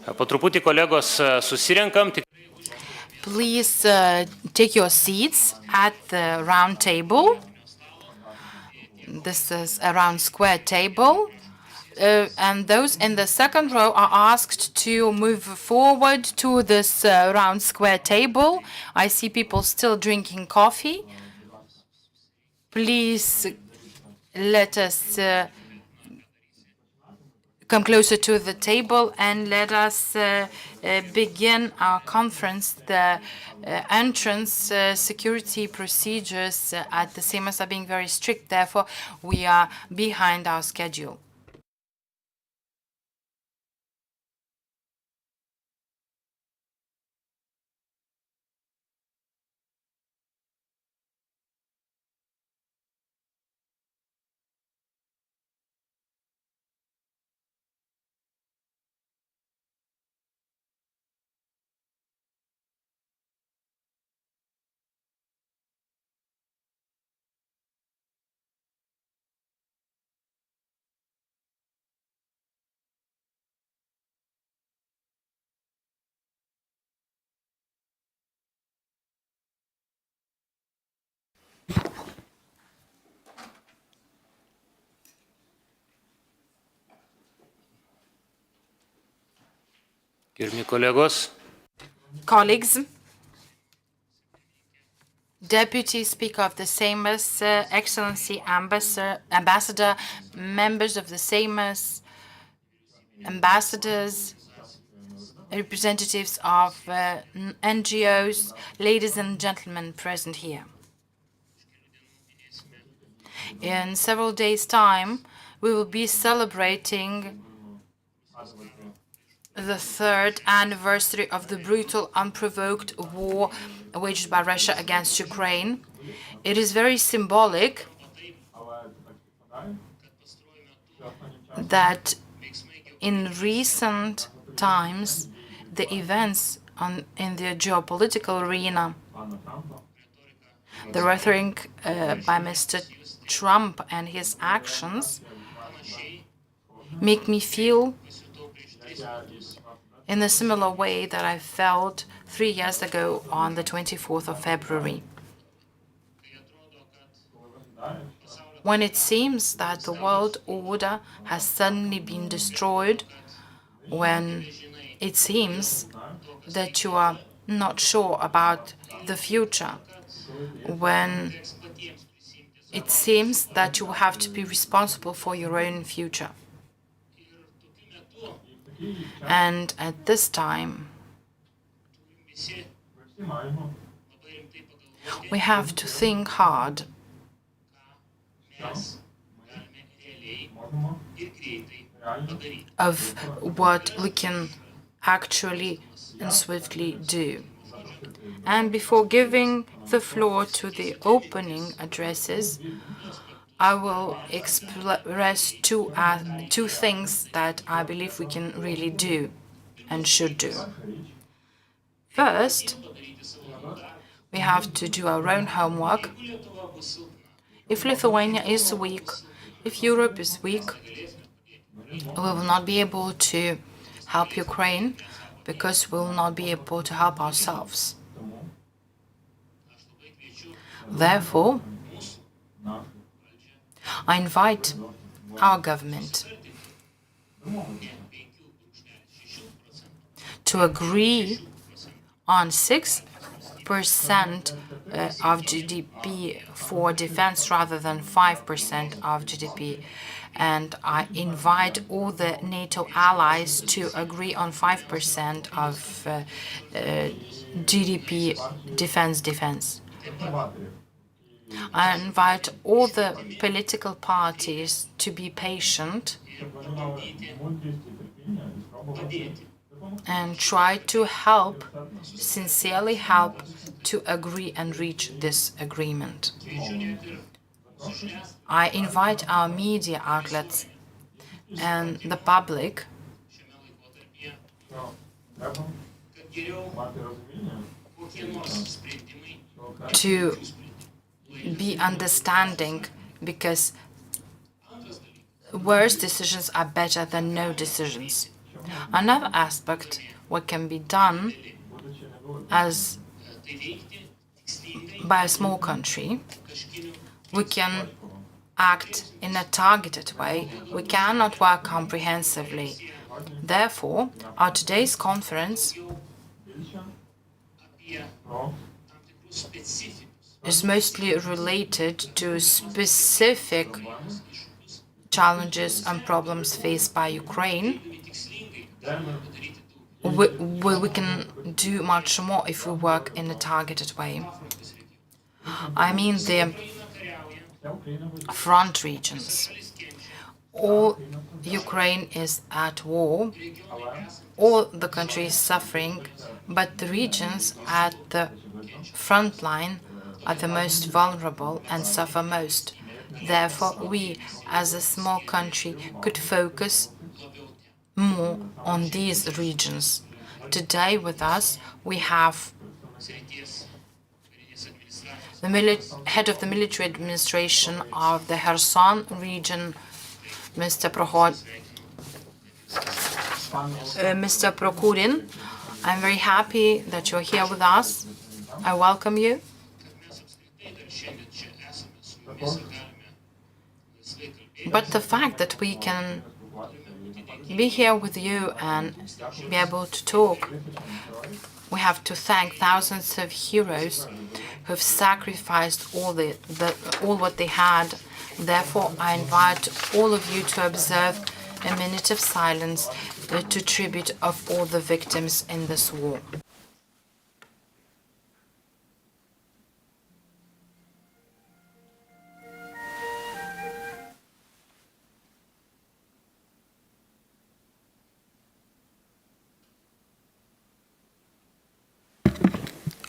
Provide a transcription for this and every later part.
Po truputį kolegos susirenkam. Please take your seats at the round table. This is a round square table. And those in the second row are asked to move forward to this round square table. I see people still drinking coffee. Please let us come closer to the table and let us begin our conference. The entrance security procedures at the Seimas are being very strict. Therefore, we are behind our schedule. Gerbiami kolegos. Colleagues, Deputy Speaker of the Seimas, Excellency Ambassador, members of the Seimas, ambassadors, representatives of NGOs, ladies and gentlemen present here. In several days' time, we will be celebrating the third anniversary of the brutal, unprovoked war waged by Russia against Ukraine. It is very symbolic that in recent times, the events in the geopolitical arena, the rhetoric by Mr. Trump and his actions make me feel in a similar way that I felt 3 years ago on the 24th of February, when it seems that the world order has suddenly been destroyed, when it seems that you are not sure about the future, when it seems that you have to be responsible for your own future. And at this time, we have to think hard of what we can actually and swiftly do. And before giving the floor to the opening addresses, I will express two things that I believe we can really do and should do. First, we have to do our own homework. If Lithuania is weak, if Europe is weak, we will not be able to help Ukraine because we will not be able to help ourselves. Therefore, I invite our government to agree on 6% of GDP for defense rather than 5% of GDP. And I invite all the NATO allies to agree on 5% of GDP defense. I invite all the political parties to be patient and try to help, sincerely help, to agree and reach this agreement. I invite our media outlets and the public to be understanding, because worse decisions are better than no decisions. Another aspect, what can be done as by a small country, we can act in a targeted way. We cannot work comprehensively. Therefore, our today's conference is mostly related to specific challenges and problems faced by Ukraine. We can do much more if we work in a targeted way. I mean the front regions. All Ukraine is at war, all the country is suffering, but the regions at the front line are the most vulnerable and suffer most. Therefore, we, as a small country, could focus more on these regions. Today with us, we have the head of the military administration of the Kherson region, Mr. Prokurin. I'm very happy that you're here with us. I welcome you. But the fact that we can be here with you and be able to talk, we have to thank thousands of heroes who've sacrificed all what they had. Therefore, I invite all of you to observe a minute of silence to tribute of all the victims in this war.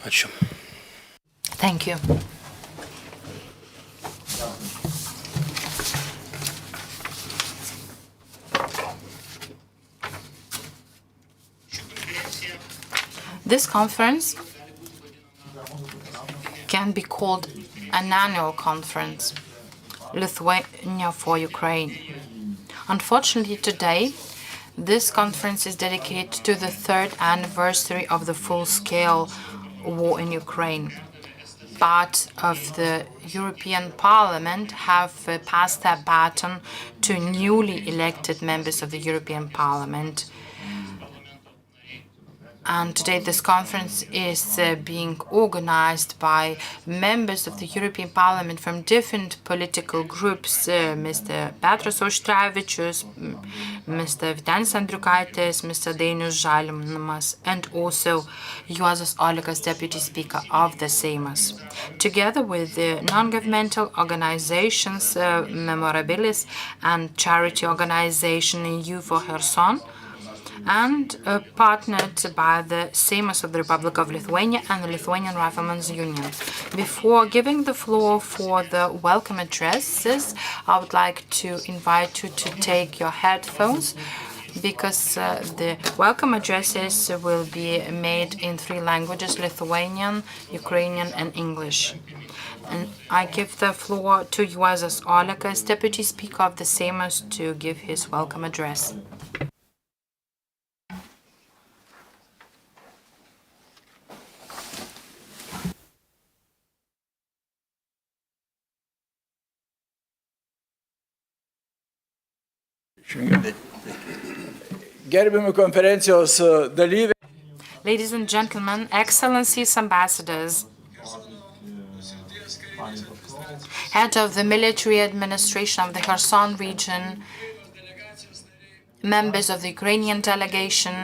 Ačiū. Thank you. This conference can be called an annual conference, Lithuania for Ukraine. Unfortunately, today, this conference is dedicated to the 3rd anniversary of the full-scale war in Ukraine. Part of the European Parliament have passed their baton to newly elected members of the European Parliament. And today this conference is being organized by members of the European Parliament from different political groups, Mr. Petras Auštrevičius, Mr. Vytenis Andriukaitis, Mr. Dainius Žalimas, and also Juozas Olekas, Deputy Speaker of the Seimas. Together with the non-governmental organizations, Memorabilis and charity organization EU for Kherson, and partnered by the Seimas of the Republic of Lithuania and the Lithuanian Riflemen's Union. Before giving the floor for the welcome addresses, I would like to invite you to take your headphones, because the welcome addresses will be made in 3 languages: Lithuanian, Ukrainian, and English. And I give the floor to Juozas Olekas, Deputy Speaker of the Seimas, to give his welcome address. Gerbiami konferencijos dalyviai. Ladies and gentlemen, excellencies, ambassadors, head of the military administration of the Kherson region, members of the Ukrainian delegation,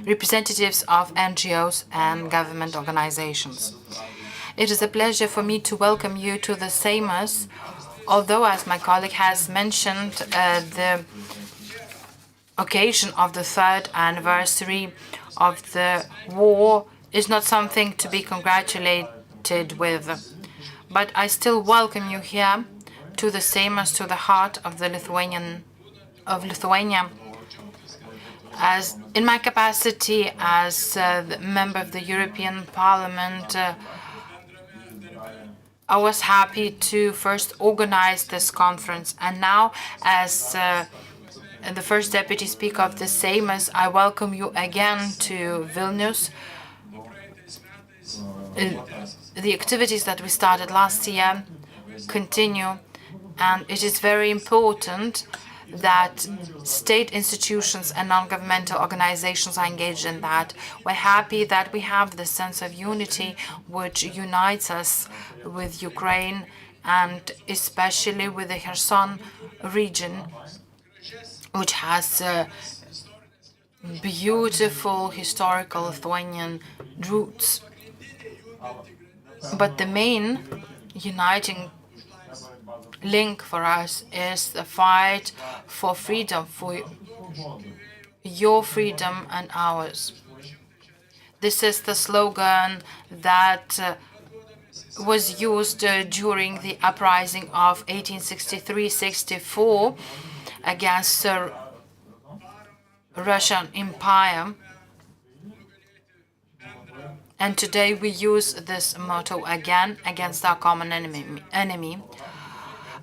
representatives of NGOs and government organizations. It is a pleasure for me to welcome you to the Seimas. Although, as my colleague has mentioned, the occasion of the 3rd anniversary of the war is not something to be congratulated with. But I still welcome you here to the Seimas, to the heart of the Lithuania. As in my capacity as the member of the European Parliament, I was happy to first organize this conference, and now as the First Deputy Speaker of the Seimas, I welcome you again to Vilnius. The activities that we started last year continue, and it is very important that state institutions and non-governmental organizations are engaged in that. We're happy that we have this sense of unity which unites us with Ukraine and especially with the Kherson region, which has beautiful historical Lithuanian roots. But the main uniting link for us is the fight for freedom, for your freedom and ours. This is the slogan that was used during the uprising of 1863-64 against the Russian Empire. And today we use this motto again against our common enemy.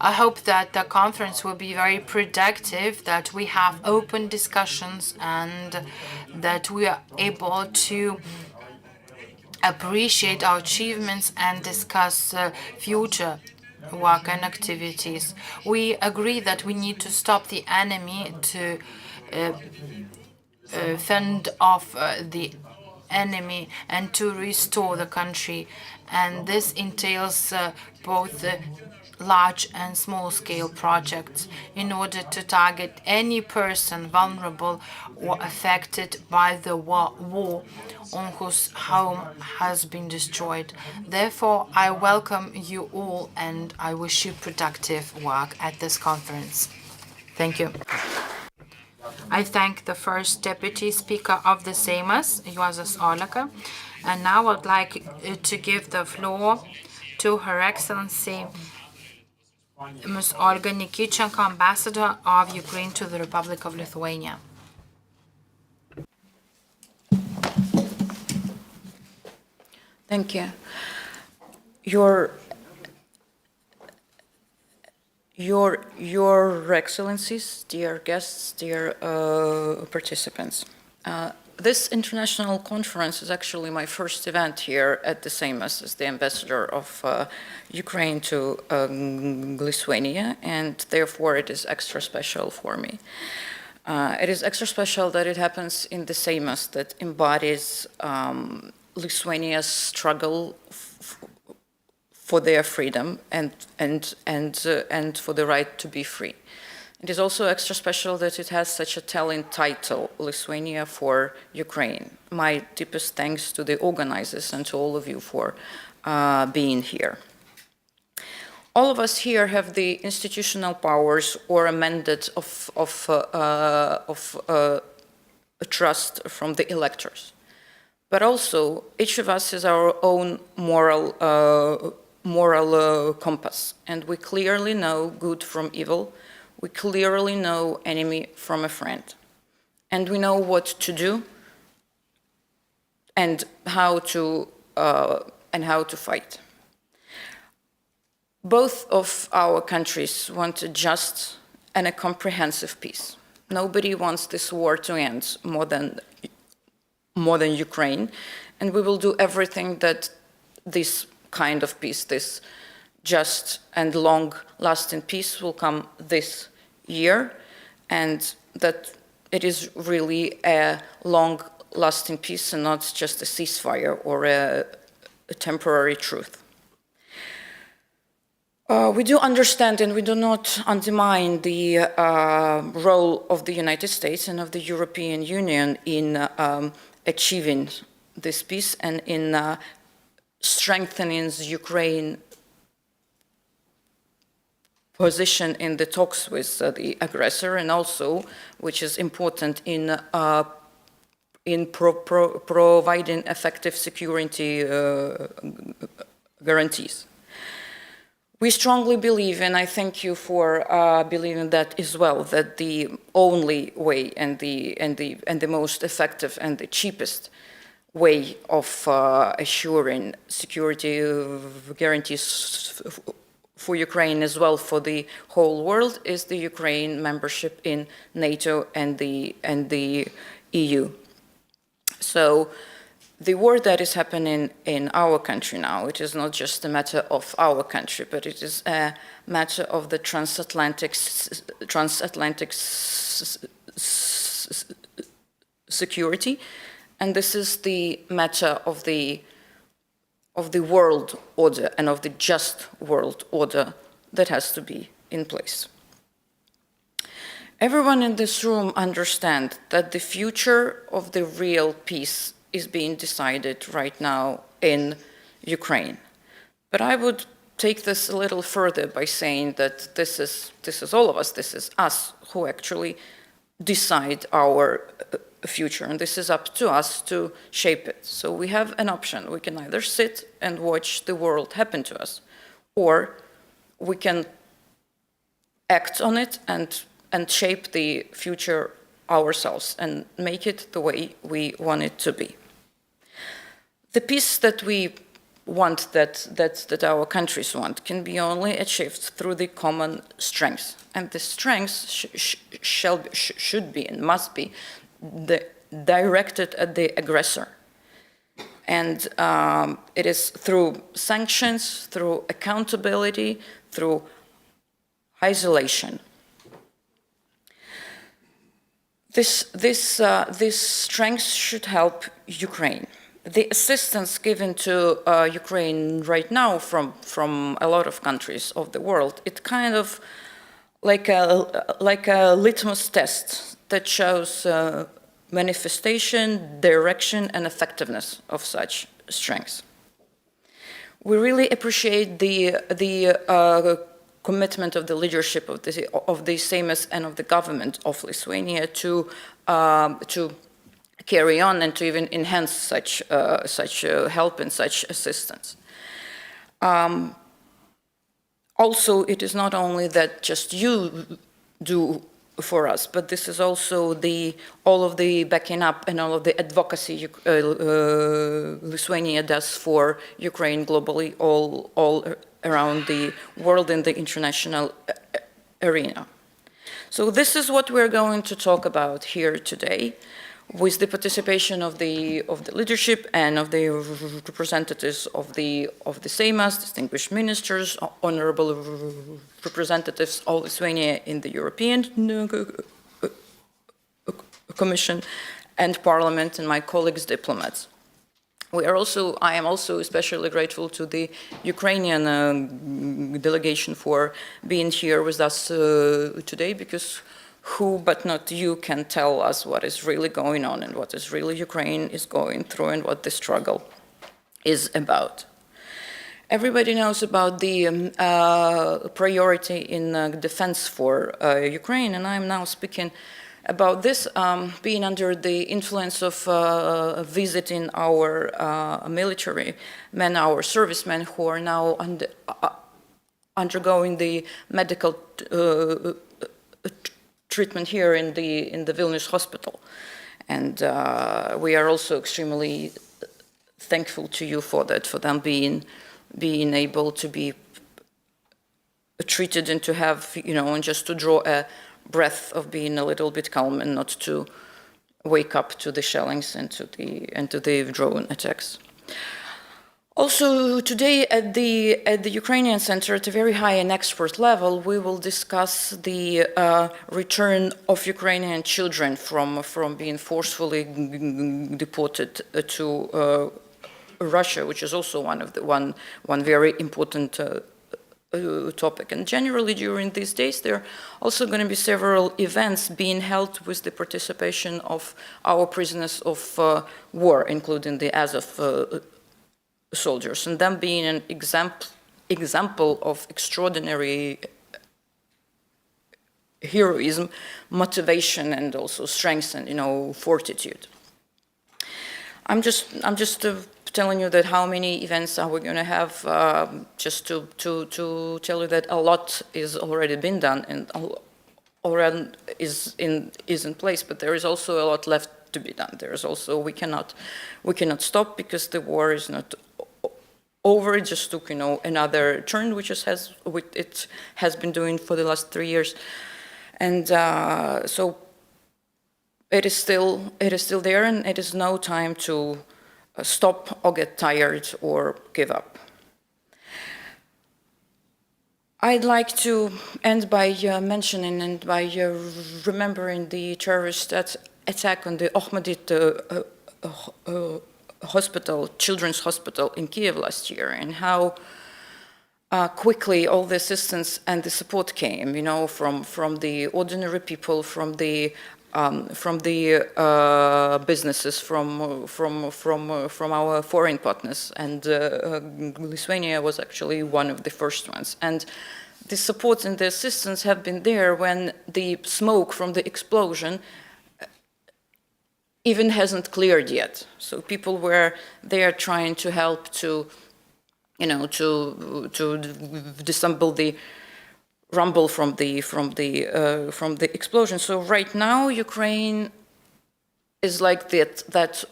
I hope that the conference will be very productive, that we have open discussions and that we are able to appreciate our achievements and discuss future work and activities. We agree that we need to stop the enemy, to fend off the enemy and to restore the country. And this entails both large and small-scale projects in order to target any person vulnerable or affected by the war on whose home has been destroyed. Therefore, I welcome you all and I wish you productive work at this conference. Thank you. I thank the First Deputy Speaker of the Seimas, Juozas Oleka, and now I'd like to give the floor to Her Excellency Ms. Olga Nikitchenko, Ambassador of Ukraine to the Republic of Lithuania. Thank you. Your Excellencies, dear guests, dear participants. This international conference is actually my first event here at the Seimas as the ambassador of Ukraine to Lithuania, and therefore it is extra special for me. It is extra special that it happens in the Seimas that embodies Lithuania's struggle for their freedom and for the right to be free. It is also extra special that it has such a telling title, Lithuania for Ukraine. My deepest thanks to the organizers and to all of you for being here. All of us here have the institutional powers or a mandate of trust from the electors. But also, each of us has our own moral compass, and we clearly know good from evil. We clearly know enemy from a friend, and we know what to do and how to fight. Both of our countries want a just and a comprehensive peace. Nobody wants this war to end more than Ukraine, and we will do everything that this kind of peace, this just and long-lasting peace will come this year, and that it is really a long-lasting peace and not just a ceasefire or a temporary truth. We do understand and we do not undermine the role of the United States and of the European Union in achieving this peace and in strengthening Ukraine's position in the talks with the aggressor, and also, which is important, in providing effective security guarantees. We strongly believe, and I thank you for believing that as well, that the only way and the most effective and the cheapest way of assuring security guarantees for Ukraine as well for the whole world is the Ukraine membership in NATO and the EU. So the war that is happening in our country now, it is not just a matter of our country, but it is a matter of the transatlantic security, and this is the matter of the world order and of the just world order that has to be in place. Everyone in this room understands that the future of the real peace is being decided right now in Ukraine. But I would take this a little further by saying that this is all of us, this is us who actually decide our future, and this is up to us to shape it. So we have an option. We can either sit and watch the world happen to us, or we can act on it and shape the future ourselves and make it the way we want it to be. The peace that we want, that our countries want, can be only achieved through the common strength. And the strength should be and must be directed at the aggressor. And it is through sanctions, through accountability, through isolation. This strength should help Ukraine. The assistance given to Ukraine right now from a lot of countries of the world, it's kind of like a litmus test that shows manifestation, direction, and effectiveness of such strength. We really appreciate the commitment of the leadership of the Seimas and of the government of Lithuania to carry on and to even enhance such help and such assistance. Also, it is not only that just you do for us, but this is also all of the backing up and all of the advocacy Lithuania does for Ukraine globally, all around the world in the international arena. So this is what we're going to talk about here today, with the participation of the leadership and of the representatives of the Seimas, distinguished ministers, honorable representatives of Lithuania in the European Commission and Parliament, and my colleagues diplomats. I am also especially grateful to the Ukrainian delegation for being here with us today, because who but not you can tell us what is really going on and what is really Ukraine is going through and what the struggle is about. Everybody knows about the priority in defense for Ukraine, and I'm now speaking about this, being under the influence of visiting our military men, our servicemen who are now undergoing the medical treatment here in the Vilnius hospital. And we are also extremely thankful to you for that, for them being able to be treated and to have, and just to draw a breath of being a little bit calm and not to wake up to the shellings and to the drone attacks. Also today at the Ukrainian Center, at a very high and expert level, we will discuss the return of Ukrainian children from being forcefully deported to Russia, which is also one very important topic. And generally during these days, there are also going to be several events being held with the participation of our prisoners of war, including the Azov soldiers, and them being an example of extraordinary heroism, motivation, and also strength and fortitude. I'm just telling you that how many events are we going to have, just to tell you that a lot is already been done and already is in place, but there is also a lot left to be done. There is also we cannot stop because the war is not over. It just took, another turn, which it has been doing for the last 3 years. And so it is still there, and it is no time to stop or get tired or give up. I'd like to end by mentioning and by remembering the terrorist attack on the Ahmadit hospital, children's hospital in Kiev last year, and how quickly all the assistance and the support came, from the ordinary people, from the businesses, from our foreign partners, and Lithuania was actually one of the first ones. And the support and the assistance have been there when the smoke from the explosion even hasn't cleared yet. So people were there trying to help to disassemble the rumble from the explosion. So right now, Ukraine is like that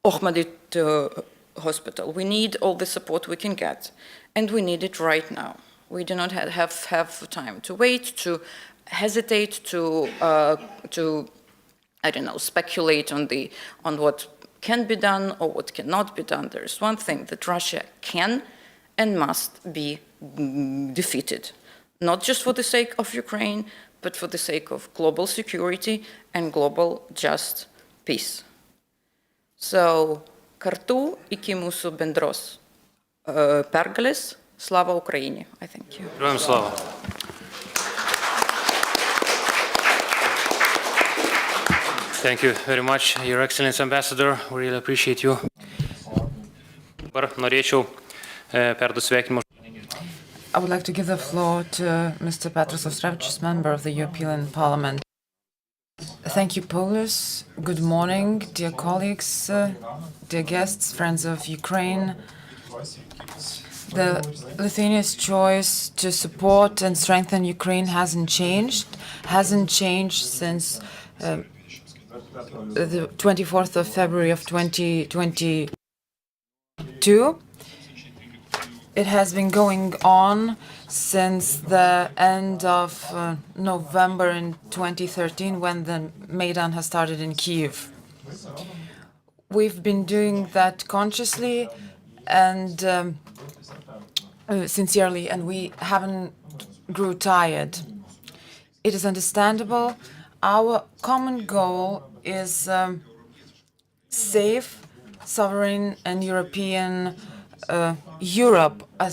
Ahmadit hospital. We need all the support we can get, and we need it right now. We do not have time to wait, to hesitate, to I don't know, speculate on what can be done or what cannot be done. There is one thing that Russia can and must be defeated, not just for the sake of Ukraine, but for the sake of global security and global just peace. So, kartu iki mūsų bendros pergalės, slava Ukraini. I thank you. Героям слава. Thank you very much, Your Excellency Ambassador. We really appreciate you. Dabar norėčiau perduoti sveikinimą. I would like to give the floor to Mr. Petros Auštrevičius, member of the European Parliament. Thank you, Paulus. Good morning, dear colleagues, dear guests, friends of Ukraine. Lithuania's choice to support and strengthen Ukraine hasn't changed since the 24th of February of 2022. It has been going on since the end of November in 2013, when the Maidan has started in Kyiv. We've been doing that consciously and sincerely, and we haven't grew tired. It is understandable. Our common goal is safe, sovereign, and European Europe, a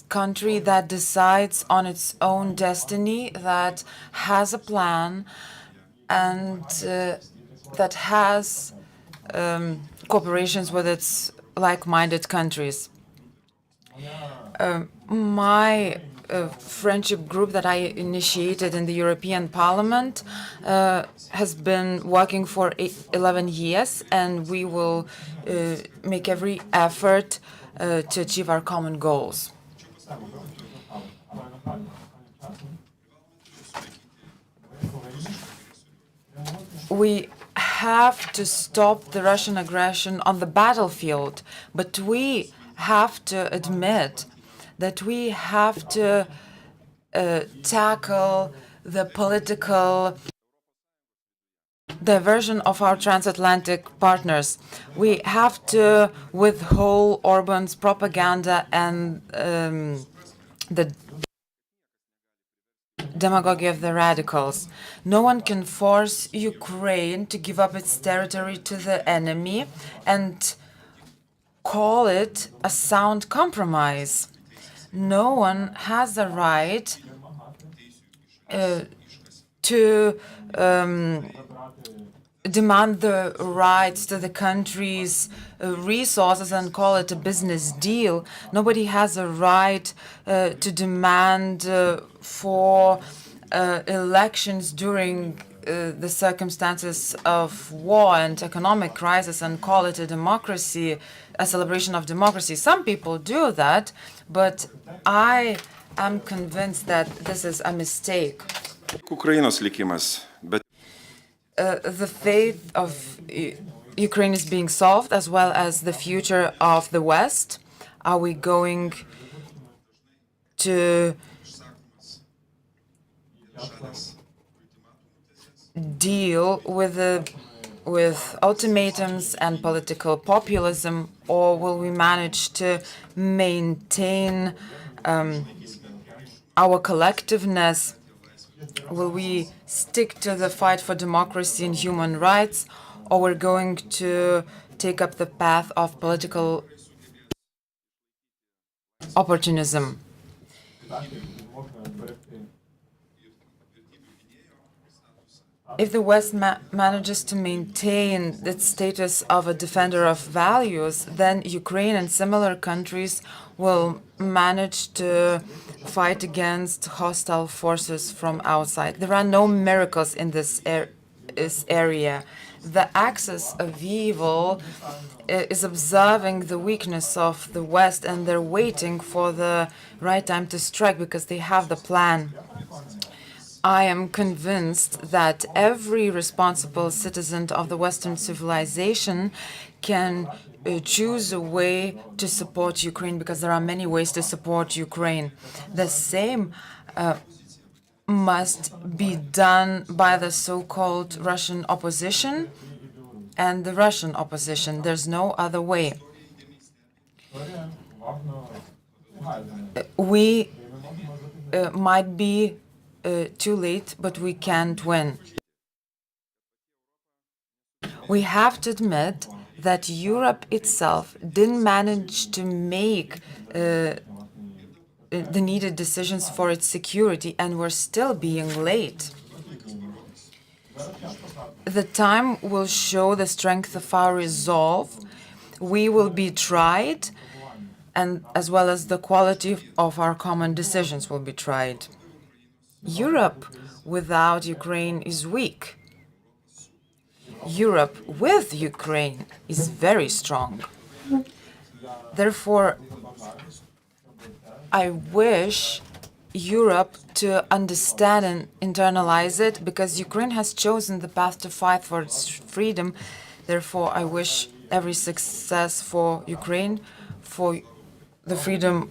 country that decides on its own destiny, that has a plan, and that has cooperations with its like-minded countries. My friendship group that I initiated in the European Parliament has been working for 11 years, and we will make every effort to achieve our common goals. We have to stop the Russian aggression on the battlefield, but we have to admit that we have to tackle the political diversion of our transatlantic partners. We have to withhold Orban's propaganda and the demagogy of the radicals. No one can force Ukraine to give up its territory to the enemy and call it a sound compromise. No one has the right to demand the rights to the country's resources and call it a business deal. Nobody has a right to demand for elections during the circumstances of war and economic crisis and call it a democracy, a celebration of democracy. Some people do that, but I am convinced that this is a mistake. The fate of Ukraine is being solved, as well as the future of the West. Are we going to deal with ultimatums and political populism, or will we manage to maintain our collectiveness? Will we stick to the fight for democracy and human rights, or we're going to take up the path of political opportunism? If the West manages to maintain its status of a defender of values, then Ukraine and similar countries will manage to fight against hostile forces from outside. There are no miracles in this area. The axis of evil is observing the weakness of the West, and they're waiting for the right time to strike because they have the plan. I am convinced that every responsible citizen of the Western civilization can choose a way to support Ukraine, because there are many ways to support Ukraine. The same must be done by the so-called Russian opposition and the Russian opposition. There's no other way. We might be too late, but we can't win. We have to admit that Europe itself didn't manage to make the needed decisions for its security, and we're still being late. The time will show the strength of our resolve. We will be tried, and as well as the quality of our common decisions will be tried. Europe without Ukraine is weak. Europe with Ukraine is very strong. Therefore, I wish Europe to understand and internalize it, because Ukraine has chosen the path to fight for its freedom. Therefore, I wish every success for Ukraine, for the freedom,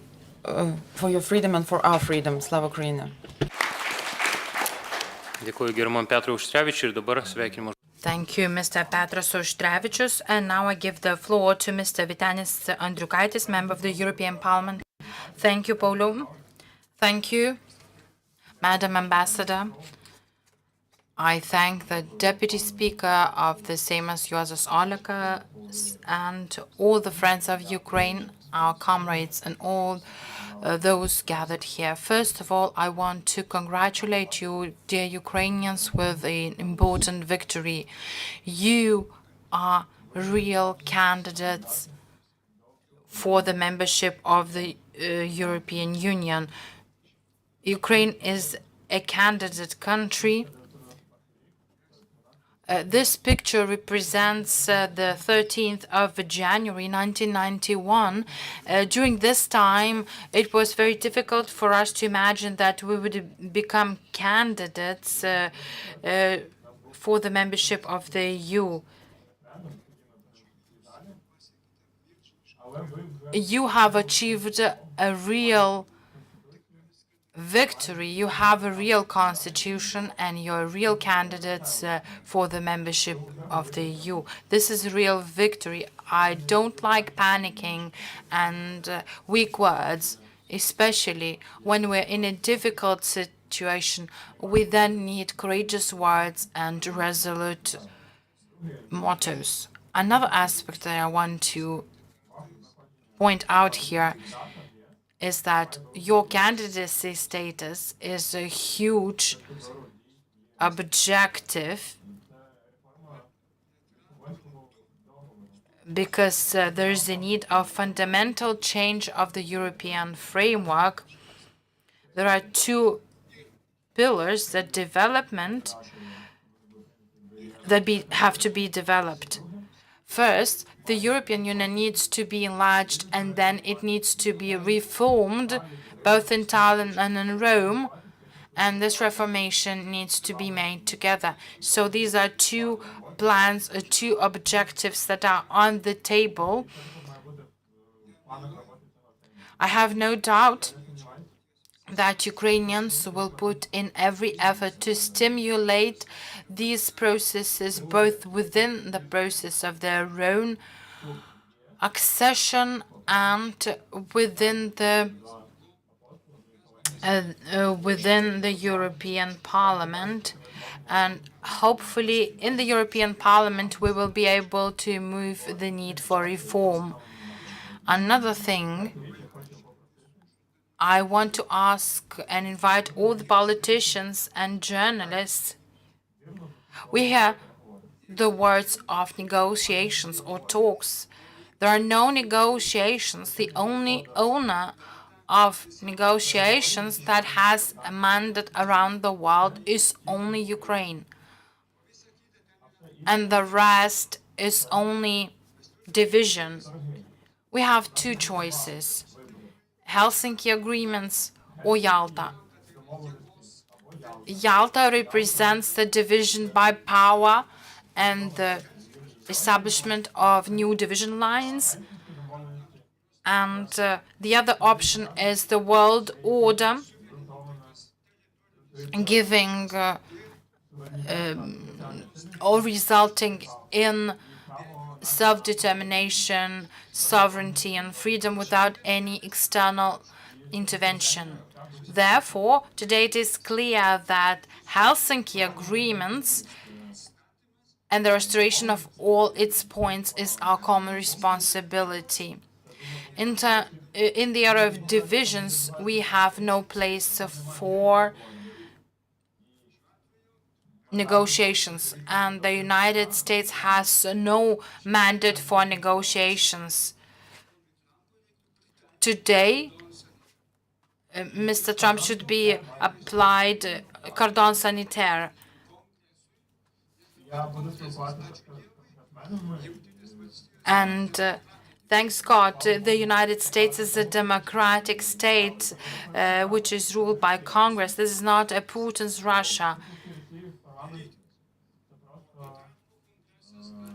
for your freedom and for our freedom. Slava Ukraini. Dėkuoju gerbiamam Petrui Auštrevičiui ir dabar sveikinimo. Thank you, Mr. Petras Auštrevičius. And now I give the floor to Mr. Vytenis Andriukaitis, member of the European Parliament. Thank you, Pauliau. Thank you, Madam Ambassador. I thank the Deputy Speaker of the Seimas, Juozas Olekas, and all the friends of Ukraine, our comrades, and all those gathered here. First of all, I want to congratulate you, dear Ukrainians, with an important victory. You are real candidates for the membership of the European Union. Ukraine is a candidate country. This picture represents the 13th of January 1991. During this time, it was very difficult for us to imagine that we would become candidates for the membership of the EU. You have achieved a real victory. You have a real constitution, and you're real candidates for the membership of the EU. This is a real victory. I don't like panicking and weak words, especially when we're in a difficult situation. We then need courageous words and resolute mottos. Another aspect that I want to point out here is that your candidacy status is a huge objective, because there is a need of fundamental change of the European framework. There are two pillars that have to be developed. First, the European Union needs to be enlarged, and then it needs to be reformed, both in Tallinn and in Rome, and this reformation needs to be made together. So these are two plans, two objectives that are on the table. I have no doubt that Ukrainians will put in every effort to stimulate these processes, both within the process of their own accession and within the European Parliament. And hopefully in the European Parliament we will be able to move the need for reform. Another thing I want to ask and invite all the politicians and journalists. We hear the words of negotiations or talks. There are no negotiations. The only owner of negotiations that has a mandate around the world is only Ukraine. And the rest is only division. We have two choices: Helsinki agreements or Yalta. Yalta represents the division by power and the establishment of new division lines. And the other option is the world order, giving or resulting in self-determination, sovereignty, and freedom without any external intervention. Therefore, today it is clear that Helsinki agreements and the restoration of all its points is our common responsibility. In the era of divisions, we have no place for negotiations, and the United States has no mandate for negotiations. Today, Mr. Trump should be applied cordon sanitaire. And thanks God, the United States is a democratic state which is ruled by Congress. This is not a Putin's Russia.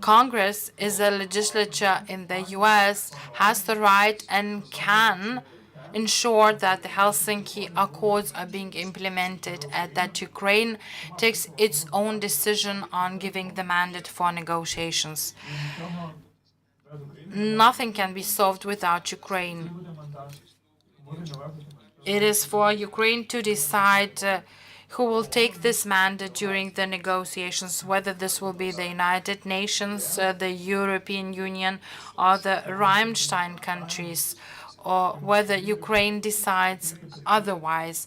Congress is a legislature in the US, has the right and can ensure that the Helsinki Accords are being implemented and that Ukraine takes its own decision on giving the mandate for negotiations. Nothing can be solved without Ukraine. It is for Ukraine to decide who will take this mandate during the negotiations, whether this will be the United Nations, the European Union, or the Rheinstein countries, or whether Ukraine decides otherwise.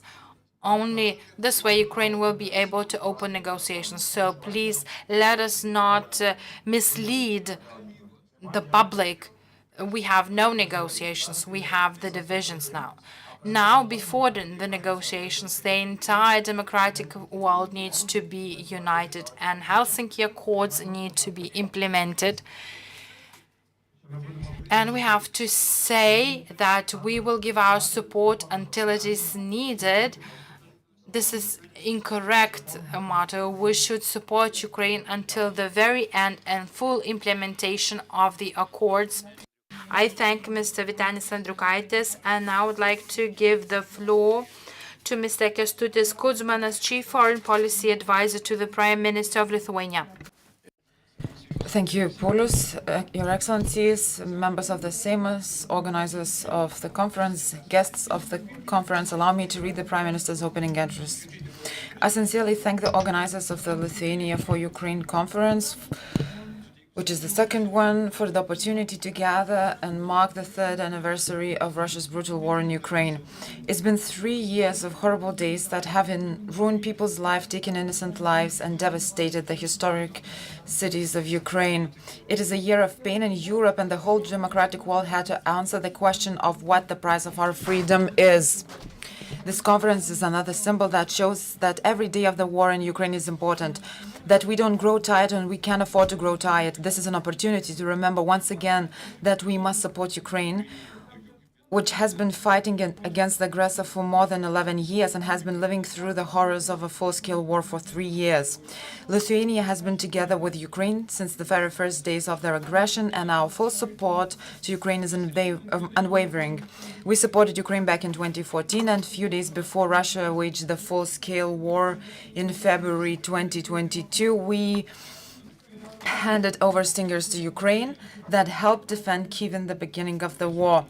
Only this way Ukraine will be able to open negotiations. So please let us not mislead the public. We have no negotiations. We have the divisions now. Now, before the negotiations, the entire democratic world needs to be united, and Helsinki Accords need to be implemented. And we have to say that we will give our support until it is needed. This is incorrect motto. We should support Ukraine until the very end and full implementation of the accords. I thank Mr. Vytenis Andriukaitis, and I would like to give the floor to Mr. Kęstutis Kudzmanas, Chief Foreign Policy Advisor to the Prime Minister of Lithuania. Thank you, Paulius. Your Excellencies, members of the Seimas, organizers of the conference, guests of the conference, allow me to read the Prime Minister's opening address. I sincerely thank the organizers of the Lithuania for Ukraine conference, which is the second one, for the opportunity to gather and mark the third anniversary of Russia's brutal war in Ukraine. It's been 3 years of horrible days that have ruined people's lives, taken innocent lives, and devastated the historic cities of Ukraine. It is a year of pain, and Europe and the whole democratic world had to answer the question of what the price of our freedom is. This conference is another symbol that shows that every day of the war in Ukraine is important, that we don't grow tired and we can't afford to grow tired. This is an opportunity to remember once again that we must support Ukraine which has been fighting against the aggressor for more than 11 years and has been living through the horrors of a full-scale war for 3 years. Lithuania has been together with Ukraine since the very first days of their aggression, and our full support to Ukraine is unwavering. We supported Ukraine back in 2014, and a few days before Russia waged the full-scale war in February 2022, we handed over Stingers to Ukraine that helped defend Kyiv in the beginning of the war.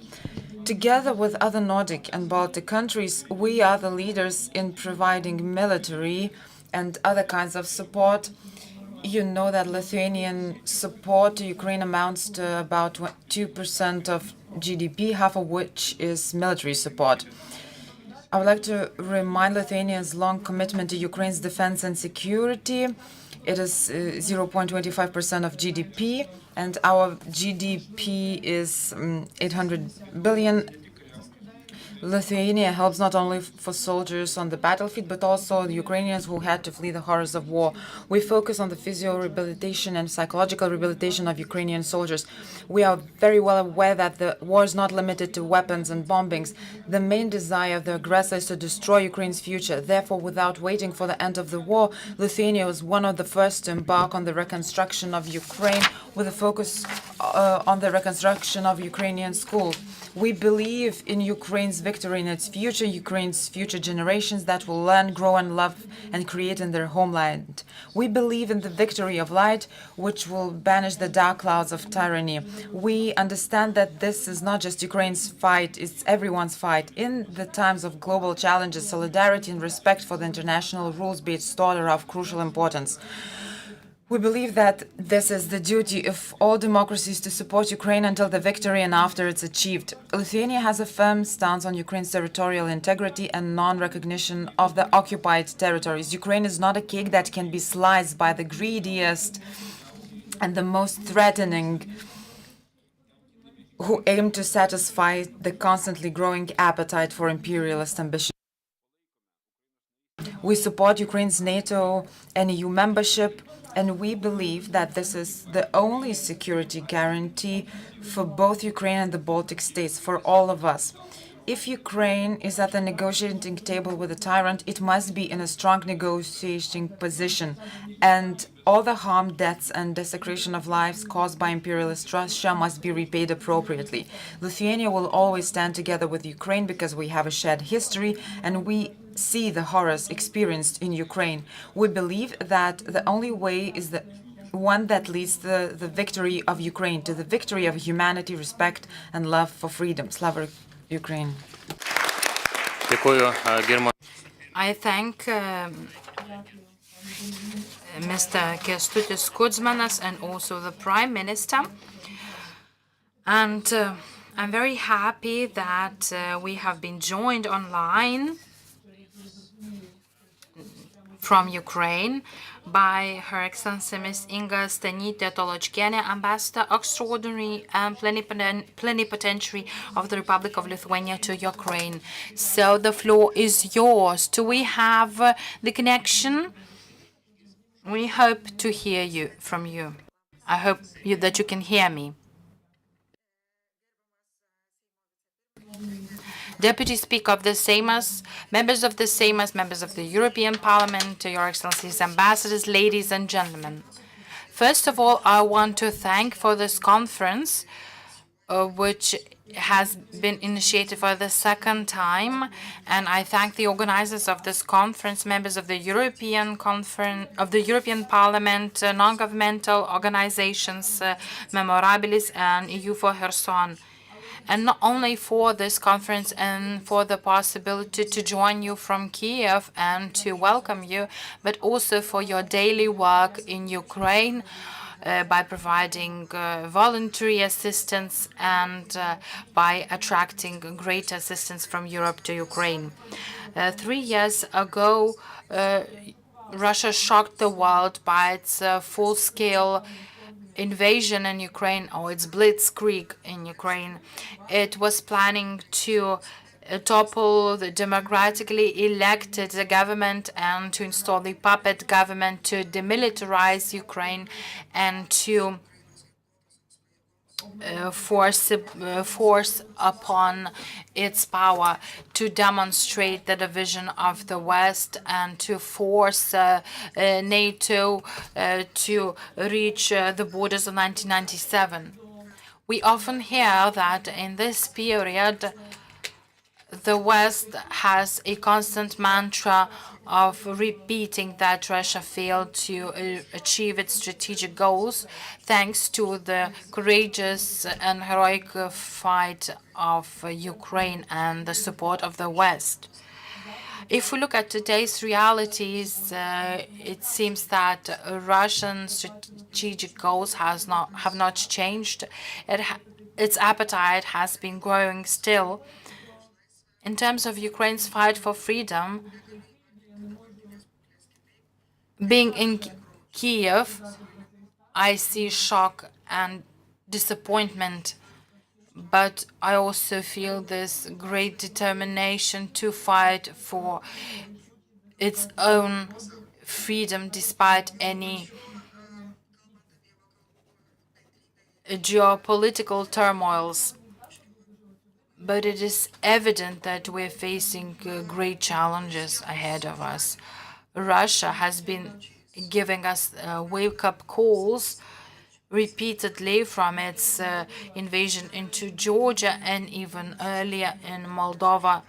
Together with other Nordic and Baltic countries, we are the leaders in providing military and other kinds of support. You know that Lithuanian support to Ukraine amounts to about 2% of GDP, half of which is military support. I would like to remind Lithuania's long commitment to Ukraine's defense and security. It is 0.25% of GDP, and our GDP is 800 billion. Lithuania helps not only for soldiers on the battlefield, but also the Ukrainians who had to flee the horrors of war. We focus on the physical rehabilitation and psychological rehabilitation of Ukrainian soldiers. We are very well aware that the war is not limited to weapons and bombings. The main desire of the aggressor is to destroy Ukraine's future. Therefore, without waiting for the end of the war, Lithuania was one of the first to embark on the reconstruction of Ukraine with a focus on the reconstruction of Ukrainian schools. We believe in Ukraine's victory in its future, Ukraine's future generations that will learn, grow, and love and create in their homeland. We believe in the victory of light, which will banish the dark clouds of tyranny. We understand that this is not just Ukraine's fight, it's everyone's fight. In the times of global challenges, solidarity and respect for the international rules-based order are of crucial importance. We believe that this is the duty of all democracies to support Ukraine until the victory and after it's achieved. Lithuania has a firm stance on Ukraine's territorial integrity and non-recognition of the occupied territories. Ukraine is not a cake that can be sliced by the greediest and the most threatening who aim to satisfy the constantly growing appetite for imperialist ambition. We support Ukraine's NATO and EU membership, and we believe that this is the only security guarantee for both Ukraine and the Baltic states, for all of us. If Ukraine is at the negotiating table with a tyrant, it must be in a strong negotiating position, and all the harm, deaths, and desecration of lives caused by imperialist Russia must be repaid appropriately. Lithuania will always stand together with Ukraine because we have a shared history, and we see the horrors experienced in Ukraine. We believe that the only way is the one that leads to the victory of Ukraine, to the victory of humanity, respect, and love for freedom. Slava Ukraine. I thank Mr. Kęstutis Kudzmanas and also the Prime Minister. And I'm very happy that we have been joined online from Ukraine by Her Excellency Ms. Inga Stanytė Toločkienė, Ambassador Extraordinary and Plenipotentiary of the Republic of Lithuania to Ukraine. So the floor is yours. Do we have the connection? We hope to hear you from you. I hope that you can hear me. Deputy Speaker of the Seimas, members of the Seimas, members of the European Parliament, Your Excellencies, ambassadors, ladies and gentlemen. First of all, I want to thank for this conference, which has been initiated for the second time, and I thank the organizers of this conference, members of the European Parliament, non-governmental organizations, Memorabilis, and EU for Kherson. And not only for this conference and for the possibility to join you from Kiev and to welcome you, but also for your daily work in Ukraine by providing voluntary assistance and by attracting great assistance from Europe to Ukraine. 3 years ago, Russia shocked the world by its full-scale invasion in Ukraine, or its blitzkrieg in Ukraine. It was planning to topple the democratically elected government and to install the puppet government, to demilitarize Ukraine and to force upon its power to demonstrate the division of the West and to force NATO to reach the borders of 1997. We often hear that in this period, the West has a constant mantra of repeating that Russia failed to achieve its strategic goals thanks to the courageous and heroic fight of Ukraine and the support of the West. If we look at today's realities, it seems that Russian strategic goals have not changed. Its appetite has been growing still. In terms of Ukraine's fight for freedom, being in Kiev, I see shock and disappointment, but I also feel this great determination to fight for its own freedom despite any geopolitical turmoils. But it is evident that we're facing great challenges ahead of us. Russia has been giving us wake-up calls repeatedly from its invasion into Georgia and even earlier in Moldova,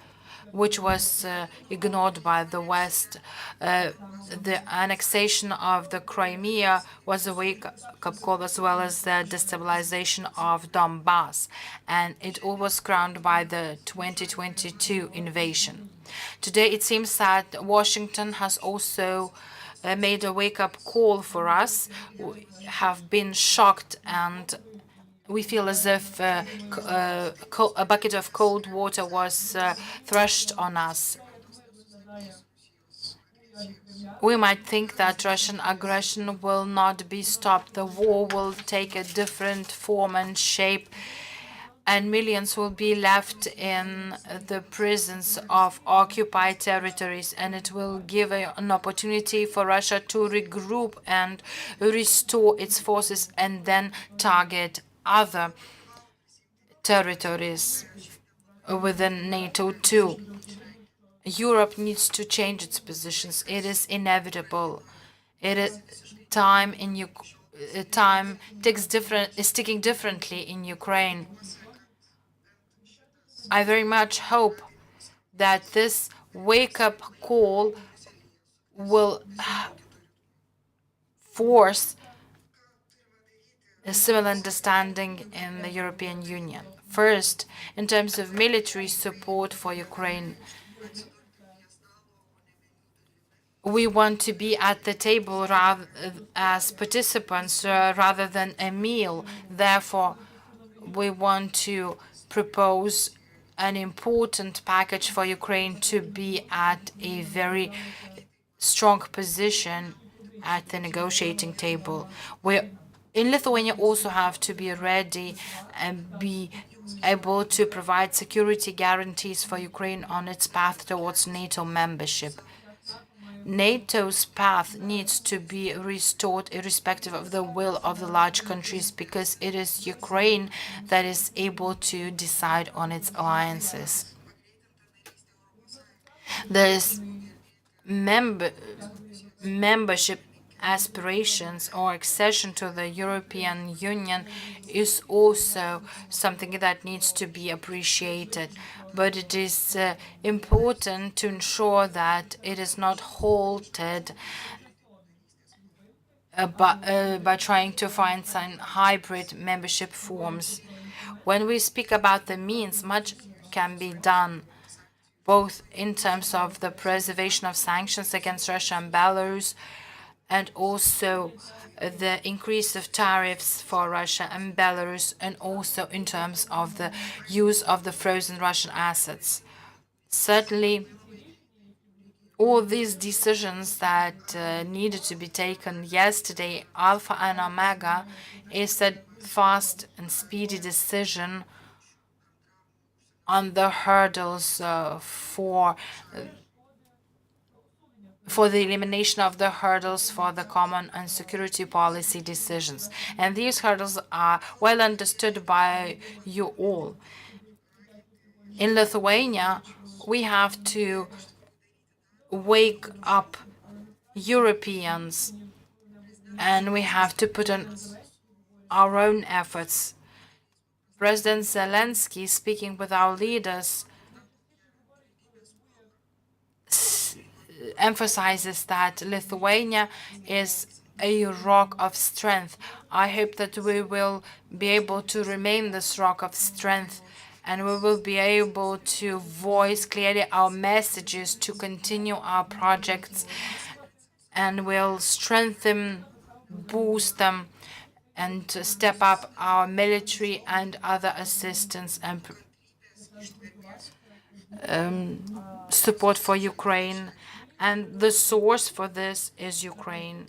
which was ignored by the West. The annexation of the Crimea was a wake-up call, as well as the destabilization of Donbass, and it all was crowned by the 2022 invasion. Today, it seems that Washington has also made a wake-up call for us. We have been shocked, and we feel as if a bucket of cold water was thrust on us. We might think that Russian aggression will not be stopped. The war will take a different form and shape, and millions will be left in the prisons of occupied territories, and it will give an opportunity for Russia to regroup and restore its forces and then target other territories within NATO too. Europe needs to change its positions. It is inevitable. Time is ticking differently in Ukraine. I very much hope that this wake-up call will force a similar understanding in the European Union. First, in terms of military support for Ukraine, we want to be at the table as participants rather than a meal. Therefore, we want to propose an important package for Ukraine to be at a very strong position at the negotiating table. We in Lithuania also have to be ready and be able to provide security guarantees for Ukraine on its path towards NATO membership. NATO's path needs to be restored irrespective of the will of the large countries, because it is Ukraine that is able to decide on its alliances. There's membership aspirations or accession to the European Union is also something that needs to be appreciated. But it is important to ensure that it is not halted by trying to find some hybrid membership forms. When we speak about the means, much can be done, both in terms of the preservation of sanctions against Russia and Belarus, and also the increase of tariffs for Russia and Belarus, and also in terms of the use of the frozen Russian assets. Certainly, all these decisions that needed to be taken yesterday, alpha and omega, is that fast and speedy decision on the hurdles for for the elimination of the hurdles for the common and security policy decisions. And these hurdles are well understood by you all. In Lithuania, we have to wake up Europeans, and we have to put in our own efforts. President Zelensky, speaking with our leaders, emphasizes that Lithuania is a rock of strength. I hope that we will be able to remain this rock of strength, and we will be able to voice clearly our messages, to continue our projects, and will strengthen, boost them, and to step up our military and other assistance and support for Ukraine. And the source for this is Ukraine.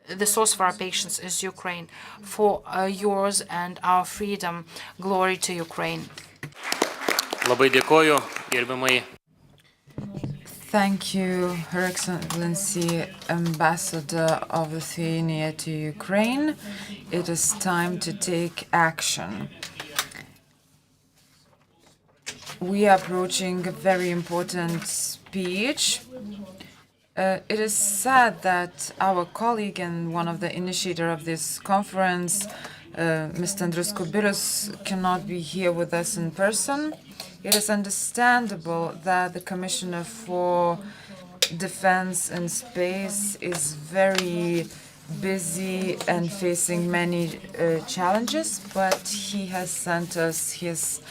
The source for our patience is Ukraine. For yours and our freedom, glory to Ukraine. Labai dėkoju, gerbiamai. Thank you, Her Excellency, Ambassador of Lithuania to Ukraine. It is time to take action. We are approaching a very important speech. It is sad that our colleague and one of the initiator of this conference, Mr. Andrius Kubilius, cannot be here with us in person. It is understandable that the Commissioner for Defense and Space is very busy and facing many challenges, but he has sent us his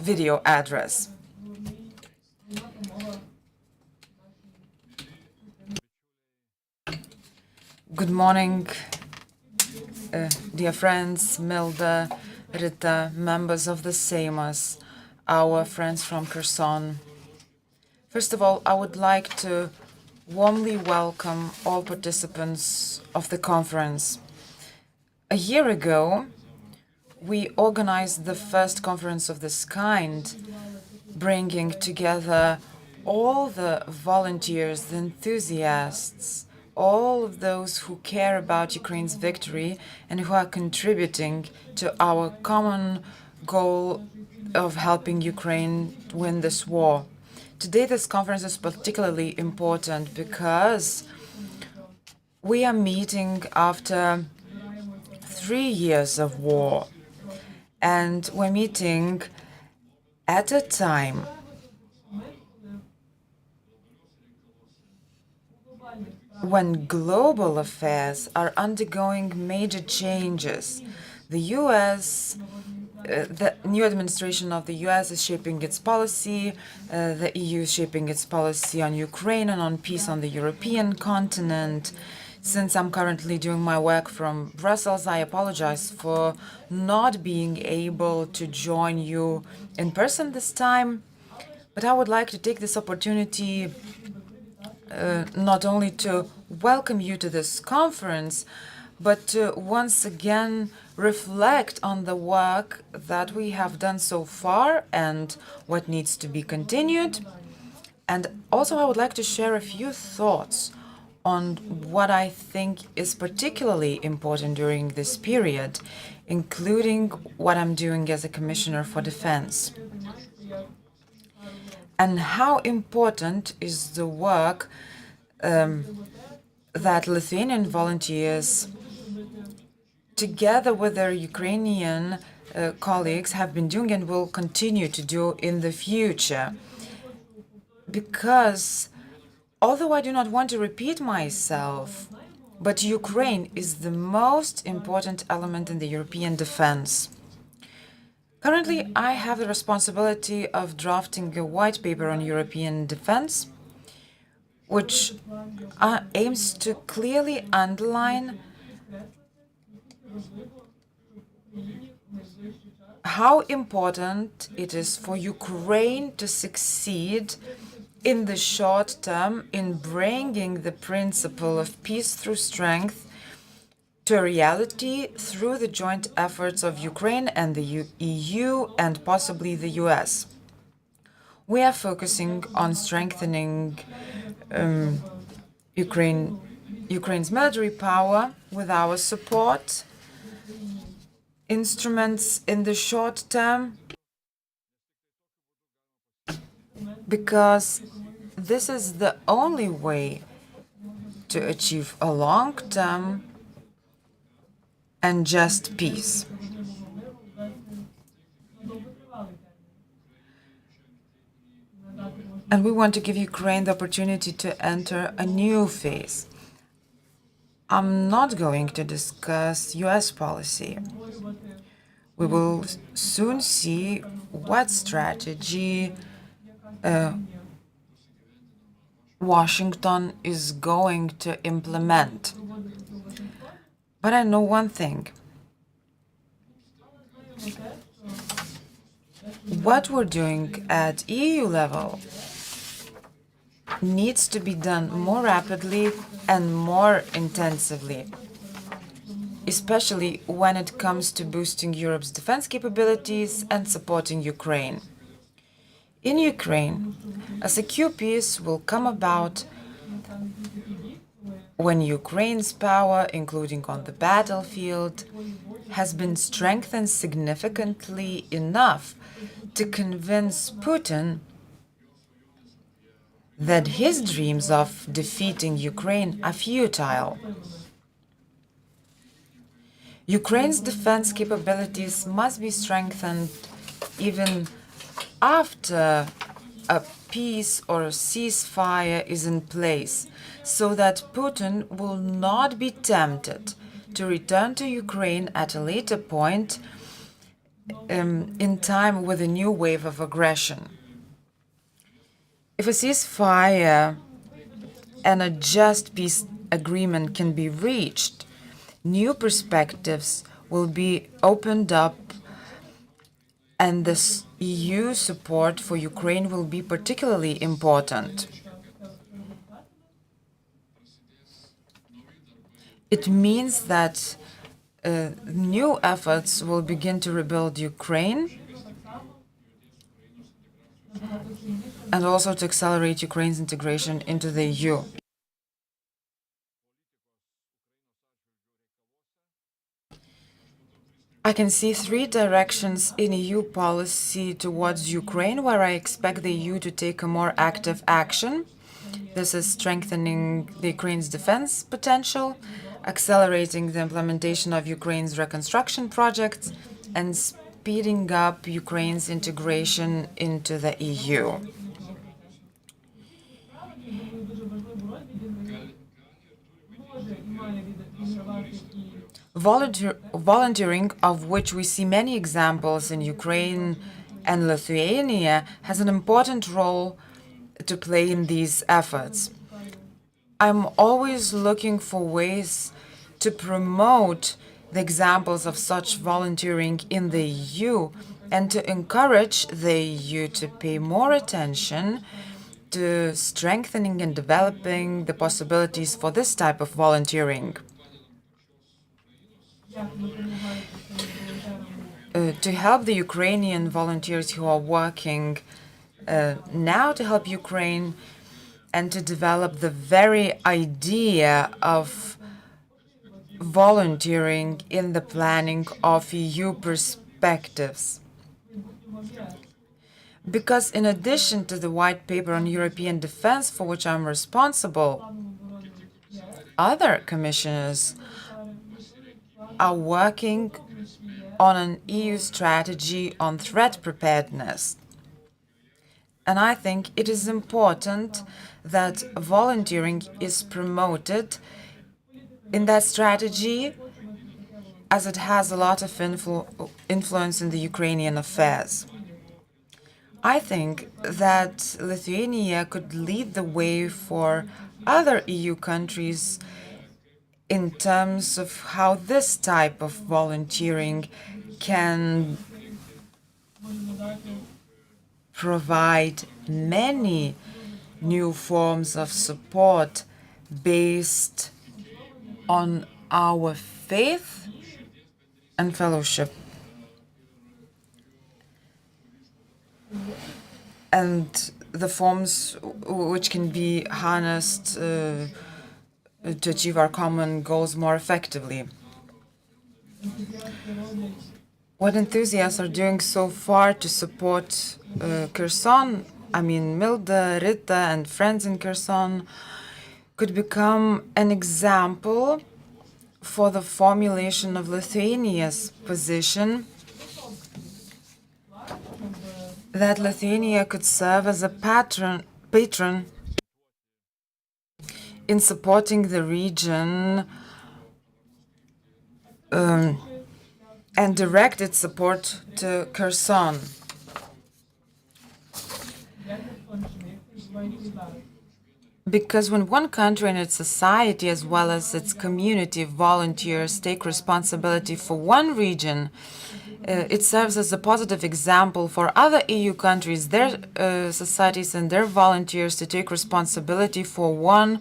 video address. Good morning, dear friends, Milda, Rita, members of the Seimas, our friends from Kherson. First of all, I would like to warmly welcome all participants of the conference. A year ago, we organized the first conference of this kind, bringing together all the volunteers, the enthusiasts, all of those who care about Ukraine's victory and who are contributing to our common goal of helping Ukraine win this war. Today, this conference is particularly important because we are meeting after 3 years of war, and we're meeting at a time when global affairs are undergoing major changes. The U.S., the new administration of the U.S. is shaping its policy, the EU is shaping its policy on Ukraine and on peace on the European continent. Since I'm currently doing my work from Brussels, I apologize for not being able to join you in person this time, but I would like to take this opportunity not only to welcome you to this conference, but to once again reflect on the work that we have done so far and what needs to be continued. And also I would like to share a few thoughts on what I think is particularly important during this period, including what I'm doing as a Commissioner for Defense. And how important is the work that Lithuanian volunteers, together with their Ukrainian colleagues, have been doing and will continue to do in the future. Because although I do not want to repeat myself, but Ukraine is the most important element in the European defense. Currently, I have the responsibility of drafting a white paper on European defense, which aims to clearly underline how important it is for Ukraine to succeed in the short term in bringing the principle of peace through strength to a reality through the joint efforts of Ukraine and the EU and possibly the US. We are focusing on strengthening Ukraine's military power with our support, instruments in the short term, because this is the only way to achieve a long-term and just peace. And we want to give Ukraine the opportunity to enter a new phase. I'm not going to discuss US policy. We will soon see what strategy Washington is going to implement. But I know one thing. What we're doing at EU level needs to be done more rapidly and more intensively, especially when it comes to boosting Europe's defense capabilities and supporting Ukraine. In Ukraine, a secure peace will come about when Ukraine's power, including on the battlefield, has been strengthened significantly enough to convince Putin that his dreams of defeating Ukraine are futile. Ukraine's defense capabilities must be strengthened even after a peace or a ceasefire is in place, so that Putin will not be tempted to return to Ukraine at a later point in time with a new wave of aggression. If a ceasefire and a just peace agreement can be reached, new perspectives will be opened up, and this EU support for Ukraine will be particularly important. It means that new efforts will begin to rebuild Ukraine and also to accelerate Ukraine's integration into the EU. I can see three directions in EU policy towards Ukraine where I expect the EU to take a more active action. This is strengthening the Ukraine's defense potential, accelerating the implementation of Ukraine's reconstruction projects, and speeding up Ukraine's integration into the EU. Volunteering, of which we see many examples in Ukraine and Lithuania, has an important role to play in these efforts. I'm always looking for ways to promote the examples of such volunteering in the EU and to encourage the EU to pay more attention to strengthening and developing the possibilities for this type of volunteering. To help the Ukrainian volunteers who are working now to help Ukraine and to develop the very idea of volunteering in the planning of EU perspectives. Because in addition to the white paper on European defense, for which I'm responsible, other commissioners are working on an EU strategy on threat preparedness. And I think it is important that volunteering is promoted in that strategy, as it has a lot of influence in the Ukrainian affairs. I think that Lithuania could lead the way for other EU countries in terms of how this type of volunteering can provide many new forms of support based on our faith and fellowship. and the forms which can be harnessed to achieve our common goals more effectively. What enthusiasts are doing so far to support Kherson, I mean Milda, Rita and friends in Kherson, could become an example for the formulation of Lithuania's position, that Lithuania could serve as a patron in supporting the region and direct its support to Kherson. Because when one country and its society, as well as its community of volunteers, take responsibility for one region, it serves as a positive example for other EU countries, their societies and their volunteers to take responsibility for one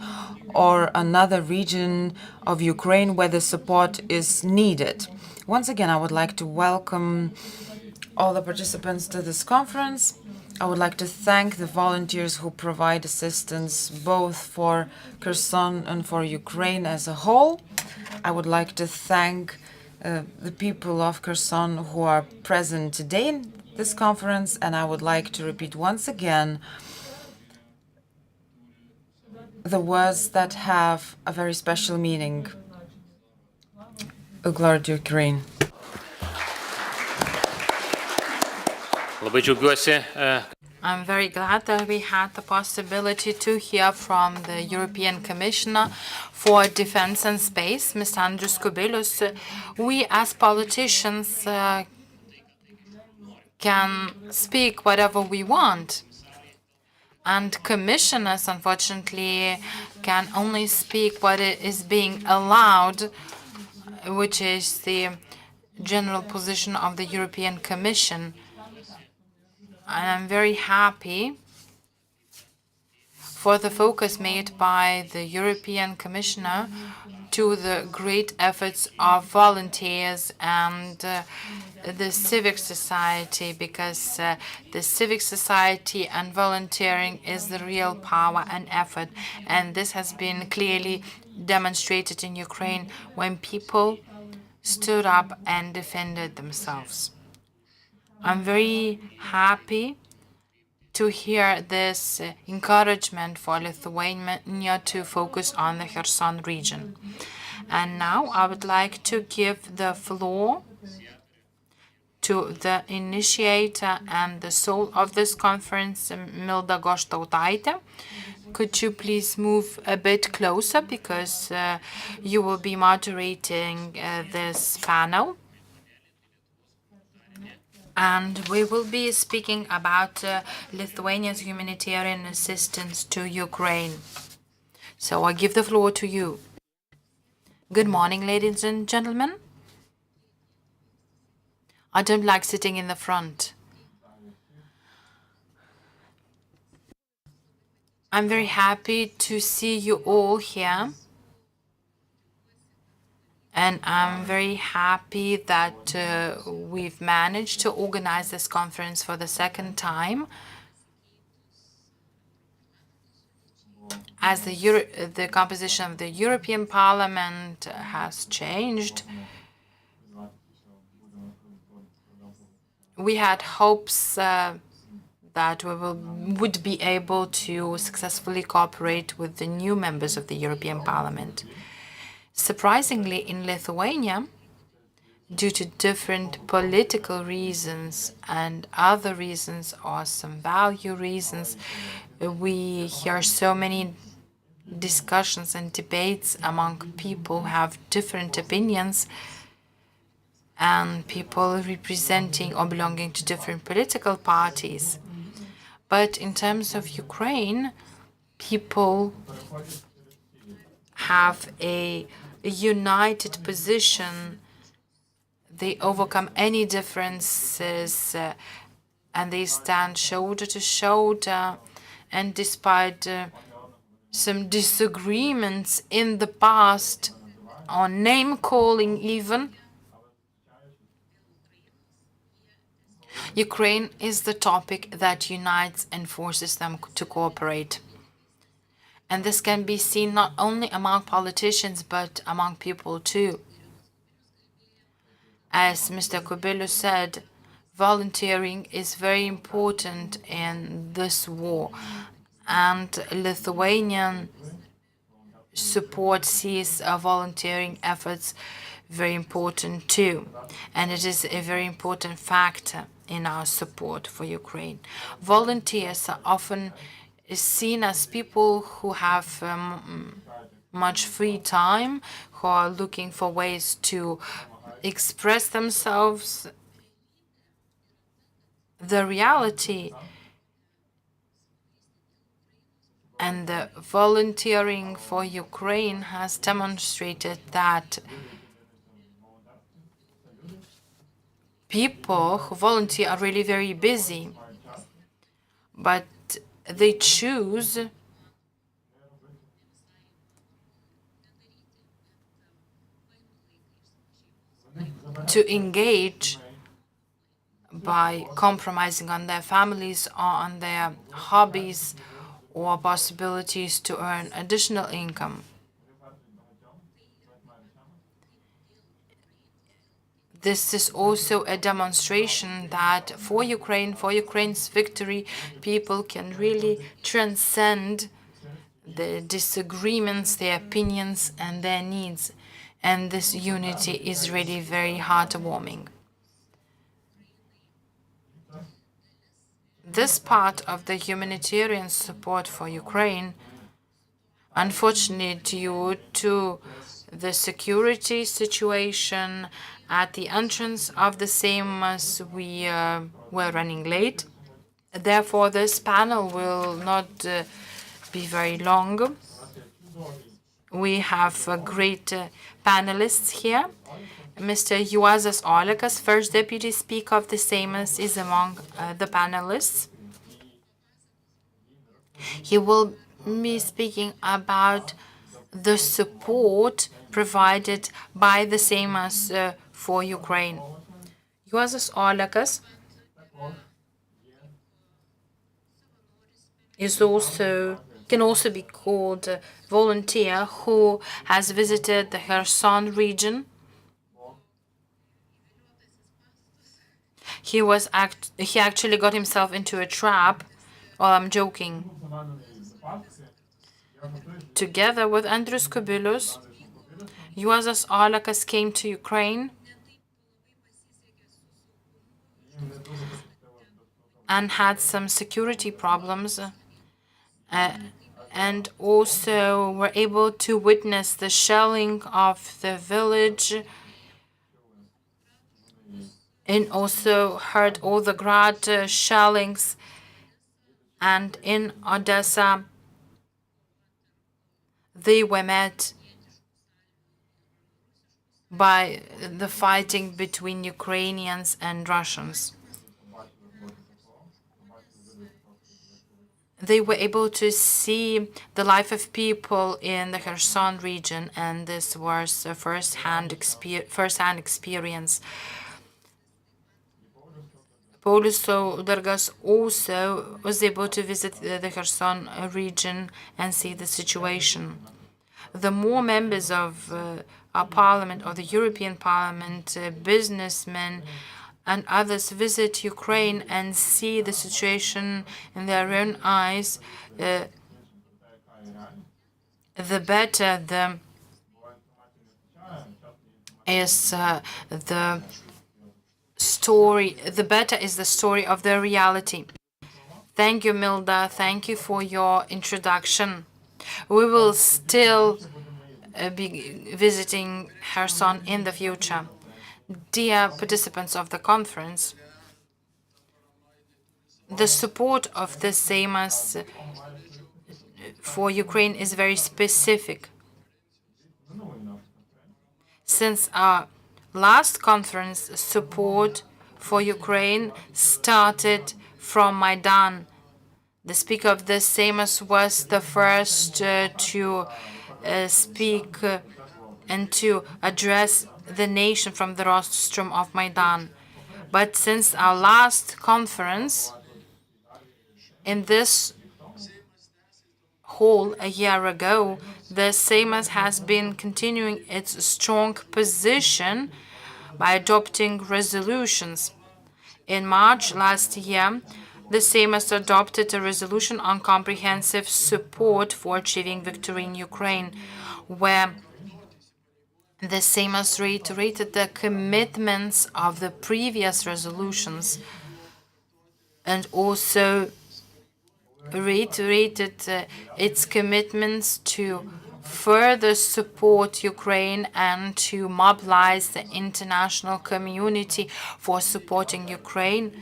or another region of Ukraine where the support is needed. Once again, I would like to welcome all the participants to this conference. I would like to thank the volunteers who provide assistance both for Kherson and for Ukraine as a whole. I would like to thank the people of Kherson who are present today in this conference, and I would like to repeat once again the words that have a very special meaning. Glory to Ukraine. Labai džiaugiuosi, I'm very glad that we had the possibility to hear from the European Commissioner for Defense and Space, Mr. Andrius Kubilius. We as politicians can speak whatever we want. And commissioners, unfortunately, can only speak what is being allowed, which is the general position of the European Commission. And I'm very happy for the focus made by the European Commissioner to the great efforts of volunteers and the civic society, because the civic society and volunteering is the real power and effort. And this has been clearly demonstrated in Ukraine when people stood up and defended themselves. I'm very happy to hear this encouragement for Lithuania to focus on the Kherson region. And now I would like to give the floor to the initiator and the soul of this conference, Milda Goštautaitė. Could you please move a bit closer, because you will be moderating this panel. And we will be speaking about Lithuania's humanitarian assistance to Ukraine. So I give the floor to you. Good morning, ladies and gentlemen. I don't like sitting in the front. I'm very happy to see you all here. And I'm very happy that we've managed to organize this conference for the second time. As the composition of the European Parliament has changed, we had hopes that we would be able to successfully cooperate with the new members of the European Parliament. Surprisingly, in Lithuania, due to different political reasons and other reasons or some value reasons, we hear so many discussions and debates among people who have different opinions and people representing or belonging to different political parties. But in terms of Ukraine, people have a united position. They overcome any differences and they stand shoulder to shoulder. And despite some disagreements in the past, or name calling even, Ukraine is the topic that unites and forces them to cooperate. And this can be seen not only among politicians, but among people too. As Mr. Kubilius said, volunteering is very important in this war, and Lithuanian support sees volunteering efforts very important too, and it is a very important factor in our support for Ukraine. Volunteers are often seen as people who have much free time, who are looking for ways to express themselves. The reality and the volunteering for Ukraine has demonstrated that people who volunteer are really very busy, but they choose to engage by compromising on their families or on their hobbies or possibilities to earn additional income. This is also a demonstration that for Ukraine, for Ukraine's victory, people can really transcend the disagreements, their opinions, and their needs. And this unity is really very heartwarming. This part of the humanitarian support for Ukraine, unfortunately due to the security situation at the entrance of the Seimas, we were running late. Therefore, this panel will not be very long. We have great panelists here. Mr. Juozas Olekas, first deputy speaker of the Seimas, is among the panelists. He will be speaking about the support provided by the Seimas for Ukraine. Juozas Olekas can also be called a volunteer who has visited the Kherson region. He actually got himself into a trap. Well, I'm joking. Together with Andrius Kubilius, Juozas Olekas came to Ukraine and had some security problems, and also were able to witness the shelling of the village, and also heard all the Grad shellings. And in Odessa, they were met by the fighting between Ukrainians and Russians. They were able to see the life of people in the Kherson region, and this was a first-hand experience. Paulius Saudargas also was able to visit the Kherson region and see the situation. The more members of our parliament, or the European Parliament, businessmen, and others visit Ukraine and see the situation in their own eyes, the better the better is the story of the reality. Thank you, Milda. Thank you for your introduction. We will still be visiting Kherson in the future. Dear participants of the conference, the support of the Seimas for Ukraine is very specific. Since our last conference, support for Ukraine started from Maidan. The speaker of the Seimas was the first to speak and to address the nation from the rostrum of Maidan. But since our last conference in this hall a year ago, the Seimas has been continuing its strong position by adopting resolutions. In March last year, the Seimas adopted a resolution on comprehensive support for achieving victory in Ukraine, where the Seimas reiterated the commitments of the previous resolutions and also reiterated its commitments to further support Ukraine and to mobilize the international community for supporting Ukraine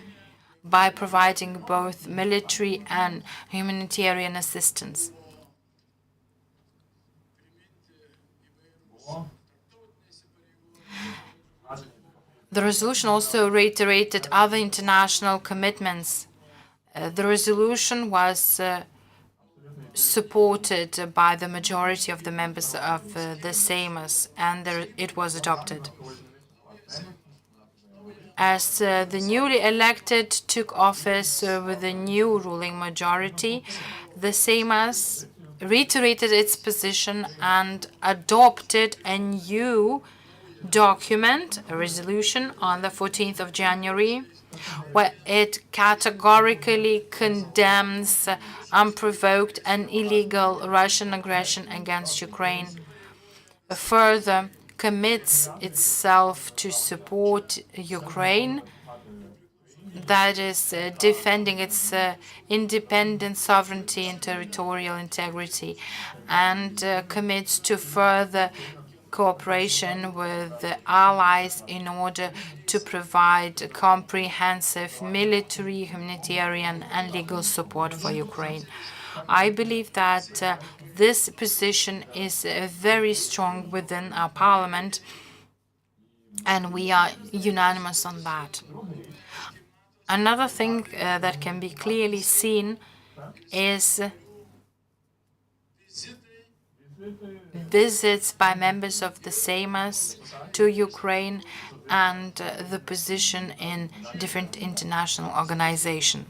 by providing both military and humanitarian assistance. The resolution also reiterated other international commitments. The resolution was supported by the majority of the members of the Seimas, and it was adopted. As the newly elected took office with a new ruling majority, the Seimas reiterated its position and adopted a new document, a resolution, on the 14th of January, where it categorically condemns unprovoked and illegal Russian aggression against Ukraine, further commits itself to support Ukraine, that is, defending its independent sovereignty and territorial integrity, and commits to further cooperation with the allies in order to provide comprehensive military, humanitarian, and legal support for Ukraine. I believe that this position is very strong within our parliament, and we are unanimous on that. Another thing that can be clearly seen is visits by members of the Seimas to Ukraine and the position in different international organizations.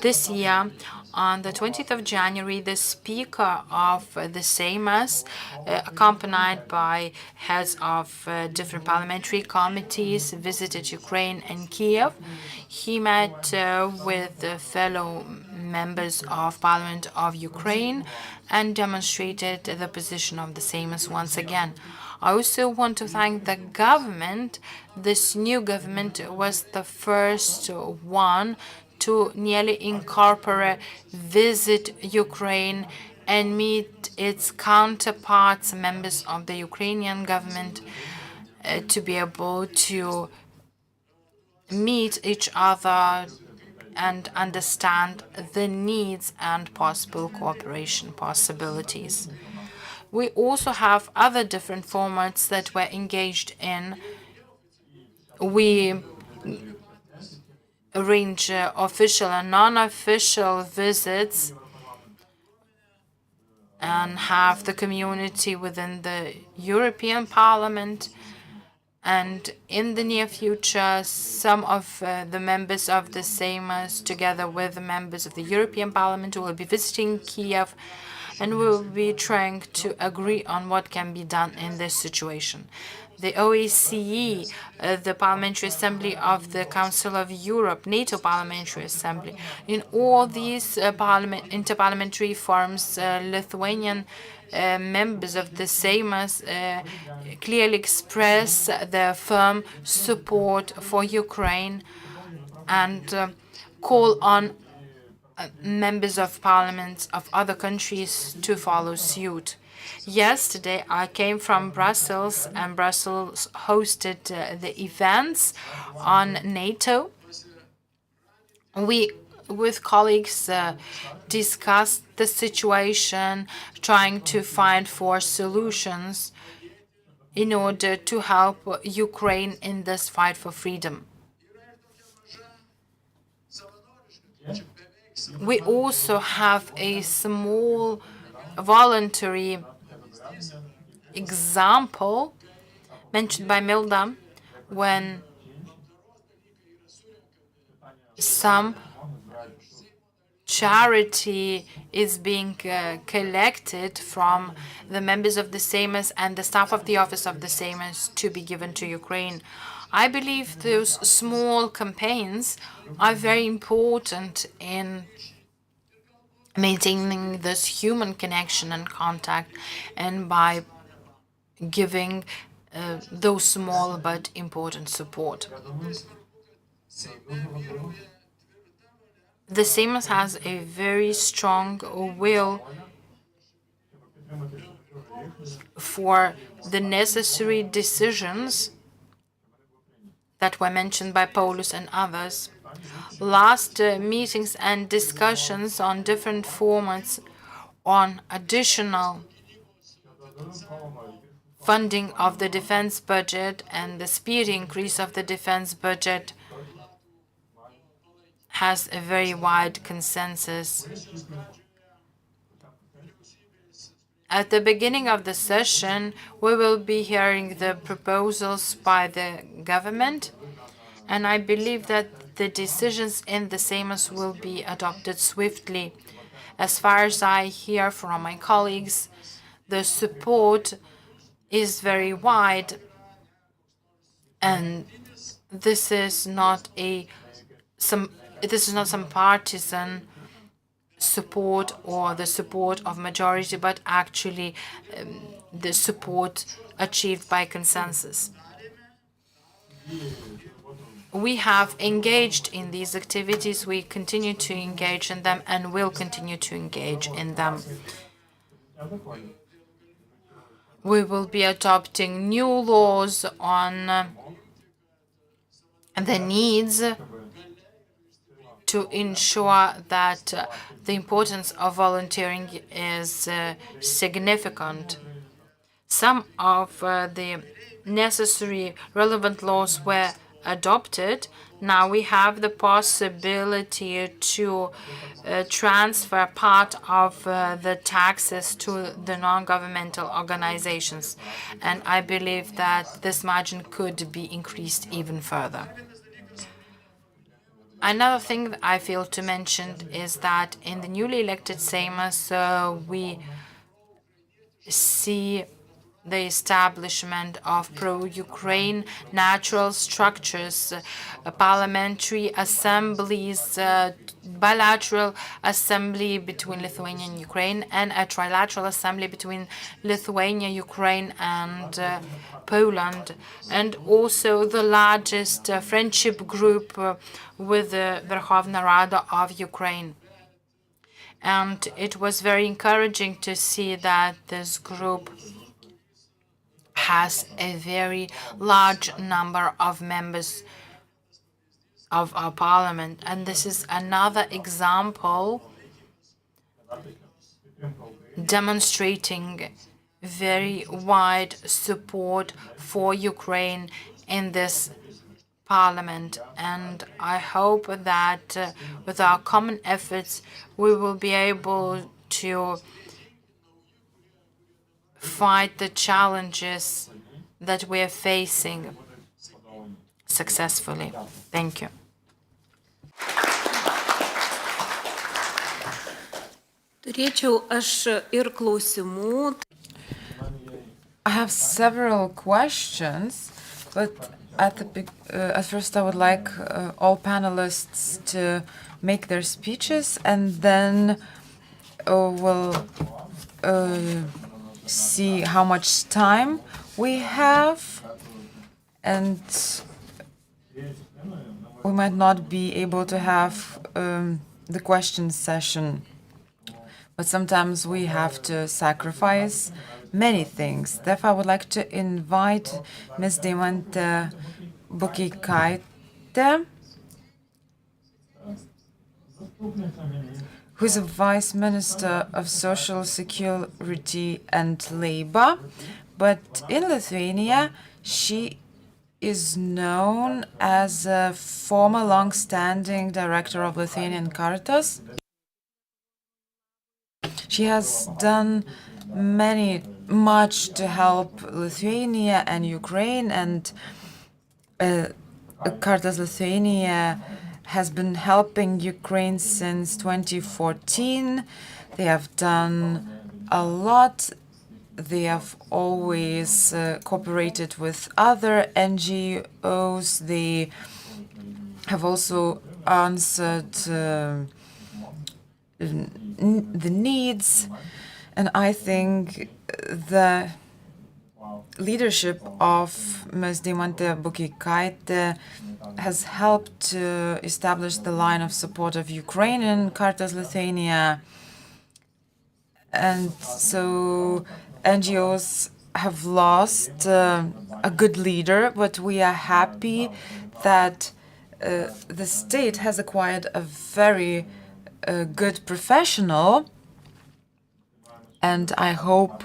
This year, on the 20th of January, the Speaker of the Seimas, accompanied by heads of different parliamentary committees, visited Ukraine and Kiev. He met with fellow members of Parliament of Ukraine and demonstrated the position of the Seimas once again. I also want to thank the government. This new government was the first one to nearly incorporate, visit Ukraine and meet its counterparts, members of the Ukrainian government, to be able to meet each other and understand the needs and possible cooperation possibilities. We also have other different formats that we're engaged in. We arrange official and non-official visits and have the community within the European Parliament. And in the near future, some of the members of the Seimas, together with the members of the European Parliament, will be visiting Kiev, and we will be trying to agree on what can be done in this situation. The OSCE, the Parliamentary Assembly of the Council of Europe, NATO Parliamentary Assembly. In all these interparliamentary forums, Lithuanian members of the Seimas clearly express their firm support for Ukraine and call on members of parliaments of other countries to follow suit. Yesterday, I came from Brussels, and Brussels hosted the events on NATO. We, with colleagues, discussed the situation, trying to find solutions in order to help Ukraine in this fight for freedom. We also have a small voluntary example mentioned by Milda when some charity is being collected from the members of the Seimas and the staff of the office of the Seimas to be given to Ukraine. I believe those small campaigns are very important in maintaining this human connection and contact, and by giving those small but important support. The Seimas has a very strong will for the necessary decisions that were mentioned by Paulus and others. Last meetings and discussions on different formats on additional funding of the defense budget and the speedy increase of the defense budget has a very wide consensus. At the beginning of the session, we will be hearing the proposals by the government, and I believe that the decisions in the Seimas will be adopted swiftly. As far as I hear from my colleagues, the support is very wide, and this is not some partisan support or the support of majority, but actually the support achieved by consensus. We have engaged in these activities, we continue to engage in them, and will continue to engage in them. We will be adopting new laws on the needs to ensure that the importance of volunteering is significant. Some of the necessary relevant laws were adopted. Now we have the possibility to transfer part of the taxes to the non-governmental organizations. And I believe that this margin could be increased even further. Another thing that I feel to mention is that in the newly elected Seimas, we see the establishment of pro-Ukraine natural structures, parliamentary assemblies, bilateral assembly between Lithuania and Ukraine, and a trilateral assembly between Lithuania, Ukraine, and Poland, and also the largest friendship group with the Verkhovna Rada of Ukraine. And it was very encouraging to see that this group has a very large number of members of our parliament. And this is another example demonstrating very wide support for Ukraine in this parliament. And I hope that with our common efforts, we will be able to fight the challenges that we are facing successfully. Thank you. Turėčiau aš ir klausimų. I have several questions, but at first I would like all panelists to make their speeches, and then we'll see how much time we have, and we might not be able to have the question session, but sometimes we have to sacrifice many things. Therefore, I would like to invite Ms. Deimantė Bukeikaitė, who's a Vice Minister of Social Security and Labor, but in Lithuania, she is known as a former long-standing director of Lithuanian Caritas. She has done much to help Lithuania and Ukraine, and Caritas Lithuania has been helping Ukraine since 2014. They have done a lot. They have always cooperated with other NGOs. They have also answered the needs. And I think the leadership of Ms. Deimantė Bukeikaitė has helped to establish the line of support of Ukraine in Caritas Lithuania. And so NGOs have lost a good leader, but we are happy that the state has acquired a very good professional, and I hope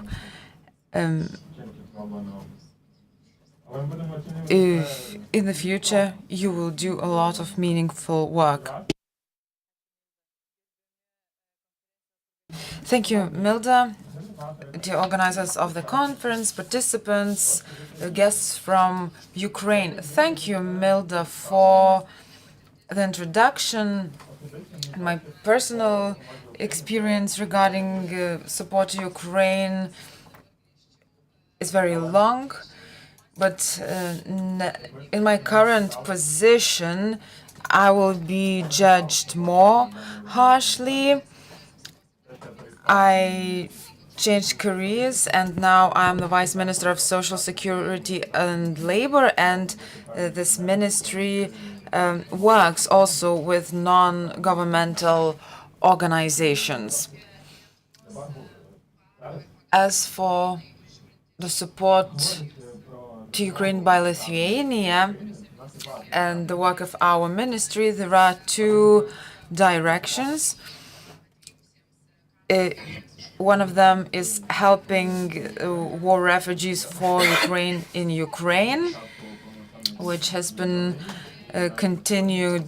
if in the future you will do a lot of meaningful work. Thank you, Milda, the organizers of the conference, participants, guests from Ukraine. Thank you, Milda, for the introduction. My personal experience regarding support to Ukraine is very long, but in my current position, I will be judged more harshly. I changed careers, and now I'm the Vice Minister of Social Security and Labor, and this ministry works also with non-governmental organizations. As for the support to Ukraine by Lithuania and the work of our ministry, there are two directions. One of them is helping war refugees for Ukraine in Ukraine, which has been continuing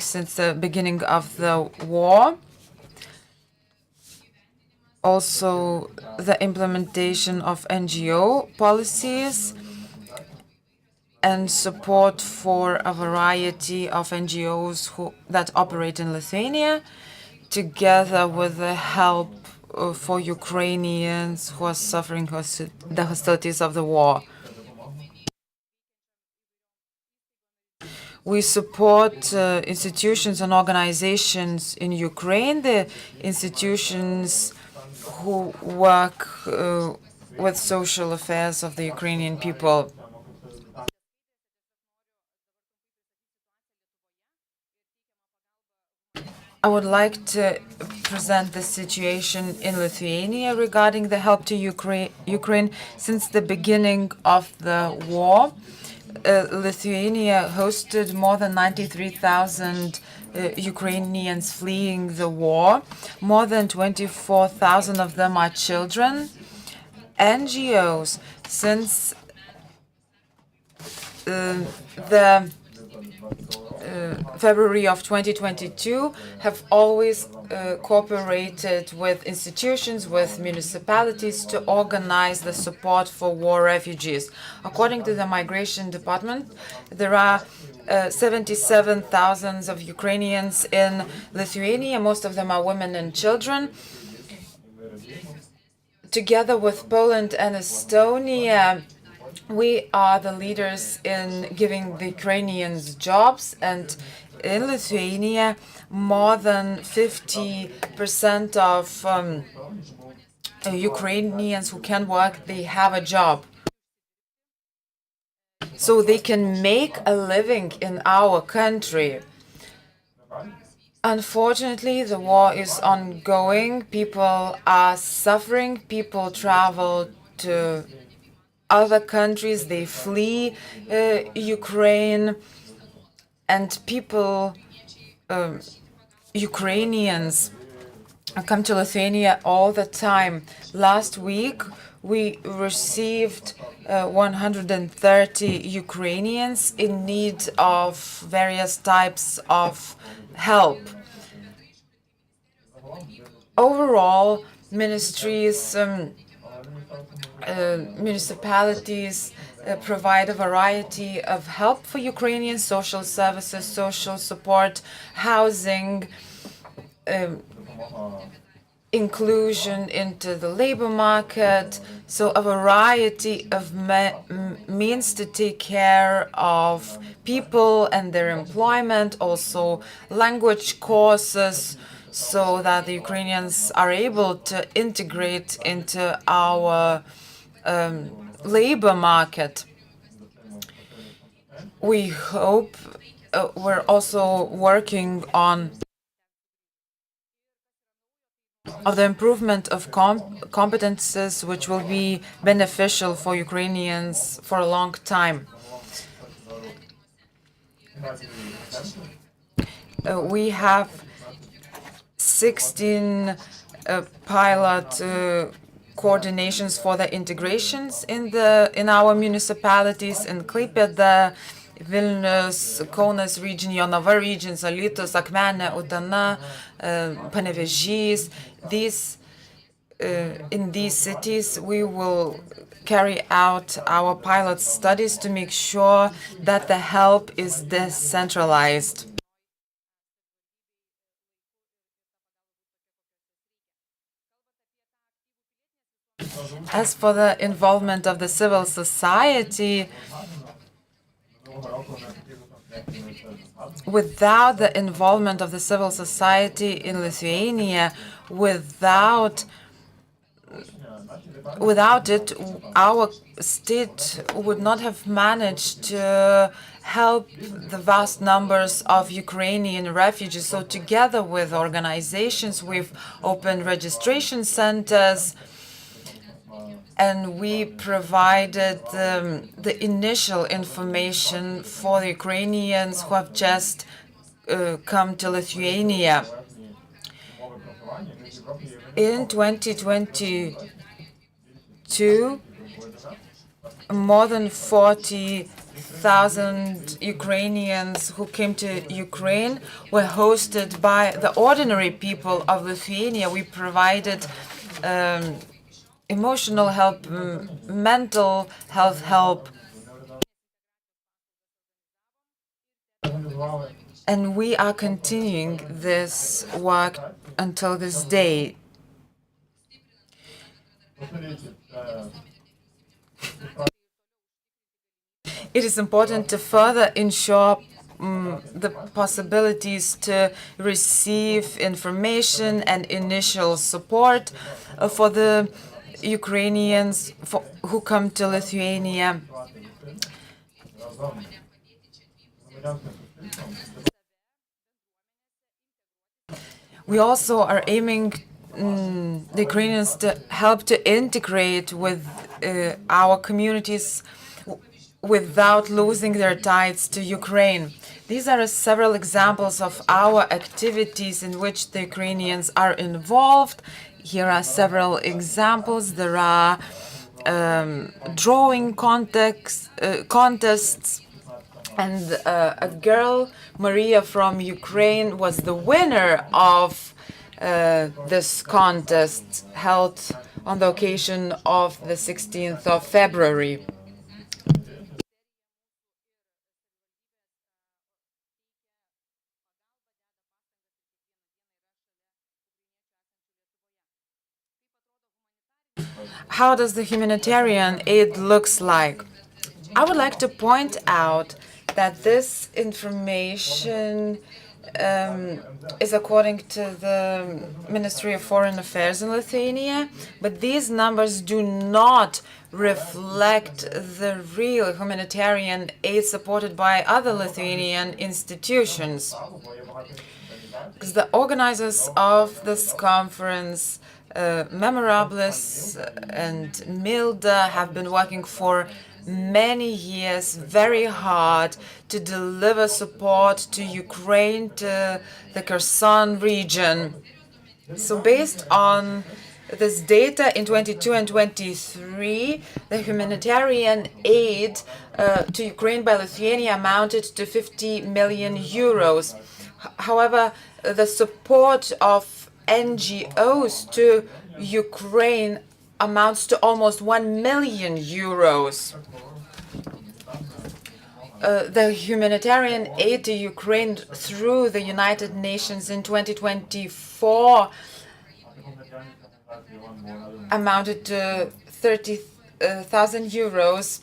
since the beginning of the war. Also, the implementation of NGO policies and support for a variety of NGOs that operate in Lithuania, together with the help for Ukrainians who are suffering the hostilities of the war. We support institutions and organizations in Ukraine, the institutions who work with social affairs of the Ukrainian people. I would like to present the situation in Lithuania regarding the help to Ukraine since the beginning of the war. Lithuania hosted more than 93,000 Ukrainians fleeing the war. More than 24,000 of them are children. NGOs, since February of 2022, have always cooperated with institutions, with municipalities to organize the support for war refugees. According to the Migration Department, there are 77,000 of Ukrainians in Lithuania. Most of them are women and children. Together with Poland and Estonia, we are the leaders in giving the Ukrainians jobs, and in Lithuania, more than 50% of Ukrainians who can work, they have a job. So they can make a living in our country. Unfortunately, the war is ongoing. People are suffering. People travel to other countries. They flee Ukraine. And people, Ukrainians, come to Lithuania all the time. Last week, we received 130 Ukrainians in need of various types of help. Overall, ministries, municipalities provide a variety of help for Ukrainians, social services, social support, housing, inclusion into the labor market, so a variety of means to take care of people and their employment, also language courses, so that the Ukrainians are able to integrate into our labor market. We hope we're also working on the improvement of competences which will be beneficial for Ukrainians for a long time. We have 16 pilot coordinations for the integrations in our municipalities in Klaipėda, Vilnius, Kaunas region, Jonava regions, Alytus, Akmenė, Utena, Panevėžys. In these cities, we will carry out our pilot studies to make sure that the help is decentralized. As for the involvement of the civil society, without the involvement of the civil society in Lithuania, without it, our state would not have managed to help the vast numbers of Ukrainian refugees. So together with organizations, we've opened registration centers, and we provided the initial information for the Ukrainians who have just come to Lithuania. In 2022, more than 40,000 Ukrainians who came to Ukraine were hosted by the ordinary people of Lithuania. We provided emotional help, mental health help. And we are continuing this work until this day. It is important to further ensure the possibilities to receive information and initial support for the Ukrainians who come to Lithuania. We also are aiming the Ukrainians to help to integrate with our communities without losing their ties to Ukraine. These are several examples of our activities in which the Ukrainians are involved. Here are several examples. There are drawing contests, and a girl, Maria from Ukraine, was the winner of this contest held on the occasion of the 16th of February. How does the humanitarian aid looks like? I would like to point out that this information is according to the Ministry of Foreign Affairs in Lithuania, but these numbers do not reflect the real humanitarian aid supported by other Lithuanian institutions. Because the organizers of this conference, Memorabilis and Milda, have been working for many years very hard to deliver support to Ukraine, to the Kherson region. So based on this data in 22 and 23, the humanitarian aid to Ukraine by Lithuania amounted to 50 million euros. However, the support of NGOs to Ukraine amounts to almost 1 million euros. the humanitarian aid to Ukraine through the United Nations in 2024 amounted to 30,000 euros.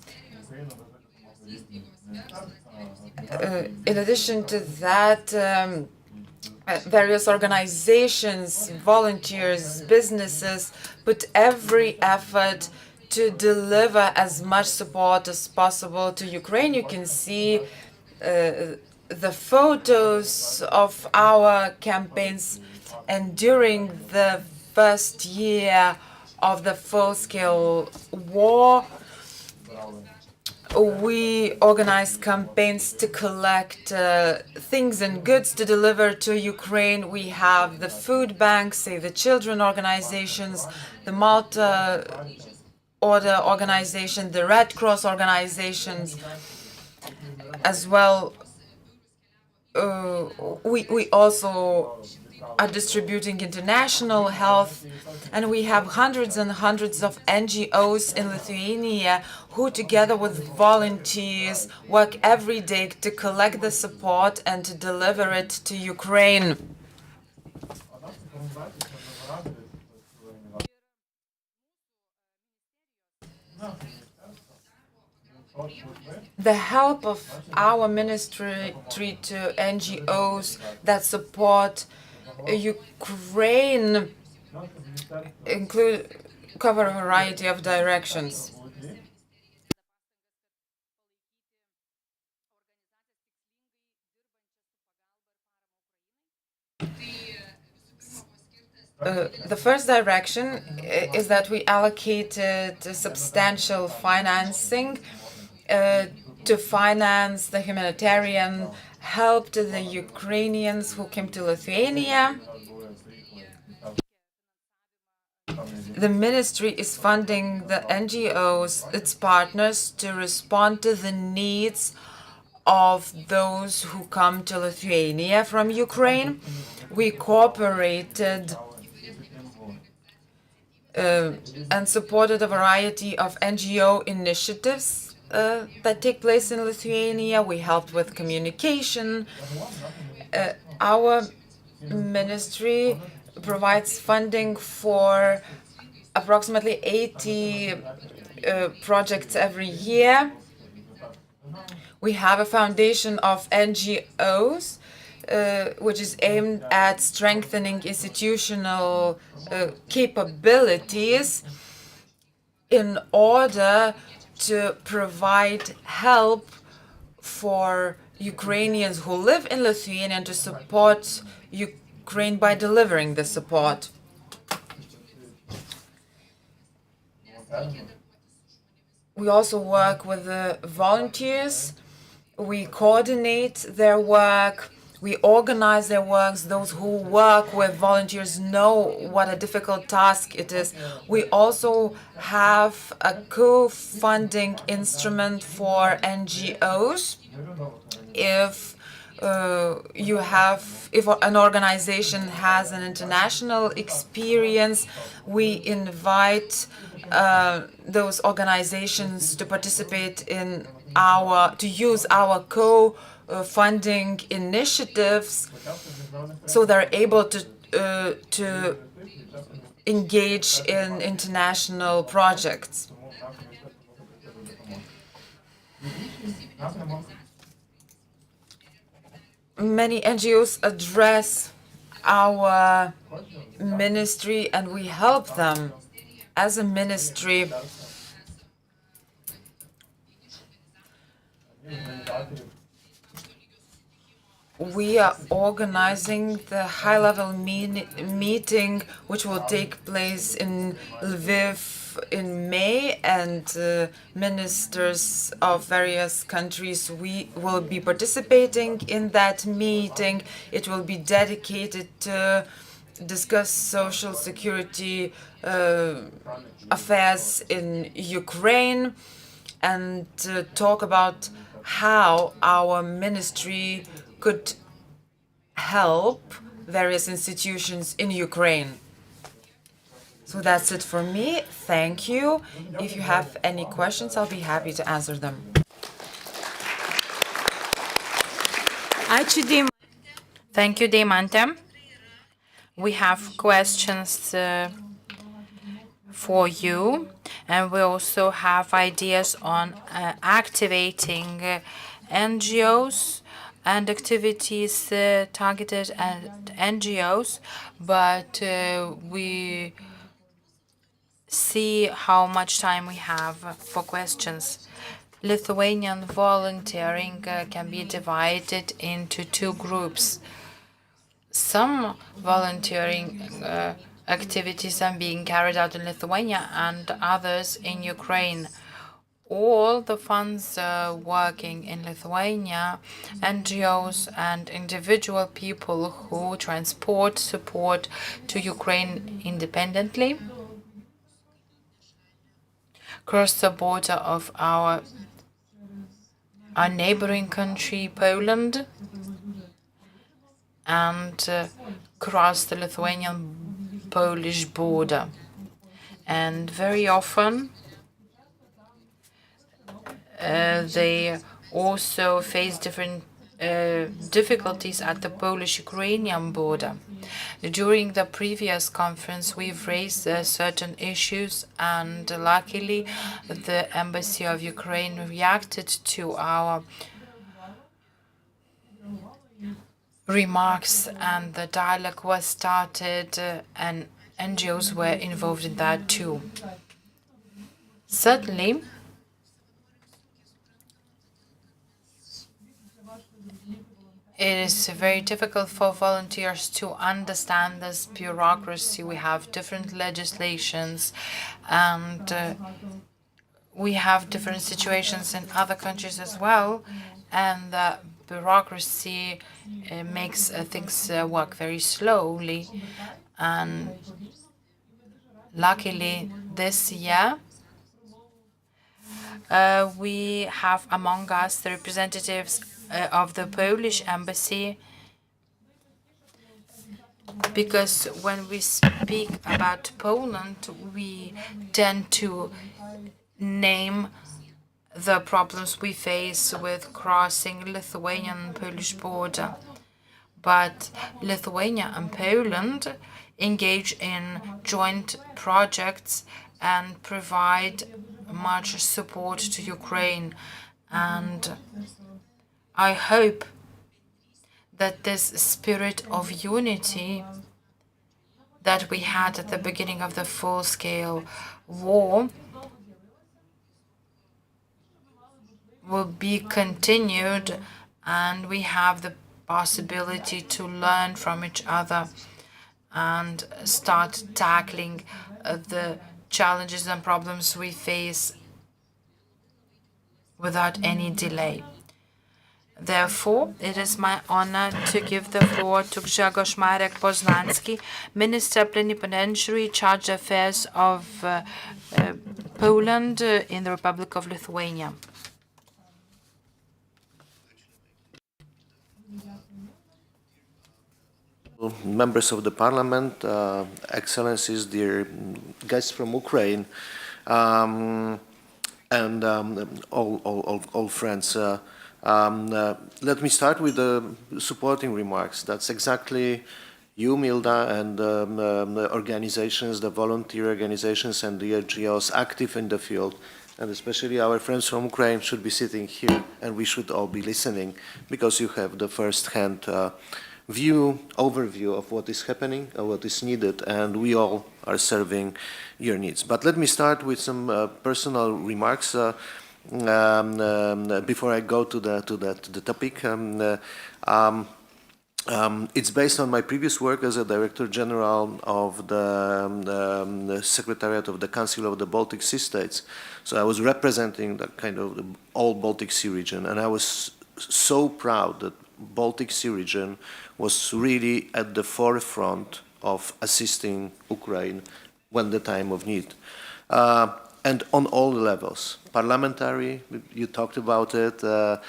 In addition to that, various organizations, volunteers, businesses put every effort to deliver as much support as possible to Ukraine. You can see the photos of our campaigns, and during the first year of the full-scale war, we organized campaigns to collect things and goods to deliver to Ukraine. We have the food banks, Save the Children organizations, the Malta Order organization, the Red Cross organizations, as well. We also are distributing international health, and we have hundreds and hundreds of NGOs in Lithuania who, together with volunteers, work every day to collect the support and to deliver it to Ukraine. The help of our ministry to NGOs that support Ukraine cover a variety of directions. The first direction is that we allocated substantial financing to finance the humanitarian help to the Ukrainians who came to Lithuania. The ministry is funding the NGOs, its partners, to respond to the needs of those who come to Lithuania from Ukraine. We cooperated and supported a variety of NGO initiatives that take place in Lithuania. We helped with communication. Our ministry provides funding for approximately 80 projects every year. We have a foundation of NGOs which is aimed at strengthening institutional capabilities in order to provide help for Ukrainians who live in Lithuania and to support Ukraine by delivering the support. We also work with the volunteers. We coordinate their work. We organize their works. Those who work with volunteers know what a difficult task it is. We also have a co-funding instrument for NGOs. If an organization has an international experience, we invite those organizations to participate in to use our co-funding initiatives, so they're able to engage in international projects. Many NGOs address our ministry and we help them as a ministry. We are organizing the high-level meeting, which will take place in Lviv in May, and ministers of various countries will be participating in that meeting. It will be dedicated to discuss social security affairs in Ukraine and to talk about how our ministry could help various institutions in Ukraine. So that's it for me. Thank you. If you have any questions, I'll be happy to answer them. Ačiū, Deimante. Thank you, Deimante. We have questions for you, and we also have ideas on activating NGOs and activities targeted at NGOs, but we see how much time we have for questions. Lithuanian volunteering can be divided into two groups. Some volunteering activities are being carried out in Lithuania and others in Ukraine. All the funds working in Lithuania, NGOs and individual people who transport support to Ukraine independently cross the border of our neighboring country, Poland, and cross the Lithuanian-Polish border. And very often, they also face different difficulties at the Polish-Ukrainian border. During the previous conference, we've raised certain issues, and luckily, the Embassy of Ukraine reacted to our remarks, and the dialogue was started, and NGOs were involved in that too. Certainly, it is very difficult for volunteers to understand this bureaucracy. We have different legislations, and we have different situations in other countries as well, and the bureaucracy makes things work very slowly. And luckily, this year, we have among us the representatives of the Polish embassy, because when we speak about Poland, we tend to name the problems we face with crossing Lithuanian and Polish border. But Lithuania and Poland engage in joint projects and provide much support to Ukraine. And I hope that this spirit of unity that we had at the beginning of the full-scale war will be continued, and we have the possibility to learn from each other and start tackling the challenges and problems we face without any delay. Therefore, it is my honor to give the floor to Grzegorz Marek Poznanski, Minister Plenipotentiary, Charge Affairs of Poland in the Republic of Lithuania. Members of the Parliament, Excellencies, dear guests from Ukraine, and all friends. Let me start with the supporting remarks. That's exactly you, Milda, and the organizations, the volunteer organizations and the NGOs active in the field, and especially our friends from Ukraine should be sitting here, and we should all be listening, because you have the first-hand overview of what is happening, what is needed, and we all are serving your needs. But let me start with some personal remarks before I go to the topic. It's based on my previous work as a Director General of the Secretariat of the Council of the Baltic Sea States. So I was representing the kind of the all Baltic Sea region, and I was so proud that Baltic Sea region was really at the forefront of assisting Ukraine when the time of need. And on all levels, parliamentary, you talked about it, the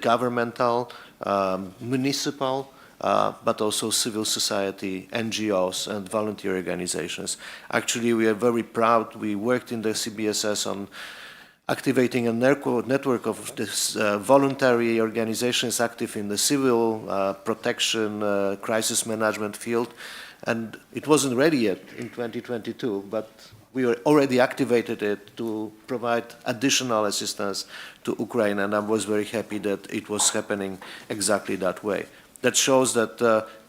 governmental, municipal, but also civil society, NGOs, and volunteer organizations. Actually, we are very proud. We worked in the CBSS on activating a network of this, voluntary organizations active in the civil protection, crisis management field. And it wasn't ready yet in 2022, but we already activated it to provide additional assistance to Ukraine, and I was very happy that it was happening exactly that way. That shows that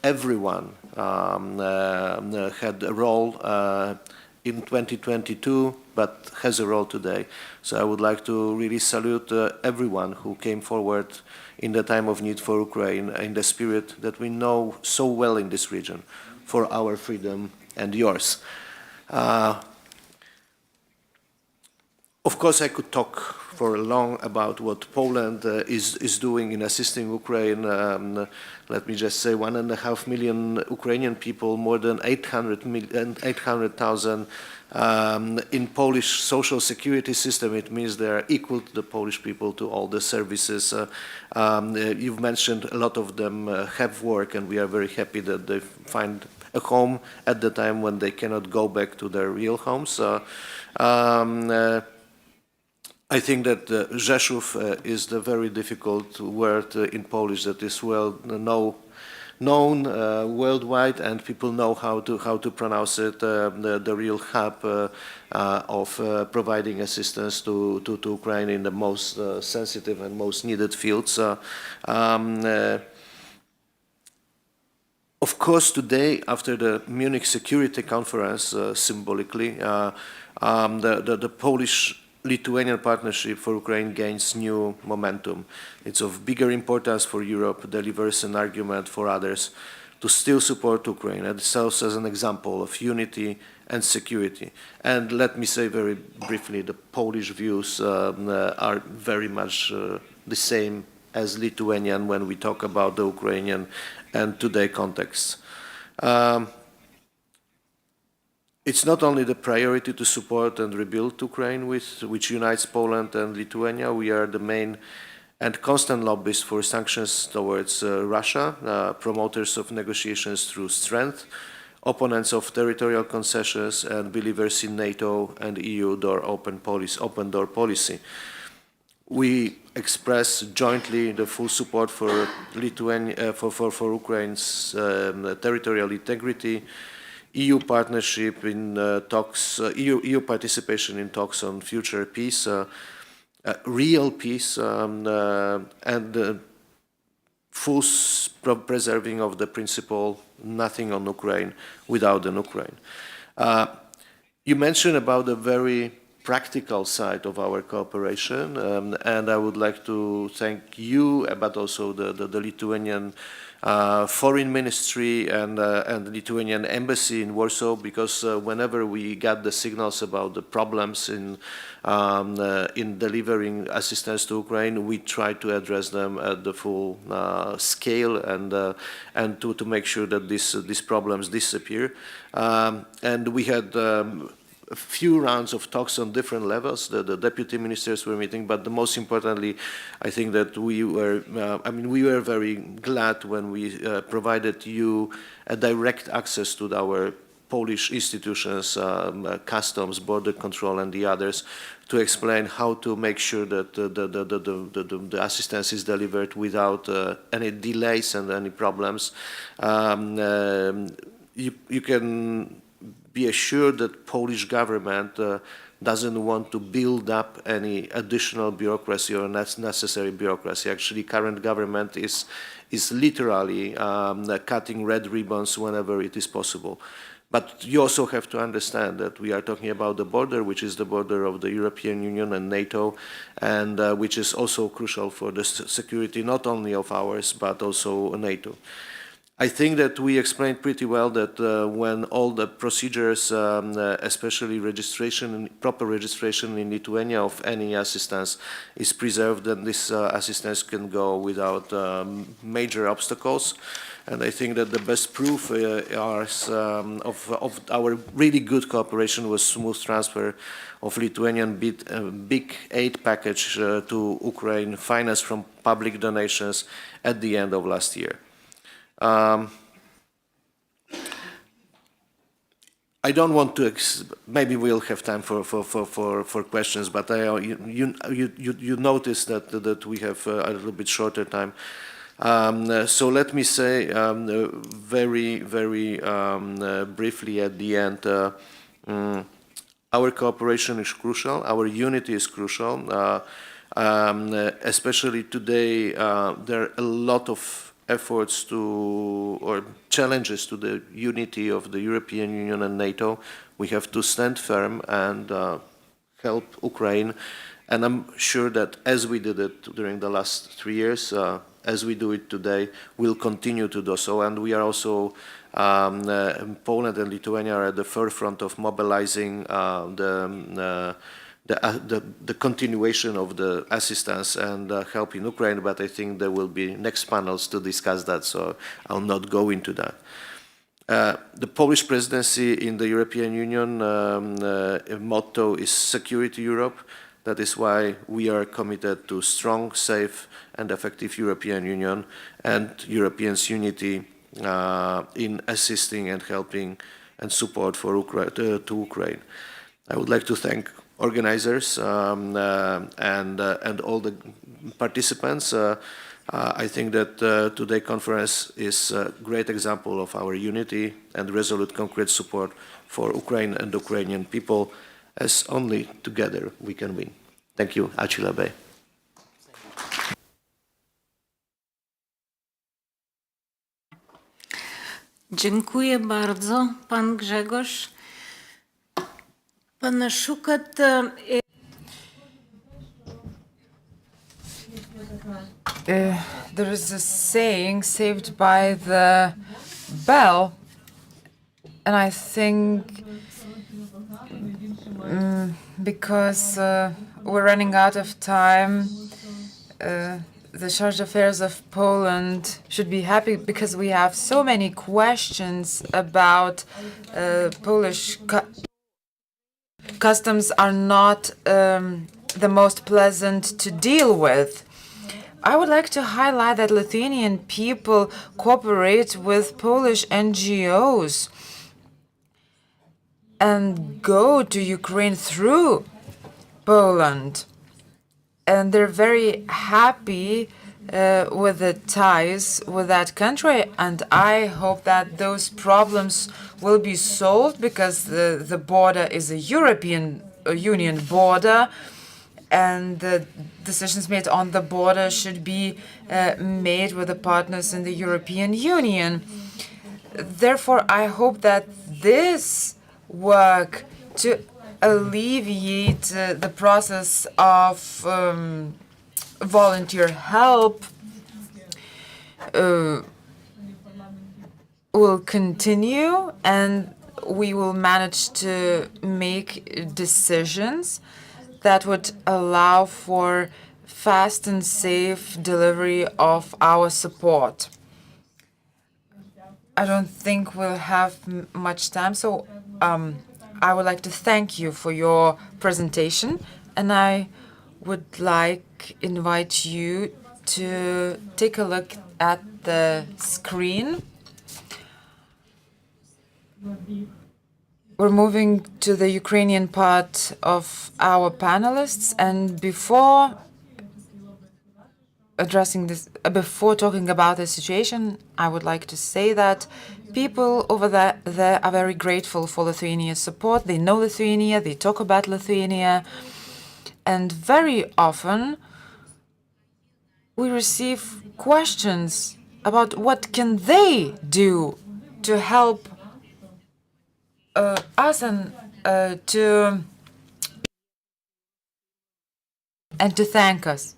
everyone had a role in 2022, but has a role today. So I would like to really salute everyone who came forward in the time of need for Ukraine, in the spirit that we know so well in this region, for our freedom and yours. Of course, I could talk for long about what Poland is doing in assisting Ukraine. Let me just say 1.5 million Ukrainian people, more than 800,000 in Polish social security system. It means they are equal to the Polish people, to all the services. You've mentioned a lot of them have work, and we are very happy that they find a home at the time when they cannot go back to their real homes. I think that Rzeszów is the very difficult word in Polish that is well known worldwide, and people know how to pronounce it. The real hub of providing assistance to Ukraine in the most sensitive and most needed fields. Of course, today, after the Munich Security Conference, symbolically, the Polish-Lithuanian partnership for Ukraine gains new momentum. It's of bigger importance for Europe, delivers an argument for others to still support Ukraine, and serves as an example of unity and security. And let me say very briefly, the Polish views are very much the same as Lithuanian when we talk about the Ukrainian and today context. It's not only the priority to support and rebuild Ukraine, which unites Poland and Lithuania. We are the main and constant lobbyists for sanctions towards Russia, promoters of negotiations through strength, opponents of territorial concessions, and believers in NATO and EU open door policy. We express jointly the full support for Lithuania, for Ukraine's territorial integrity, EU partnership in talks, EU participation in talks on future peace, real peace, and full preserving of the principle "nothing on Ukraine without an Ukraine." You mentioned about the very practical side of our cooperation, and I would like to thank you, but also the Lithuanian Foreign Ministry and Lithuanian Embassy in Warsaw, because whenever we got the signals about the problems in delivering assistance to Ukraine, we try to address them at the full scale and to make sure that these problems disappear. And we had a few rounds of talks on different levels. The deputy ministers were meeting, but the most importantly, I think that we were very glad when we provided you a direct access to our Polish institutions, customs, border control, and the others, to explain how to make sure that the assistance is delivered without any delays and any problems. You can be assured that Polish government doesn't want to build up any additional bureaucracy or necessary bureaucracy. Actually, current government is literally cutting red ribbons whenever it is possible. But you also have to understand that we are talking about the border, which is the border of the European Union and NATO, and which is also crucial for the security not only of ours, but also NATO. I think that we explained pretty well that when all the procedures, especially proper registration in Lithuania of any assistance is preserved, then this assistance can go without major obstacles. And I think that the best proof of our really good cooperation was smooth transfer of Lithuanian big aid package to Ukraine, financed from public donations at the end of last year. I don't want to. Maybe we'll have time for questions, but you notice that we have a little bit shorter time. So let me say very briefly at the end. Our cooperation is crucial. Our unity is crucial. Especially today, there are a lot of efforts or challenges to the unity of the European Union and NATO. We have to stand firm and help Ukraine. And I'm sure that as we did it during the last 3 years, as we do it today, we'll continue to do so. And we are also, Poland and Lithuania are at the forefront of mobilizing the continuation of the assistance and help in Ukraine, but I think there will be next panels to discuss that, so I'll not go into that. The Polish presidency in the European Union motto is Security Europe. That is why we are committed to strong, safe and effective European Union and Europeans' unity in assisting and helping and support for to Ukraine. I would like to thank organizers and all the participants. I think that today's conference is a great example of our unity and resolute concrete support for Ukraine and Ukrainian people, as only together we can win. Thank you. Ačiū labai. Dziękuję bardzo, pan Grzegorz. Panašu, kad there is a saying, saved by the bell, and I think because we're running out of time, the Charge d'Affaires of Poland should be happy because we have so many questions about Polish customs are not the most pleasant to deal with. I would like to highlight that Lithuanian people cooperate with Polish NGOs and go to Ukraine through Poland. And they're very happy with the ties with that country. And I hope that those problems will be solved because the border is a European Union border. And the decisions made on the border should be made with the partners in the European Union. Therefore, I hope that this work to alleviate the process of volunteer help will continue, and we will manage to make decisions that would allow for fast and safe delivery of our support. I don't think we'll have much time, so I would like to thank you for your presentation, and I would like invite you to take a look at the screen. We're moving to the Ukrainian part of our panelists, and before talking about the situation, I would like to say that people over there are very grateful for Lithuania's support. They know Lithuania, they talk about Lithuania, and very often we receive questions about what can they do to help us and to thank us.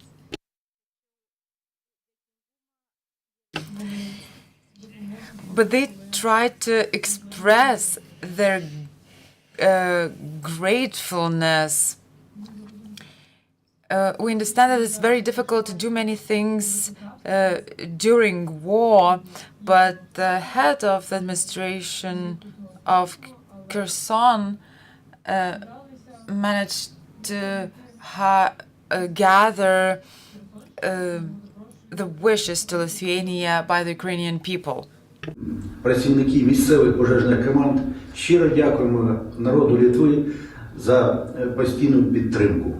But they try to express their gratefulness. We understand that it's very difficult to do many things during war, but the head of the administration of Kherson managed to gather the wishes to Lithuania by the Ukrainian people. Працівники місцевих пожежних команд Щиро дякуємо народу Литви за постійну підтримку.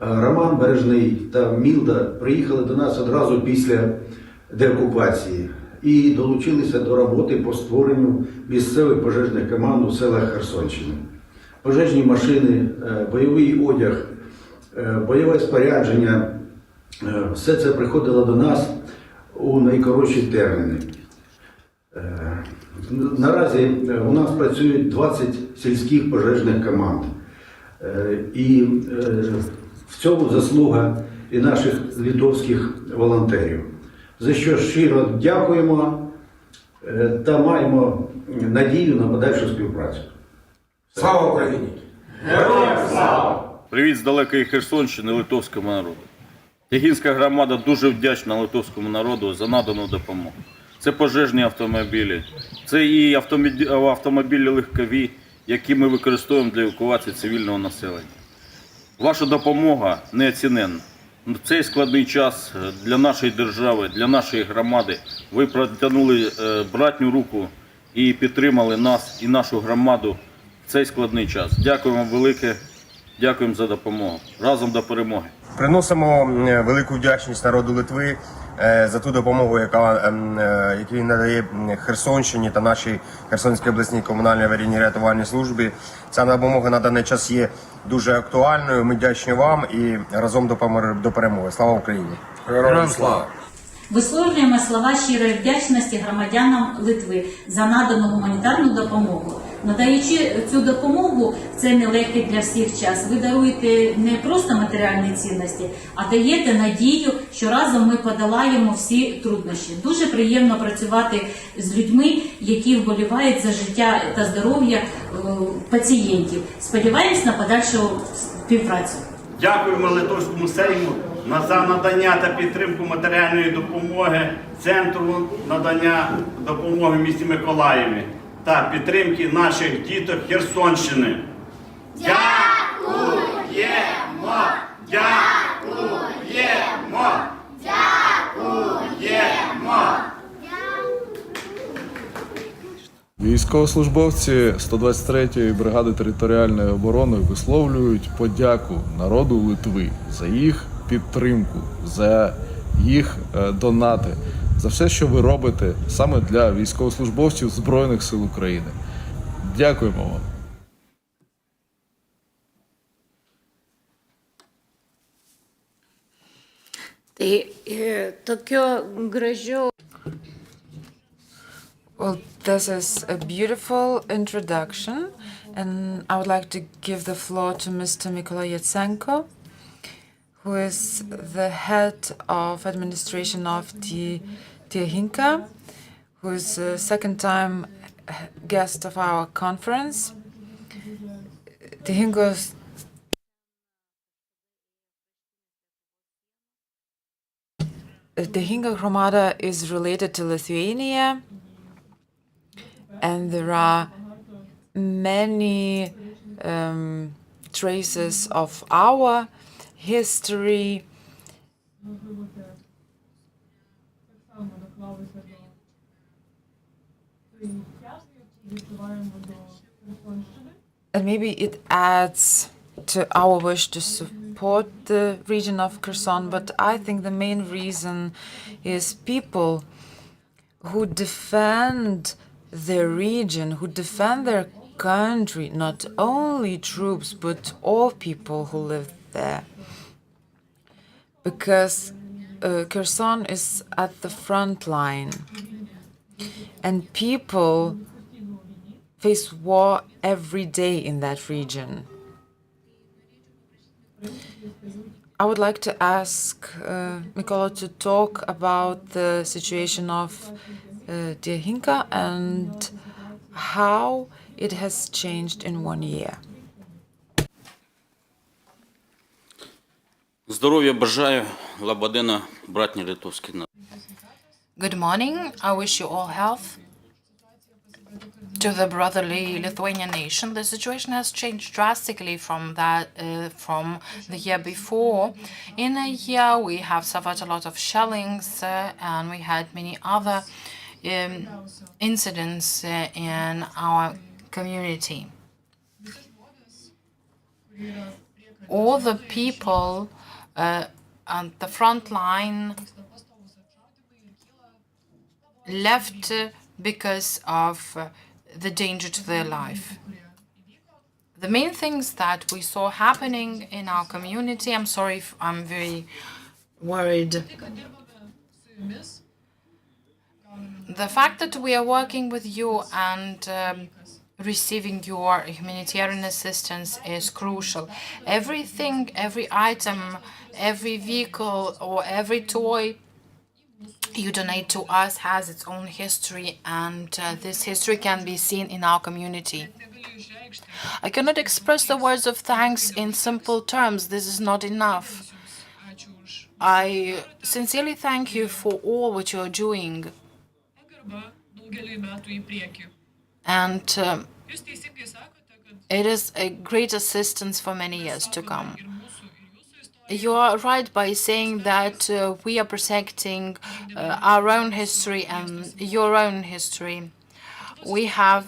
Роман Бережний та Мілда приїхали до нас одразу після деокупації і долучилися до роботи по створенню місцевих пожежних команд у селах Херсонщини. Пожежні машини, бойовий одяг, бойове спорядження – все це приходило до нас у найкоротші терміни. Наразі у нас працюють 20 сільських пожежних команд. І в цьому заслуга і наших литовських волонтерів. За що щиро дякуємо та маємо надію на подальшу співпрацю. Слава Україні! Героям слава! Привіт з далекої Херсонщини литовському народу. Тягінська громада дуже вдячна литовському народу за надану допомогу. Це пожежні автомобілі, це і автомобілі легкові, які ми використовуємо для евакуації цивільного населення. Ваша допомога неоціненна. В цей складний час для нашої держави, для нашої громади ви протягнули братню руку і підтримали нас і нашу громаду в цей складний час. Дякуємо вам велике, дякуємо за допомогу. Разом до перемоги. Приносимо велику вдячність народу Литви за ту допомогу, яку він надає Херсонщині та нашій Херсонській обласній комунальній аварійній рятувальній службі. Ця допомога на даний час є дуже актуальною. Ми вдячні вам і разом до перемоги. Слава Україні! Героям слава! Висловлюємо слова щирої вдячності громадянам Литви за надану гуманітарну допомогу. Надаючи цю допомогу в цей нелегкий для всіх час, ви даруєте не просто матеріальні цінності, а даєте надію, що разом ми подолаємо всі труднощі. Дуже приємно працювати з людьми, які вболівають за життя та здоров'я пацієнтів. Сподіваємось на подальшу співпрацю. Дякуємо Литовському Сейму за надання та підтримку матеріальної допомоги Центру надання допомоги в місті Миколаєві та підтримки наших діток Херсонщини. Дякуємо! Дякуємо! Дякуємо! Військовослужбовці 123-ї бригади територіальної оборони висловлюють подяку народу Литви за їх підтримку, за їх донати, за все, що ви робите саме для військовослужбовців Збройних сил України. Дякуємо вам. Well, this is a beautiful introduction, and I would like to give the floor to Mr. Mykola Yatsenko, who is the head of administration of Tiehinka, who is a second-time guest of our conference. Tiehinka Hromada is related to Lithuania, and there are many traces of our history. And maybe it adds to our wish to support the region of Kherson, but I think the main reason is people who defend their region, who defend their country, not only troops, but all people who live there. Because Kherson is at the front line, and people face war every day in that region. I would like to ask Mykola to talk about the situation of Tiehinka and how it has changed in 1 year. Здоров'я бажаю, Лабадена, братній литовський народ. Good morning. I wish you all health. To the brotherly Lithuanian nation, the situation has changed drastically from the year before. In a year, we have suffered a lot of shellings, and we had many other incidents in our community. All the people on the front line left because of the danger to their life. The main things that we saw happening in our community, I'm sorry if I'm very worried. The fact that we are working with you and receiving your humanitarian assistance is crucial. Everything, every item, every vehicle or every toy you donate to us has its own history, and this history can be seen in our community. I cannot express the words of thanks in simple terms. This is not enough. I sincerely thank you for all what you are doing. And it is a great assistance for many years to come. You are right by saying that we are protecting our own history and your own history. We have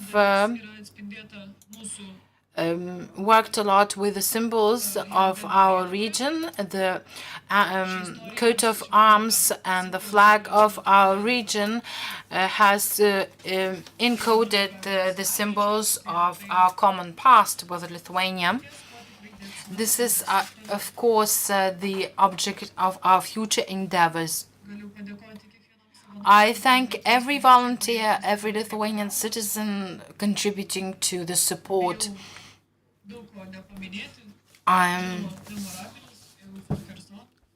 worked a lot with the symbols of our region, the coat of arms and the flag of our region has encoded the symbols of our common past with Lithuania. This is, of course, the object of our future endeavors. I thank every volunteer, every Lithuanian citizen contributing to the support. I'm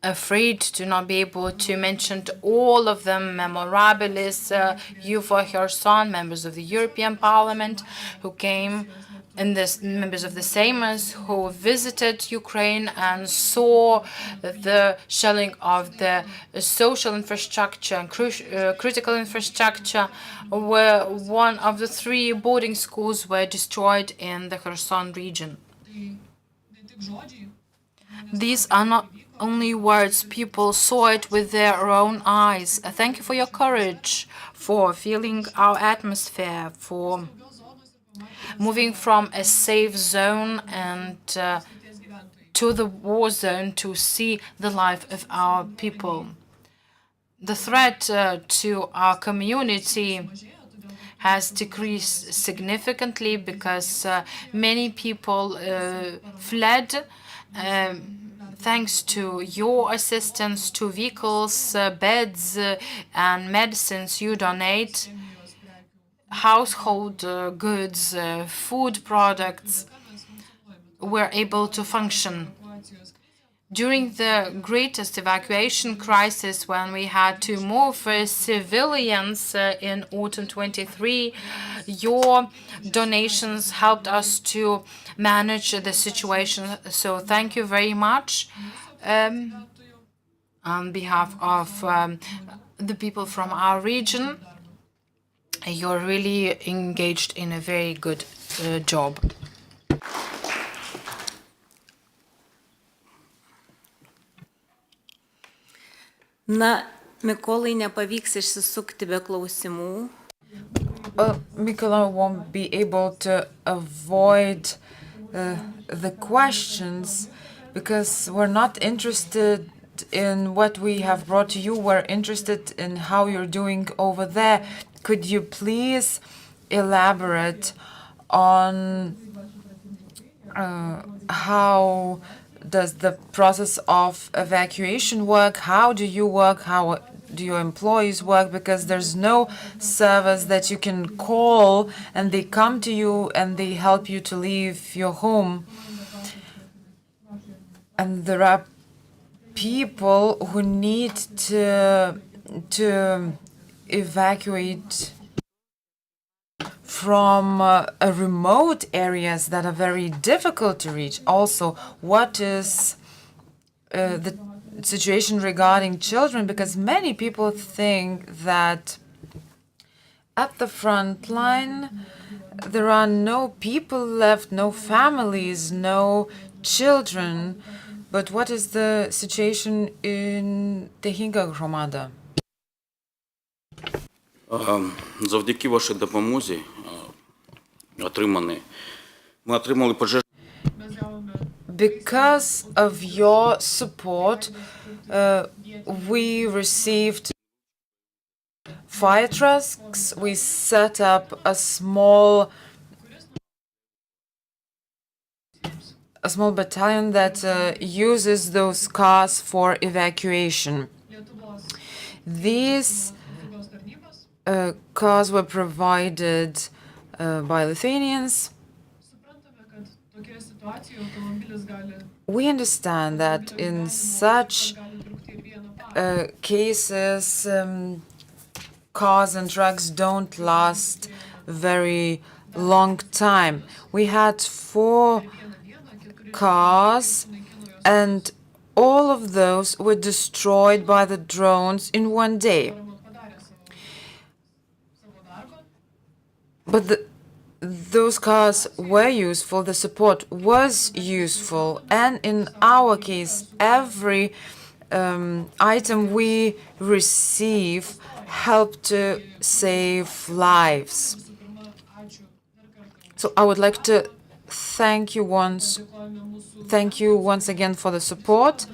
afraid to not be able to mention all of them, memorabilis, you for Kherson, members of the European Parliament who came, and the members of the Seimas who visited Ukraine and saw the shelling of the social infrastructure and critical infrastructure, where one of the 3 boarding schools were destroyed in the Kherson region. These are not only words, people saw it with their own eyes. Thank you for your courage, for feeling our atmosphere, for moving from a safe zone and to the war zone to see the life of our people. The threat to our community has decreased significantly because many people fled thanks to your assistance, to vehicles, beds, and medicines you donate, household goods, food products were able to function. During the greatest evacuation crisis, when we had to move civilians in autumn 23, your donations helped us to manage the situation. So thank you very much on behalf of the people from our region. You're really engaged in a very good job. Na, Mykolai nepavyks išsisukti be klausimų. Mykola won't be able to avoid the questions because we're not interested in what we have brought to you. We're interested in how you're doing over there. Could you please elaborate on how does the process of evacuation work? How do you work? How do your employees work? Because there's no service that you can call and they come to you and they help you to leave your home. And there are people who need to evacuate from remote areas that are very difficult to reach. Also, what is the situation regarding children? Because many people think that at the front line there are no people left, no families, no children. But what is the situation in Tehinga Gromada? Завдяки вашій допомозі отримані. Ми отримали пожежні. Because of your support, we received fire trucks. We set up a small battalion that uses those cars for evacuation. These cars were provided by Lithuanians. We understand that in such cases, cars and trucks don't last very long time. We had 4 cars, and all of those were destroyed by the drones in one day. But those cars were useful, the support was useful, and in our case, every item we receive helped to save lives. So I would like to thank you once again for the support.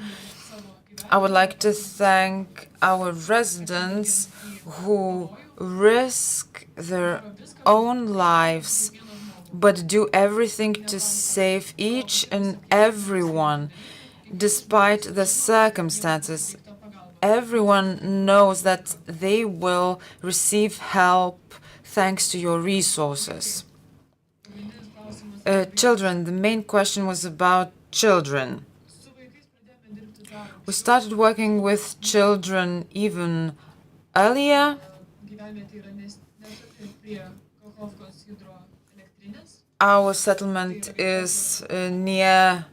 I would like to thank our residents who risk their own lives but do everything to save each and everyone despite the circumstances. Everyone knows that they will receive help thanks to your resources. Children, the main question was about children. We started working with children even earlier. Our settlement is near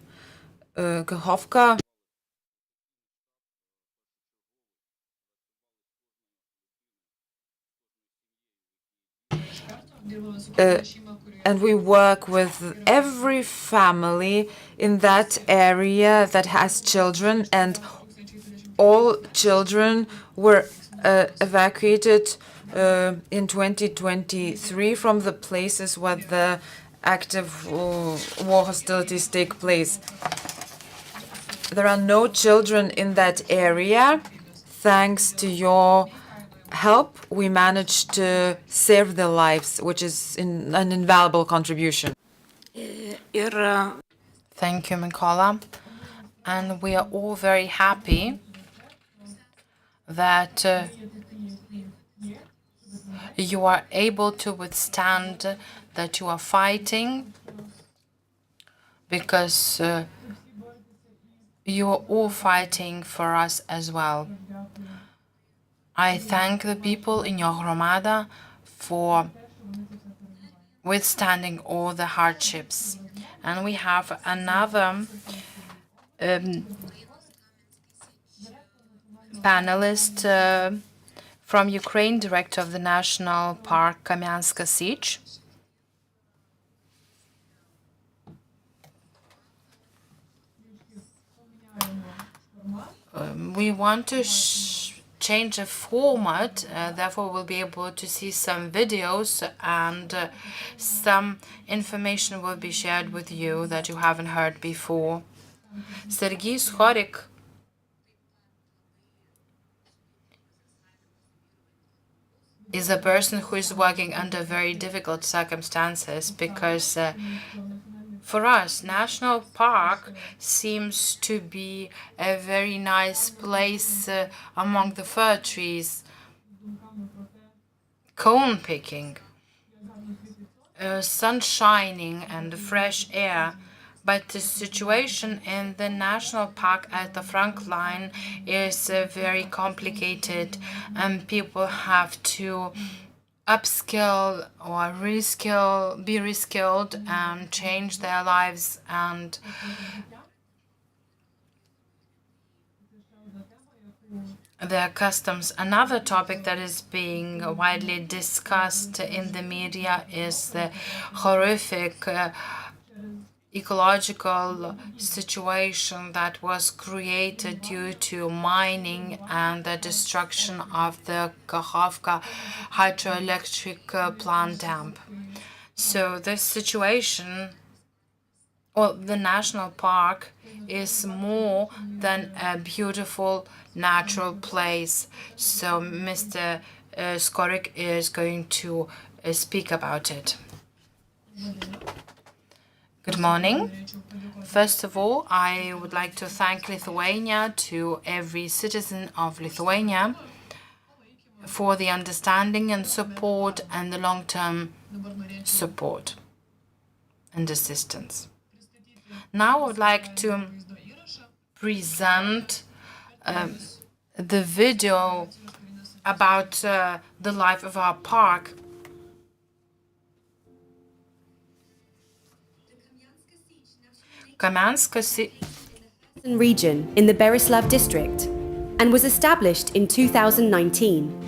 Kakhovka. And we work with every family in that area that has children, and all children were evacuated in 2023 from the places where the active war hostilities take place. There are no children in that area. Thanks to your help, we managed to save their lives, which is an invaluable contribution. Thank you, Mykola. And we are all very happy that you are able to withstand that you are fighting, because you are all fighting for us as well. I thank the people in your Hromada for withstanding all the hardships. And we have another panelist from Ukraine, director of the National Park Kamyanska Sich. We want to change the format, therefore we'll be able to see some videos and some information will be shared with you that you haven't heard before. Sergei Schorik is a person who is working under very difficult circumstances, because for us, National Park seems to be a very nice place among the fir trees, cone picking, sun shining and fresh air. But the situation in the national park at the front line is very complicated, and people have to upskill or be reskilled and change their lives and their customs. Another topic that is being widely discussed in the media is the horrific ecological situation that was created due to mining and the destruction of the Kakhovka hydroelectric plant dam. So this situation, or the national park, is more than a beautiful natural place. So Mr. Skorik is going to speak about it. Good morning. First of all, I would like to thank Lithuania, to every citizen of Lithuania, for the understanding and support and the long-term support and assistance. Now I would like to present the video about the life of our park. Kamyanska region in the Berislav district and was established in 2019.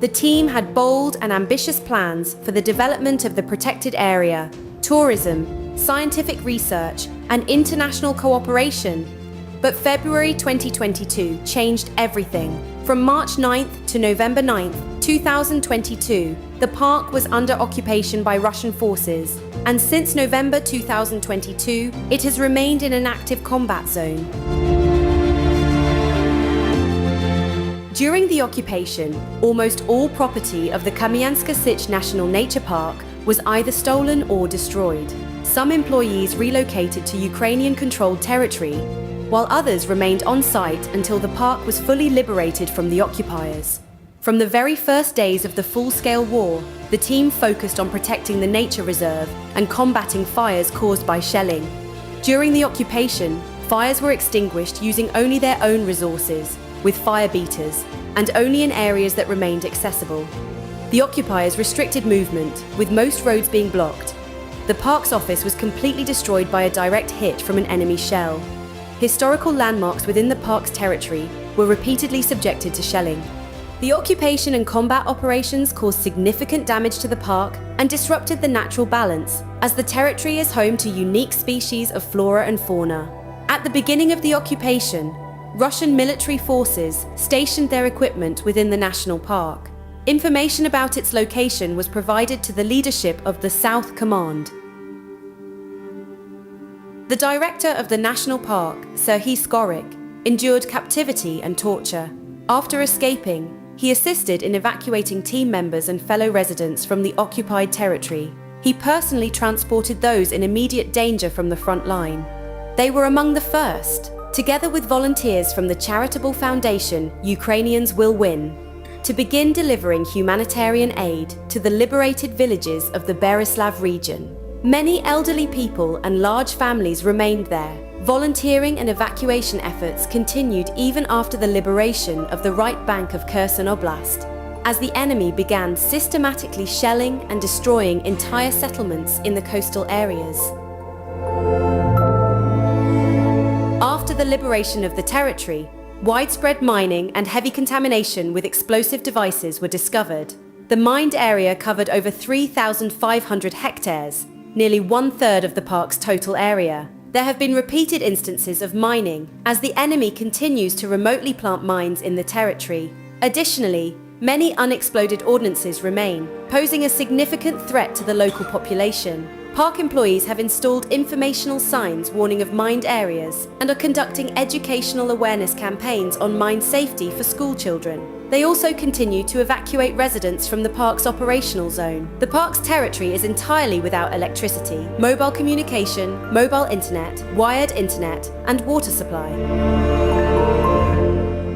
The team had bold and ambitious plans for the development of the protected area, tourism, scientific research, and international cooperation. But February 2022 changed everything. From March 9th to November 9th, 2022, the park was under occupation by Russian forces, and since November 2022, it has remained in an active combat zone. During the occupation, almost all property of the Kamyanska Sich National Nature Park was either stolen or destroyed. Some employees relocated to Ukrainian-controlled territory, while others remained on site until the park was fully liberated from the occupiers. From the very first days of the full-scale war, the team focused on protecting the nature reserve and combating fires caused by shelling. During the occupation, fires were extinguished using only their own resources, with fire beaters, and only in areas that remained accessible. The occupiers restricted movement, with most roads being blocked. The park's office was completely destroyed by a direct hit from an enemy shell. Historical landmarks within the park's territory were repeatedly subjected to shelling. The occupation and combat operations caused significant damage to the park and disrupted the natural balance, as the territory is home to unique species of flora and fauna. At the beginning of the occupation, Russian military forces stationed their equipment within the national park. Information about its location was provided to the leadership of the South Command. The director of the national park, Serhiy Skorik, endured captivity and torture. After escaping, he assisted in evacuating team members and fellow residents from the occupied territory. He personally transported those in immediate danger from the front line. They were among the first, together with volunteers from the charitable foundation Ukrainians Will Win, to begin delivering humanitarian aid to the liberated villages of the Berislav region. Many elderly people and large families remained there. Volunteering and evacuation efforts continued even after the liberation of the right bank of Kherson Oblast, as the enemy began systematically shelling and destroying entire settlements in the coastal areas. After the liberation of the territory, widespread mining and heavy contamination with explosive devices were discovered. The mined area covered over 3,500 hectares, nearly 1/3 of the park's total area. There have been repeated instances of mining, as the enemy continues to remotely plant mines in the territory. Additionally, many unexploded ordnances remain, posing a significant threat to the local population. Park employees have installed informational signs warning of mined areas and are conducting educational awareness campaigns on mine safety for school children. They also continue to evacuate residents from the park's operational zone. The park's territory is entirely without electricity, mobile communication, mobile internet, wired internet, and water supply.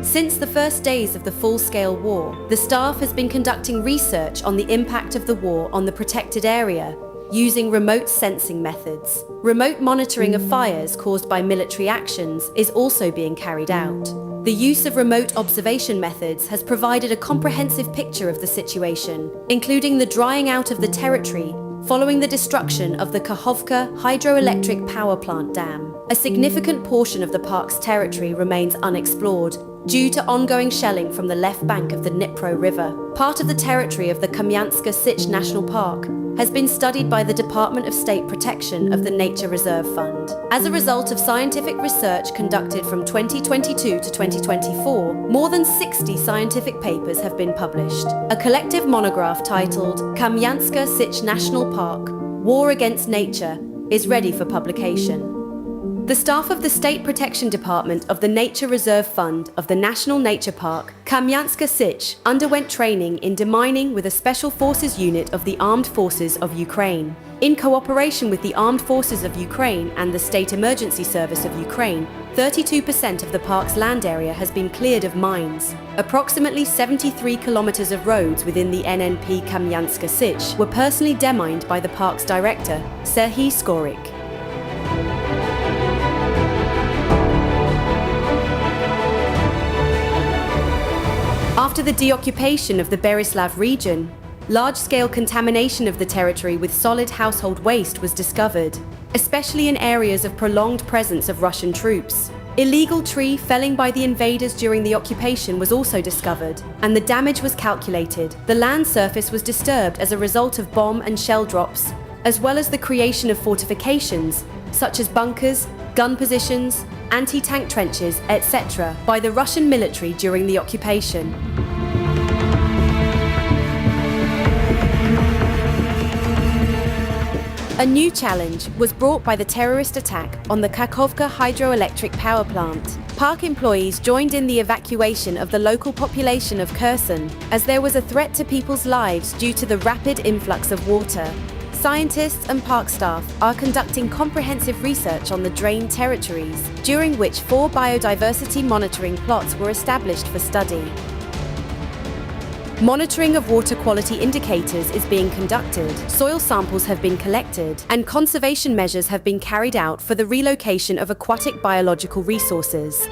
Since the first days of the full-scale war, the staff has been conducting research on the impact of the war on the protected area, using remote sensing methods. Remote monitoring of fires caused by military actions is also being carried out. The use of remote observation methods has provided a comprehensive picture of the situation, including the drying out of the territory following the destruction of the Kakhovka hydroelectric power plant dam. A significant portion of the park's territory remains unexplored, due to ongoing shelling from the left bank of the Dnipro River. Part of the territory of the Kamyanska Sich National Park has been studied by the Department of State Protection of the Nature Reserve Fund. As a result of scientific research conducted from 2022 to 2024, more than 60 scientific papers have been published. A collective monograph titled Kamyanska Sich National Park, War Against Nature is ready for publication. The staff of the State Protection Department of the Nature Reserve Fund of the National Nature Park, Kamyanska Sich, underwent training in demining with a Special Forces unit of the Armed Forces of Ukraine. In cooperation with the Armed Forces of Ukraine and the State Emergency Service of Ukraine, 32% of the park's land area has been cleared of mines. Approximately 73 kilometers of roads within the NNP Kamyanska Sich were personally demined by the park's director, Serhiy Skorik. After the deoccupation of the Berislav region, large-scale contamination of the territory with solid household waste was discovered, especially in areas of prolonged presence of Russian troops. Illegal tree felling by the invaders during the occupation was also discovered, and the damage was calculated. The land surface was disturbed as a result of bomb and shell drops, as well as the creation of fortifications, such as bunkers, gun positions, anti-tank trenches, etc., by the Russian military during the occupation. A new challenge was brought by the terrorist attack on the Kakhovka hydroelectric power plant. Park employees joined in the evacuation of the local population of Kherson, as there was a threat to people's lives due to the rapid influx of water. Scientists and park staff are conducting comprehensive research on the drained territories, during which 4 biodiversity monitoring plots were established for study. Monitoring of water quality indicators is being conducted, soil samples have been collected, and conservation measures have been carried out for the relocation of aquatic biological resources.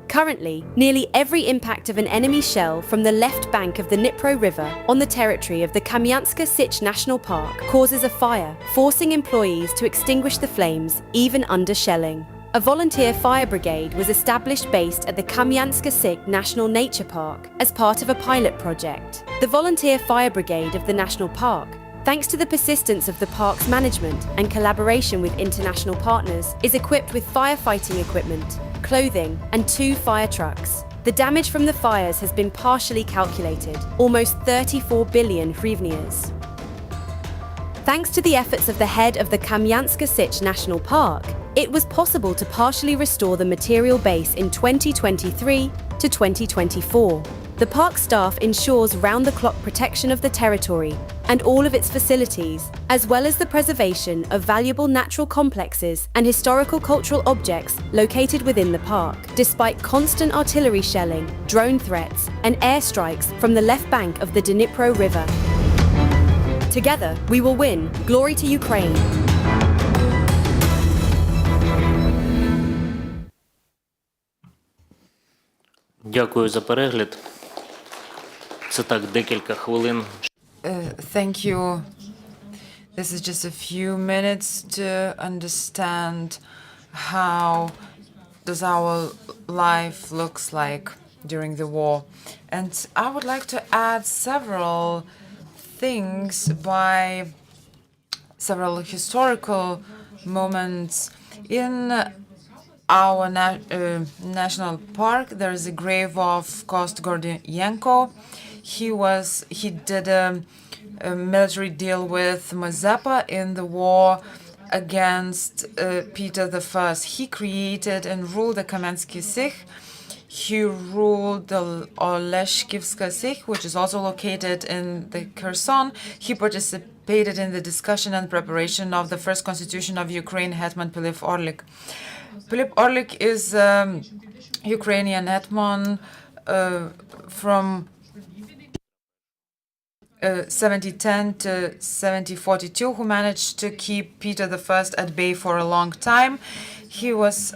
Currently, nearly every impact of an enemy shell from the left bank of the Dnipro River on the territory of the Kamyanska Sich National Park causes a fire, forcing employees to extinguish the flames even under shelling. A volunteer fire brigade was established based at the Kamyanska Sich National Nature Park as part of a pilot project. The volunteer fire brigade of the national park, thanks to the persistence of the park's management and collaboration with international partners, is equipped with firefighting equipment, clothing, and 2 fire trucks. The damage from the fires has been partially calculated, almost 34 billion hryvnias. Thanks to the efforts of the head of the Kamyanska Sich National Park, it was possible to partially restore the material base in 2023 to 2024. The park staff ensures round-the-clock protection of the territory and all of its facilities, as well as the preservation of valuable natural complexes and historical cultural objects located within the park, despite constant artillery shelling, drone threats, and airstrikes from the left bank of the Dnipro River. Together, we will win. Glory to Ukraine! Дякую за перегляд. Це так декілька хвилин. Thank you. This is just a few minutes to understand how does our life looks like during the war. And I would like to add several things by several historical moments. In our national park, there is a grave of Kost Gordienko. He did a military deal with Mazepa in the war against Peter I. He created and ruled the Kamyansky Sich. He ruled the Oleshkivska Sich, which is also located in the Kherson. He participated in the discussion and preparation of the first constitution of Ukraine, Hetman Pilip Orlik. Pilip Orlik is Ukrainian hetman from 1710 to 1742, who managed to keep Peter I at bay for a long time. He was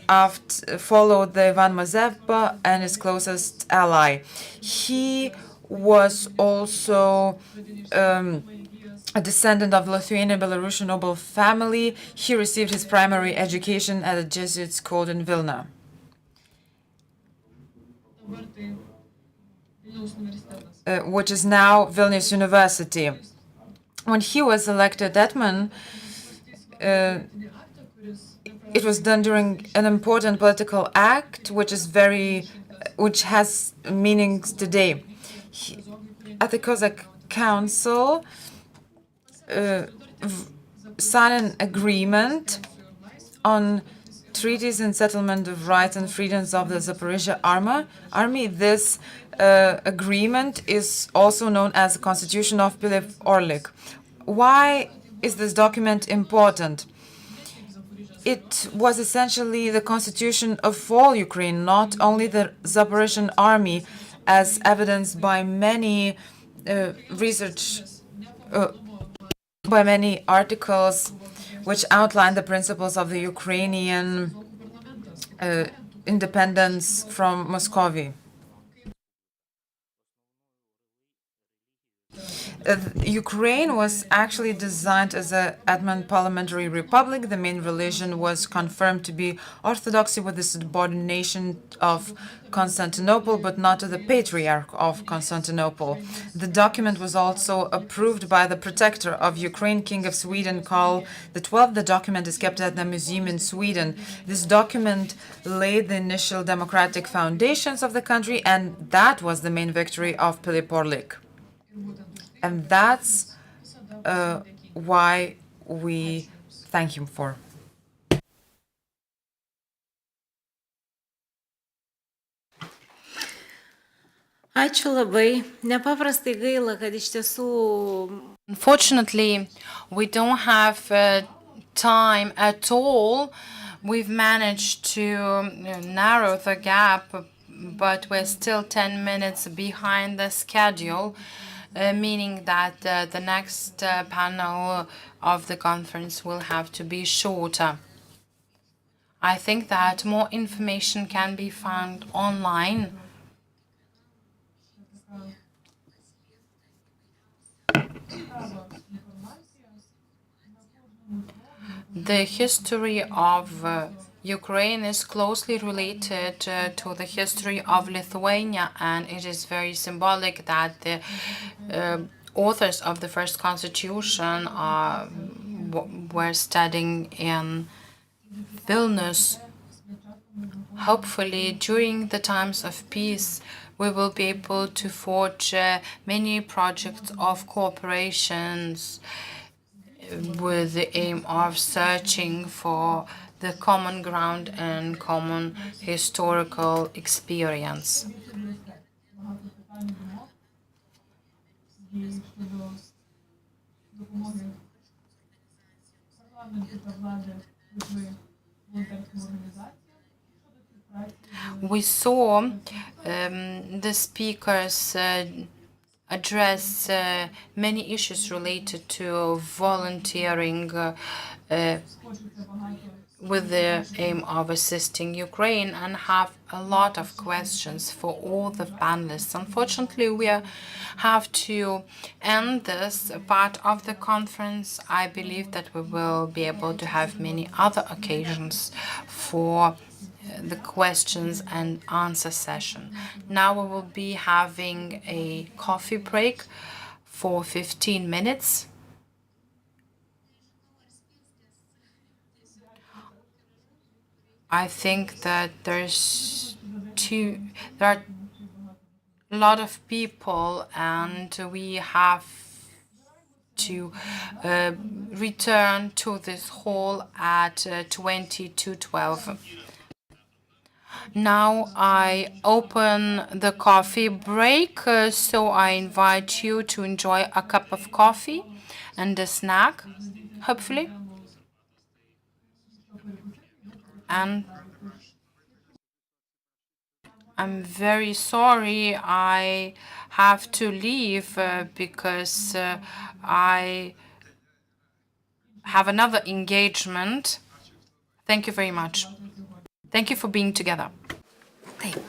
followed the Ivan Mazepa and his closest ally. He was also a descendant of Lithuanian Belarusian noble family. He received his primary education at a Jesuit school in Vilna. Which is now Vilnius University. When he was elected hetman, it was done during an important political act, which has meanings today. At the Cossack Council, signed an agreement on treaties and settlement of rights and freedoms of the Zaporizhia army. This agreement is also known as the Constitution of Pilip-Orlik. Why is this document important? It was essentially the constitution of all Ukraine, not only the Zaporizhian army, as evidenced by many by many articles which outline the principles of the Ukrainian independence from Muscovy. Ukraine was actually designed as a hetman parliamentary republic. The main religion was confirmed to be Orthodoxy, with the subordination of Constantinople, but not to the Patriarch of Constantinople. The document was also approved by the protector of Ukraine, King of Sweden, Karl XII. The document is kept at the museum in Sweden. This document laid the initial democratic foundations of the country, and that was the main victory of Pilip-Orlik. And that's why we thank him for. Ačiū labai. Nepaprastai gaila, kad iš tiesų. Unfortunately, we don't have time at all. We've managed to narrow the gap, but we're still 10 minutes behind the schedule, meaning that the next panel of the conference will have to be shorter. I think that more information can be found online. The history of Ukraine is closely related to the history of Lithuania, and it is very symbolic that the authors of the first constitution were studying in Vilnius. Hopefully, during the times of peace, we will be able to forge many projects of cooperations with the aim of searching for the common ground and common historical experience. We saw the speakers address many issues related to volunteering with the aim of assisting Ukraine, and have a lot of questions for all the panelists. Unfortunately, we have to end this part of the conference. I believe that we will be able to have many other occasions for the questions and answer session. Now we will be having a coffee break for 15 minutes. I think that there are a lot of people, and we have to return to this hall at 22:12. Now I open the coffee break, so I invite you to enjoy a cup of coffee and a snack, hopefully. And I'm very sorry I have to leave because I have another engagement. Thank you very much. Thank you for being together. Taip.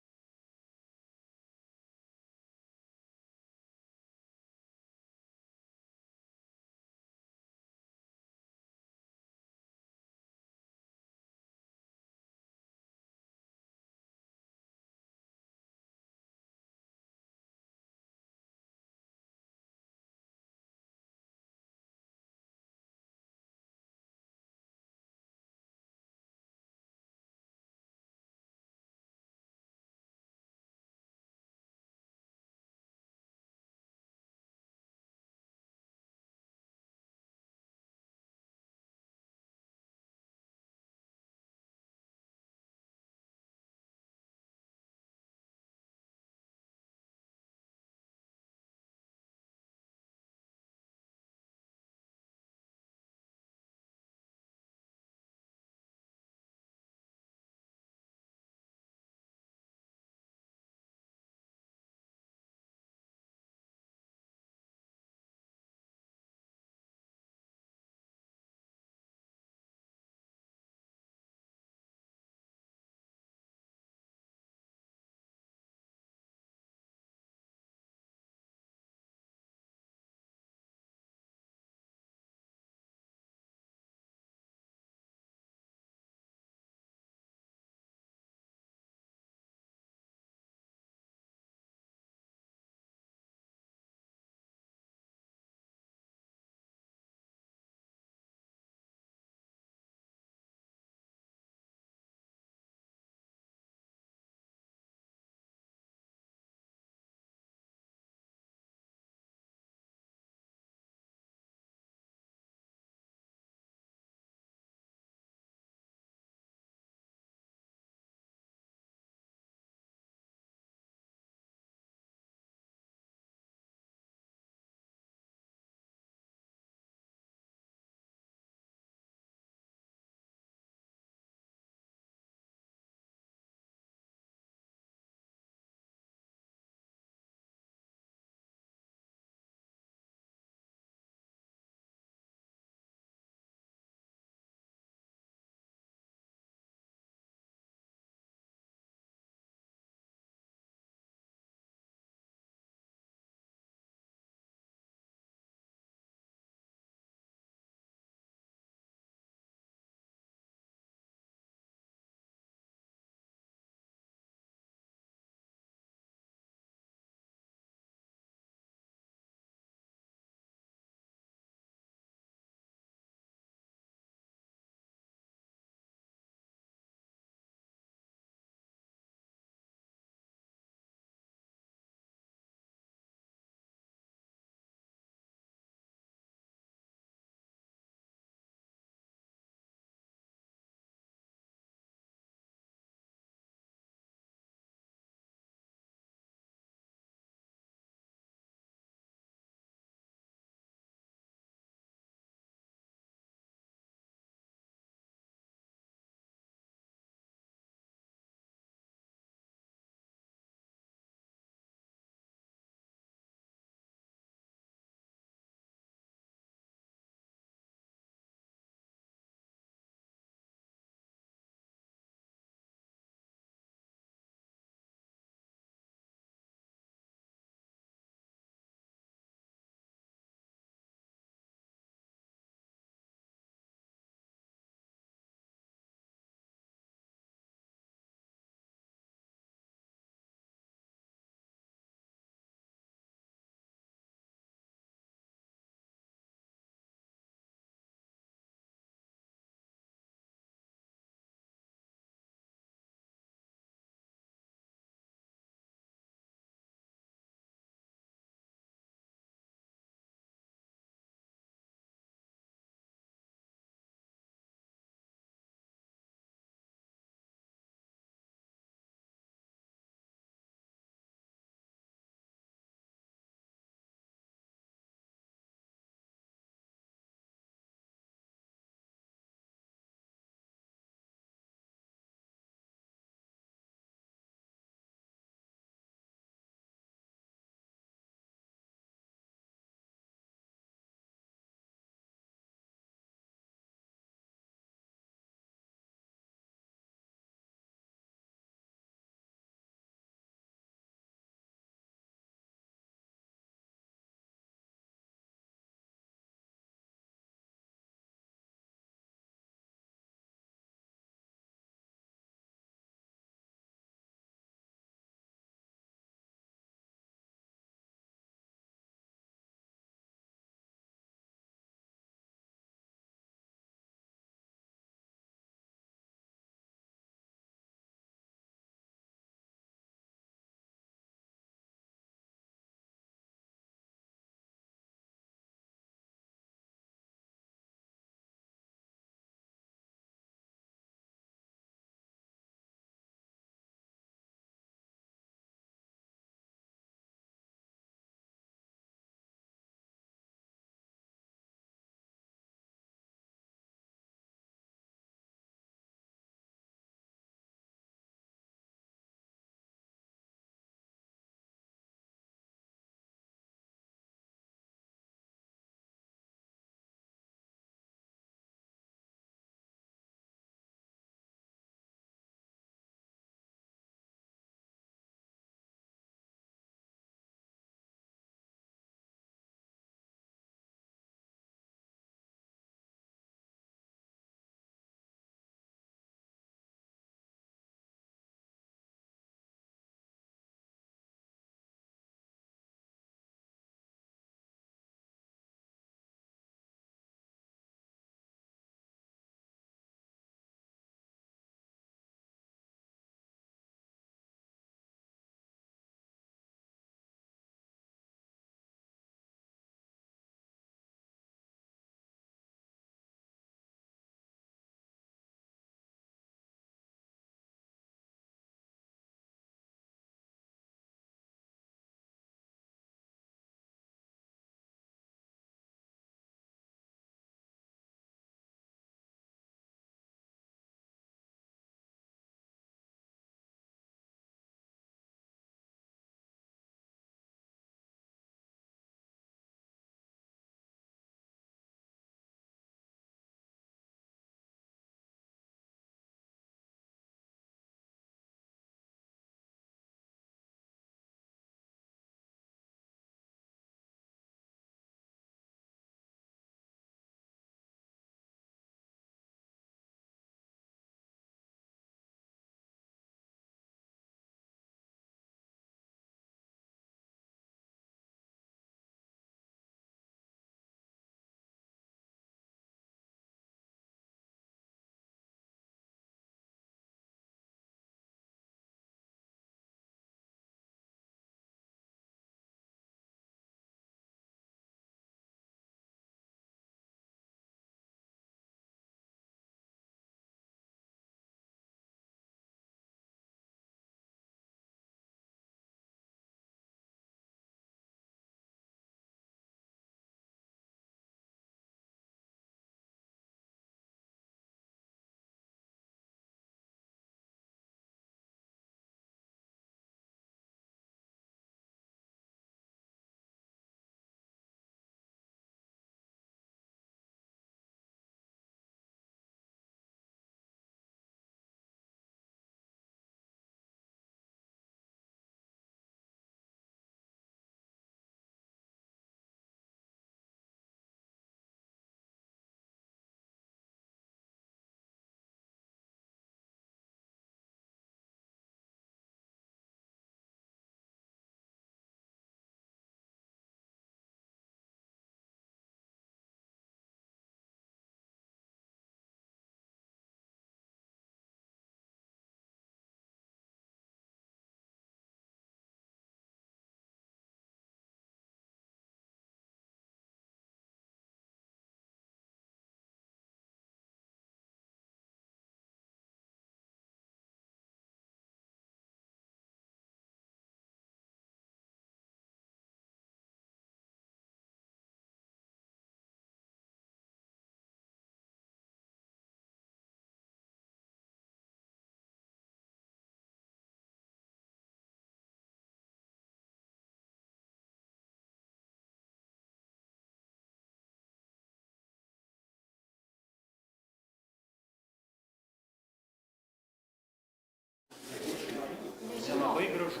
gražu.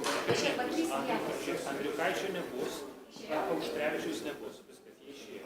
Andriukaičio nebus, Auštrevičiaus nebus. Viskas, jie išėjo.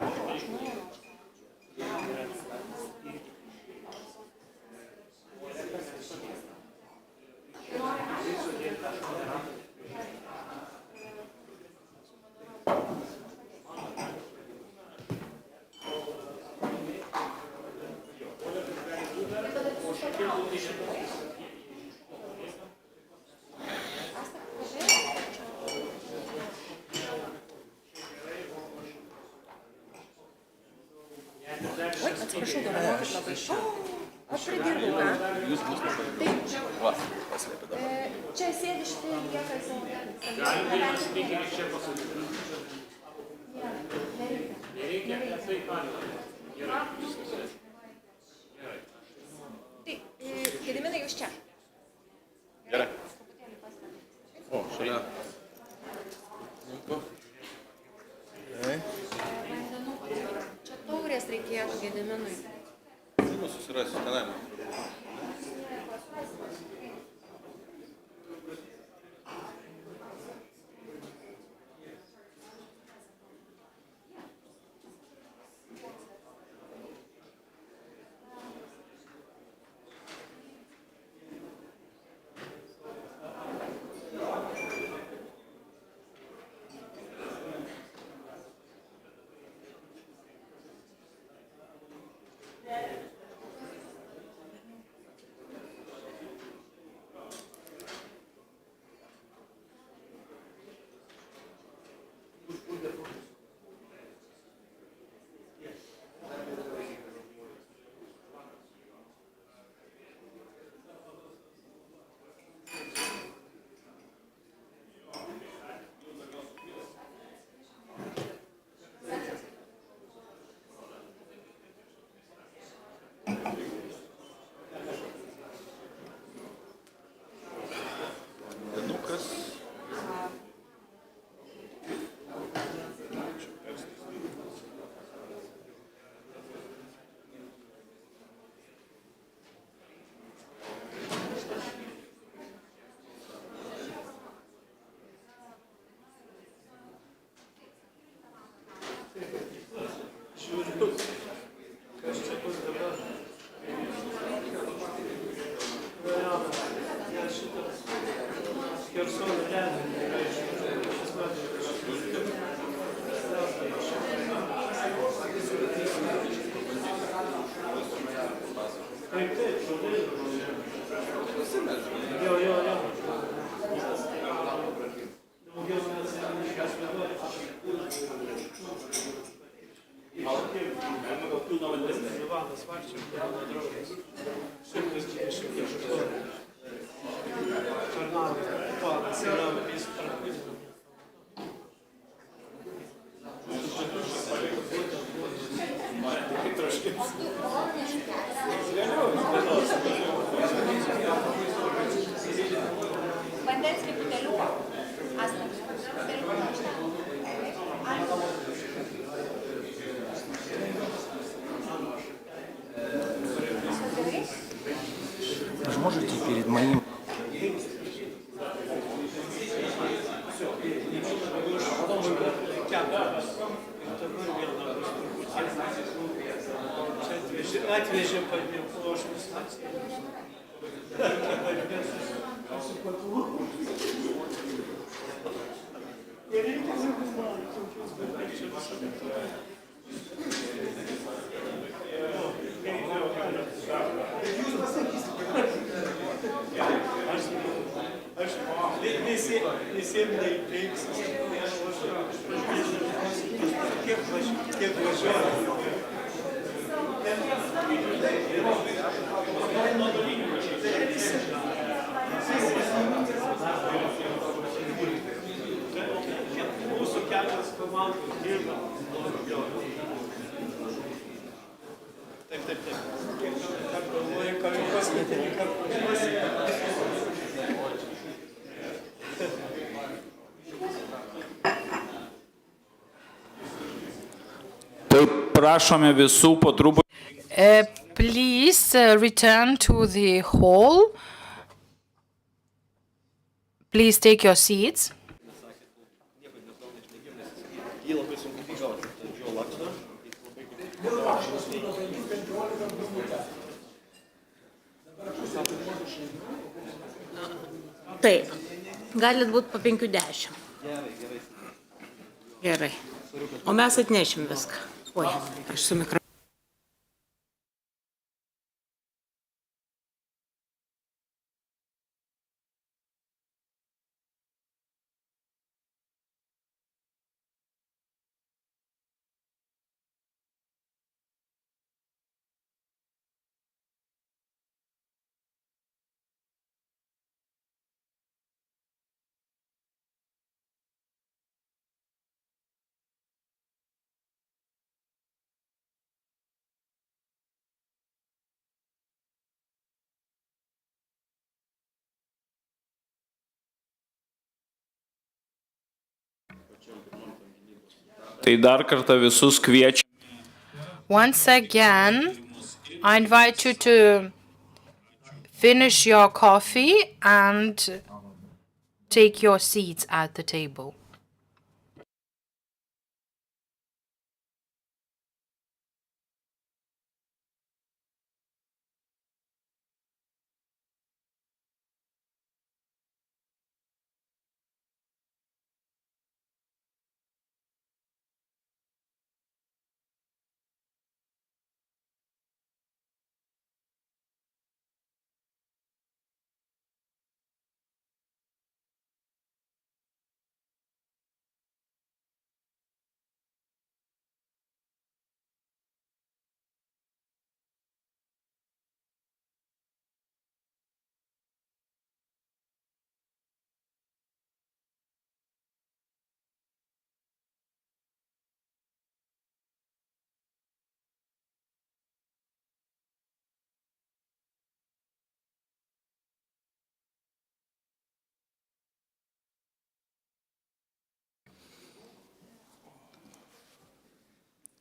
Atsiprašau, dovanokit labai šio. Aš pridirbu, ką? Jūs bus taip. Čia sėdi šitai lieka savo. Galim vienas speakeris čia pasakyti. Nereikia, taip pat. Gerai, viskas. Gerai. Taip, Gediminai, jūs čia. Gerai. O, šalia. Čia taurės reikėtų Gediminui. Susirasiu, tenai. Можете перед моим... Atvežė pavirklošus. Nereikia negalvoti, kokius dalykus. Jūs pasakysite. Aš visiems neįteiksis. Kiek važiuoju. Mūsų kelios komandos dirba. Taip. Kiek galvoju, ką jau paskutinį kartą važiuosi. Taip, prašome visų po truputį. Please return to the hall. Please take your seats. Taip, galit būti po 5-10. Gerai. O mes atnešim viską. Oi, aš su mikrofonu. Tai dar kartą visus kviečiu. Once again, I invite you to finish your coffee and take your seats at the table.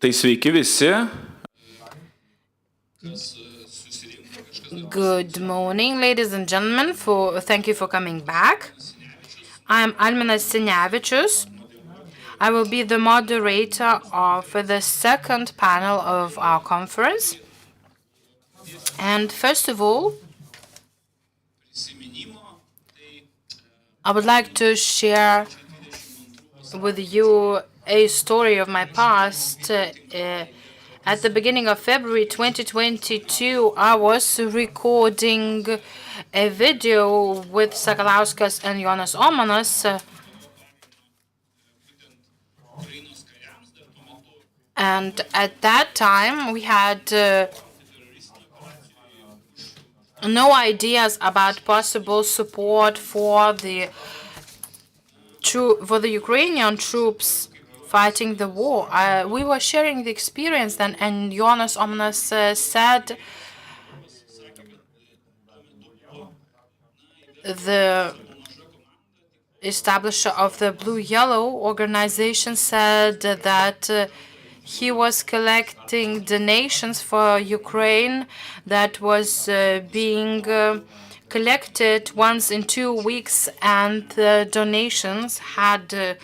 Tai sveiki visi. Good morning, ladies and gentlemen. Thank you for coming back. I'm Alminas Sinevičius. I will be the moderator of the second panel of our conference. And first of all, I would like to share with you a story of my past. At the beginning of February 2022, I was recording a video with Sakalauskas and Jonas Omanas. And at that time, we had no ideas about possible support for the Ukrainian troops fighting the war. We were sharing the experience then, and Jonas Omanas said the establisher of the Blue-Yellow organization said that he was collecting donations for Ukraine that was being collected once in 2 weeks, and the donations had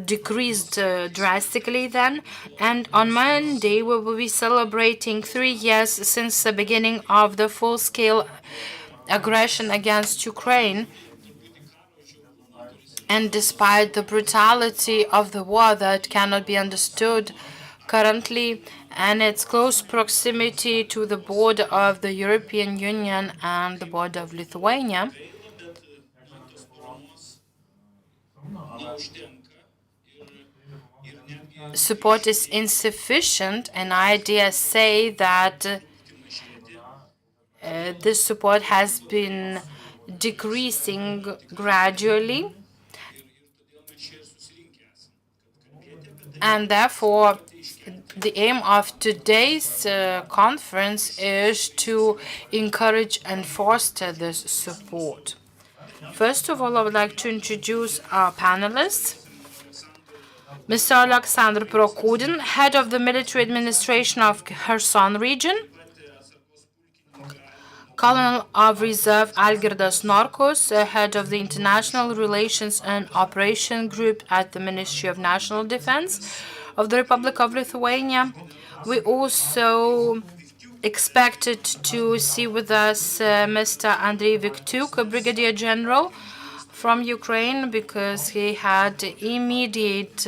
decreased drastically then. And on Monday, we will be celebrating 3 years since the beginning of the full-scale aggression against Ukraine. And despite the brutality of the war that cannot be understood currently, and its close proximity to the border of the European Union and the border of Lithuania, support is insufficient, and I dare say that this support has been decreasing gradually. And therefore, the aim of today's conference is to encourage and foster this support. First of all, I would like to introduce our panelists. Mr. Alexander Prokudin, head of the military administration of Kherson region. Colonel of Reserve Algirdas Norkus, head of the International Relations and Operation Group at the Ministry of National Defense of the Republic of Lithuania. We also expected to see with us Mr. Andrei Viktuk, a Brigadier General from Ukraine, because he had immediate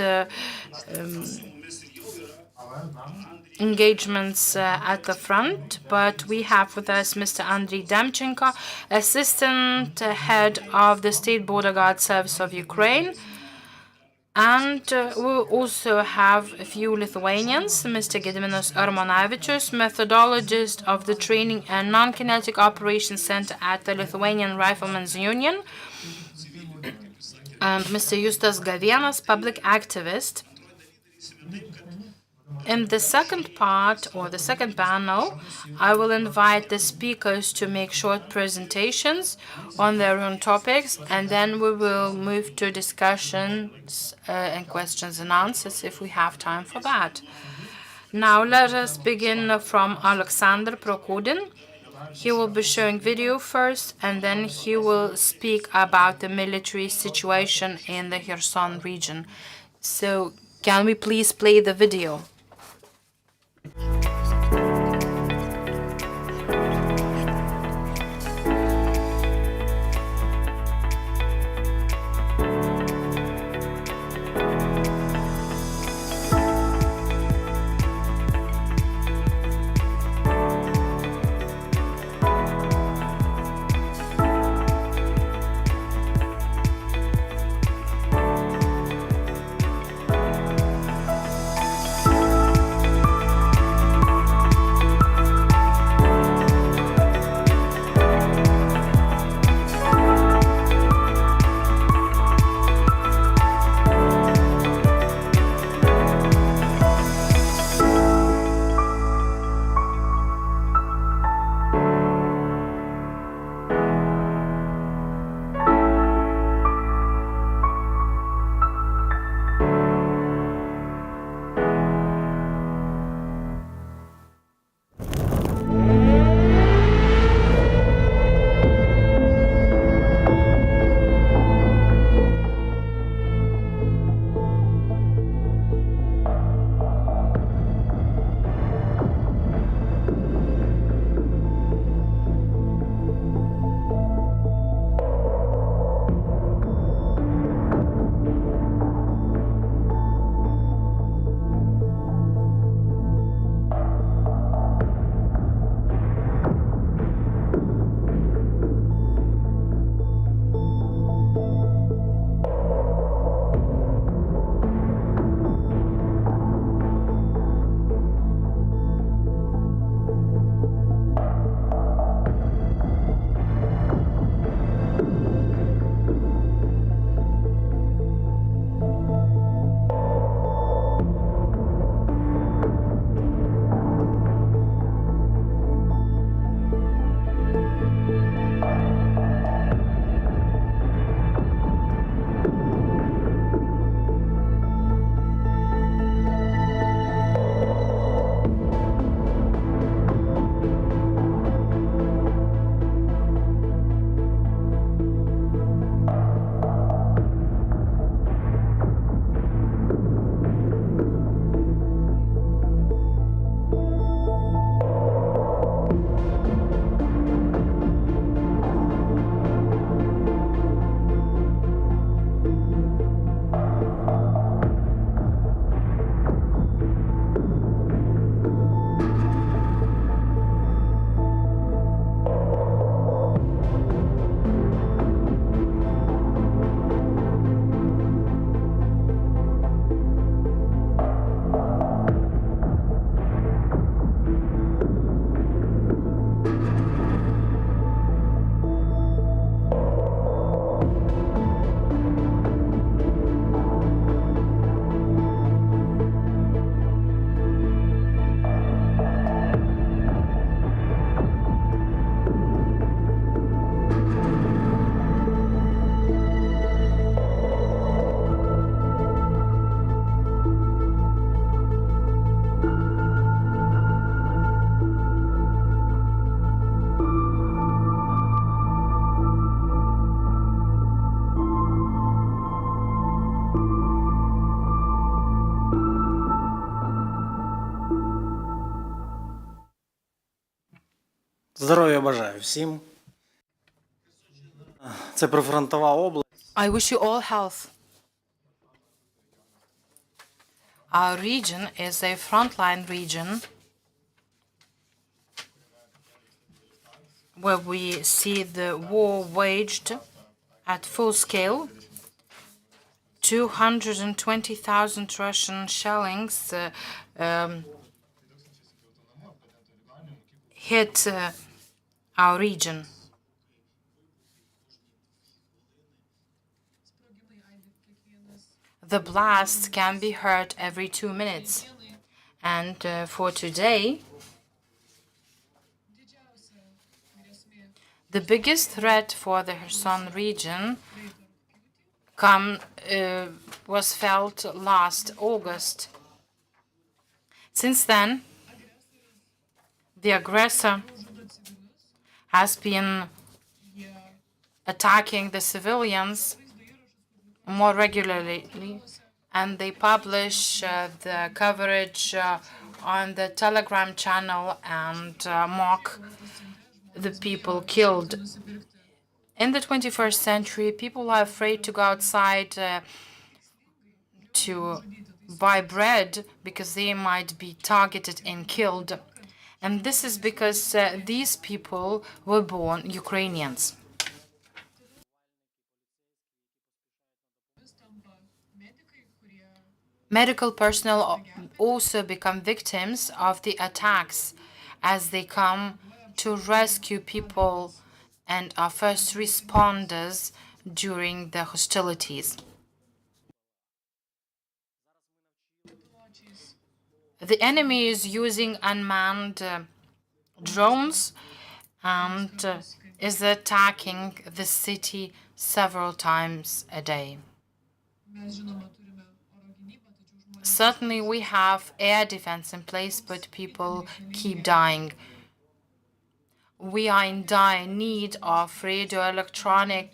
engagements at the front. But we have with us Mr. Andriy Demchenko, Assistant Head of the State Border Guard Service of Ukraine. And we also have a few Lithuanians, Mr. Gediminas Armonavičius, methodologist of the Training and Non-Kinetic Operations Center at the Lithuanian Riflemen's Union, and Mr. Justas Gavienas, public activist. In the second part, or the second panel, I will invite the speakers to make short presentations on their own topics, and then we will move to discussions and questions and answers if we have time for that. Now let us begin from Alexander Prokudin. He will be showing video first, and then he will speak about the military situation in the Kherson region. So can we please play the video? Здоров'я бажаю всім. Це прифронтова область. I wish you all health. Our region is a frontline region where we see the war waged at full scale. 220,000 Russian shellings hit our region. The blasts can be heard every 2 minutes. And for today, the biggest threat for the Kherson region was felt last August. Since then, the aggressor has been attacking the civilians more regularly, and they publish the coverage on the Telegram channel and mock the people killed. In the 21st century, people are afraid to go outside to buy bread because they might be targeted and killed. And this is because these people were born Ukrainians. Medical personnel also become victims of the attacks as they come to rescue people and are first responders during the hostilities. The enemy is using unmanned drones and is attacking the city several times a day. Certainly, we have air defense in place, but people keep dying. We are in dire need of radio-electronic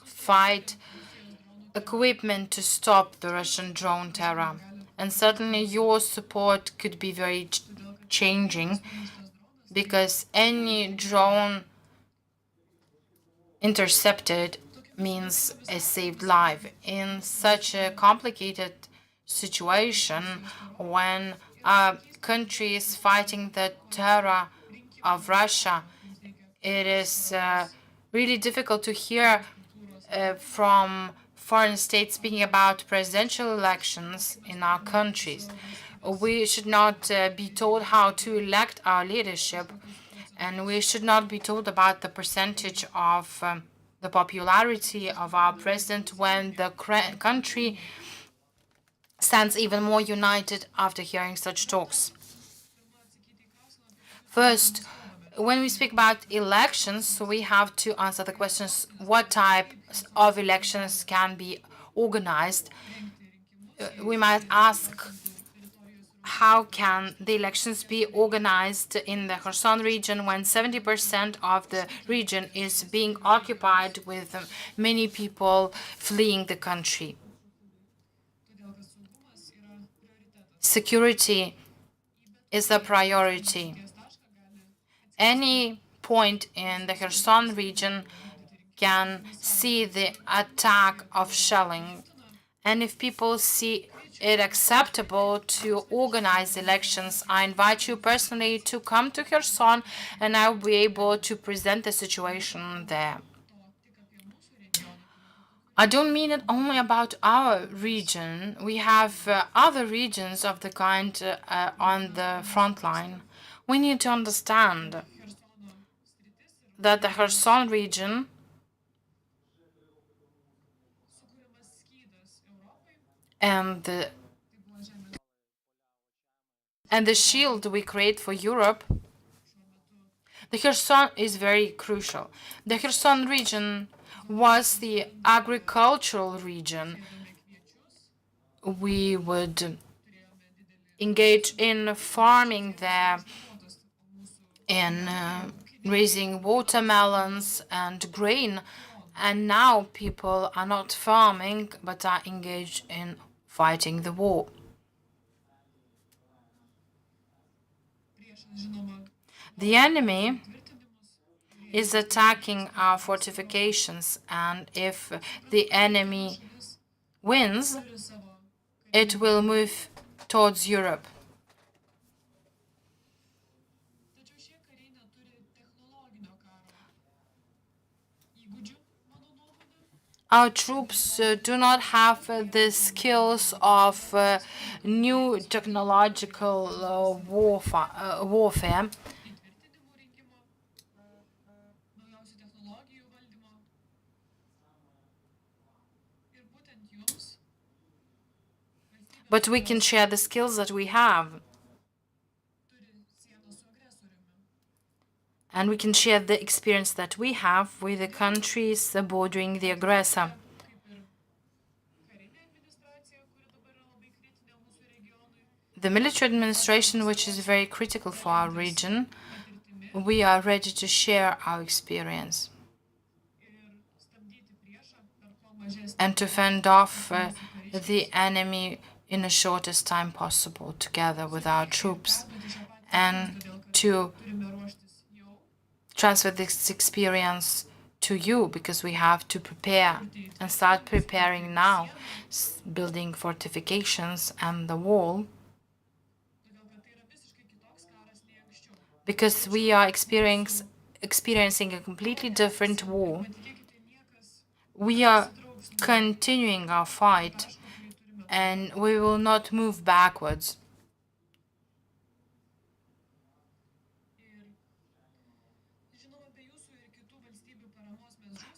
fight equipment to stop the Russian drone terror. And certainly your support could be very changing, because any drone intercepted means a saved life. In such a complicated situation, when a country is fighting the terror of Russia, it is really difficult to hear from foreign states speaking about presidential elections in our countries. We should not be told how to elect our leadership, and we should not be told about the percentage of the popularity of our president when the country stands even more united after hearing such talks. First, when we speak about elections, we have to answer the questions: what type of elections can be organized? We might ask, how can the elections be organized in the Kherson region when 70% of the region is being occupied with many people fleeing the country? Security is a priority. Any point in the Kherson region can see the attack of shelling. And if people see it acceptable to organize elections, I invite you personally to come to Kherson, and I will be able to present the situation there. I don't mean it only about our region. We have other regions of the kind on the front line. We need to understand that the Kherson region and the shield we create for Europe, the Kherson is very crucial. The Kherson region was the agricultural region. We would engage in farming there, in raising watermelons and grain, and now people are not farming but are engaged in fighting the war. The enemy is attacking our fortifications, and if the enemy wins, it will move towards Europe. Our troops do not have the skills of new technological warfare. But we can share the skills that we have. And we can share the experience that we have with the countries bordering the aggressor. The military administration, which is very critical for our region, we are ready to share our experience and to fend off the enemy in the shortest time possible together with our troops, and to transfer this experience to you, because we have to prepare and start preparing now, building fortifications and the wall, because we are experiencing a completely different war. We are continuing our fight, and we will not move backwards.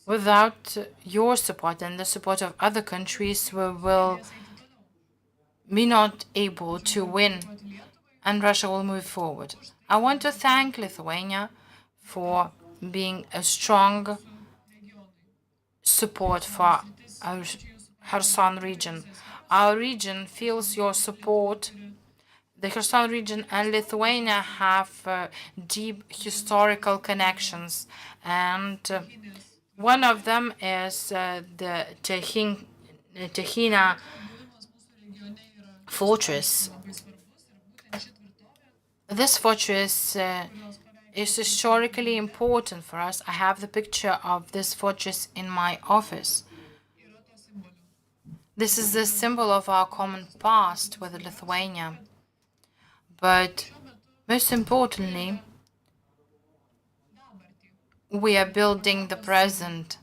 Without your support and the support of other countries, we will be not able to win, and Russia will move forward. I want to thank Lithuania for being a strong support for our Kherson region. Our region feels your support. The Kherson region and Lithuania have deep historical connections, and one of them is the Tehina fortress. This fortress is historically important for us. I have the picture of this fortress in my office. This is the symbol of our common past with Lithuania. But most importantly, we are building the present,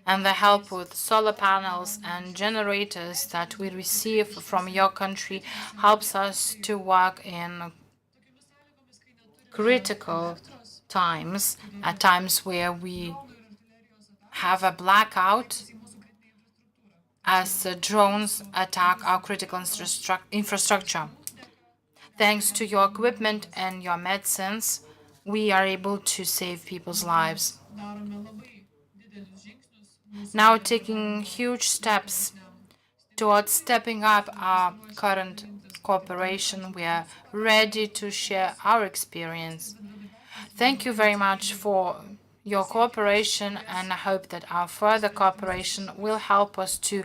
and the help with solar panels and generators that we receive from your country helps us to work in critical times, at times where we have a blackout as drones attack our critical infrastructure. Thanks to your equipment and your medicines, we are able to save people's lives. Now taking huge steps towards stepping up our current cooperation, we are ready to share our experience. Thank you very much for your cooperation, and I hope that our further cooperation will help us to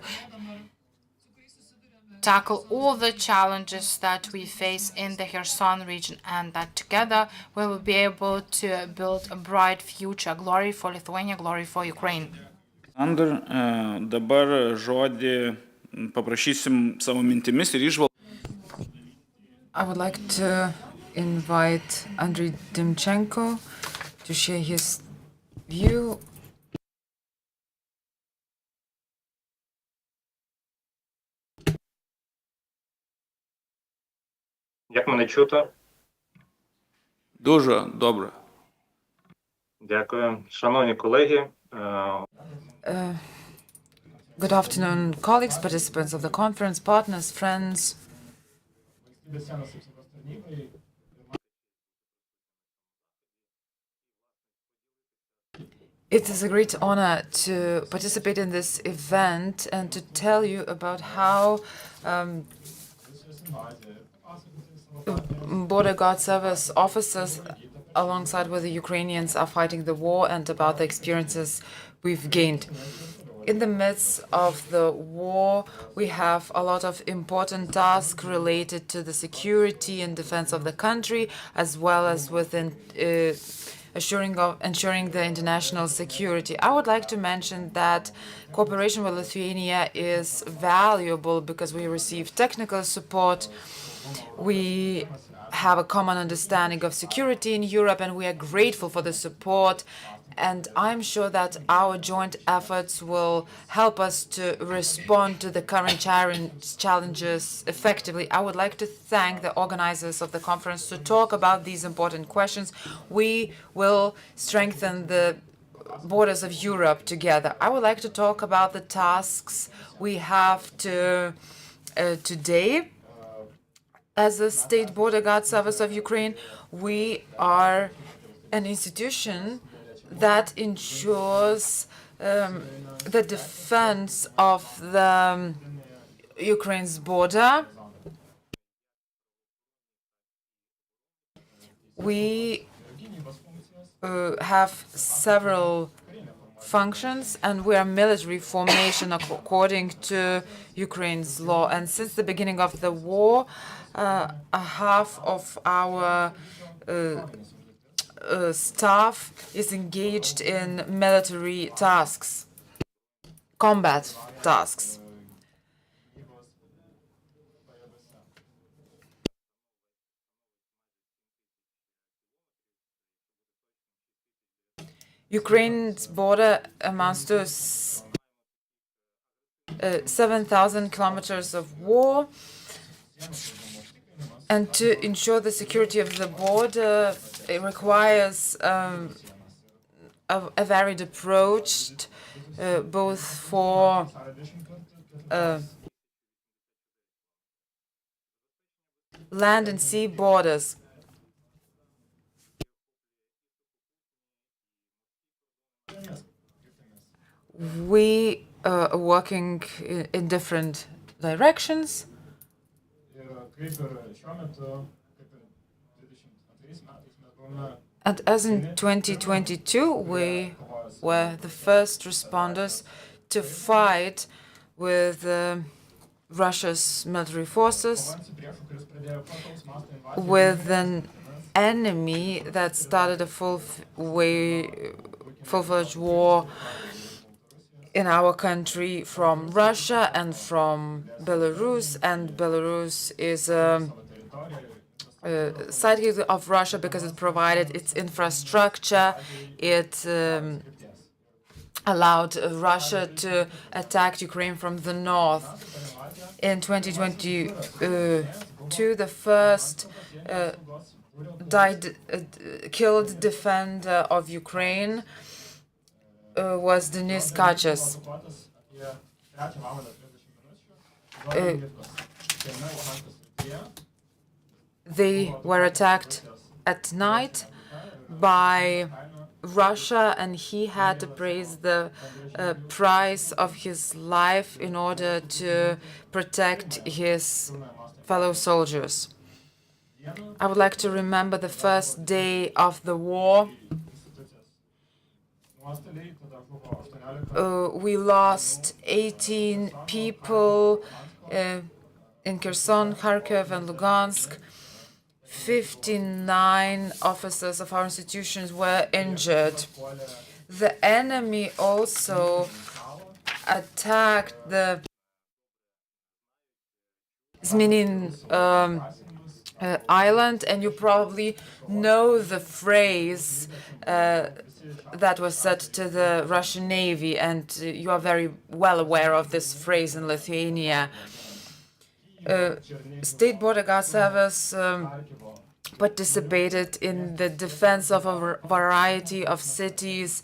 tackle all the challenges that we face in the Kherson region, and that together we will be able to build a bright future. Glory for Lithuania, glory for Ukraine. Dabar žodį paprašysim savo mintimis ir įžvalgomis. I would like to invite Andriy Dimchenko to share his view. Як мене чути? Дуже добре. Дякую. Шановні колеги. Good afternoon, colleagues, participants of the conference, partners, friends. It is a great honor to participate in this event and to tell you about how Border Guard Service officers, alongside with the Ukrainians, are fighting the war, and about the experiences we've gained. In the midst of the war, we have a lot of important tasks related to the security and defense of the country, as well as within ensuring the international security. I would like to mention that cooperation with Lithuania is valuable because we receive technical support. We have a common understanding of security in Europe, and we are grateful for the support. And I'm sure that our joint efforts will help us to respond to the current challenges effectively. I would like to thank the organizers of the conference to talk about these important questions. We will strengthen the borders of Europe together. I would like to talk about the tasks we have today. As the State Border Guard Service of Ukraine, we are an institution that ensures the defense of the Ukraine's border. We have several functions, and we are military formation according to Ukraine's law. And since the beginning of the war, half of our staff is engaged in military tasks, combat tasks. Ukraine's border amounts to 7,000 kilometers of war, and to ensure the security of the border, it requires a varied approach, both for land and sea borders. We are working in different directions. And as in 2022, we were the first responders to fight with Russia's military forces, with an enemy that started a full-fledged war in our country from Russia and from Belarus, and Belarus is a sidekick of Russia because it provided its infrastructure. It allowed Russia to attack Ukraine from the north. In 2022, the first killed defender of Ukraine was Denis Kachas. They were attacked at night by Russia, and he had to pay the price of his life in order to protect his fellow soldiers. I would like to remember the first day of the war. We lost 18 people in Kherson, Kharkiv, and Lugansk. 59 officers of our institutions were injured. The enemy also attacked the Zmenin island, and you probably know the phrase that was said to the Russian Navy, and you are very well aware of this phrase in Lithuania. State Border Guard Service participated in the defense of a variety of cities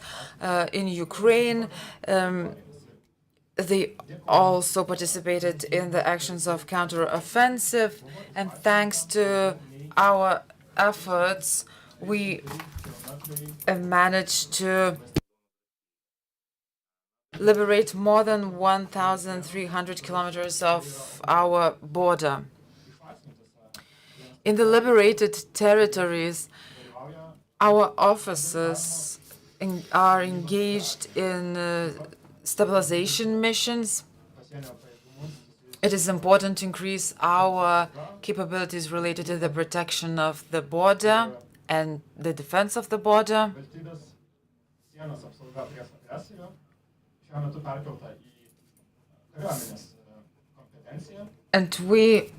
in Ukraine. They also participated in the actions of counter-offensive, and thanks to our efforts, we managed to liberate more than 1,300 kilometers of our border. In the liberated territories, our officers are engaged in stabilization missions. It is important to increase our capabilities related to the protection of the border and the defense of the border. And we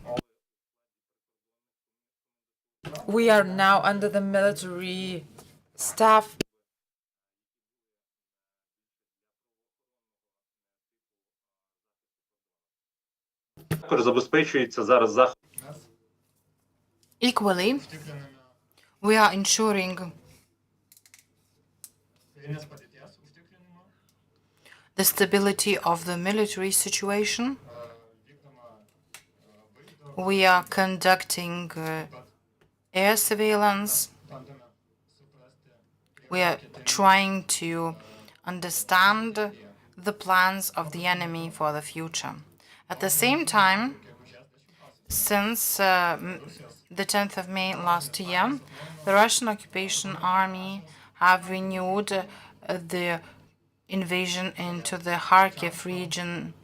are now under the military staff. Також забезпечується зараз захист. Equally, we are ensuring the stability of the military situation. We are conducting air surveillance. We are trying to understand the plans of the enemy for the future. At the same time, since the 10th of May last year, the Russian occupation army have renewed the invasion into the Kharkiv region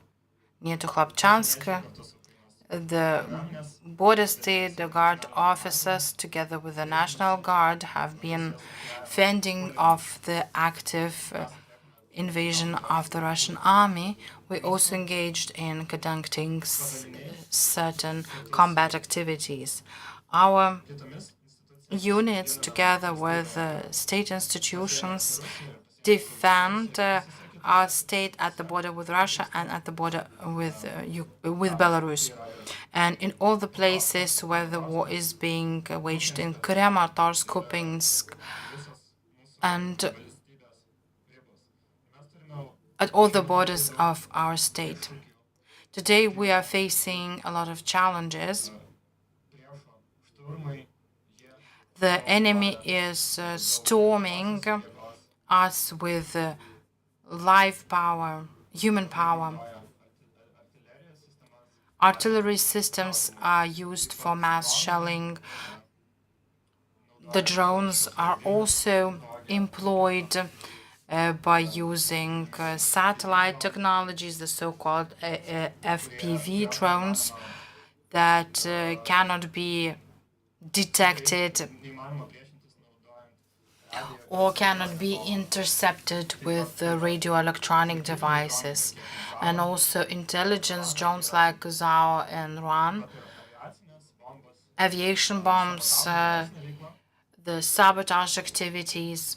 near to Khlapchansk. The border state, the guard officers, together with the National Guard, have been fending off the active invasion of the Russian army. We also engaged in conducting certain combat activities. Our units, together with state institutions, defend our state at the border with Russia and at the border with Belarus. And in all the places where the war is being waged in Kramatorsk, Kupinsk, and at all the borders of our state. Today we are facing a lot of challenges. The enemy is storming us with live power, human power. Artillery systems are used for mass shelling. The drones are also employed by using satellite technologies, the so-called FPV drones that cannot be detected or cannot be intercepted with radio electronic devices, and also intelligence drones like Zao and Ran, aviation bombs, the sabotage activities.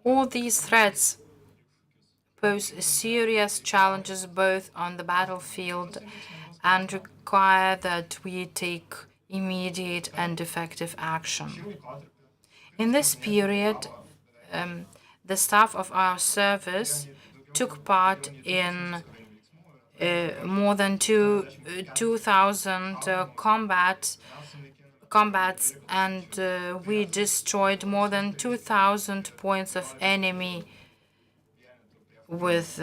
All these threats pose serious challenges both on the battlefield and require that we take immediate and effective action. In this period, the staff of our service took part in more than 2,000 combats, and we destroyed more than 2,000 points of enemy with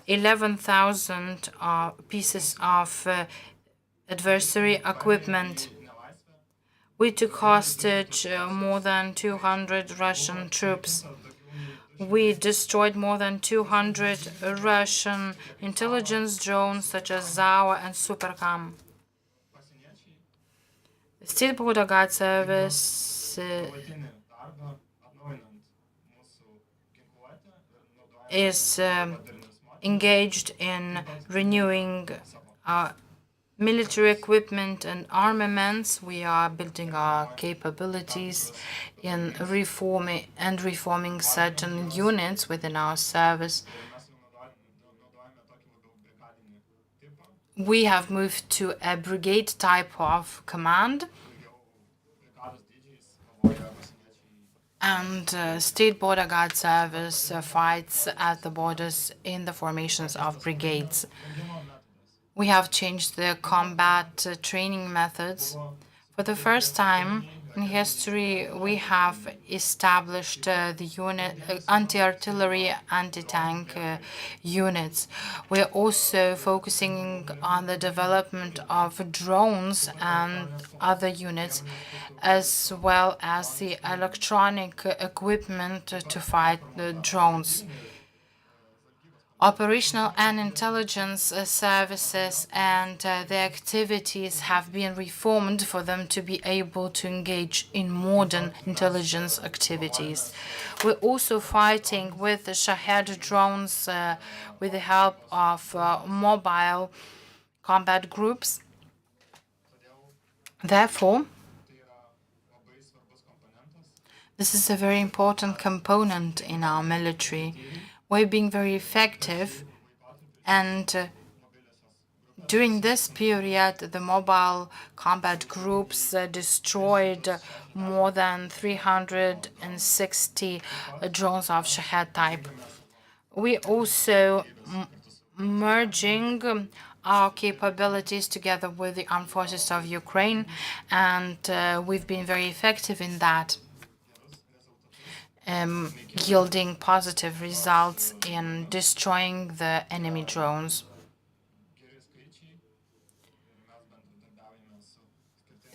11,000 pieces of adversary equipment. We took hostage more than 200 Russian troops. We destroyed more than 200 Russian intelligence drones such as Zao and Supercam. The State Border Guard Service is engaged in renewing military equipment and armaments. We are building our capabilities in reforming certain units within our service. We have moved to a brigade type of command, and State Border Guard Service fights at the borders in the formations of brigades. We have changed the combat training methods. For the first time in history, we have established the unit anti-artillery, anti-tank units. We are also focusing on the development of drones and other units, as well as the electronic equipment to fight the drones. Operational and intelligence services and their activities have been reformed for them to be able to engage in modern intelligence activities. We're also fighting with the Shahed drones with the help of mobile combat groups. Therefore, this is a very important component in our military. We're being very effective, and during this period, the mobile combat groups destroyed more than 360 drones of Shahed type. We also merging our capabilities together with the armed forces of Ukraine, and we've been very effective in that, yielding positive results in destroying the enemy drones.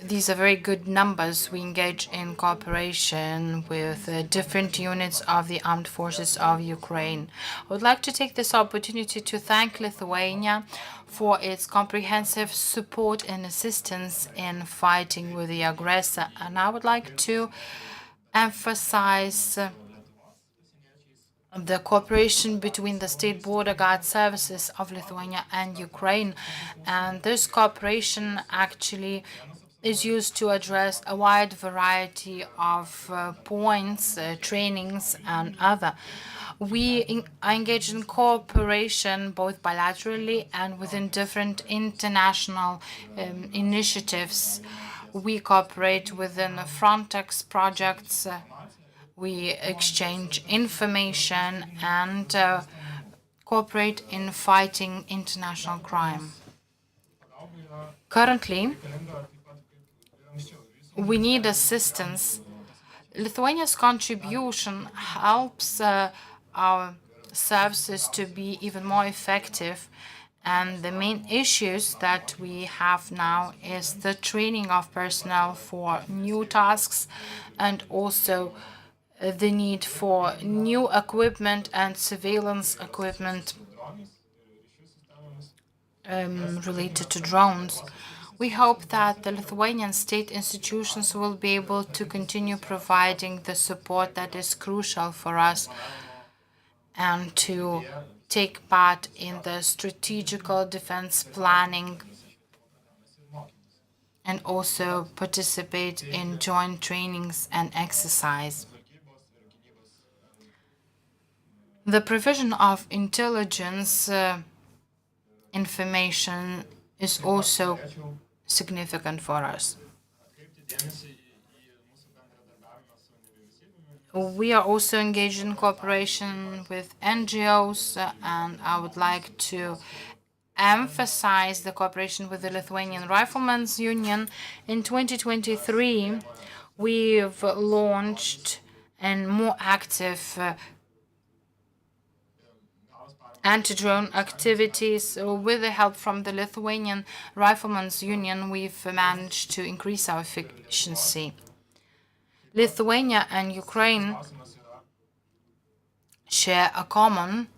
These are very good numbers. We engage in cooperation with different units of the armed forces of Ukraine. I would like to take this opportunity to thank Lithuania for its comprehensive support and assistance in fighting with the aggressor. And I would like to emphasize the cooperation between the State Border Guard Services of Lithuania and Ukraine. And this cooperation actually is used to address a wide variety of points, trainings, and other. We are engaged in cooperation both bilaterally and within different international initiatives. We cooperate within the Frontex projects. We exchange information and cooperate in fighting international crime. Currently, we need assistance. Lithuania's contribution helps our services to be even more effective. And the main issues that we have now is the training of personnel for new tasks and also the need for new equipment and surveillance equipment related to drones. We hope that the Lithuanian state institutions will be able to continue providing the support that is crucial for us and to take part in the strategical defense planning and also participate in joint trainings and exercise. The provision of intelligence information is also significant for us. We are also engaged in cooperation with NGOs, and I would like to emphasize the cooperation with the Lithuanian Riflemen's Union. In 2023, we've launched a more active anti-drone activities. With the help from the Lithuanian Riflemen's Union, we've managed to increase our efficiency. Lithuania and Ukraine share a common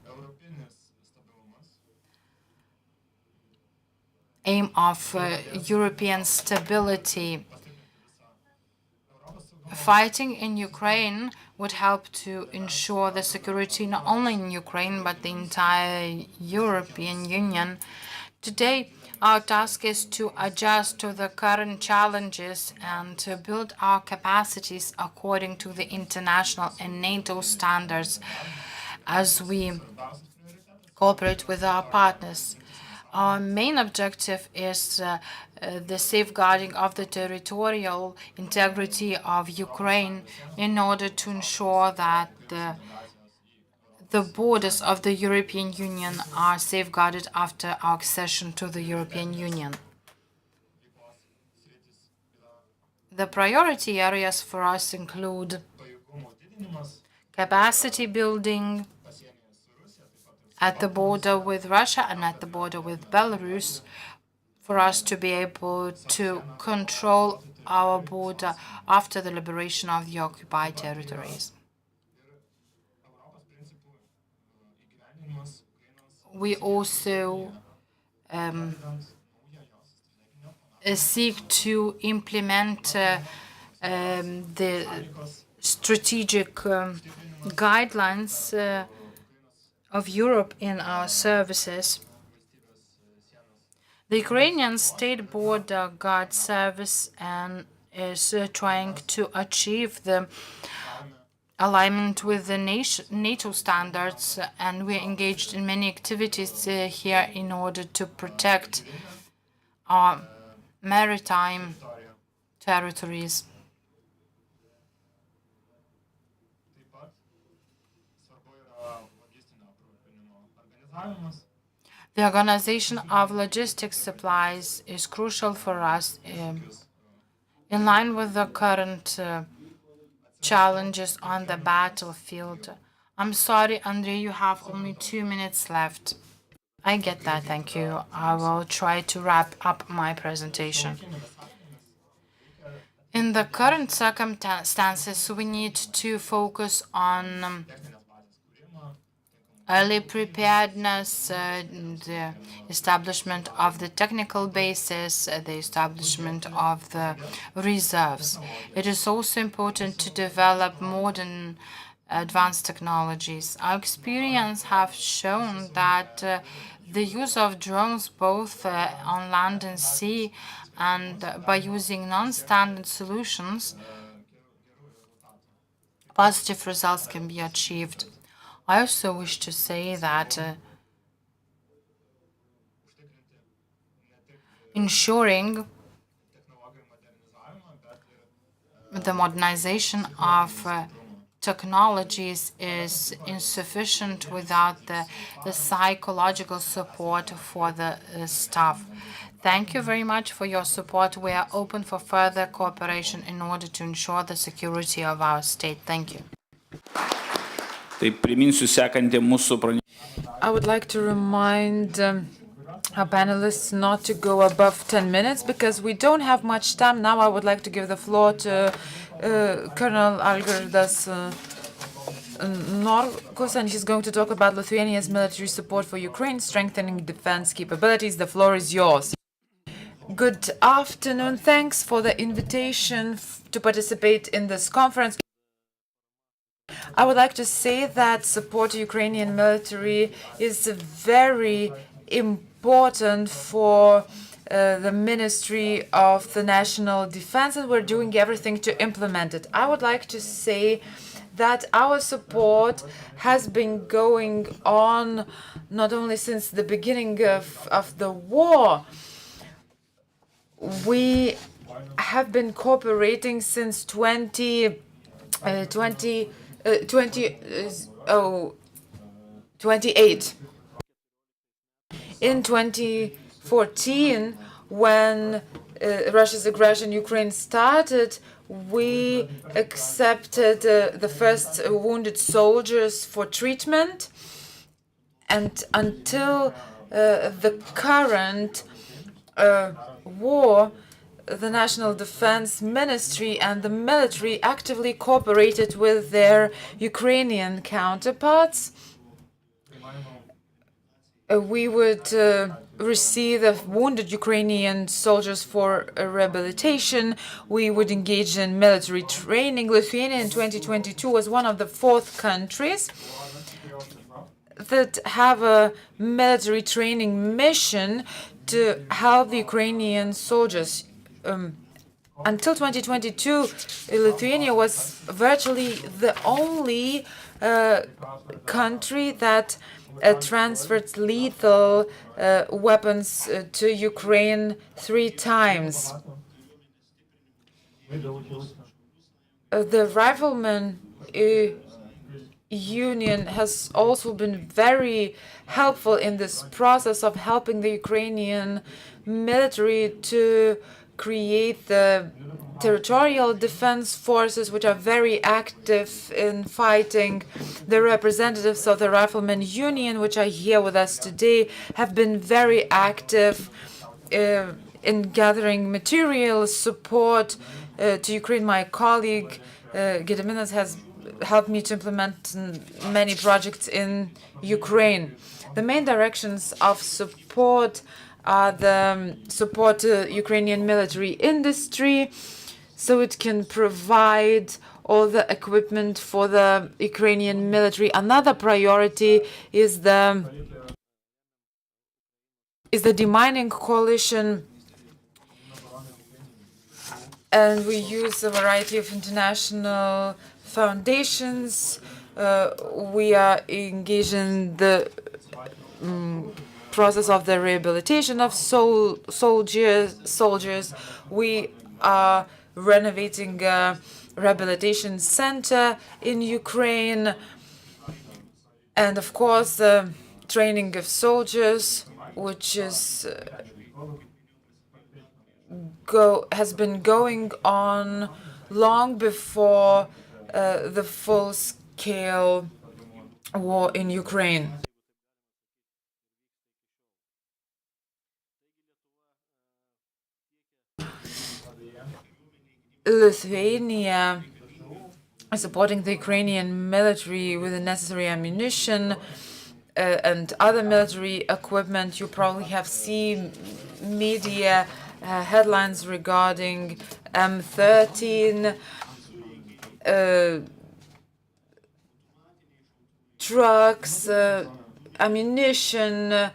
aim of European stability. Fighting in Ukraine would help to ensure the security not only in Ukraine but the entire European Union. Today, our task is to adjust to the current challenges and to build our capacities according to the international and NATO standards as we cooperate with our partners. Our main objective is the safeguarding of the territorial integrity of Ukraine in order to ensure that the borders of the European Union are safeguarded after our accession to the European Union. The priority areas for us include capacity building at the border with Russia and at the border with Belarus, for us to be able to control our border after the liberation of the occupied territories. we also seek to implement the strategic guidelines of Europe in our services. The Ukrainian State Border Guard Service is trying to achieve the alignment with the NATO standards, and we're engaged in many activities here in order to protect our maritime territories. The organization of logistics supplies is crucial for us in line with the current challenges on the battlefield. I'm sorry, Andrei, you have only 2 minutes left. I get that, thank you. I will try to wrap up my presentation. In the current circumstances, we need to focus on early preparedness, the establishment of the technical basis, the establishment of the reserves. It is also important to develop modern advanced technologies. Our experience have shown that the use of drones both on land and sea, and by using non-standard solutions, positive results can be achieved. I also wish to say that ensuring the modernization of technologies is insufficient without the psychological support for the staff. Thank you very much for your support. We are open for further cooperation in order to ensure the security of our state. Thank you. Tai priminsiu sekantį mūsų pranešimą. I would like to remind our panelists not to go above 10 minutes because we don't have much time. Now I would like to give the floor to Colonel Algirdas Norkus, and he's going to talk about Lithuania's military support for Ukraine, strengthening defense capabilities. The floor is yours. Good afternoon. Thanks for the invitation to participate in this conference. I would like to say that support to Ukrainian military is very important for the Ministry of the National Defense, and we're doing everything to implement it. I would like to say that our support has been going on not only since the beginning of the war. We have been cooperating since 28. In 2014, when Russia's aggression in Ukraine started, we accepted the first wounded soldiers for treatment, and until the current war, the National Defense Ministry and the military actively cooperated with their Ukrainian counterparts. We would receive the wounded Ukrainian soldiers for rehabilitation. We would engage in military training. Lithuania in 2022 was one of the 4th countries that have a military training mission to help the Ukrainian soldiers. Until 2022, Lithuania was virtually the only country that transferred lethal weapons to Ukraine 3 times. The Rifleman Union has also been very helpful in this process of helping the Ukrainian military to create the territorial defense forces, which are very active in fighting. The representatives of the Rifleman Union, which are here with us today, have been very active in gathering material support to Ukraine. My colleague Gediminas has helped me to implement many projects in Ukraine. The main directions of support are the support to Ukrainian military industry, so it can provide all the equipment for the Ukrainian military. Another priority is the demining coalition, and we use a variety of international foundations. We are engaged in the process of the rehabilitation of soldiers. We are renovating a rehabilitation center in Ukraine, and of course the training of soldiers, which is has been going on long before the full-scale war in Ukraine. Lithuania is supporting the Ukrainian military with the necessary ammunition and other military equipment. You probably have seen media headlines regarding M13 trucks, ammunition,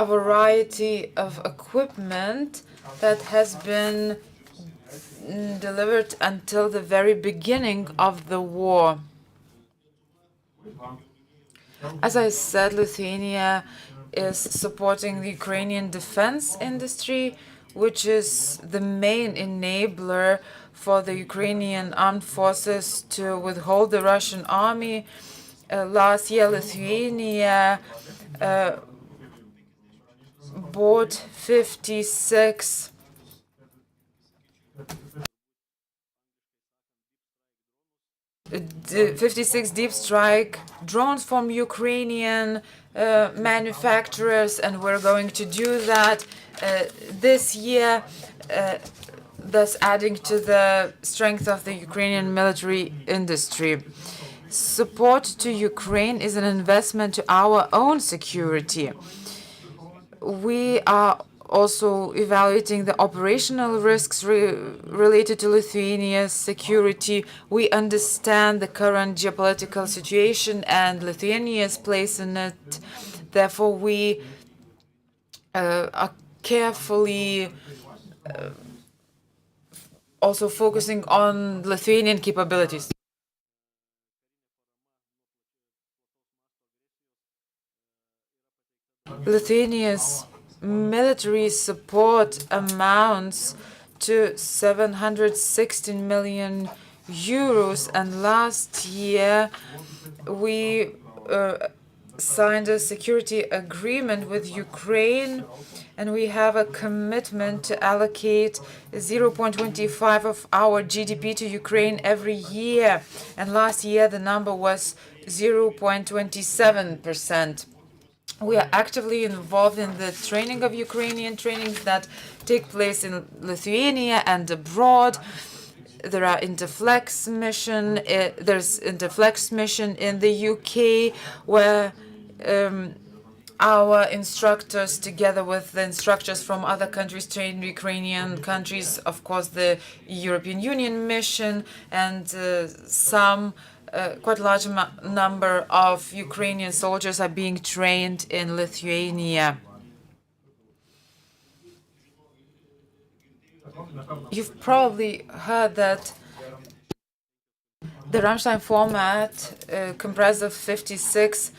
a variety of equipment that has been delivered until the very beginning of the war. As I said, Lithuania is supporting the Ukrainian defense industry, which is the main enabler for the Ukrainian armed forces to withhold the Russian army. Last year, Lithuania bought 56 deep strike drones from Ukrainian manufacturers, and we're going to do that this year, thus adding to the strength of the Ukrainian military industry. Support to Ukraine is an investment to our own security. We are also evaluating the operational risks related to Lithuania's security. We understand the current geopolitical situation and Lithuania's place in it. Therefore, we are carefully also focusing on Lithuanian capabilities. Lithuania's military support amounts to 716 million euros, and last year we signed a security agreement with Ukraine, and we have a commitment to allocate 0.25 of our GDP to Ukraine every year, and last year the number was 0.27%. We are actively involved in the training of Ukrainian trainings that take place in Lithuania and abroad. There are Interflex mission. There's Interflex mission in the UK, where our instructors, together with the instructors from other countries, train Ukrainian countries. Of course, the European Union mission and quite a large number of Ukrainian soldiers are being trained in Lithuania. You've probably heard that the Rammstein format comprised of 56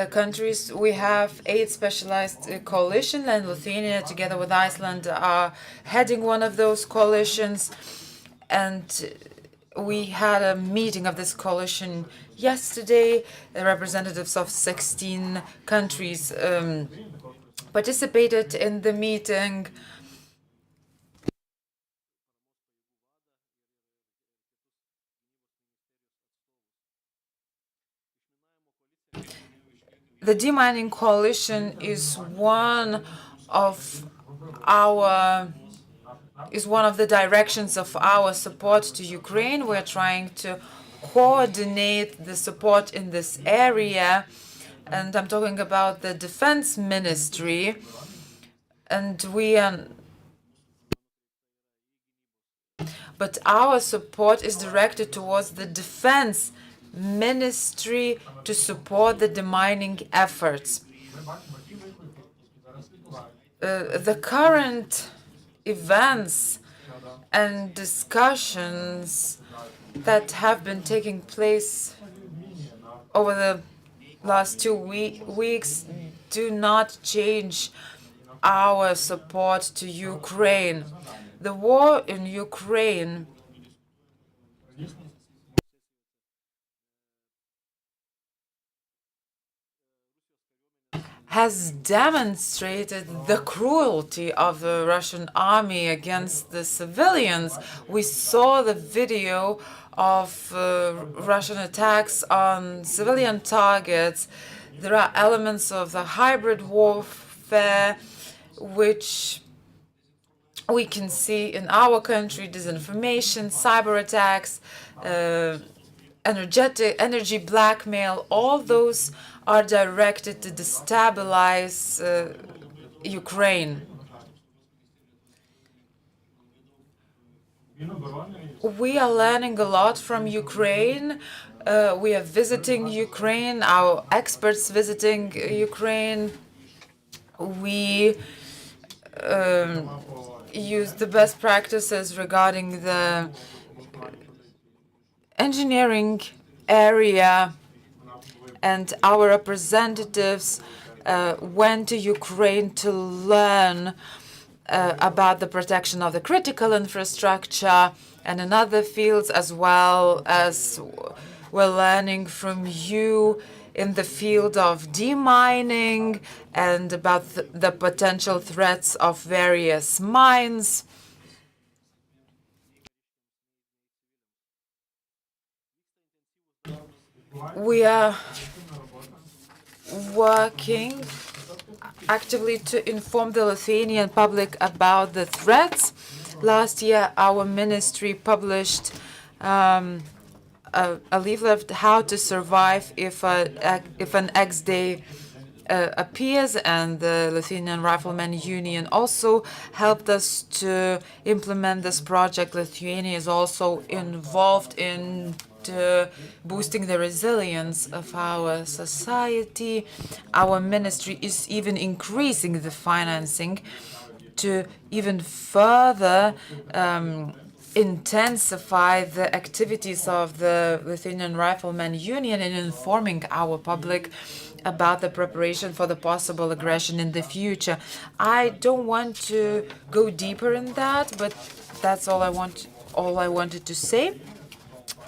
countries. We have 8 specialized coalitions, and Lithuania, together with Iceland, are heading one of those coalitions. And we had a meeting of this coalition yesterday. The representatives of 16 countries participated in the meeting. The demining coalition is one of our is one of the directions of our support to Ukraine. We're trying to coordinate the support in this area, and I'm talking about the Defense Ministry, and but our support is directed towards the Defense Ministry to support the demining efforts. The current events and discussions that have been taking place over the last 2 weeks do not change our support to Ukraine. The war in Ukraine has demonstrated the cruelty of the Russian army against the civilians. We saw the video of Russian attacks on civilian targets. There are elements of the hybrid warfare which we can see in our country: disinformation, cyber attacks, energy blackmail. All those are directed to destabilize Ukraine. We are learning a lot from Ukraine. We are visiting Ukraine, our experts visiting Ukraine. We use the best practices regarding the engineering area, and our representatives went to Ukraine to learn about the protection of the critical infrastructure and in other fields, as well as we're learning from you in the field of demining and about the potential threats of various mines. We are working actively to inform the Lithuanian public about the threats. Last year, our ministry published a leaflet, How to Survive if an X-Day appears, and the Lithuanian Riflemen Union also helped us to implement this project. Lithuania is also involved in boosting the resilience of our society. Our ministry is even increasing the financing to even further intensify the activities of the Lithuanian Riflemen Union in informing our public about the preparation for the possible aggression in the future. I don't want to go deeper in that, but that's all I wanted to say.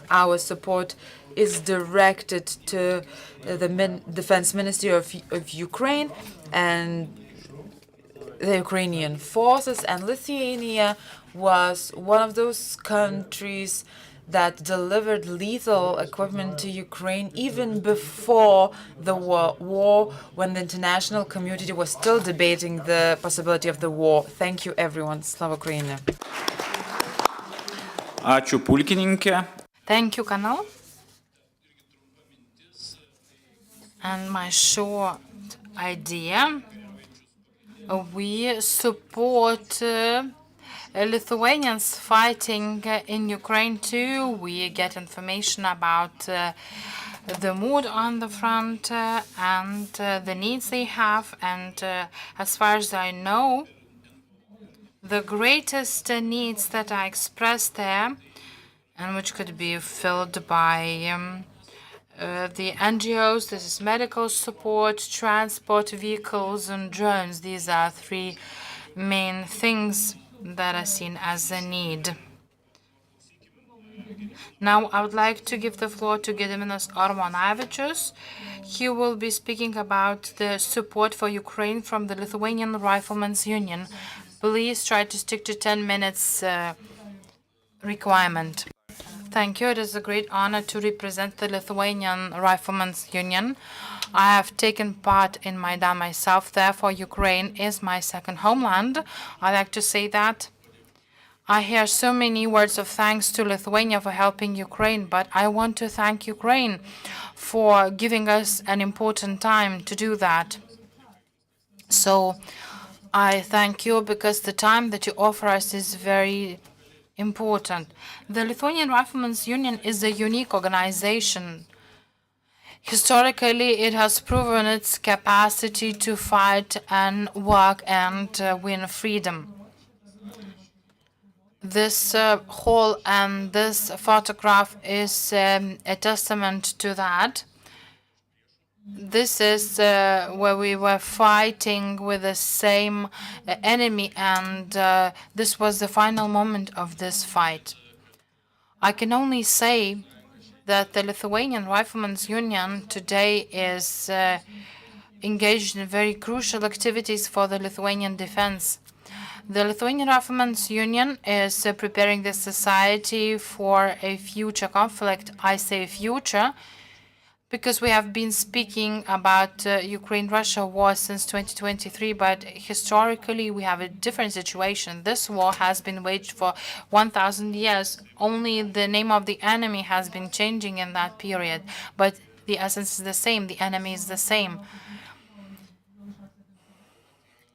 Our support is directed to the Defense Ministry of Ukraine and the Ukrainian forces, and Lithuania was one of those countries that delivered lethal equipment to Ukraine even before the war, when the international community was still debating the possibility of the war. Thank you, everyone. Slava Ukraini. Ačiū pulkininkė. Thank you, Kanal. And my short idea, we support Lithuanians fighting in Ukraine too. We get information about the mood on the front and the needs they have. And as far as I know, the greatest needs that are expressed there, and which could be filled by the NGOs, this is medical support, transport vehicles, and drones. These are three main things that are seen as a need. Now I would like to give the floor to Gediminas Armonavičius. He will be speaking about the support for Ukraine from the Lithuanian Riflemen's Union. Please try to stick to 10 minutes requirement. Thank you. It is a great honor to represent the Lithuanian Riflemen's Union. I have taken part in Maidan myself, therefore Ukraine is my second homeland. I like to say that. I hear so many words of thanks to Lithuania for helping Ukraine, but I want to thank Ukraine for giving us an important time to do that. So I thank you because the time that you offer us is very important. The Lithuanian Riflemen's Union is a unique organization. Historically, it has proven its capacity to fight and work and win freedom. This hall and this photograph is a testament to that. This is where we were fighting with the same enemy, and this was the final moment of this fight. I can only say that the Lithuanian Riflemen's Union today is engaged in very crucial activities for the Lithuanian defense. The Lithuanian Riflemen's Union is preparing the society for a future conflict. I say future because we have been speaking about Ukraine-Russia war since 2023, but historically we have a different situation. This war has been waged for 1,000 years. Only the name of the enemy has been changing in that period, but the essence is the same. The enemy is the same.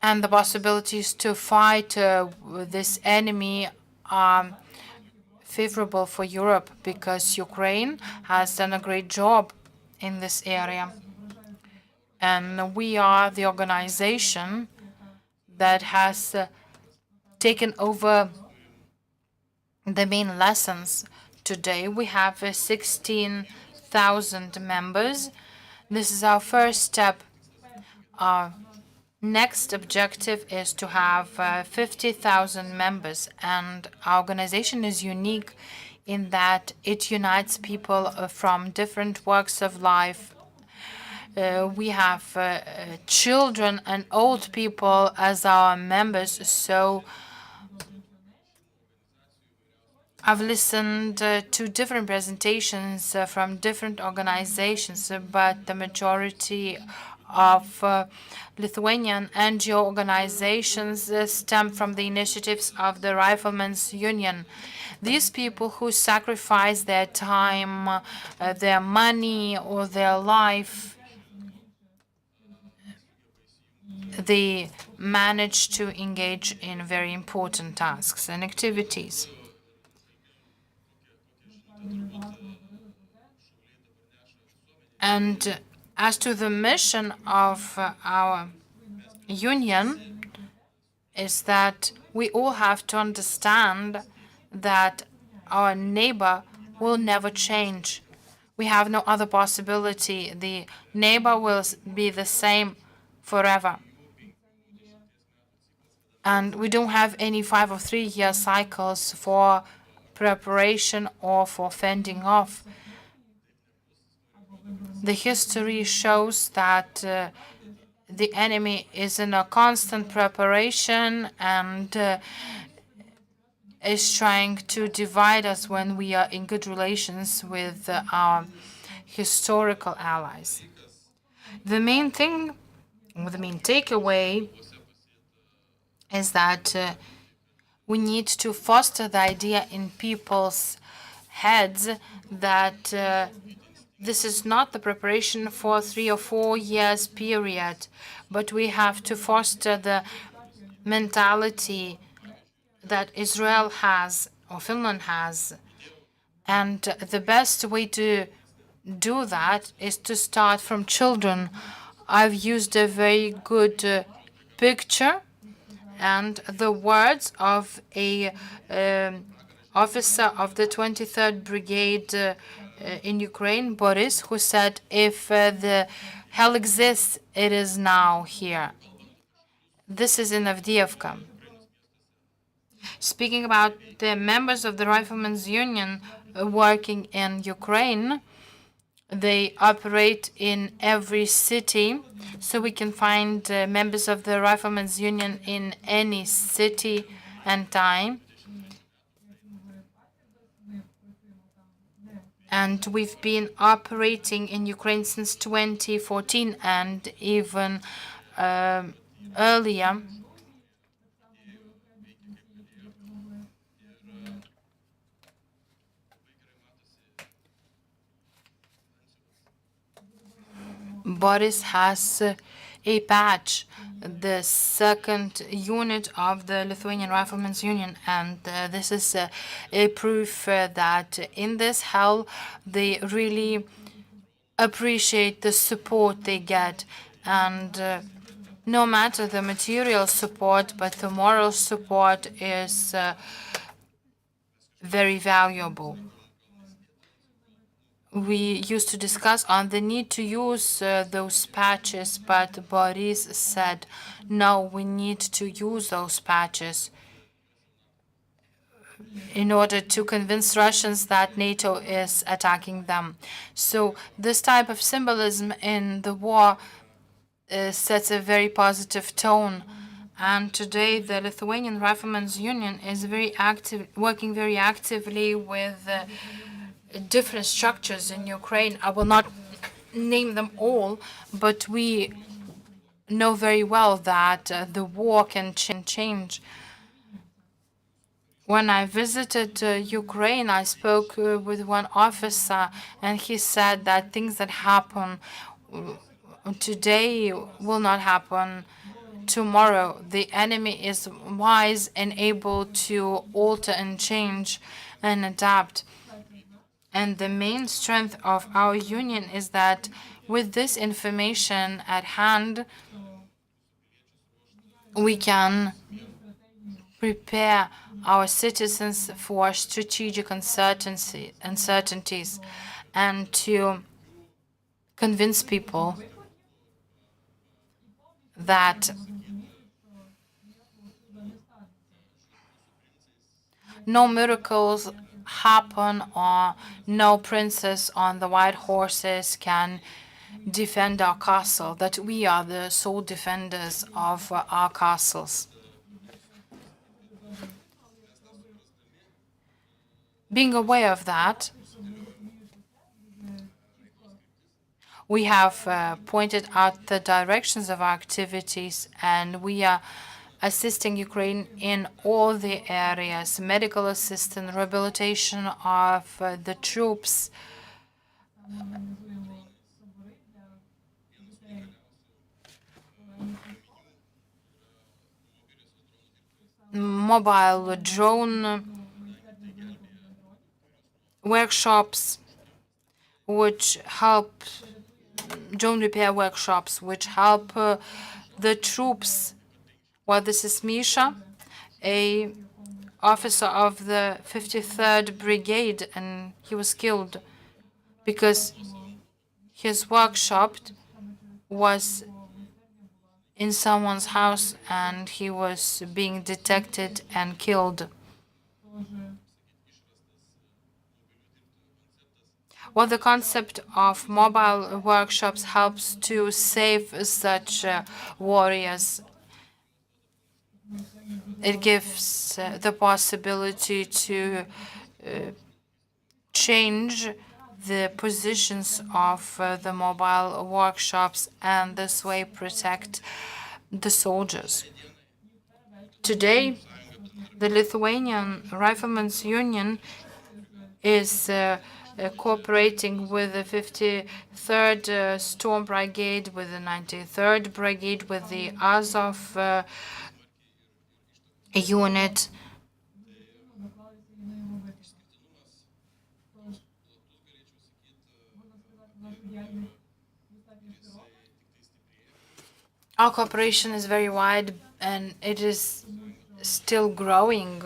And the possibilities to fight this enemy are favorable for Europe because Ukraine has done a great job in this area. And we are the organization that has taken over the main lessons. Today we have 16,000 members. This is our first step. Our next objective is to have 50,000 members, and our organization is unique in that it unites people from different walks of life. We have children and old people as our members, so I've listened to different presentations from different organizations, but the majority of Lithuanian NGO organizations stem from the initiatives of the Riflemen's Union. These people who sacrifice their time, their money, or their life, they manage to engage in very important tasks and activities. And as to the mission of our union, is that we all have to understand that our neighbor will never change. We have no other possibility. The neighbor will be the same forever. And we don't have any 5 or 3 year cycles for preparation or for fending off. The history shows that the enemy is in a constant preparation and is trying to divide us when we are in good relations with our historical allies. The main thing, or the main takeaway, is that we need to foster the idea in people's heads that this is not the preparation for 3 or 4 years period, but we have to foster the mentality that Israel has or Finland has. And the best way to do that is to start from children. I've used a very good picture and the words of a officer of the 23rd Brigade in Ukraine, Boris, who said, if the hell exists, it is now here. This is in Avdiivka. Speaking about the members of the Riflemen's Union working in Ukraine, they operate in every city, so we can find members of the Riflemen's Union in any city and time. And we've been operating in Ukraine since 2014 and even earlier. Boris has a patch, the second unit of the Lithuanian Riflemen's Union, and this is a proof that in this hell they really appreciate the support they get, and no matter the material support, but the moral support is very valuable. We used to discuss on the need to use those patches, but Boris said, no, we need to use those patches in order to convince Russians that NATO is attacking them. So this type of symbolism in the war sets a very positive tone. And today the Lithuanian Riflemen's Union is very active, working very actively with different structures in Ukraine. I will not name them all, but we know very well that the war can change. When I visited Ukraine, I spoke with one officer, and he said that things that happen today will not happen tomorrow. The enemy is wise and able to alter and change and adapt. And the main strength of our union is that with this information at hand, we can prepare our citizens for strategic uncertainties and to convince people that no miracles happen or no princess on the white horses can defend our castle, that we are the sole defenders of our castles. Being aware of that, we have pointed out the directions of our activities, and we are assisting Ukraine in all the areas: medical assistance, rehabilitation of the troops, mobile drone workshops, which help drone repair workshops, which help the troops. Well, this is Misha, a officer of the 53rd Brigade, and he was killed because his workshop was in someone's house and he was being detected and killed. Well, the concept of mobile workshops helps to save such warriors. It gives the possibility to change the positions of the mobile workshops and this way protect the soldiers. Today, the Lithuanian Riflemen's Union is cooperating with the 53rd Storm Brigade, with the 93rd Brigade, with the Azov unit. Our cooperation is very wide and it is still growing.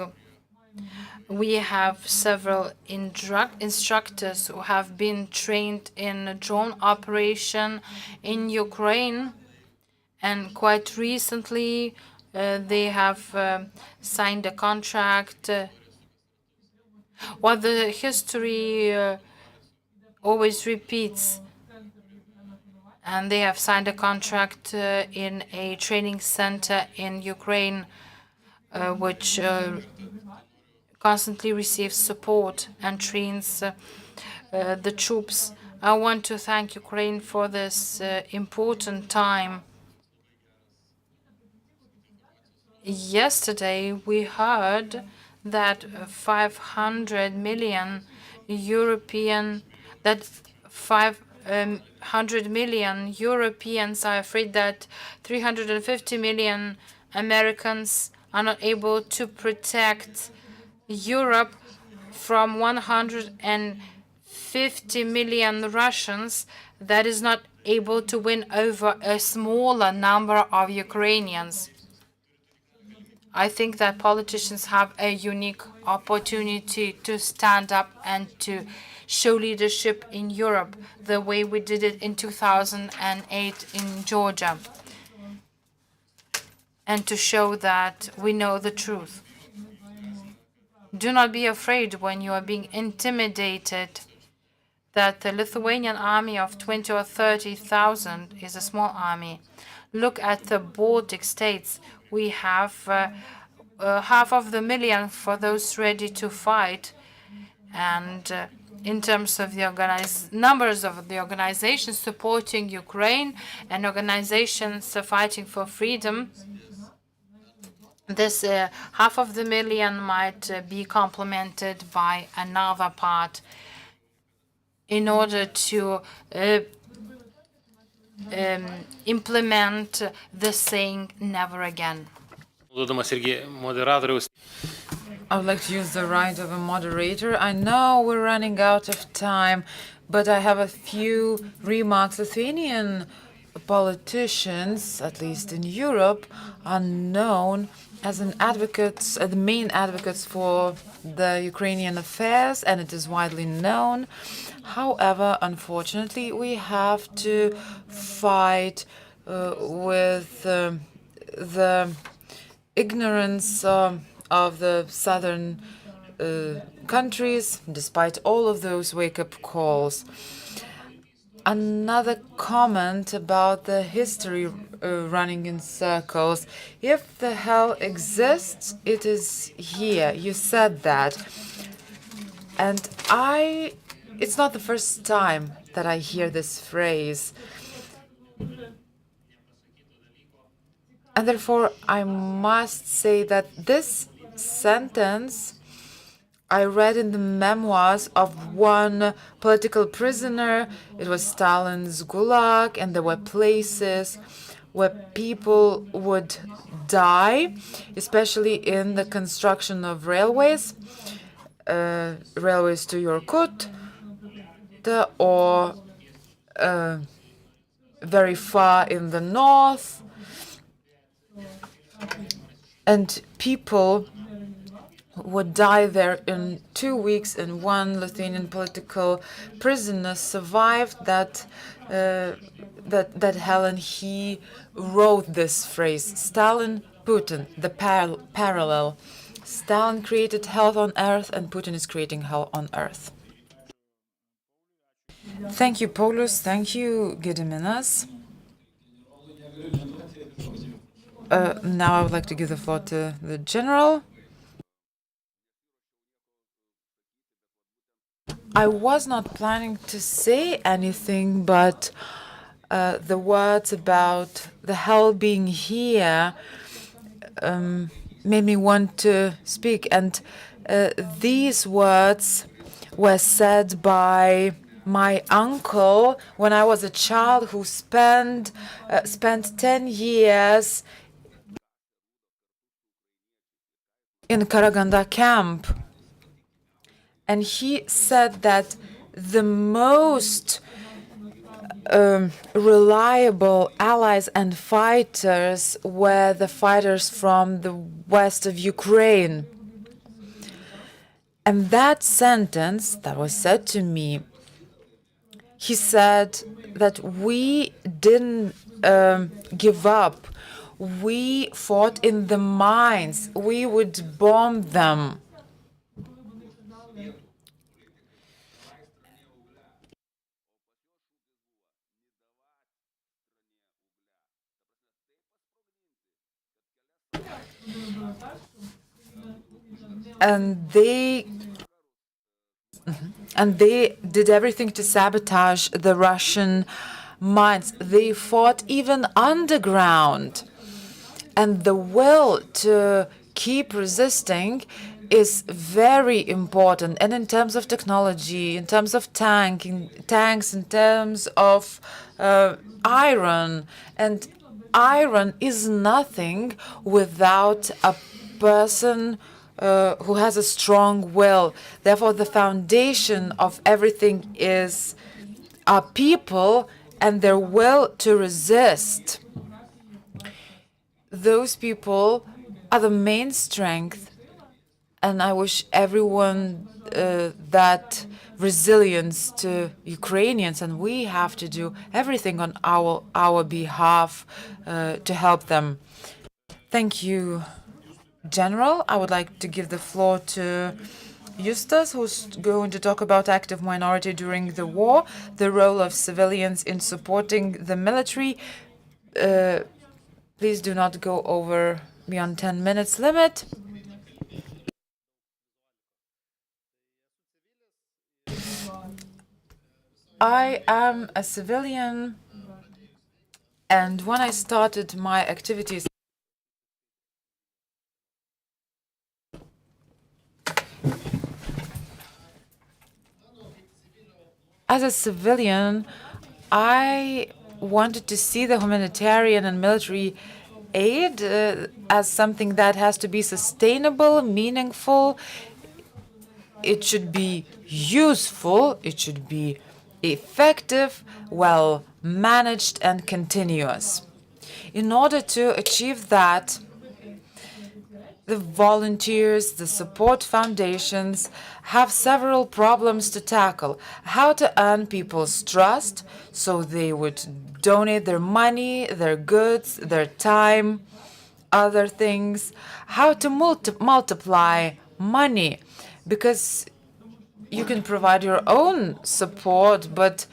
We have several instructors who have been trained in drone operation in Ukraine, and quite recently they have signed a contract. What the history always repeats, and they have signed a contract in a training center in Ukraine, which constantly receives support and trains the troops. I want to thank Ukraine for this important time. Yesterday, we heard that 500 million European, that 100 million Europeans are afraid that 350 million Americans are not able to protect Europe from 150 million Russians that is not able to win over a smaller number of Ukrainians. I think that politicians have a unique opportunity to stand up and to show leadership in Europe the way we did it in 2008 in Georgia, and to show that we know the truth. Do not be afraid when you are being intimidated that the Lithuanian army of 20 or 30,000 is a small army. Look at the Baltic states. We have 500,000 for those ready to fight. And in terms of the numbers of the organizations supporting Ukraine and organizations fighting for freedom, this 500,000 might be complemented by another part in order to implement the saying never again. I would like to use the right of a moderator. I know we're running out of time, but I have a few remarks. Lithuanian politicians, at least in Europe, are known as the main advocates for the Ukrainian affairs, and it is widely known. However, unfortunately, we have to fight with the ignorance of the southern countries, despite all of those wake-up calls. Another comment about the history running in circles. If the hell exists, it is here. You said that. And it's not the first time that I hear this phrase. And therefore, I must say that this sentence I read in the memoirs of one political prisoner. It was Stalin's Gulag, and there were places where people would die, especially in the construction of railways, railways to Yorkut, or very far in the north. And people would die there in 2 weeks, and one Lithuanian political prisoner survived that hell, and he wrote this phrase, Stalin, Putin, the parallel. Stalin created hell on earth, and Putin is creating hell on earth. Thank you, Paulius. Thank you, Gediminas. Now I would like to give the floor to the general. I was not planning to say anything, but the words about the hell being here made me want to speak. And these words were said by my uncle when I was a child, who spent 10 years in Karaganda camp. And he said that the most reliable allies and fighters were the fighters from the west of Ukraine. And that sentence that was said to me, he said that we didn't give up. We fought in the mines. We would bomb them. And they did everything to sabotage the Russian mines. They fought even underground. And the will to keep resisting is very important, and in terms of technology, in terms of tanks, in terms of iron, and iron is nothing without a person who has a strong will. Therefore, the foundation of everything is our people and their will to resist. Those people are the main strength, and I wish everyone that resilience to Ukrainians, and we have to do everything on our behalf to help them. Thank you, General. I would like to give the floor to Justas, who's going to talk about active minority during the war, the role of civilians in supporting the military. Please do not go over beyond 10 minutes limit. I am a civilian, and when I started my activities as a civilian, I wanted to see the humanitarian and military aid as something that has to be sustainable, meaningful. It should be useful, it should be effective, well managed, and continuous. In order to achieve that, the volunteers, the support foundations have several problems to tackle. How to earn people's trust so they would donate their money, their goods, their time, other things. How to multiply money, because you can provide your own support, but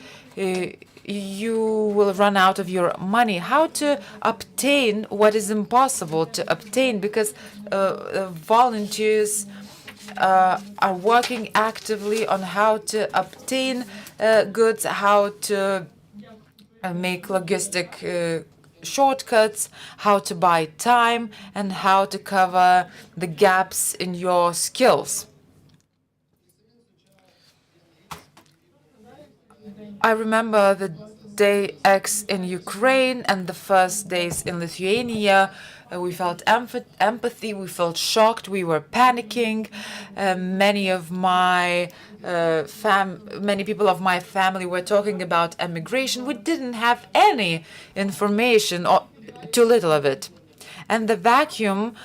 you will run out of your money. How to obtain what is impossible to obtain, because volunteers are working actively on how to obtain goods, how to make logistic shortcuts, how to buy time, and how to cover the gaps in your skills. I remember the day X in Ukraine and the first days in Lithuania. We felt empathy, we felt shocked, we were panicking. Many people of my family were talking about emigration. We didn't have any information, or too little of it. And the vacuum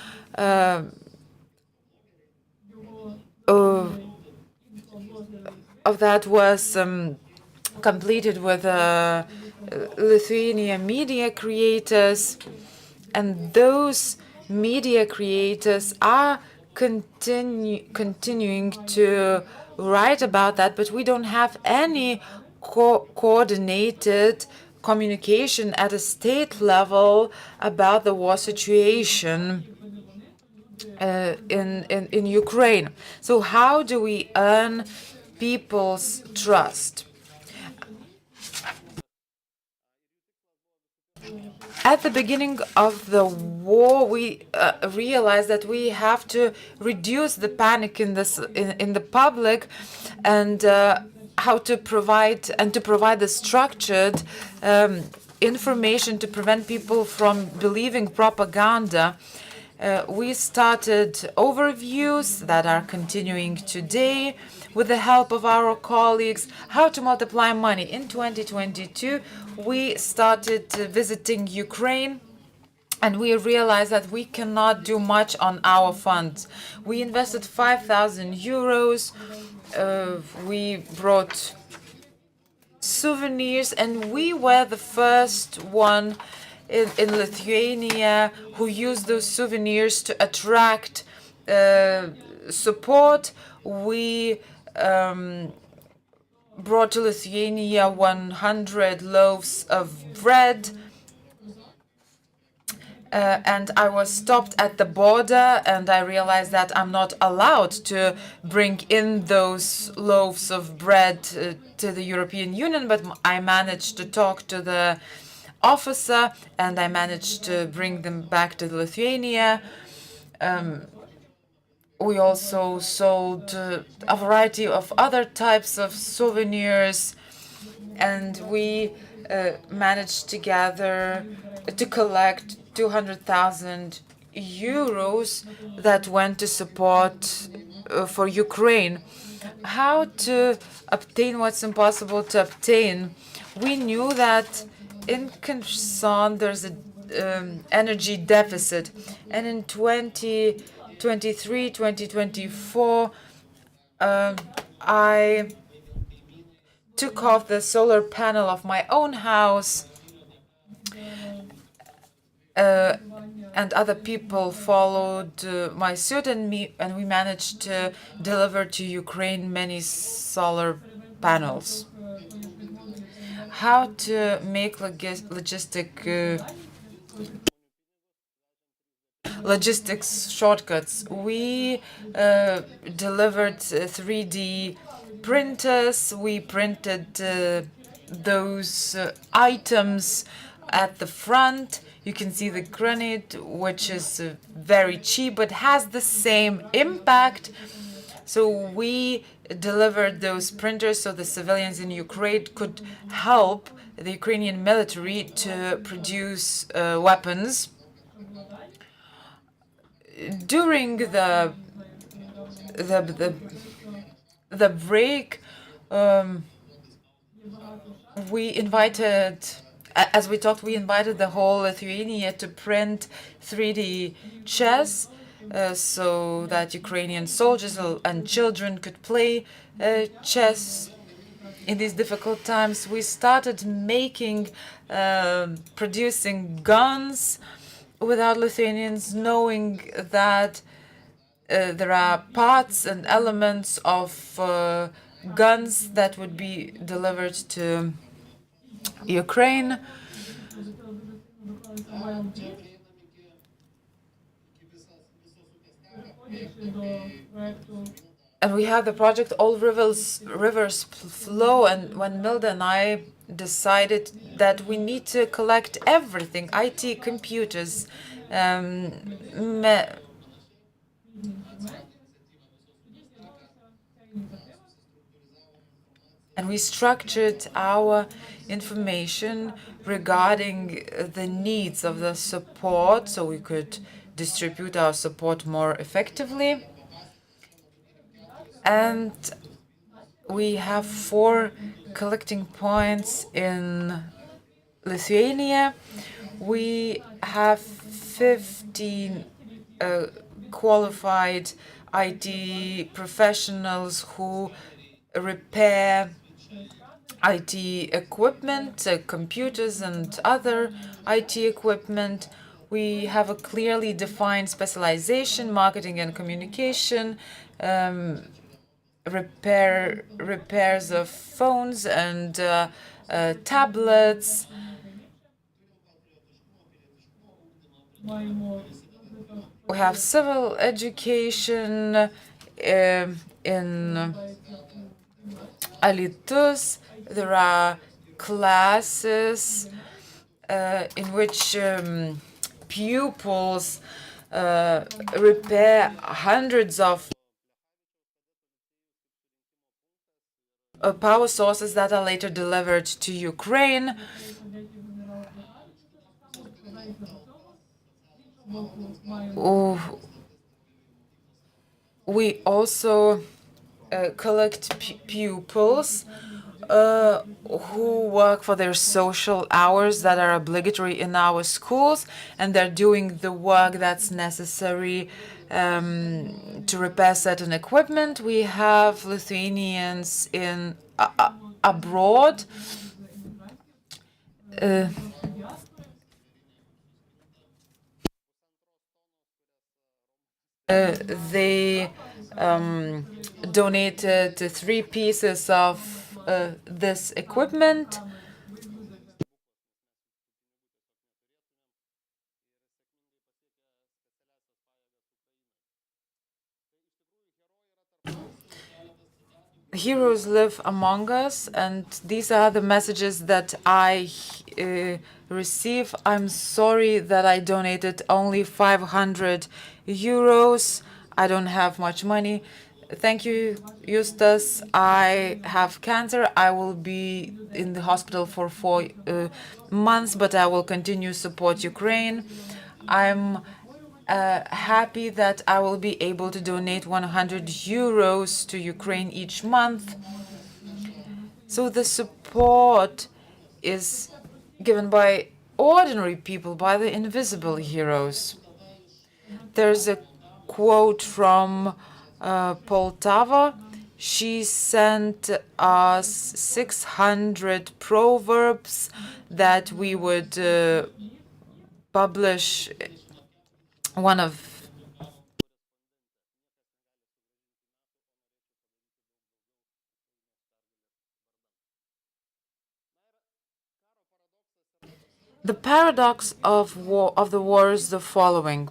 of that was completed with Lithuanian media creators, and those media creators are continuing to write about that, but we don't have any coordinated communication at a state level about the war situation in Ukraine. So how do we earn people's trust? At the beginning of the war, we realized that we have to reduce the panic in the public, and how to provide the structured information to prevent people from believing propaganda. We started overviews that are continuing today with the help of our colleagues, how to multiply money. In 2022, we started visiting Ukraine, and we realized that we cannot do much on our funds. We invested 5,000 euros. We brought souvenirs, and we were the first one in Lithuania who used those souvenirs to attract support. We brought to Lithuania 100 loaves of bread, and I was stopped at the border, and I realized that I'm not allowed to bring in those loaves of bread to the European Union, but I managed to talk to the officer, and I managed to bring them back to Lithuania. We also sold a variety of other types of souvenirs, and we managed together to collect 200,000 euros that went to support for Ukraine. How to obtain what's impossible to obtain? We knew that in Kherson there's an energy deficit, and in 2023, 2024, I took off the solar panel of my own house, and other people followed my suit, and we managed to deliver to Ukraine many solar panels. How to make logistics shortcuts? We delivered 3D printers. We printed those items at the front. You can see the granite, which is very cheap but has the same impact. So we delivered those printers so the civilians in Ukraine could help the Ukrainian military to produce weapons. During the break, we invited, as we talked, we invited the whole Lithuania to print 3D chess so that Ukrainian soldiers and children could play chess. In these difficult times, we started producing guns without Lithuanians knowing that there are parts and elements of guns that would be delivered to Ukraine. And we had the project All Rivers Flow, and when Milda and I decided that we need to collect everything, IT, computers, and we structured our information regarding the needs of the support so we could distribute our support more effectively. And we have 4 collecting points in Lithuania. We have 15 qualified IT professionals who repair IT equipment, computers and other IT equipment. We have a clearly defined specialization, marketing and communication, repairs of phones and tablets. We have civil education in Alytus. There are classes in which pupils repair hundreds of power sources that are later delivered to Ukraine. We also collect pupils who work for their social hours that are obligatory in our schools, and they're doing the work that's necessary to repair certain equipment. We have Lithuanians in abroad. They donated 3 pieces of this equipment. Heroes live among us, and these are the messages that I receive. I'm sorry that I donated only 500 euros. I don't have much money. Thank you, Justus. I have cancer. I will be in the hospital for 4 months, but I will continue support Ukraine. I'm happy that I will be able to donate 100 euros to Ukraine each month. So the support is given by ordinary people, by the invisible heroes. There's a quote from Poltava. She sent us 600 proverbs that we would publish. One of the paradox of the war is the following.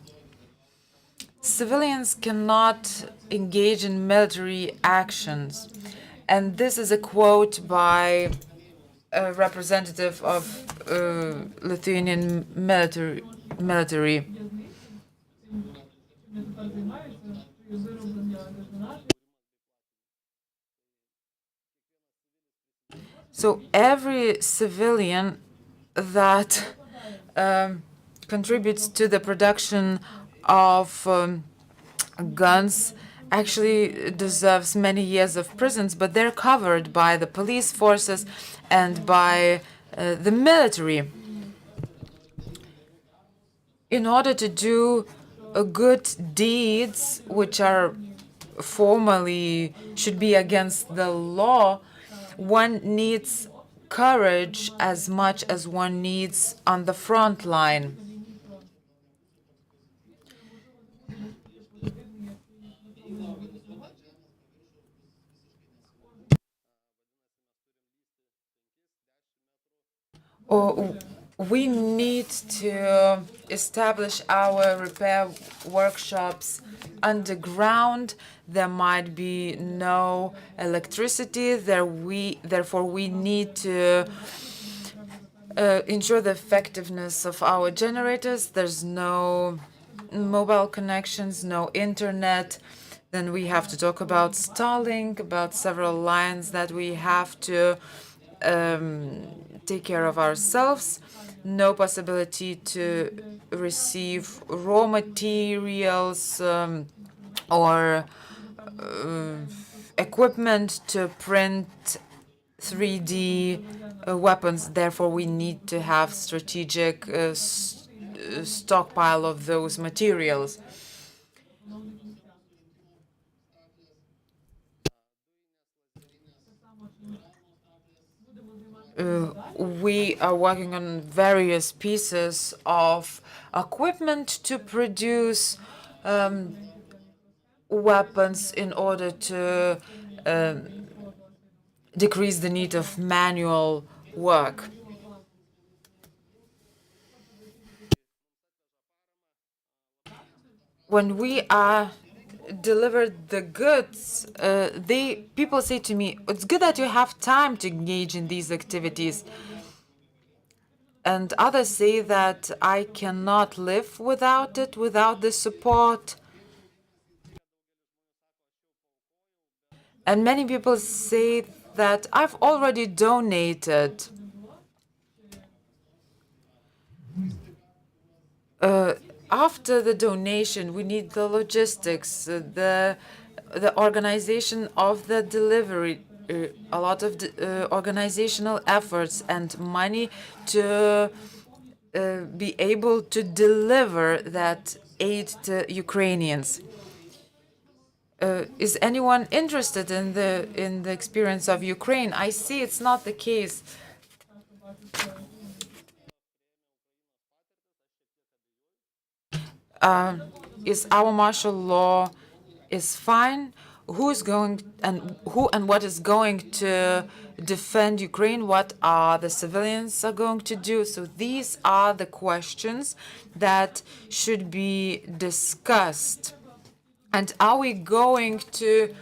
Civilians cannot engage in military actions. And this is a quote by a representative of Lithuanian military. So every civilian that contributes to the production of guns actually deserves many years of prisons, but they're covered by the police forces and by the military. In order to do good deeds, which are formally should be against the law, one needs courage as much as one needs on the front line. We need to establish our repair workshops underground. There might be no electricity. Therefore, we need to ensure the effectiveness of our generators. There's no mobile connections, no internet. Then we have to talk about Starlink, about several lines that we have to take care of ourselves. No possibility to receive raw materials or equipment to print 3D weapons. Therefore, we need to have strategic stockpile of those materials. We are working on various pieces of equipment to produce weapons in order to decrease the need of manual work. When we are delivered the goods, people say to me, it's good that you have time to engage in these activities. And others say that I cannot live without it, without the support. And many people say that I've already donated. After the donation, we need the logistics, the organization of the delivery, a lot of organizational efforts and money to be able to deliver that aid to Ukrainians. Is anyone interested in the experience of Ukraine? I see it's not the case. Is our martial law is fine? Who and what is going to defend Ukraine? What are the civilians are going to do? So these are the questions that should be discussed. And are we going to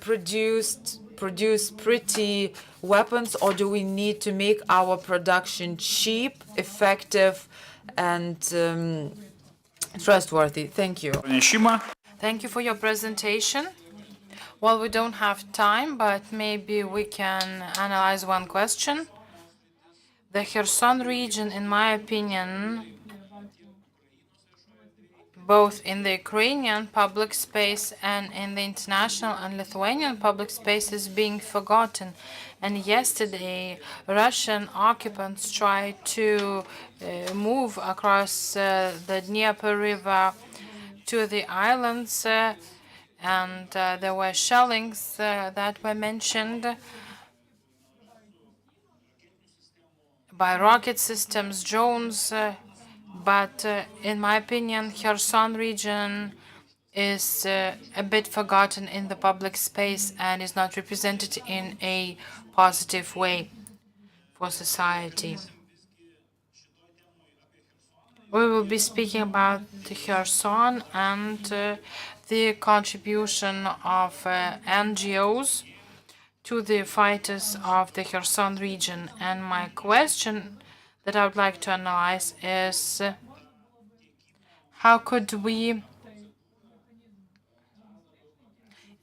produce pretty weapons, or do we need to make our production cheap, effective, and trustworthy? Thank you. Thank you for your presentation. Well, we don't have time, but maybe we can analyze one question. The Kherson region, in my opinion, both in the Ukrainian public space and in the international and Lithuanian public space, is being forgotten. And yesterday, Russian occupants tried to move across the Dnieper River to the islands, and there were shellings that were mentioned by rocket systems, drones, but in my opinion, Kherson region is a bit forgotten in the public space and is not represented in a positive way for society. We will be speaking about the Kherson and the contribution of NGOs to the fighters of the Kherson region. And my question that I would like to analyze is how could we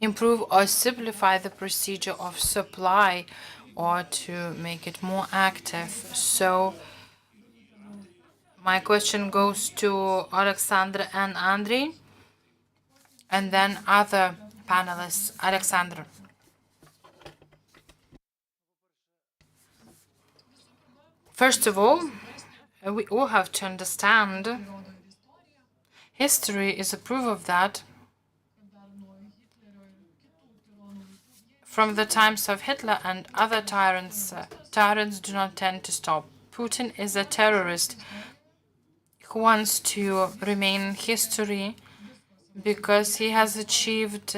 improve or simplify the procedure of supply or to make it more active? So my question goes to Alexander and Andrei, and then other panelists. Alexander. First of all, we all have to understand history is a proof of that. From the times of Hitler and other tyrants, tyrants do not tend to stop. Putin is a terrorist who wants to remain in history because he has achieved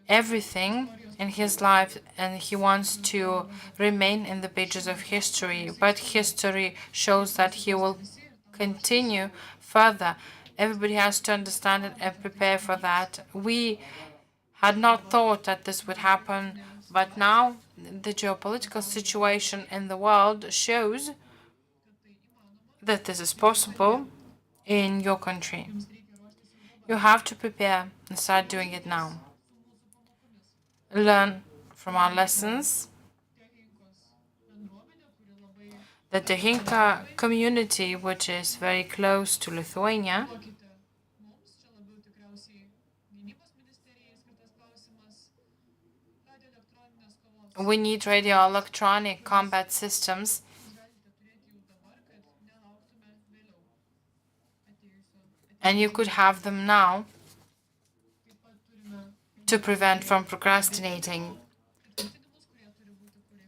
everything in his life and he wants to remain in the pages of history. But history shows that he will continue further. Everybody has to understand it and prepare for that. We had not thought that this would happen, but now the geopolitical situation in the world shows that this is possible in your country. You have to prepare and start doing it now. Learn from our lessons. The Tehinka community, which is very close to Lithuania, we need radio electronic combat systems and you could have them now to prevent from procrastinating.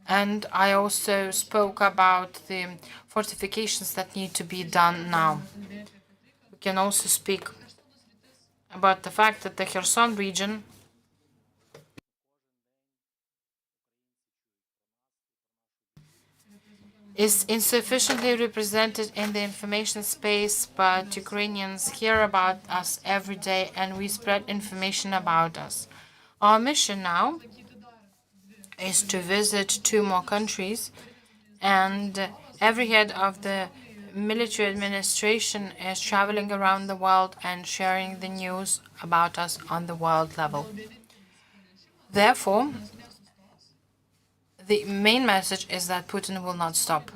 And I also spoke about the fortifications that need to be done now. We can also speak about the fact that the Kherson region is insufficiently represented in the information space, but Ukrainians hear about us every day and we spread information about us. Our mission now is to visit 2 more countries, and every head of the military administration is traveling around the world and sharing the news about us on the world level. Therefore, the main message is that Putin will not stop.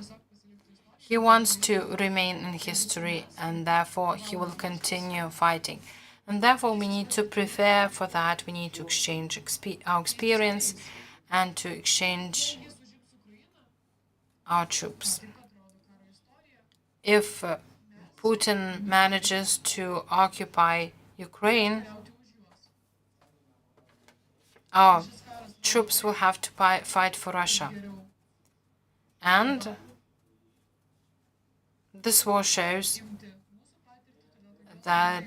He wants to remain in history and therefore he will continue fighting. And therefore we need to prepare for that. We need to exchange our experience and to exchange our troops. If Putin manages to occupy Ukraine, our troops will have to fight for Russia. And this war shows that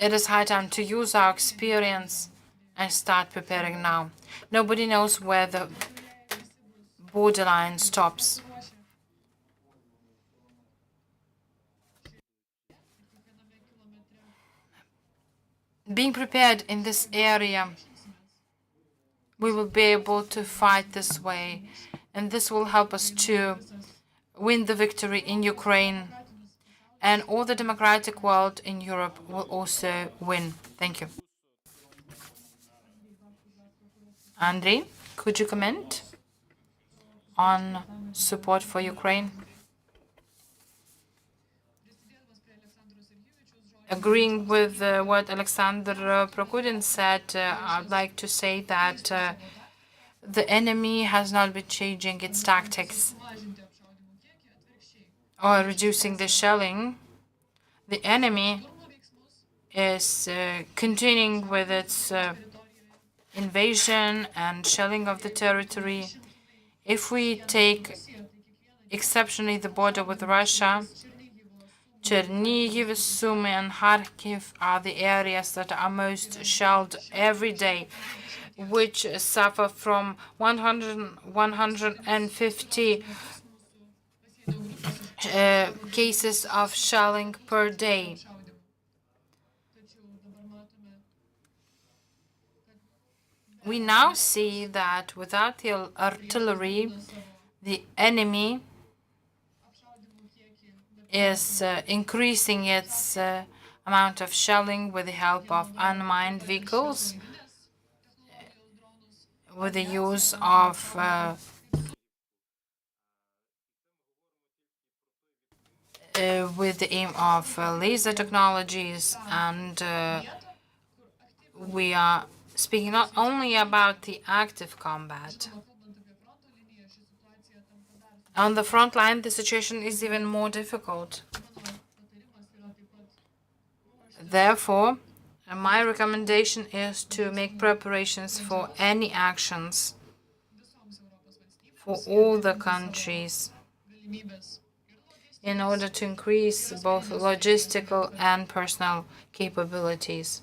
it is high time to use our experience and start preparing now. Nobody knows where the borderline stops. Being prepared in this area, we will be able to fight this way, and this will help us to win the victory in Ukraine and all the democratic world in Europe will also win. Thank you. Andrei, could you comment on support for Ukraine? Agreeing with what Alexander Prokudin said, I'd like to say that the enemy has not been changing its tactics or reducing the shelling. The enemy is continuing with its invasion and shelling of the territory. If we take exceptionally the border with Russia, Chernihiv, Sumy, and Kharkiv are the areas that are most shelled every day, which suffer from 150 cases of shelling per day. We now see that without the artillery, the enemy is increasing its amount of shelling with the help of unmanned vehicles, with the use of with the aim of laser technologies, and we are speaking not only about the active combat. On the front line, the situation is even more difficult. Therefore, my recommendation is to make preparations for any actions for all the countries in order to increase both logistical and personal capabilities.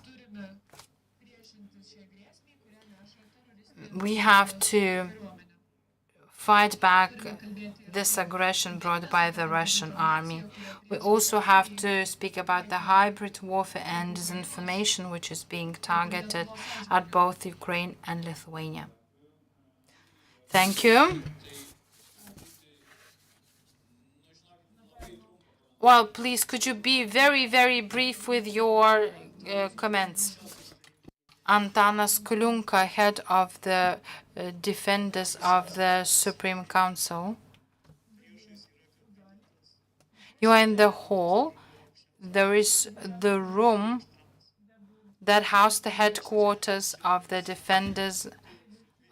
We have to fight back this aggression brought by the Russian army. We also have to speak about the hybrid warfare and disinformation which is being targeted at both Ukraine and Lithuania. Thank you. Well, please, could you be very, very brief with your comments? Antanas Kulunka, head of the Defenders of the Supreme Council. You are in the hall. There is the room that housed the headquarters of the Defenders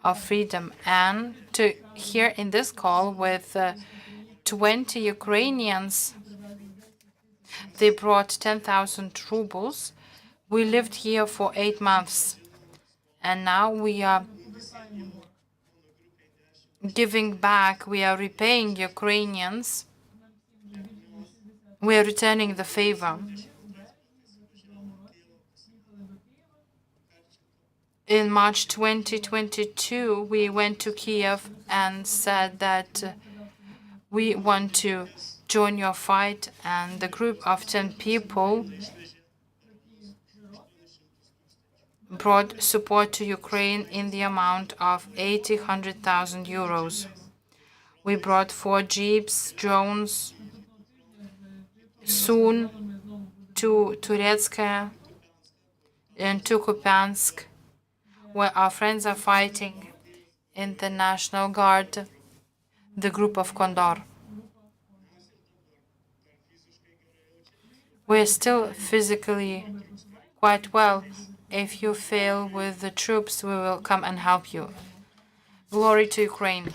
of Freedom. And here in this call with 20 Ukrainians, they brought 10,000 rubles. We lived here for 8 months, and now we are giving back, we are repaying Ukrainians, we are returning the favor. In March 2022, we went to Kiev and said that we want to join your fight, and the group of 10 people brought support to Ukraine in the amount of 100,000 euros. We brought 4 jeeps, drones, soon to Turetskaya and to Kupiansk, where our friends are fighting in the National Guard, the group of Condor. We're still physically quite well. If you fail with the troops, we will come and help you. Glory to Ukraine.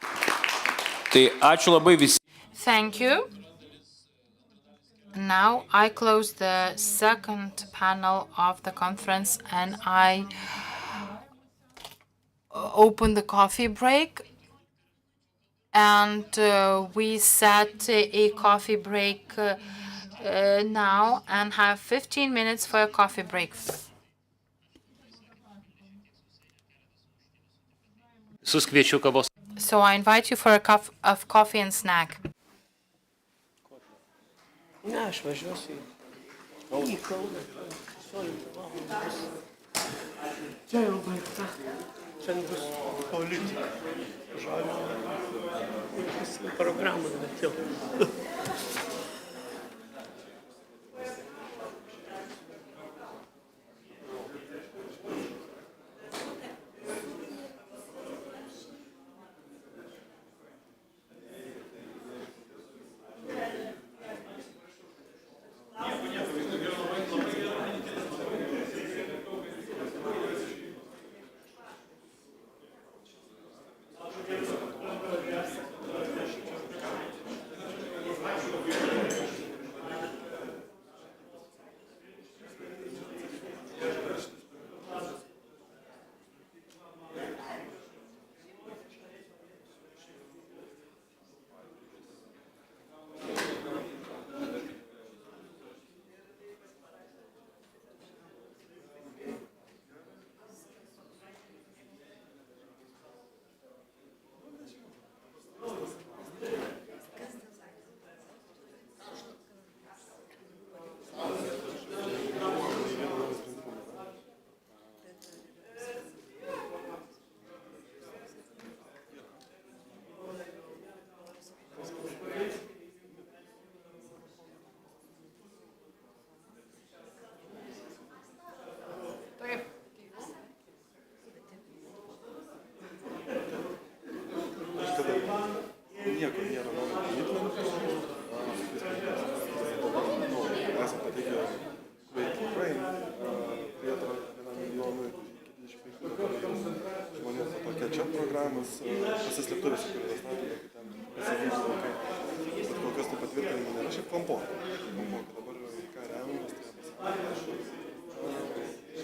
Thank you. Now I close the second panel of the conference and I open the coffee break. And we set a coffee break now and have 15 minutes for a coffee break. So I invite you for a cup of coffee and snack. Це не політика. Жаль, якісь програми для цього. programos pasislėptuvėse, kur yra statomi, tai ten pasivykti vaikai. Bet kol kas tai patvirtinimo nėra, šiaip klampoka. Dabar į ką remiamas, tai pasakyti.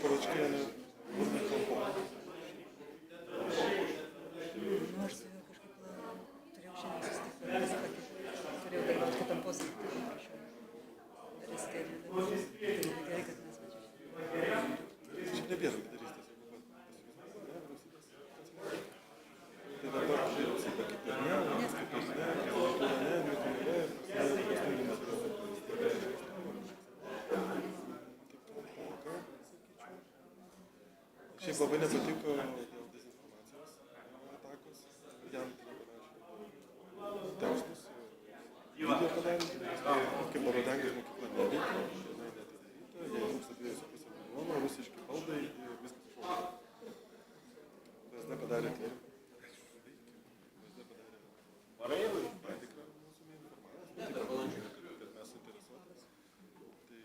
Pavačkienė, būtent klampoka. Nors kažkaip turėjau šiandien susitikti, turėjau dalyvauti kitam posėdį, tai prašau. Dar įskaityti. Gerai, kad mes važiuojame. Šiaip nebėra lyderystės, jeigu tai dabar vyriausybė kaip ir ne, šiaip labai nepatiko dėl dezinformacijos atakos. Jam parašė tekstus, video padarė, kaip Barodengas mokykla neveikia, jinai neatidaryta, jai trūksta 2,5 milijono, rusiški baldai ir viskas išvaukta. VSD padarė tyrimą. Patikrą mūsų informaciją, kad mes suinteresuotas. Tai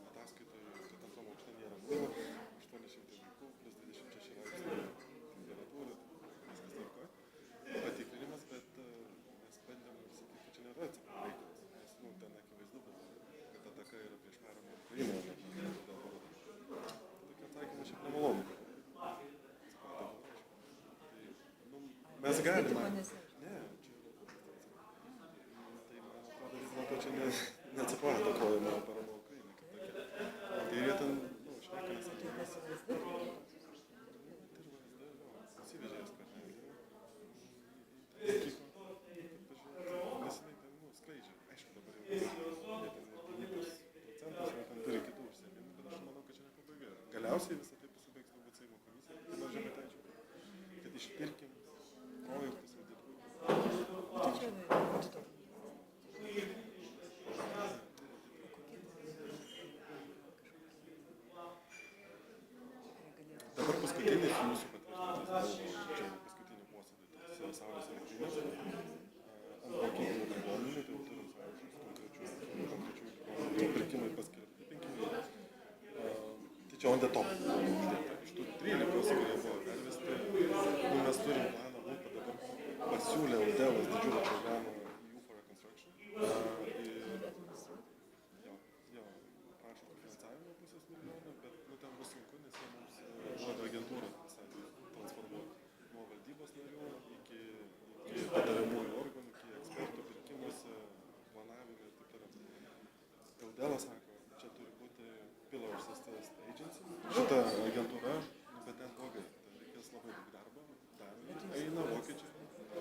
ataskaitoje, kad antram aukšte nėra muilo, 800 vaikų, plus 26 laipsnių temperatūra, viskas tvarkoje. Patikrinimas, bet mes bandėm sakyti, kad čia nėra atsakymų reikalas, nes ten akivaizdu buvo, kad ataka yra prieš paramą Ukrainoje, net dėl Barodo. Tokie atsakymai šiaip nemalonu. Mes galime. Čia neatsiprato kojama parama Ukrainai kaip tokia. Tai jie ten, šnekas atvykas. Ir nusivežė jas kartelį. Nes jinai ten, skleidžia. Aišku, dabar jau jie ten gynybos procentas, jie ten turi kitų užsiėmimų, bet aš manau, kad čia ne pabaiga. Galiausiai visą tai pasibaigs turbūt Seimo komisija, tai nuo Žemaitaičio. Kad išpirkim projektus auditų. Dabar paskutinis jūsų patvirtinimas buvo čia paskutinį posėdį, tas Saulės elektrinės. Ant mokyklų ligoninių, tai jau turim sąrašus konkrečių ligoninių, pirkimai paskelbti 5 milijonus. Tai čia on the top uždėta. Iš tų 13, kurie buvo pervesti, mes turim planą, kad dabar pasiūlė Udėlas didžiulę programą EU for Reconstruction. Prašo finansavimo pusės milijoną, bet ten bus sunku, nes jie mums duoda agentūrą visą transformuoti. Nuo valdybos narių iki patariamųjų organų, iki ekspertų pirkimuose, planavime ir taip toliau. Udėlas sako, čia turi būti Pillar Assistance Agency. Šita agentūra, bet ten blogai. Ten reikės labai daug darbo. Eina vokiečiai.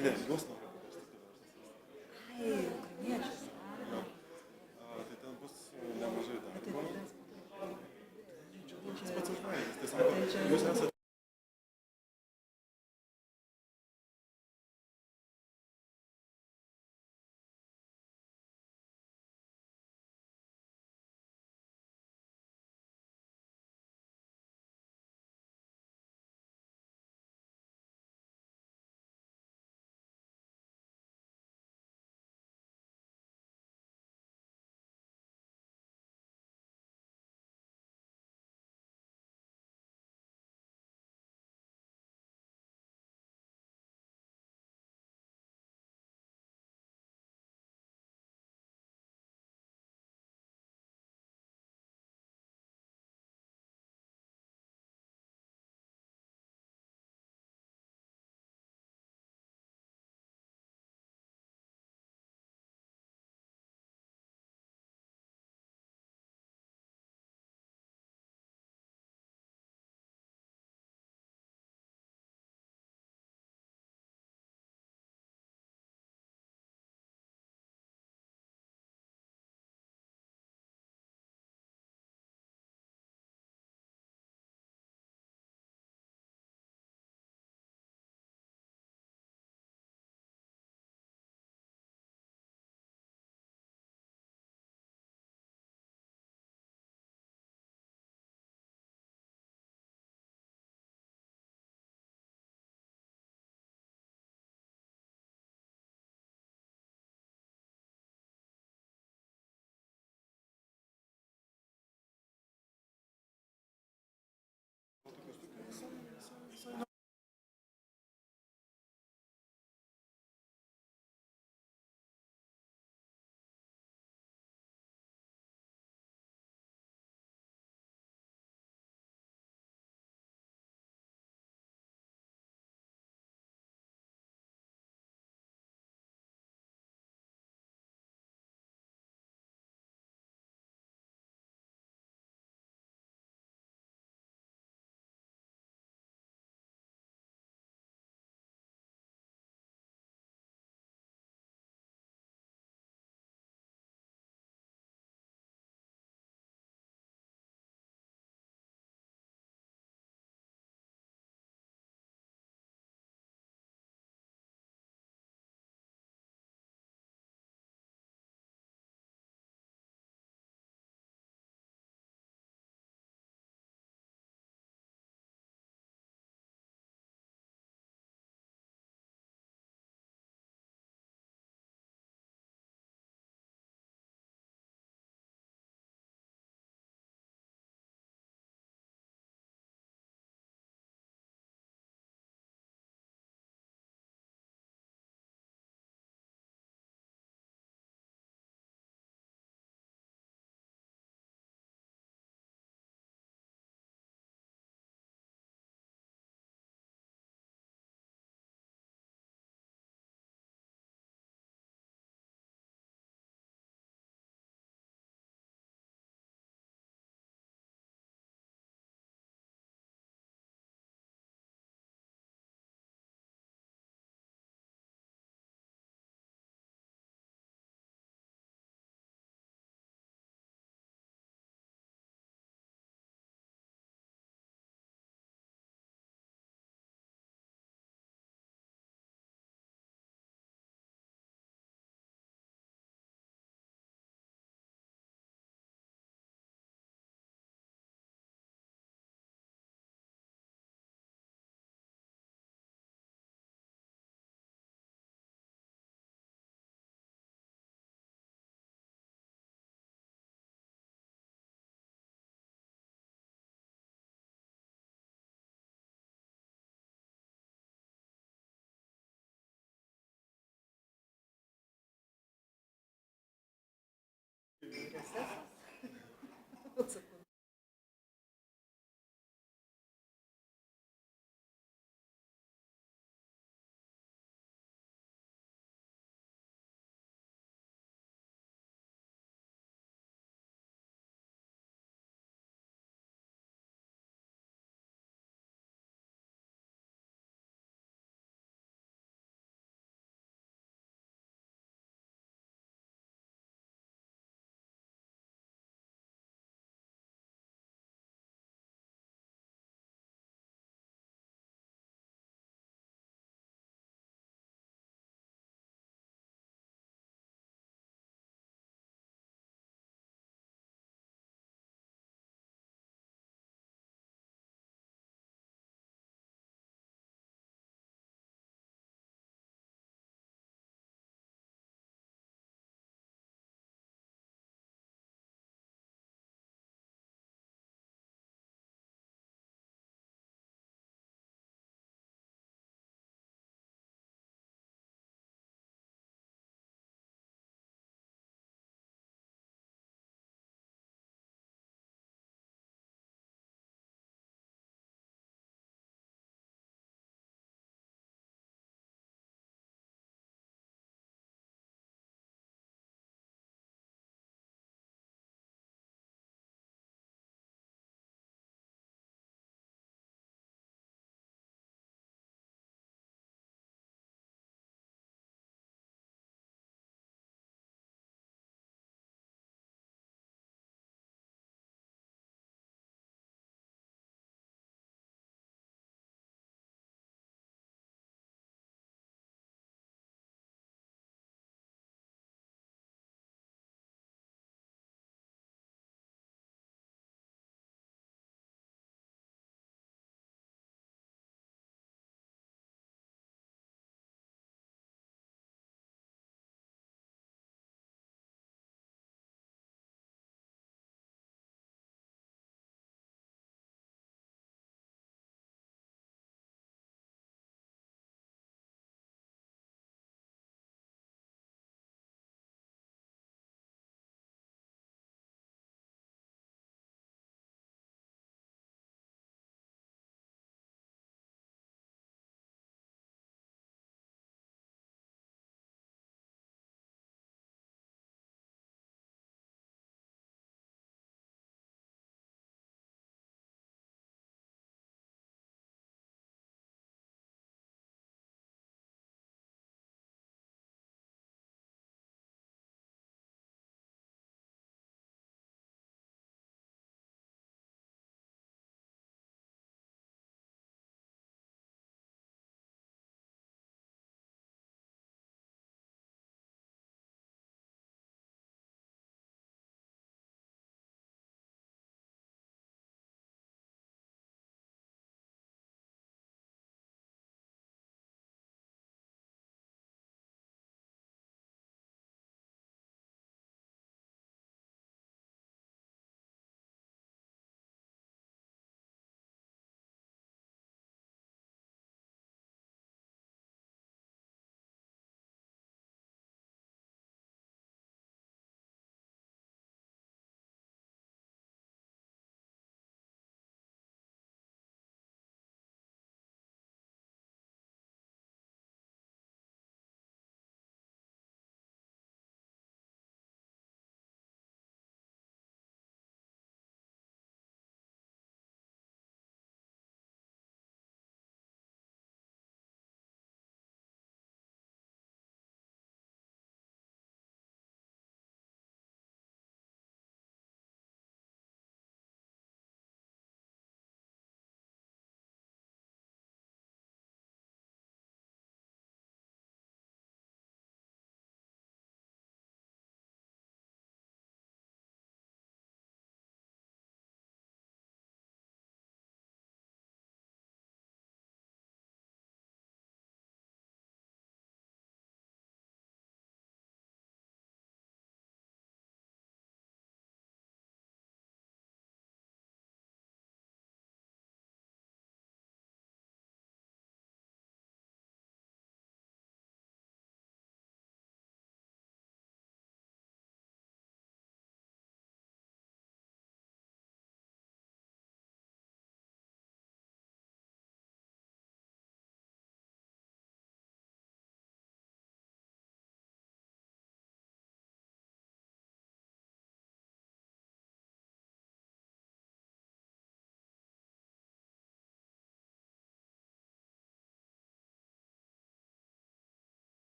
Ne, juos nori paversti Pillar Assistance. Ukrainiečius. Tai ten bus nemažai darbo. Čia pats užmainis. Tai sako, jūs esate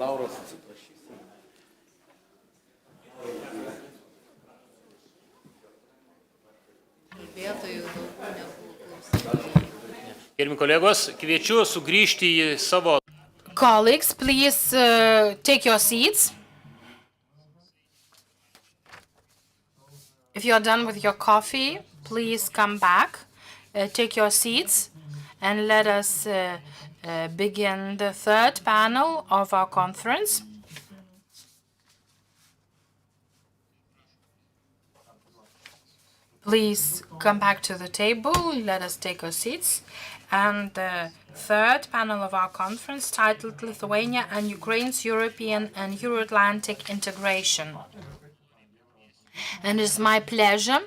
Lauros atsiprašysim. Gerbiami kolegos, kviečiu sugrįžti į savo. Colleagues, please take your seats. If you're done with your coffee, please come back, take your seats, and let us begin the third panel of our conference. Please come back to the table, let us take our seats. And the third panel of our conference, titled Lithuania and Ukraine's European and Euro-Atlantic Integration. And it's my pleasure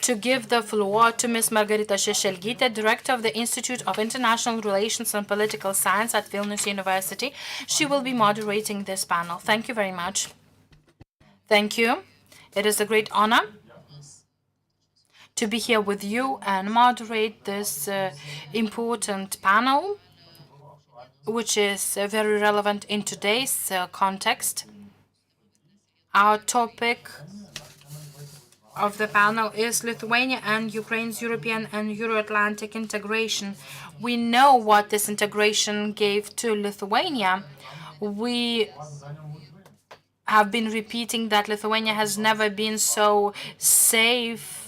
to give the floor to Ms. Margarita Šešelgytė, Director of the Institute of International Relations and Political Science at Vilnius University. She will be moderating this panel. Thank you very much. Thank you. It is a great honor to be here with you and moderate this important panel, which is very relevant in today's context. Our topic of the panel is Lithuania and Ukraine's European and Euro-Atlantic integration. We know what this integration gave to Lithuania. We have been repeating that Lithuania has never been so safe,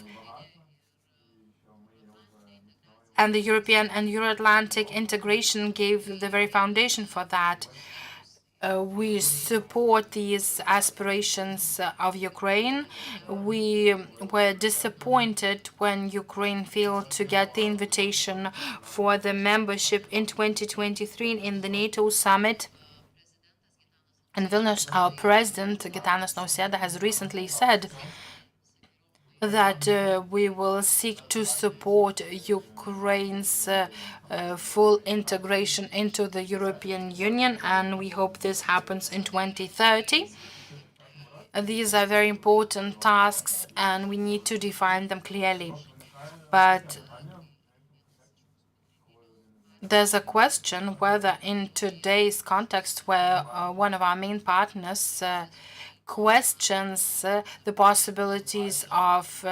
and the European and Euro-Atlantic integration gave the very foundation for that. We support these aspirations of Ukraine. We were disappointed when Ukraine failed to get the invitation for the membership in 2023 in the NATO summit. In Vilnius, our president, Gitanas Nausėda, has recently said that we will seek to support Ukraine's full integration into the European Union, and we hope this happens in 2030. These are very important tasks, and we need to define them clearly. But there's a question whether in today's context, where one of our main partners questions the possibilities of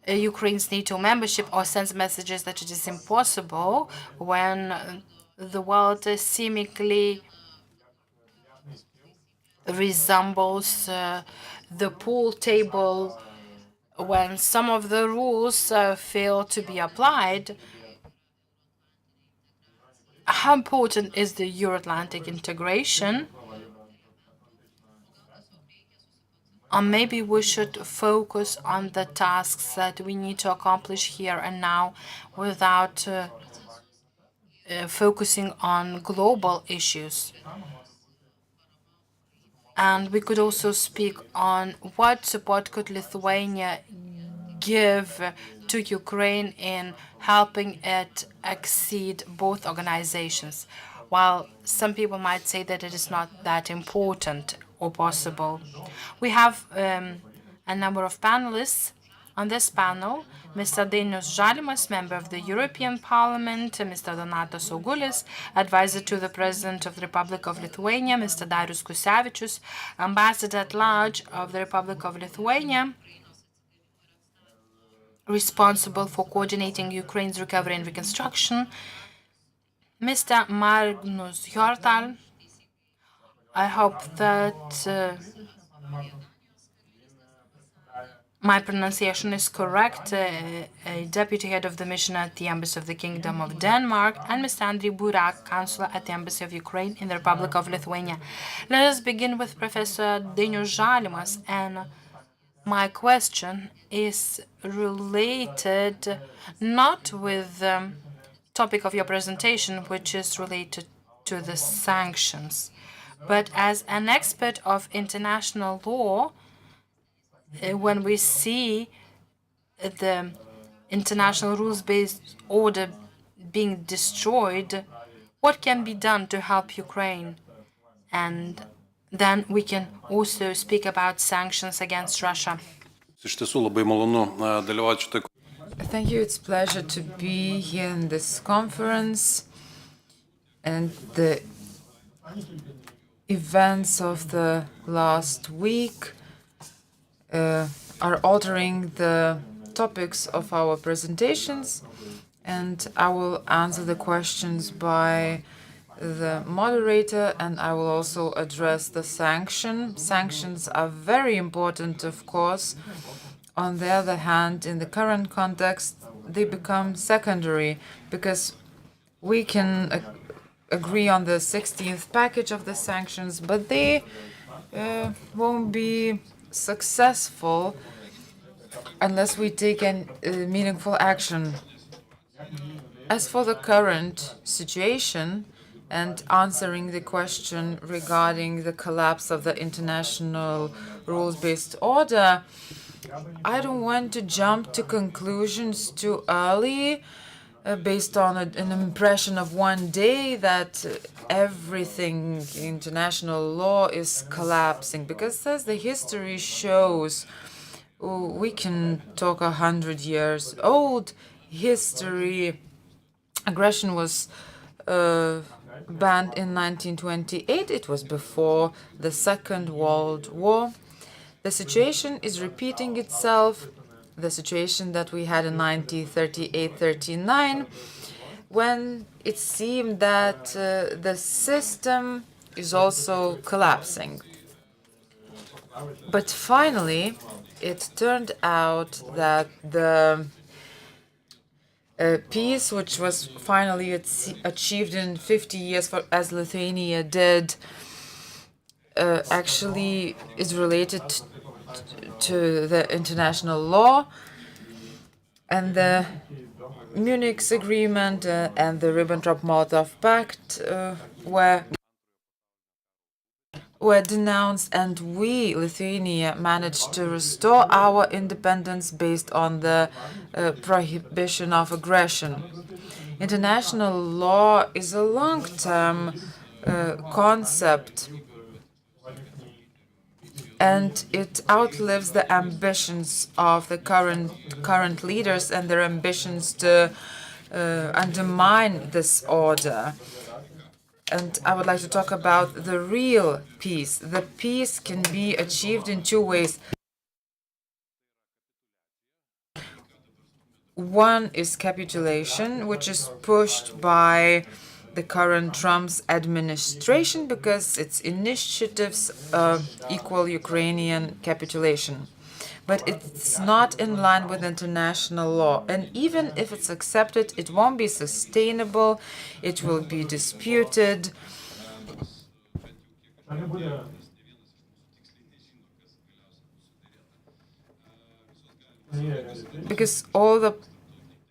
Ukraine's NATO membership or sends messages that it is impossible, when the world seemingly resembles the pool table, when some of the rules fail to be applied. how important is the Euro-Atlantic integration? Or maybe we should focus on the tasks that we need to accomplish here and now without focusing on global issues. And we could also speak on what support could Lithuania give to Ukraine in helping it exceed both organizations, while some people might say that it is not that important or possible. We have a number of panelists on this panel. Mr. Dainius Žalimas, member of the European Parliament, Mr. Donatas Augulis, advisor to the President of the Republic of Lithuania, Mr. Darius Kusevičius, ambassador at large of the Republic of Lithuania, responsible for coordinating Ukraine's recovery and reconstruction, Mr. Magnus Hjortal. I hope that my pronunciation is correct, a deputy head of the mission at the Embassy of the Kingdom of Denmark, and Mr. Andriy Burak, counselor at the Embassy of Ukraine in the Republic of Lithuania. Let us begin with Professor Dainius Žalimas, and my question is related not with the topic of your presentation, which is related to the sanctions, but as an expert of international law, when we see the international rules-based order being destroyed, what can be done to help Ukraine? And then we can also speak about sanctions against Russia. Thank you. It's a pleasure to be here in this conference. And the events of the last week are altering the topics of our presentations, and I will answer the questions by the moderator, and I will also address the sanction. Sanctions are very important, of course. On the other hand, in the current context, they become secondary because we can agree on the 16th package of the sanctions, but they won't be successful unless we take meaningful action. As for the current situation, and answering the question regarding the collapse of the international rules-based order, I don't want to jump to conclusions too early based on an impression of one day that everything international law is collapsing, because as the history shows, we can talk 100 years old history. Aggression was banned in 1928. It was before the Second World War. The situation is repeating itself. The situation that we had in 1938-39, when it seemed that the system is also collapsing. But finally, it turned out that the peace, which was finally achieved in 50 years, as Lithuania did, actually is related to the international law, and the Munich's agreement and the Ribbentrop-Molotov Pact were denounced, and we, Lithuania, managed to restore our independence based on the prohibition of aggression. International law is a long-term concept, and it outlives the ambitions of the current leaders and their ambitions to undermine this order. And I would like to talk about the real peace. The peace can be achieved in two ways. One is capitulation, which is pushed by the current Trump's administration because its initiatives equal Ukrainian capitulation. but it's not in line with international law. And even if it's accepted, it won't be sustainable, it will be disputed. Because all the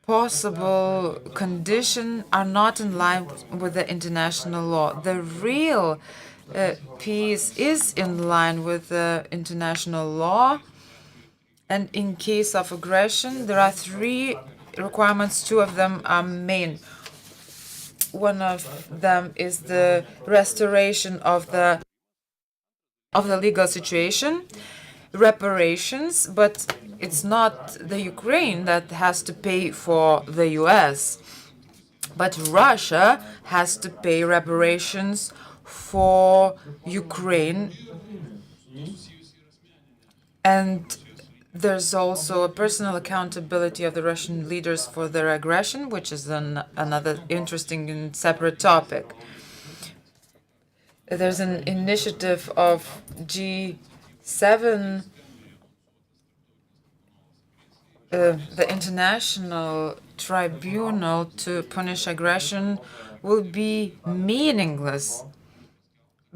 possible conditions are not in line with the international law. The real peace is in line with the international law. And in case of aggression, there are 3 requirements. 2 of them are main. One of them is the restoration of the legal situation, reparations, but it's not the Ukraine that has to pay for the US, but Russia has to pay reparations for Ukraine. And there's also a personal accountability of the Russian leaders for their aggression, which is another interesting and separate topic. There's an initiative of G7, the International Tribunal to punish aggression will be meaningless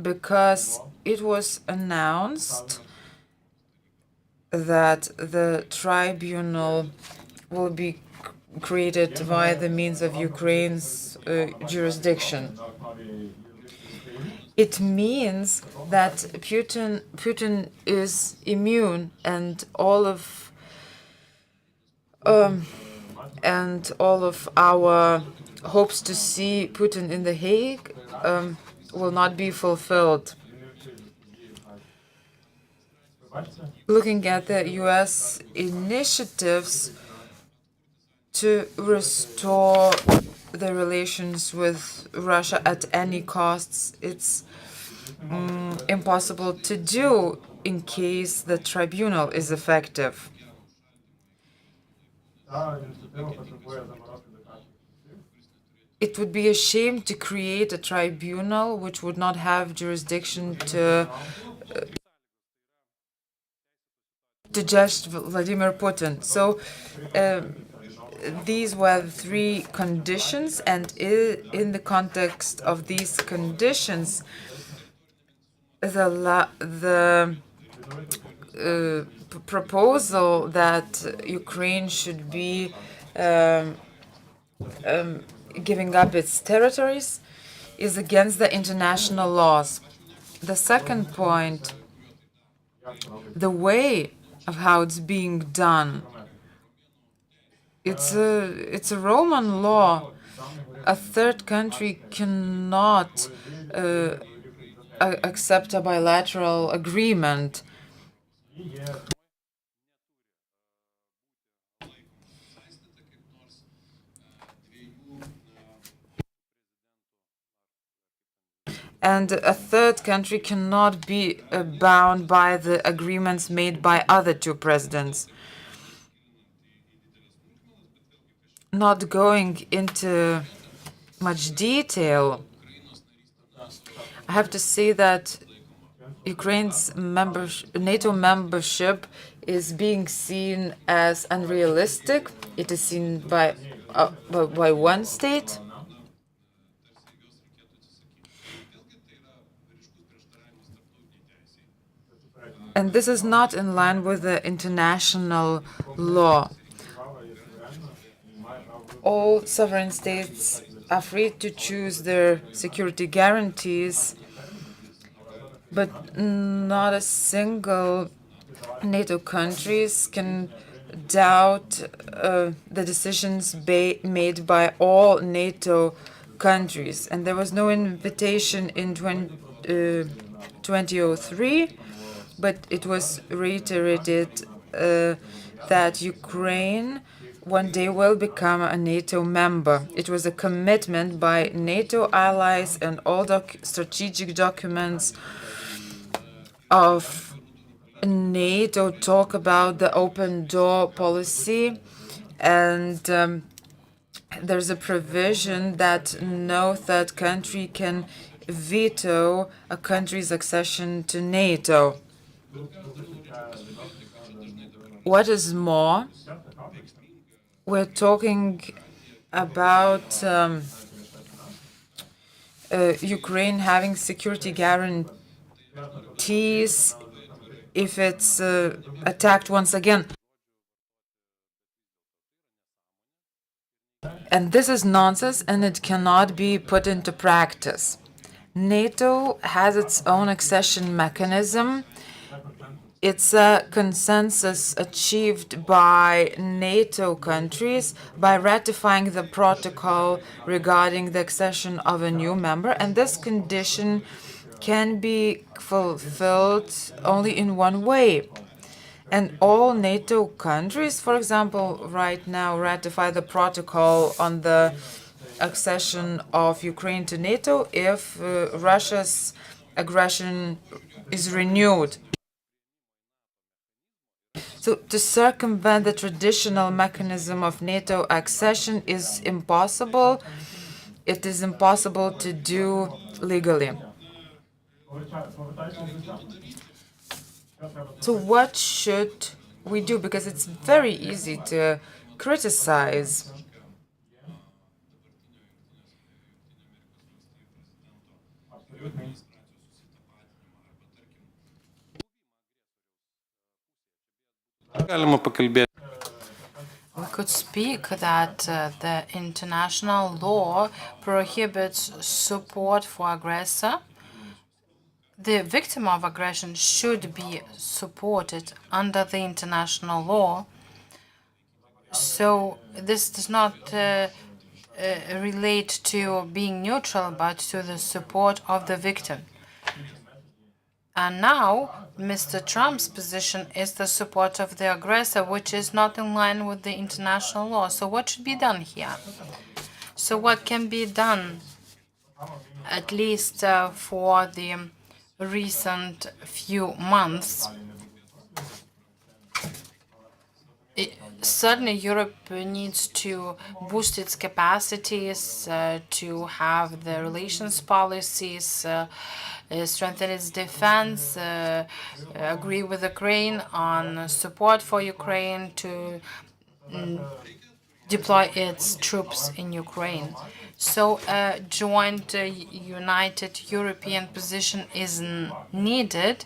because it was announced that the tribunal will be created via the means of Ukraine's jurisdiction. It means that Putin is immune, and all of our hopes to see Putin in The Hague will not be fulfilled. Looking at the US initiatives to restore the relations with Russia at any costs, it's impossible to do in case the tribunal is effective. It would be a shame to create a tribunal which would not have jurisdiction to judge Vladimir Putin. So these were the 3 conditions, and in the context of these conditions, the proposal that Ukraine should be giving up its territories is against the international laws. The second point, the way of how it's being done, it's a Roman law. A third country cannot accept a bilateral agreement. And a third country cannot be bound by the agreements made by other 2 presidents. Not going into much detail, I have to say that Ukraine's NATO membership is being seen as unrealistic. It is seen by one state. And this is not in line with the international law. All sovereign states are free to choose their security guarantees, but not a single NATO countries can doubt the decisions made by all NATO countries. And there was no invitation in 2003, but it was reiterated that Ukraine one day will become a NATO member. It was a commitment by NATO allies, and all strategic documents of NATO talk about the open door policy, and there's a provision that no third country can veto a country's accession to NATO. What is more, we're talking about Ukraine having security guarantees if it's attacked once again. And this is nonsense, and it cannot be put into practice. NATO has its own accession mechanism. It's a consensus achieved by NATO countries by ratifying the protocol regarding the accession of a new member, and this condition can be fulfilled only in one way. And all NATO countries, for example, right now ratify the protocol on the accession of Ukraine to NATO if Russia's aggression is renewed. So to circumvent the traditional mechanism of NATO accession is impossible. It is impossible to do legally. So what should we do? Because it's very easy to criticize. We could speak that the international law prohibits support for aggressor. The victim of aggression should be supported under the international law. So this does not relate to being neutral, but to the support of the victim. And now, Mr. Trump's position is the support of the aggressor, which is not in line with the international law. So what should be done here? So what can be done, at least for the recent few months? Certainly, Europe needs to boost its capacities, to have the relations policies, strengthen its defense, agree with Ukraine on support for Ukraine to deploy its troops in Ukraine. So a joint united European position is needed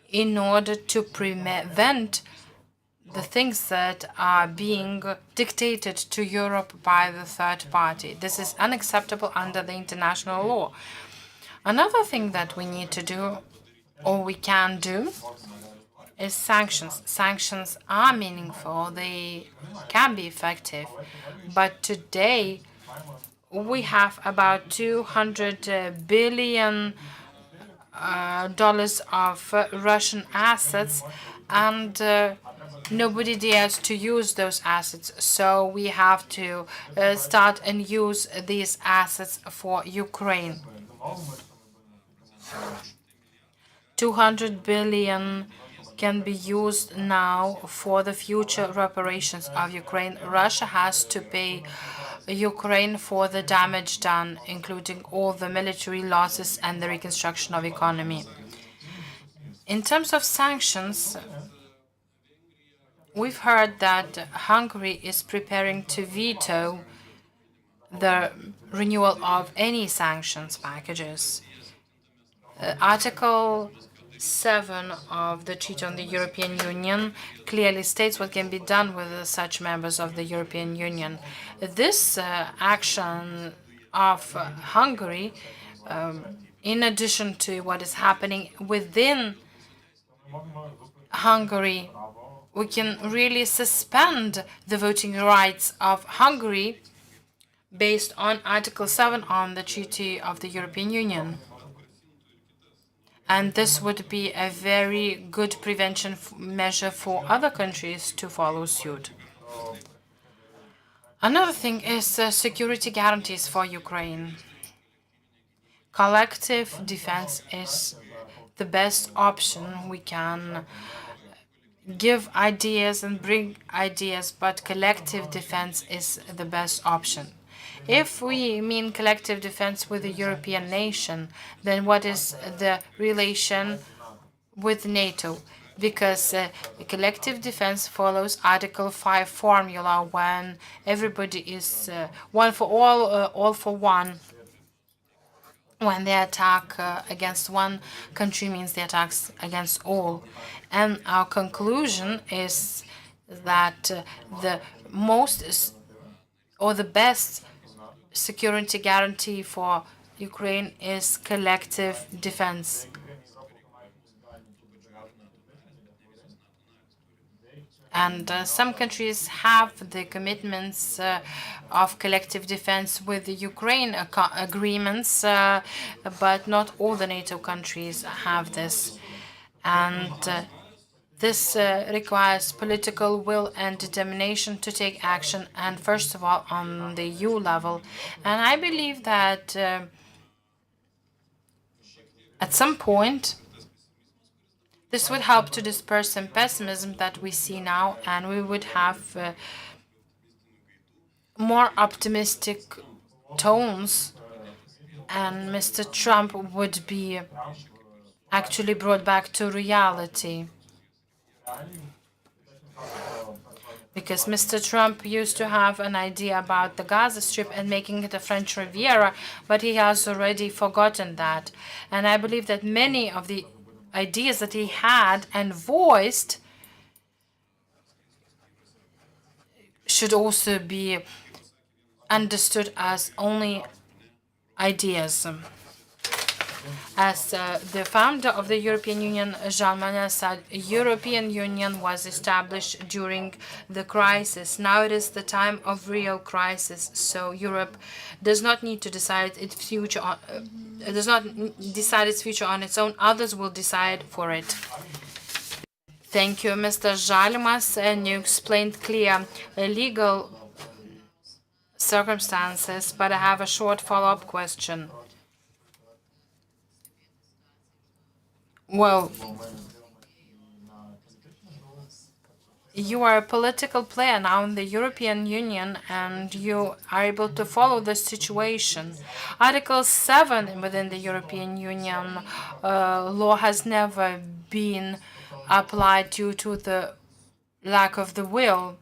in order to prevent the things that are being dictated to Europe by the third party. This is unacceptable under the international law. Another thing that we need to do, or we can do, is sanctions. Sanctions are meaningful, they can be effective, but today we have about $200 billion of Russian assets, and nobody dares to use those assets. So we have to start and use these assets for Ukraine. 200 billion can be used now for the future reparations of Ukraine. Russia has to pay Ukraine for the damage done, including all the military losses and the reconstruction of economy. In terms of sanctions, we've heard that Hungary is preparing to veto the renewal of any sanctions packages. Article 7 of the Treaty on the European Union clearly states what can be done with such members of the European Union. This action of Hungary, in addition to what is happening within Hungary, we can really suspend the voting rights of Hungary based on Article 7 on the Treaty of the European Union. And this would be a very good prevention measure for other countries to follow suit. Another thing is security guarantees for Ukraine. Collective defense is the best option. We can give ideas and bring ideas, but collective defense is the best option. If we mean collective defense with a European nation, then what is the relation with NATO? because collective defense follows Article 5 formula when everybody is one for all for one. When the attack against one country means the attacks against all. And our conclusion is that the most or the best security guarantee for Ukraine is collective defense. And some countries have the commitments of collective defense with the Ukraine agreements, but not all the NATO countries have this. And this requires political will and determination to take action, and first of all on the EU level. And I believe that at some point, this would help to disperse some pessimism that we see now, and we would have more optimistic tones, and Mr. Trump would be actually brought back to reality. Because Mr. Trump used to have an idea about the Gaza Strip and making it a French Riviera, but he has already forgotten that. And I believe that many of the ideas that he had and voiced should also be understood as only ideas. As the founder of the European Union, Jean Monnet, said, European Union was established during the crisis. Now it is the time of real crisis. So Europe does not need to decide its future on its own. Others will decide for it. Thank you, Mr. Žalimas, and you explained clear legal circumstances, but I have a short follow-up question. Well, you are a political player now in the European Union, and you are able to follow the situation. Article 7 within the European Union law has never been applied due to the lack of the will.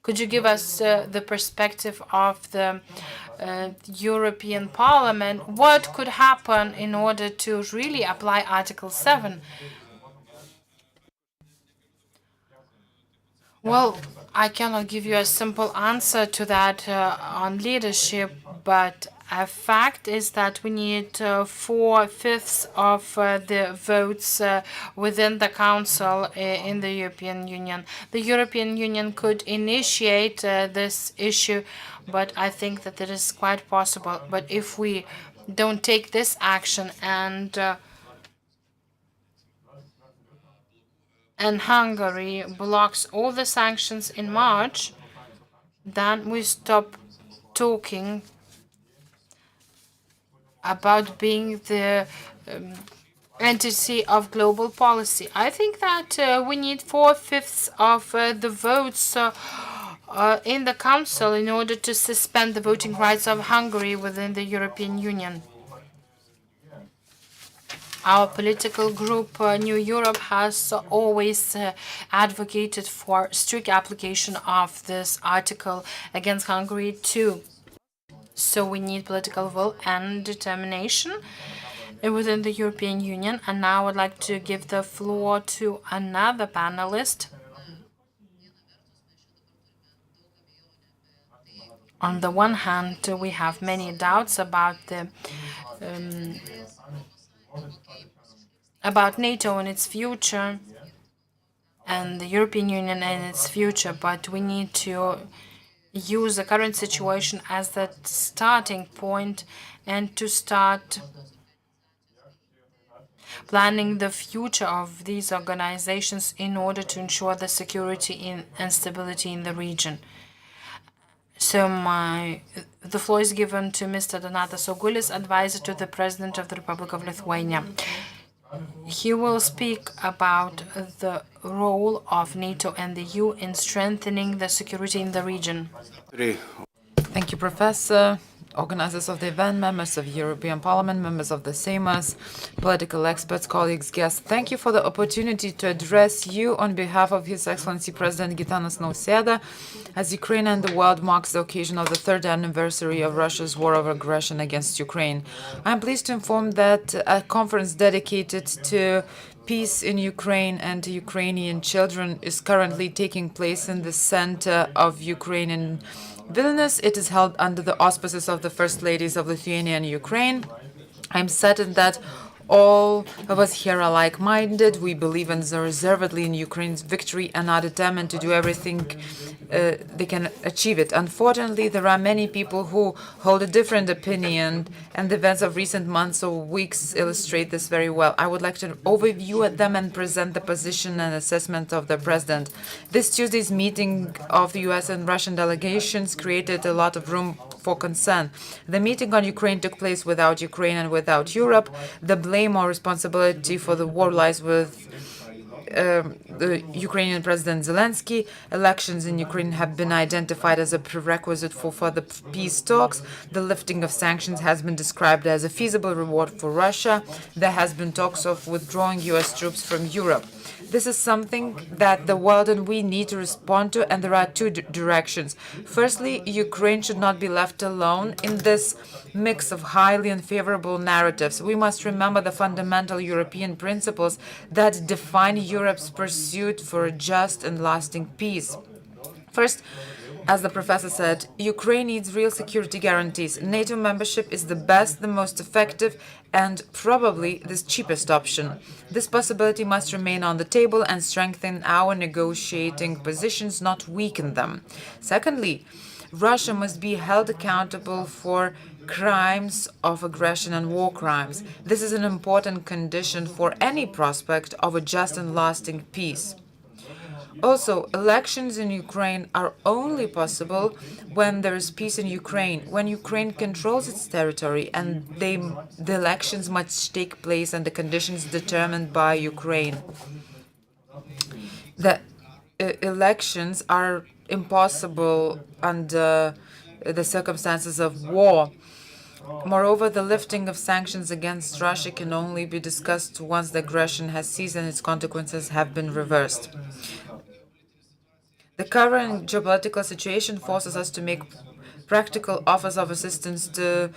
Could you give us the perspective of the European Parliament? What could happen in order to really apply Article 7? Well, I cannot give you a simple answer to that on leadership, but a fact is that we need 4/5 of the votes within the Council in the European Union. The European Union could initiate this issue, but I think that it is quite possible. But if we don't take this action and Hungary blocks all the sanctions in March, then we stop talking about being the entity of global policy. I think that we need 4/5 of the votes in the Council in order to suspend the voting rights of Hungary within the European Union. Our political group, New Europe, has always advocated for strict application of this article against Hungary too. So we need political will and determination within the European Union. And now I'd like to give the floor to another panelist. On the one hand, we have many doubts about the about NATO and its future, and the European Union and its future, but we need to use the current situation as the starting point and to start planning the future of these organizations in order to ensure the security and stability in the region. So the floor is given to Mr. Donatas Ogulis, advisor to the President of the Republic of Lithuania. He will speak about the role of NATO and the EU in strengthening the security in the region. Thank you, Professor. organizers of the event, members of European Parliament, members of the Seimas, political experts, colleagues, guests. Thank you for the opportunity to address you on behalf of His Excellency President Gitanas Nausėda, as Ukraine and the world marks the occasion of the 3rd anniversary of Russia's war of aggression against Ukraine. I am pleased to inform that a conference dedicated to peace in Ukraine and to Ukrainian children is currently taking place in the center of Ukraine in Vilnius. It is held under the auspices of the First Ladies of Lithuania and Ukraine. I'm certain that all of us here are like-minded. We believe unreservedly in Ukraine's victory and are determined to do everything they can achieve it. Unfortunately, there are many people who hold a different opinion, and the events of recent months or weeks illustrate this very well. I would like to overview them and present the position and assessment of the President. This Tuesday's meeting of the US and Russian delegations created a lot of room for concern. The meeting on Ukraine took place without Ukraine and without Europe. The blame or responsibility for the war lies with the Ukrainian President Zelensky. Elections in Ukraine have been identified as a prerequisite for further peace talks. The lifting of sanctions has been described as a feasible reward for Russia. There has been talks of withdrawing US troops from Europe. This is something that the world and we need to respond to, and there are two directions. Firstly, Ukraine should not be left alone in this mix of highly unfavorable narratives. We must remember the fundamental European principles that define Europe's pursuit for a just and lasting peace. First, as the professor said, Ukraine needs real security guarantees. NATO membership is the best, the most effective, and probably the cheapest option. This possibility must remain on the table and strengthen our negotiating positions, not weaken them. Secondly, Russia must be held accountable for crimes of aggression and war crimes. This is an important condition for any prospect of a just and lasting peace. Also, elections in Ukraine are only possible when there is peace in Ukraine, when Ukraine controls its territory, and the elections must take place under conditions determined by Ukraine. The elections are impossible under the circumstances of war. Moreover, the lifting of sanctions against Russia can only be discussed once the aggression has ceased and its consequences have been reversed. The current geopolitical situation forces us to make practical offers of assistance to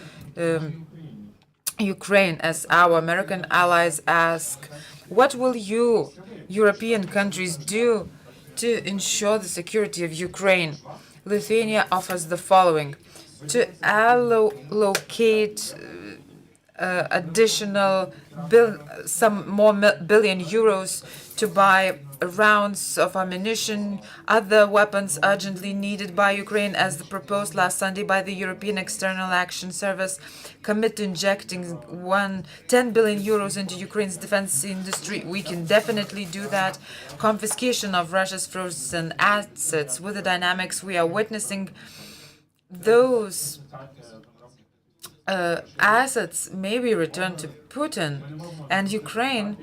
Ukraine, as our American allies ask, what will you, European countries, do to ensure the security of Ukraine? Lithuania offers the following: to allocate additional some more billion euros to buy rounds of ammunition, other weapons urgently needed by Ukraine, as proposed last Sunday by the European External Action Service, commit to injecting 10 billion euros into Ukraine's defense industry. We can definitely do that. Confiscation of Russia's frozen assets. With the dynamics we are witnessing, those assets may be returned to Putin, and Ukraine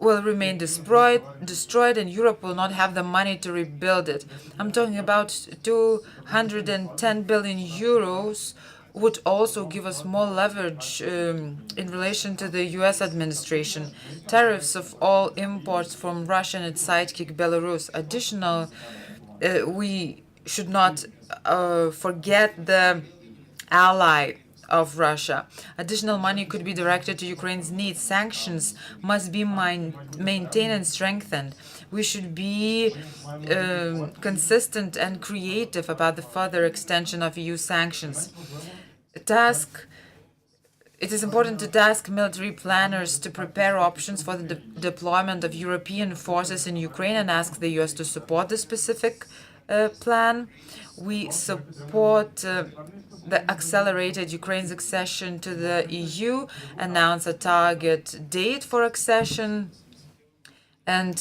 will remain destroyed, and Europe will not have the money to rebuild it. I'm talking about 210 billion euros would also give us more leverage in relation to the US administration. Tariffs of all imports from Russia and its sidekick Belarus. Additional, we should not forget the ally of Russia. Additional money could be directed to Ukraine's needs. Sanctions must be maintained and strengthened. We should be consistent and creative about the further extension of EU sanctions. It is important to task military planners to prepare options for the deployment of European forces in Ukraine and ask the US to support the specific plan. We support the accelerated Ukraine's accession to the EU, announce a target date for accession, and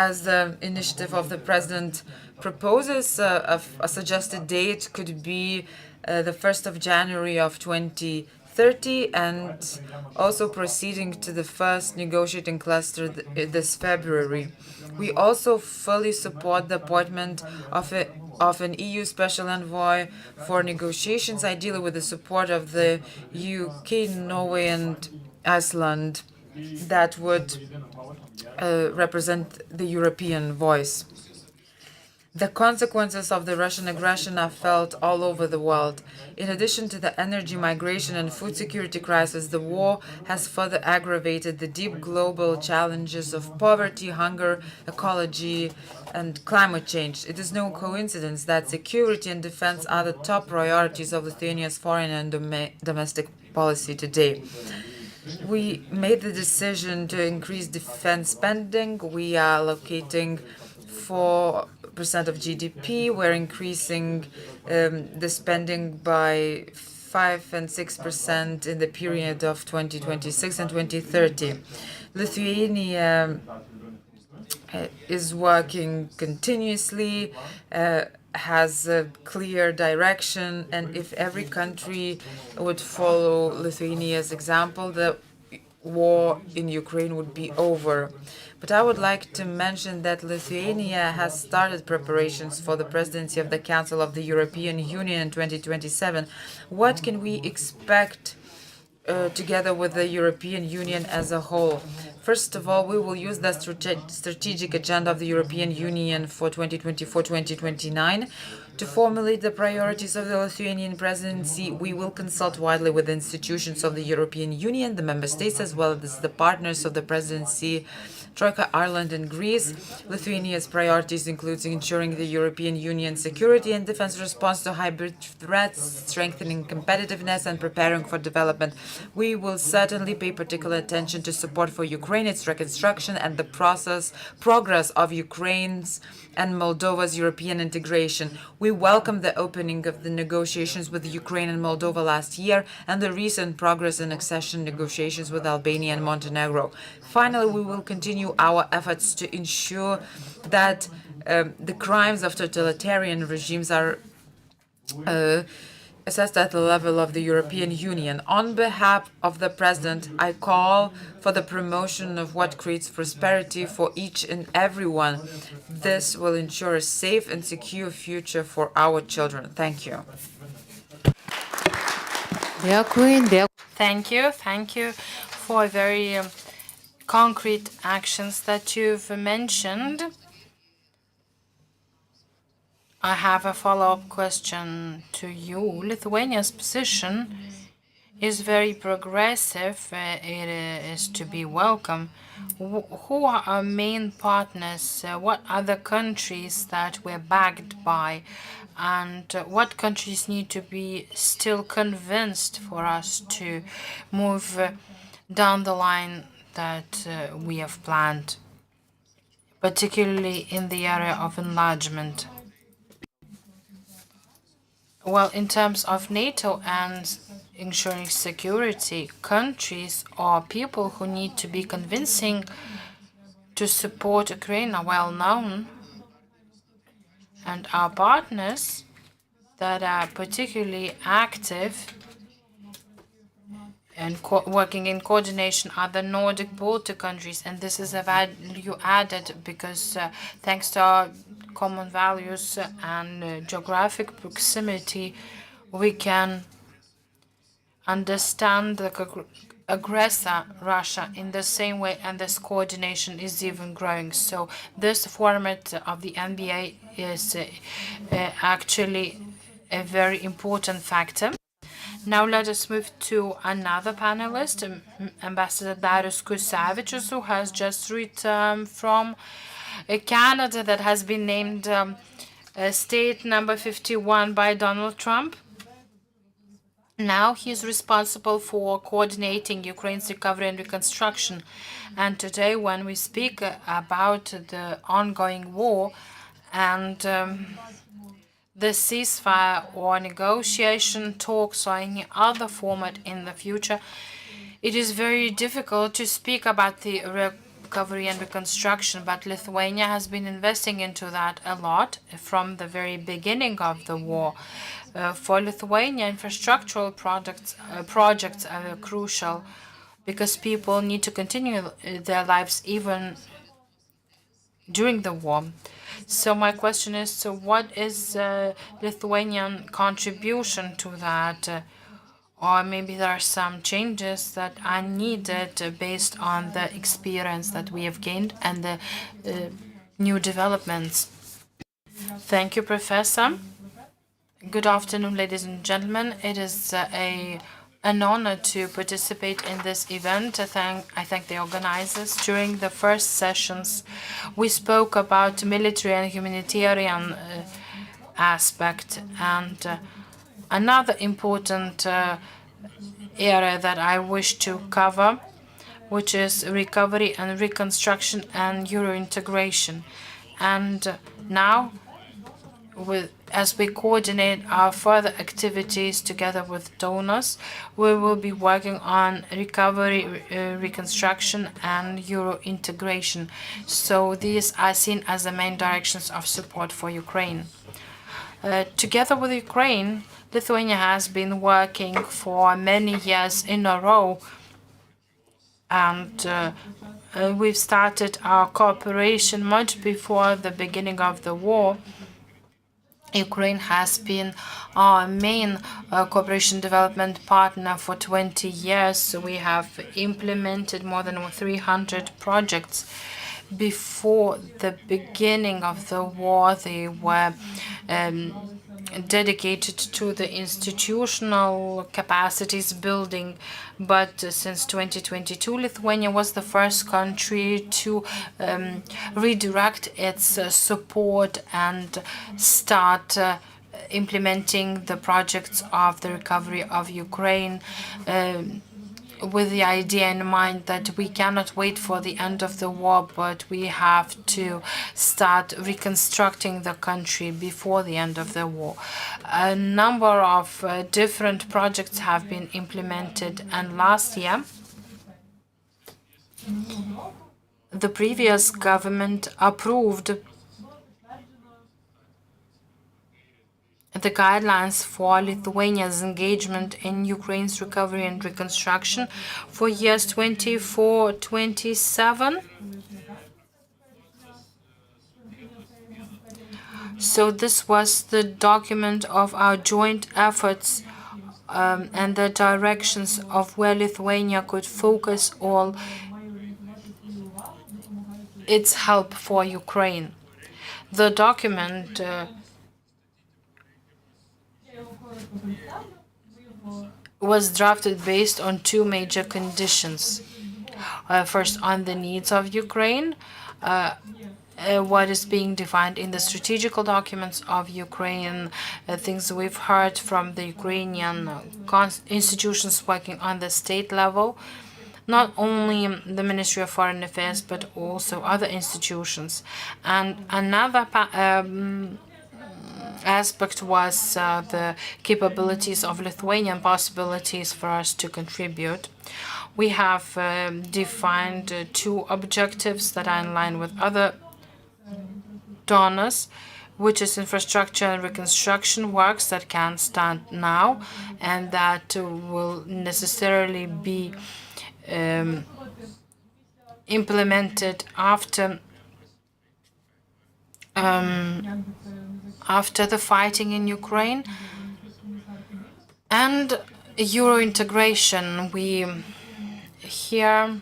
as the initiative of the President proposes, a suggested date could be the 1st of January of 2030. 2030 and also proceeding to the first negotiating cluster this February. We also fully support the appointment of an EU Special Envoy for negotiations, ideally with the support of the UK, Norway and Iceland, that would represent the European voice. The consequences of the Russian aggression are felt all over the world. In addition to the energy, migration and food security crisis, the war has further aggravated the deep global challenges of poverty, hunger, ecology, and climate change. It is no coincidence that security and defense are the top priorities of Lithuania's foreign and domestic policy today. We made the decision to increase defense spending. We are allocating 4% of GDP. We're increasing the spending by 5 and 6% in the period of 2026 and 2030. Lithuania is working continuously, has a clear direction, and if every country would follow Lithuania's example, the war in Ukraine would be over. But I would like to mention that Lithuania has started preparations for the presidency of the Council of the European Union in 2027. What can we expect together with the European Union as a whole? First of all, we will use the strategic agenda of the European Union for 2024-2029 to formulate the priorities of the Lithuanian presidency. We will consult widely with the institutions of the European Union, the member states, as well as the partners of the presidency, Troika, Ireland and Greece. Lithuania's priorities include ensuring the European Union security and defense response to hybrid threats, strengthening competitiveness and preparing for development. We will certainly pay particular attention to support for Ukraine, its reconstruction and the progress of Ukraine's and Moldova's European integration. We welcome the opening of the negotiations with Ukraine and Moldova last year and the recent progress in accession negotiations with Albania and Montenegro. Finally, we will continue our efforts to ensure that the crimes of totalitarian regimes are assessed at the level of the European Union. On behalf of the President, I call for the promotion of what creates prosperity for each and everyone. This will ensure a safe and secure future for our children. Thank you. Thank you for very concrete actions that you've mentioned. I have a follow-up question to you. Lithuania's position is very progressive. It is to be welcome. Who are our main partners? What other countries that we're backed by? And what countries need to be still convinced for us to move down the line that we have planned, particularly in the area of enlargement? Well, in terms of NATO and ensuring security, countries or people who need to be convincing to support Ukraine are well known. And our partners that are particularly active and working in coordination are the Nordic Baltic countries. And this is a value added because thanks to our common values and geographic proximity, we can understand the aggressor, Russia, in the same way, and this coordination is even growing. So this format of the NBA is actually a very important factor. Now let us move to another panelist, Ambassador Darius Kusevičius, who has just returned from Canada that has been named state number 51 by Donald Trump. Now he's responsible for coordinating Ukraine's recovery and reconstruction. And today, when we speak about the ongoing war and the ceasefire or negotiation talks or any other format in the future, it is very difficult to speak about the recovery and reconstruction, but Lithuania has been investing into that a lot from the very beginning of the war. For Lithuania, infrastructural projects are crucial because people need to continue their lives even during the war. So my question is, so what is Lithuanian contribution to that? Or maybe there are some changes that are needed based on the experience that we have gained and the new developments. Thank you, Professor. Good afternoon, ladies and gentlemen. It is an honor to participate in this event. I thank the organizers. During the first sessions, we spoke about military and humanitarian aspect, and another important area that I wish to cover, which is recovery and reconstruction and Euro integration. And now, as we coordinate our further activities together with donors, we will be working on recovery, reconstruction, and Euro integration. So these are seen as the main directions of support for Ukraine. Together with Ukraine, Lithuania has been working for many years in a row, and we've started our cooperation much before the beginning of the war. Ukraine has been our main cooperation development partner for 20 years. So we have implemented more than 300 projects. Before the beginning of the war, they were dedicated to the institutional capacities building. But since 2022, Lithuania was the first country to redirect its support and start implementing the projects of the recovery of Ukraine, with the idea in mind that we cannot wait for the end of the war, but we have to start reconstructing the country before the end of the war. A number of different projects have been implemented, and last year, the previous government approved the guidelines for Lithuania's engagement in Ukraine's recovery and reconstruction for years 24-27. So this was the document of our joint efforts and the directions of where Lithuania could focus all its help for Ukraine. The document was drafted based on two major conditions. First, on the needs of Ukraine, what is being defined in the strategical documents of Ukraine, things we've heard from the Ukrainian institutions working on the state level, not only the Ministry of Foreign Affairs, but also other institutions. And another aspect was the capabilities of Lithuanian possibilities for us to contribute. We have defined two objectives that are in line with other donors, which is infrastructure and reconstruction works that can start now and that will necessarily be implemented after the fighting in Ukraine. And Euro integration, we hear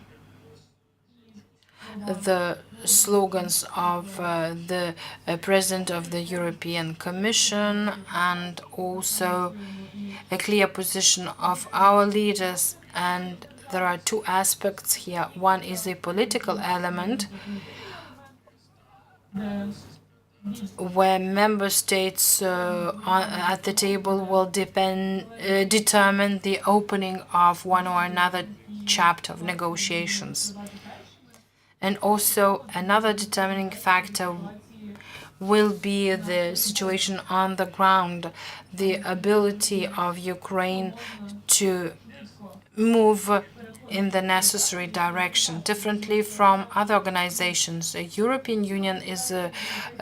the slogans of the President of the European Commission and also a clear position of our leaders. And there are two aspects here. One is a political element, where member states at the table will determine the opening of one or another chapter of negotiations. And also another determining factor will be the situation on the ground, the ability of Ukraine to move in the necessary direction. Differently from other organizations, the European Union is a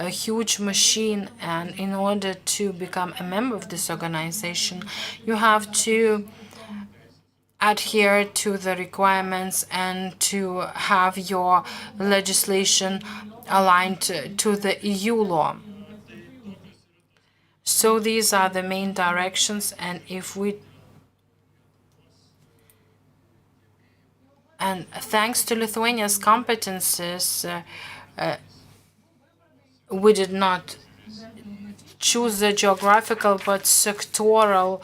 huge machine, and in order to become a member of this organization, you have to adhere to the requirements and to have your legislation aligned to the EU law. So these are the main directions, and thanks to Lithuania's competences, we did not choose the geographical but sectoral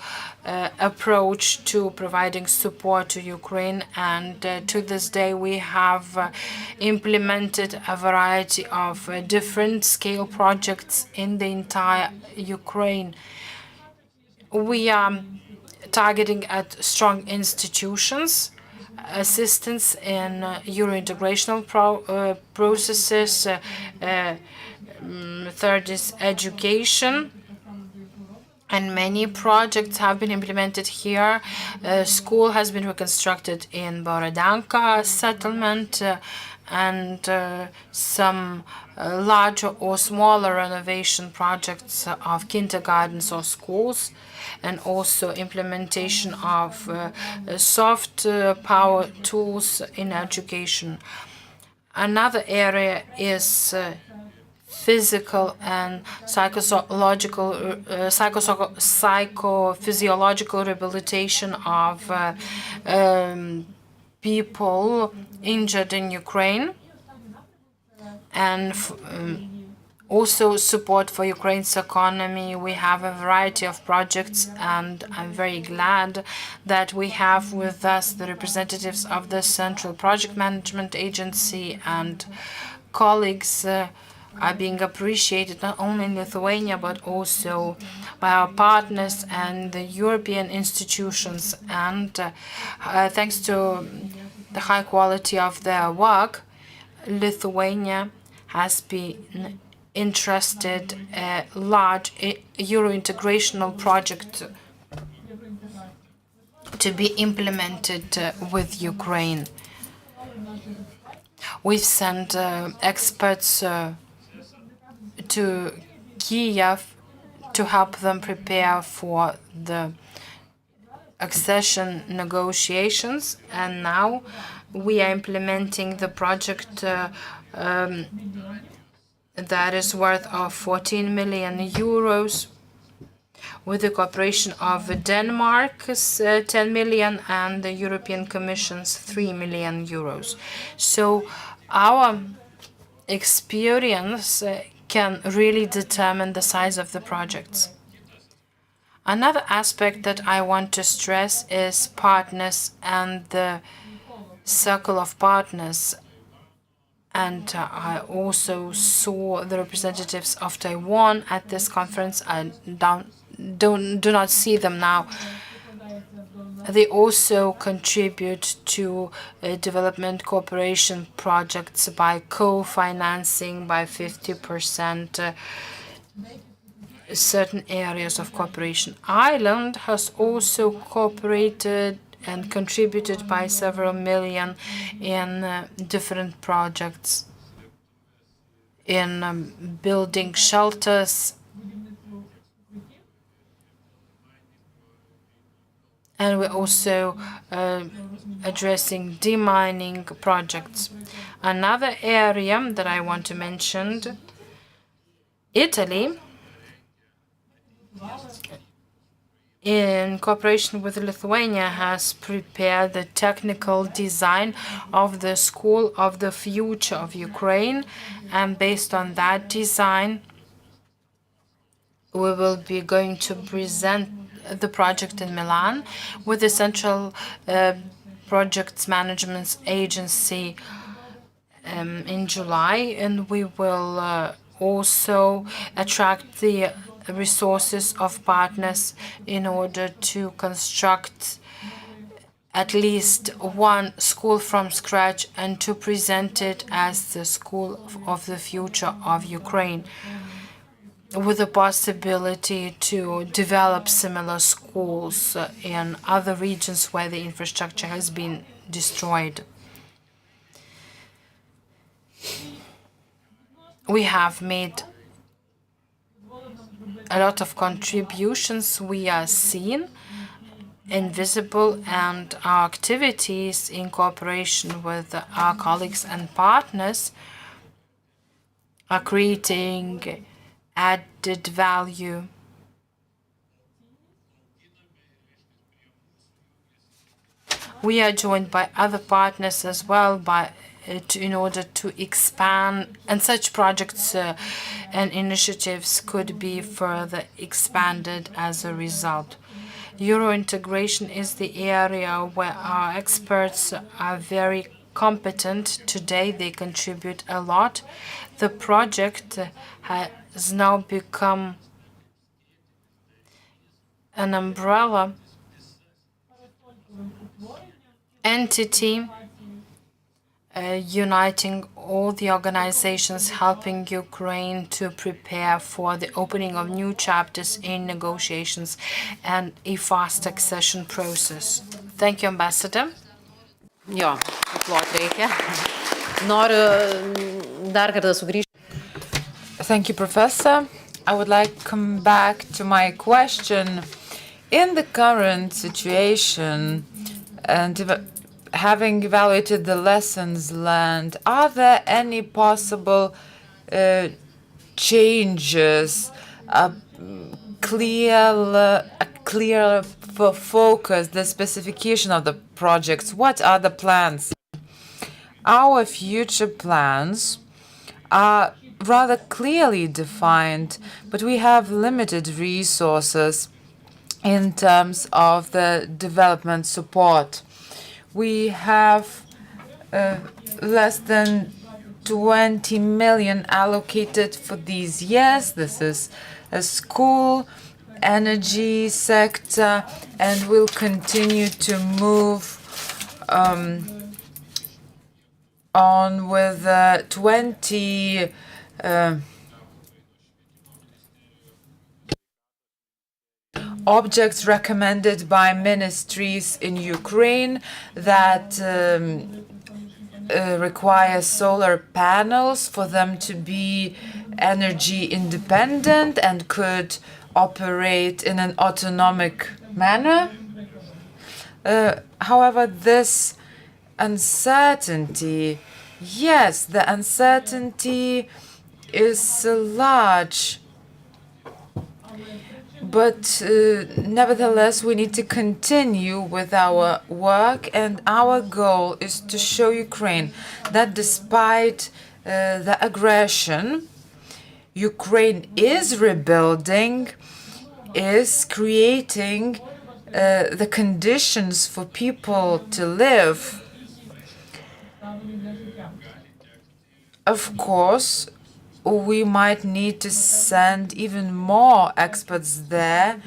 approach to providing support to Ukraine, and to this day we have implemented a variety of different scale projects in the entire Ukraine. We are targeting at strong institutions, assistance in Euro-integrational processes, third is education, and many projects have been implemented here. A school has been reconstructed in Borodanka settlement, and some larger or smaller renovation projects of kindergartens or schools, and also implementation of soft power tools in education. Another area is physical and psychophysiological rehabilitation of people injured in Ukraine, and also support for Ukraine's economy. We have a variety of projects, and I'm very glad that we have with us the representatives of the Central Project Management Agency, and colleagues are being appreciated not only in Lithuania but also by our partners and the European institutions. And thanks to the high quality of their work, Lithuania has been entrusted a large Euro-integrational project to be implemented with Ukraine. We've sent experts to Kiev to help them prepare for the accession negotiations, and now we are implementing the project that is worth of 14 million euros with the cooperation of Denmark's 10 million and the European Commission's 3 million euros. So our experience can really determine the size of the projects. Another aspect that I want to stress is partners and the circle of partners. And I also saw the representatives of Taiwan at this conference. I do not see them now. They also contribute to development cooperation projects by co-financing by 50% certain areas of cooperation. Ireland has also cooperated and contributed by several million in different projects, in building shelters, and we're also addressing demining projects. Another area that I want to mention, Italy, in cooperation with Lithuania, has prepared the technical design of the School of the Future of Ukraine, and based on that design, we will be going to present the project in Milan with the Central Projects Management Agency in July, and we will also attract the resources of partners in order to construct at least one school from scratch and to present it as the School of the Future of Ukraine, with the possibility to develop similar schools in other regions where the infrastructure has been destroyed. We have made a lot of contributions. We are seen, invisible, and our activities in cooperation with our colleagues and partners are creating added value. We are joined by other partners as well in order to expand, and such projects and initiatives could be further expanded as a result. Euro integration is the area where our experts are very competent. Today they contribute a lot. The project has now become an umbrella entity uniting all the organizations helping Ukraine to prepare for the opening of new chapters in negotiations and a fast accession process. Thank you, Ambassador. Jo, plot reikia. Noriu dar kartą sugrįžti. Thank you, Professor. I would like to come back to my question. In the current situation, and having evaluated the lessons learned, are there any possible changes, a clear focus, the specification of the projects? What are the plans? Our future plans are rather clearly defined, but we have limited resources in terms of the development support. We have less than 20 million allocated for these years. This is a school, energy sector, and we'll continue to move on with 20 objects recommended by ministries in Ukraine that require solar panels for them to be energy independent and could operate in an autonomic manner. However, this uncertainty, yes, the uncertainty is large. But nevertheless, we need to continue with our work, and our goal is to show Ukraine that despite the aggression, Ukraine is rebuilding, is creating the conditions for people to live. Of course, we might need to send even more experts there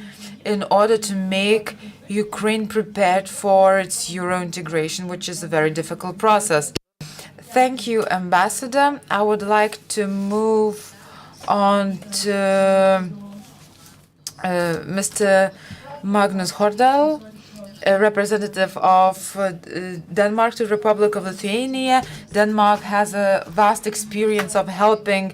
in order to make Ukraine prepared for its Euro integration, which is a very difficult process. Thank you, Ambassador. I would like to move on to Mr. Magnus Hordal, a representative of Denmark to the Republic of Lithuania. Denmark has a vast experience of helping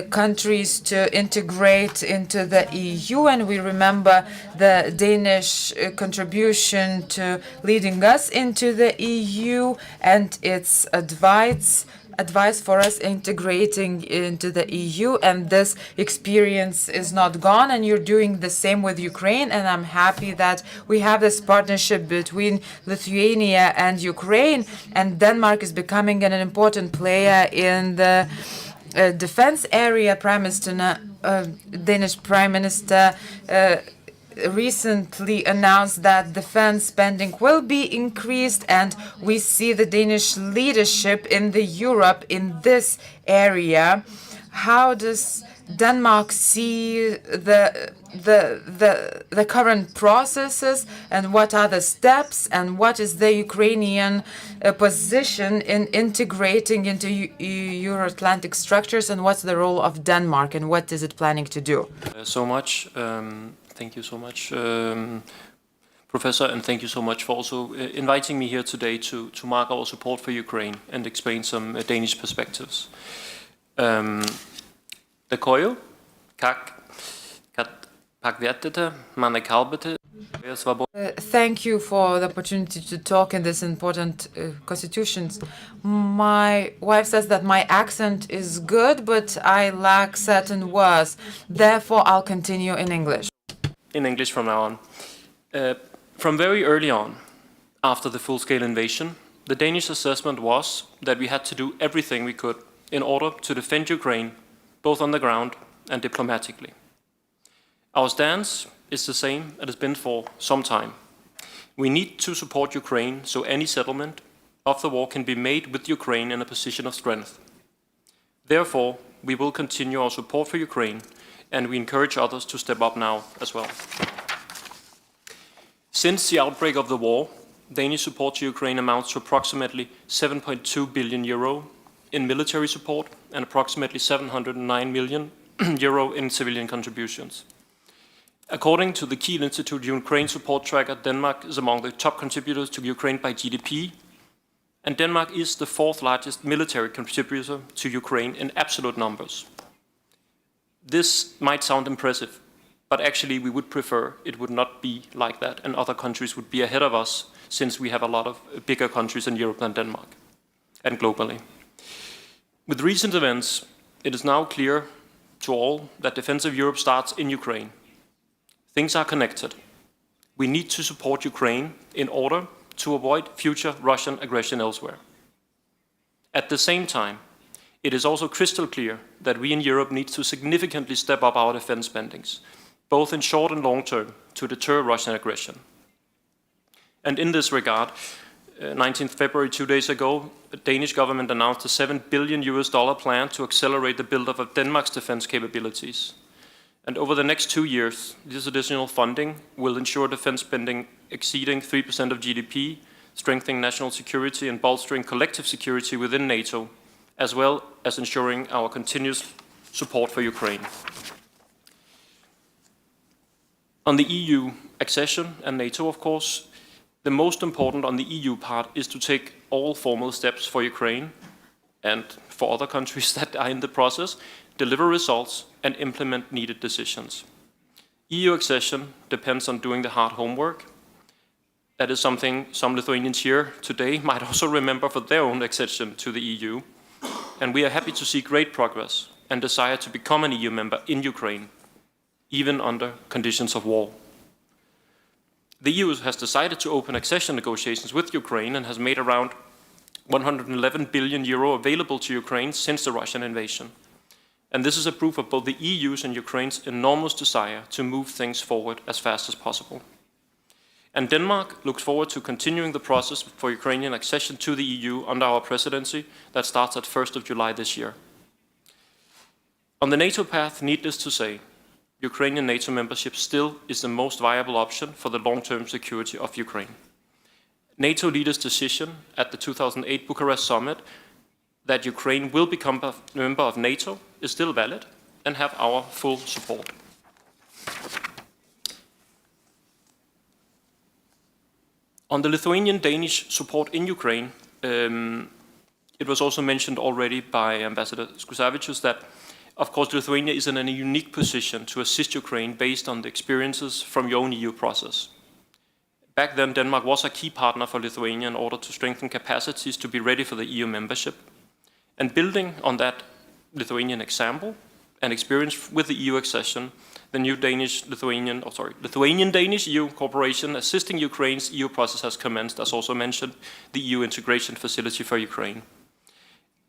countries to integrate into the EU, and we remember the Danish contribution to leading us into the EU and its advice for us integrating into the EU, and this experience is not gone, and you're doing the same with Ukraine, and I'm happy that we have this partnership between Lithuania and Ukraine, and Denmark is becoming an important player in the defense area. Danish Prime Minister recently announced that defense spending will be increased, and we see the Danish leadership in the Europe in this area. How does Denmark see the current processes, and what are the steps, and what is the Ukrainian position in integrating into Euro-Atlantic structures, and what's the role of Denmark, and what is it planning to do? So much. Thank you so much. Professor, and thank you so much for also inviting me here today to mark our support for Ukraine and explain some Danish perspectives. Dėkoju, kad pakvietėte mane kalbėti. Thank you for the opportunity to talk in this important constitutions. My wife says that my accent is good, but I lack certain words. Therefore, I'll continue in English. In English from now on. From very early on, after the full-scale invasion, the Danish assessment was that we had to do everything we could in order to defend Ukraine, both on the ground and diplomatically. Our stance is the same it has been for some time. We need to support Ukraine so any settlement of the war can be made with Ukraine in a position of strength. Therefore, we will continue our support for Ukraine, and we encourage others to step up now as well. Since the outbreak of the war, Danish support to Ukraine amounts to approximately 7.2 billion euro in military support and approximately 709 million euro in civilian contributions. According to the Kiel Institute Ukraine Support Tracker, Denmark is among the top contributors to Ukraine by GDP, and Denmark is the fourth largest military contributor to Ukraine in absolute numbers. This might sound impressive, but actually we would prefer it would not be like that, and other countries would be ahead of us, since we have a lot of bigger countries in Europe than Denmark, and globally. With recent events, it is now clear to all that defense of Europe starts in Ukraine. Things are connected. We need to support Ukraine in order to avoid future Russian aggression elsewhere. At the same time, it is also crystal clear that we in Europe need to significantly step up our defense spendings, both in short and long term, to deter Russian aggression. And in this regard, 19th February, 2 days ago, the Danish government announced a $7 billion plan to accelerate the build-up of Denmark's defense capabilities. And over the next 2 years, this additional funding will ensure defense spending exceeding 3% of GDP, strengthening national security and bolstering collective security within NATO, as well as ensuring our continuous support for Ukraine. On the EU accession and NATO, of course, the most important on the EU part is to take all formal steps for Ukraine and for other countries that are in the process, deliver results, and implement needed decisions. EU accession depends on doing the hard homework. That is something some Lithuanians here today might also remember for their own accession to the EU. And we are happy to see great progress and desire to become an EU member in Ukraine, even under conditions of war. The EU has decided to open accession negotiations with Ukraine and has made around 111 billion euro available to Ukraine since the Russian invasion. And this is a proof of both the EU's and Ukraine's enormous desire to move things forward as fast as possible. And Denmark looks forward to continuing the process for Ukrainian accession to the EU under our presidency that starts at 1st of July this year. On the NATO path, needless to say, Ukrainian NATO membership still is the most viable option for the long-term security of Ukraine. NATO leaders' decision at the 2008 Bucharest summit that Ukraine will become a member of NATO is still valid and have our full support. On the Lithuanian-Danish support in Ukraine, it was also mentioned already by Ambassador Skusavičius that, of course, Lithuania is in a unique position to assist Ukraine based on the experiences from your own EU process. Back then, Denmark was a key partner for Lithuania in order to strengthen capacities to be ready for the EU membership. And building on that Lithuanian example and experience with the EU accession, the new Lithuanian-Danish EU cooperation assisting Ukraine's EU process has commenced, as also mentioned, the EU integration facility for Ukraine.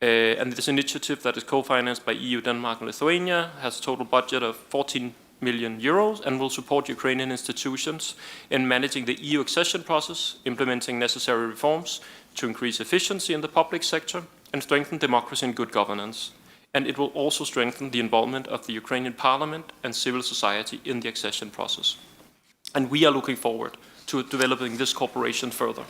And this initiative that is co-financed by EU, Denmark and Lithuania has a total budget of 14 million euros and will support Ukrainian institutions in managing the EU accession process, implementing necessary reforms to increase efficiency in the public sector and strengthen democracy and good governance. And it will also strengthen the involvement of the Ukrainian parliament and civil society in the accession process. And we are looking forward to developing this cooperation further.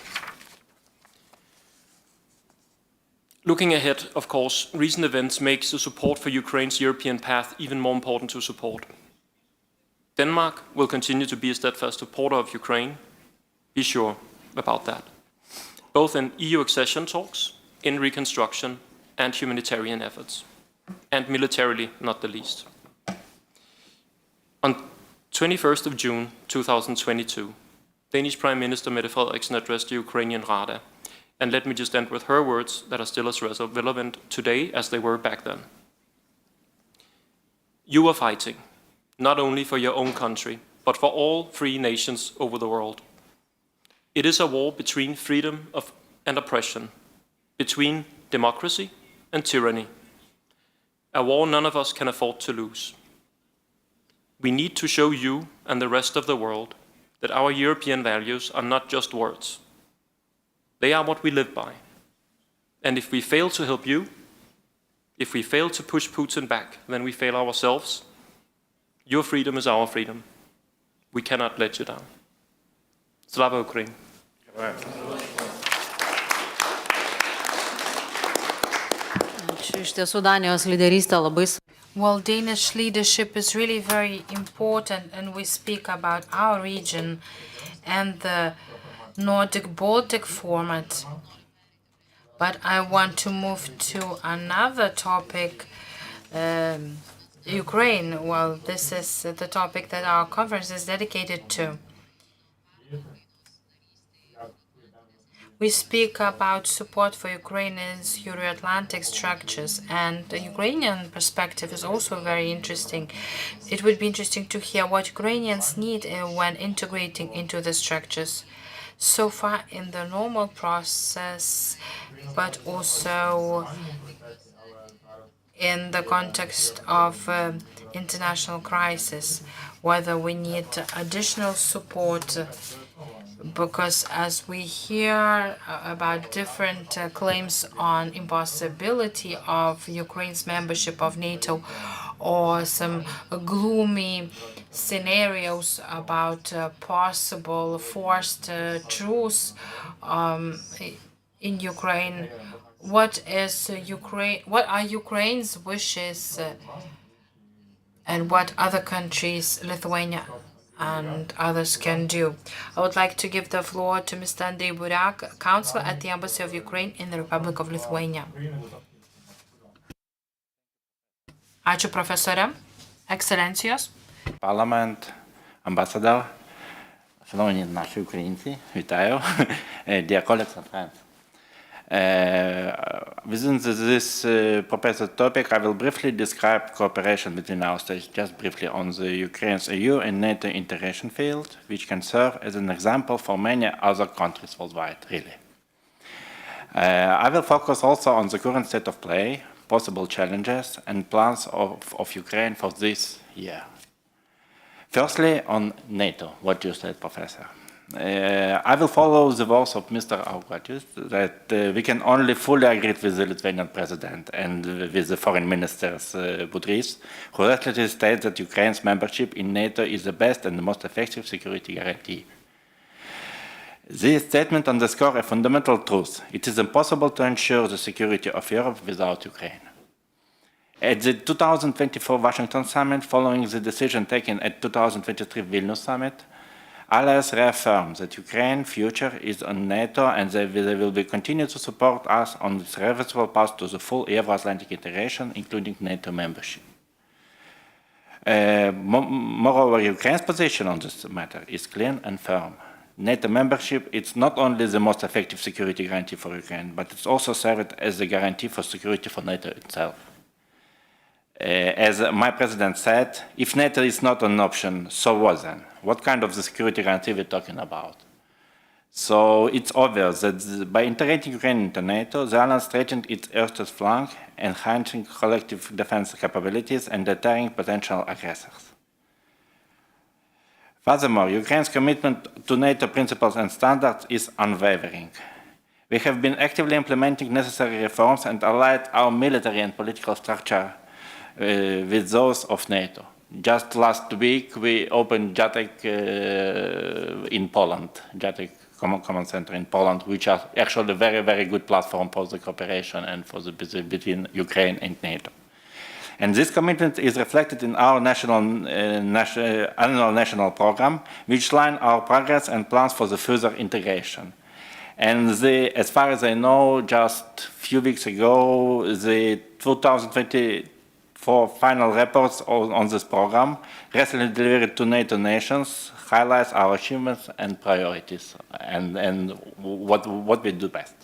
Looking ahead, of course, recent events make the support for Ukraine's European path even more important to support. Denmark will continue to be a steadfast supporter of Ukraine, Be sure about that. Both in EU accession talks, in reconstruction, and humanitarian efforts. And militarily, not the least. On 21st of June 2022, Danish Prime Minister Mette Frederiksen addressed the Ukrainian Rada. And let me just end with her words that are still as relevant today as they were back then. You are fighting, not only for your own country, but for all free nations over the world. It is a war between freedom and oppression, between democracy and tyranny. A war none of us can afford to lose. We need to show you and the rest of the world that our European values are not just words. They are what we live by. And if we fail to help you, if we fail to push Putin back, then we fail ourselves. Your freedom is our freedom. We cannot let you down. Slava Ukraini. Iš tiesų, Danijos lyderystė labai Well, Danish leadership is really very important, and we speak about our region and the Nordic-Baltic format. But I want to move to another topic, Ukraine. Well, this is the topic that our conference is dedicated to. We speak about support for Ukraine's Euro-Atlantic structures, and the Ukrainian perspective is also very interesting. It would be interesting to hear what Ukrainians need when integrating into the structures. So far in the normal process, but also in the context of international crisis, whether we need additional support, because as we hear about different claims on impossibility of Ukraine's membership of NATO, or some gloomy scenarios about possible forced truce in Ukraine, what are Ukraine's wishes, and what other countries, Lithuania and others, can do? I would like to give the floor to Mr. Andrei Buryak, Counselor at the Embassy of Ukraine in the Republic of Lithuania. Ačiū, profesore, Ekscelencijos. Parliament, Ambassador, шановні наші українці, вітаю, dear colleagues and friends. Within this proposed topic, I will briefly describe cooperation between our states, just briefly, on the Ukraine's EU and NATO integration field, which can serve as an example for many other countries worldwide, really. I will focus also on the current state of play, possible challenges, and plans of Ukraine for this year. Firstly, on NATO, what you said, Professor. I will follow the words of Mr. Augustius that we can only fully agree with the Lithuanian president and with the foreign minister's Budrys, who recently stated that Ukraine's membership in NATO is the best and the most effective security guarantee. This statement underscores a fundamental truth. It is impossible to ensure the security of Europe without Ukraine. At the 2024 Washington summit, following the decision taken at 2023 Vilnius summit, allies reaffirmed that Ukraine's future is on NATO and they will continue to support us on this irreversible path to the full Euro-Atlantic integration, including NATO membership. Moreover, Ukraine's position on this matter is clear and firm. NATO membership is not only the most effective security guarantee for Ukraine, but it's also served as a guarantee for security for NATO itself. As my president said, if NATO is not an option, so what then? What kind of the security guarantee we're talking about? So it's obvious that by integrating Ukraine into NATO, the alliance strengthens its eastern flank, enhancing collective defense capabilities and deterring potential aggressors. Furthermore, Ukraine's commitment to NATO principles and standards is unwavering. We have been actively implementing necessary reforms and aligned our military and political structure with those of NATO. Just last week, we opened JATEC in Poland, JATEC Command Center in Poland, which are actually a very, very good platform for the cooperation and for the between Ukraine and NATO. And this commitment is reflected in our annual national program, which line our progress and plans for the further integration. And as far as I know, just a few weeks ago, the 2024 final reports on this program, recently delivered to NATO nations, highlights our achievements and priorities and what we do best.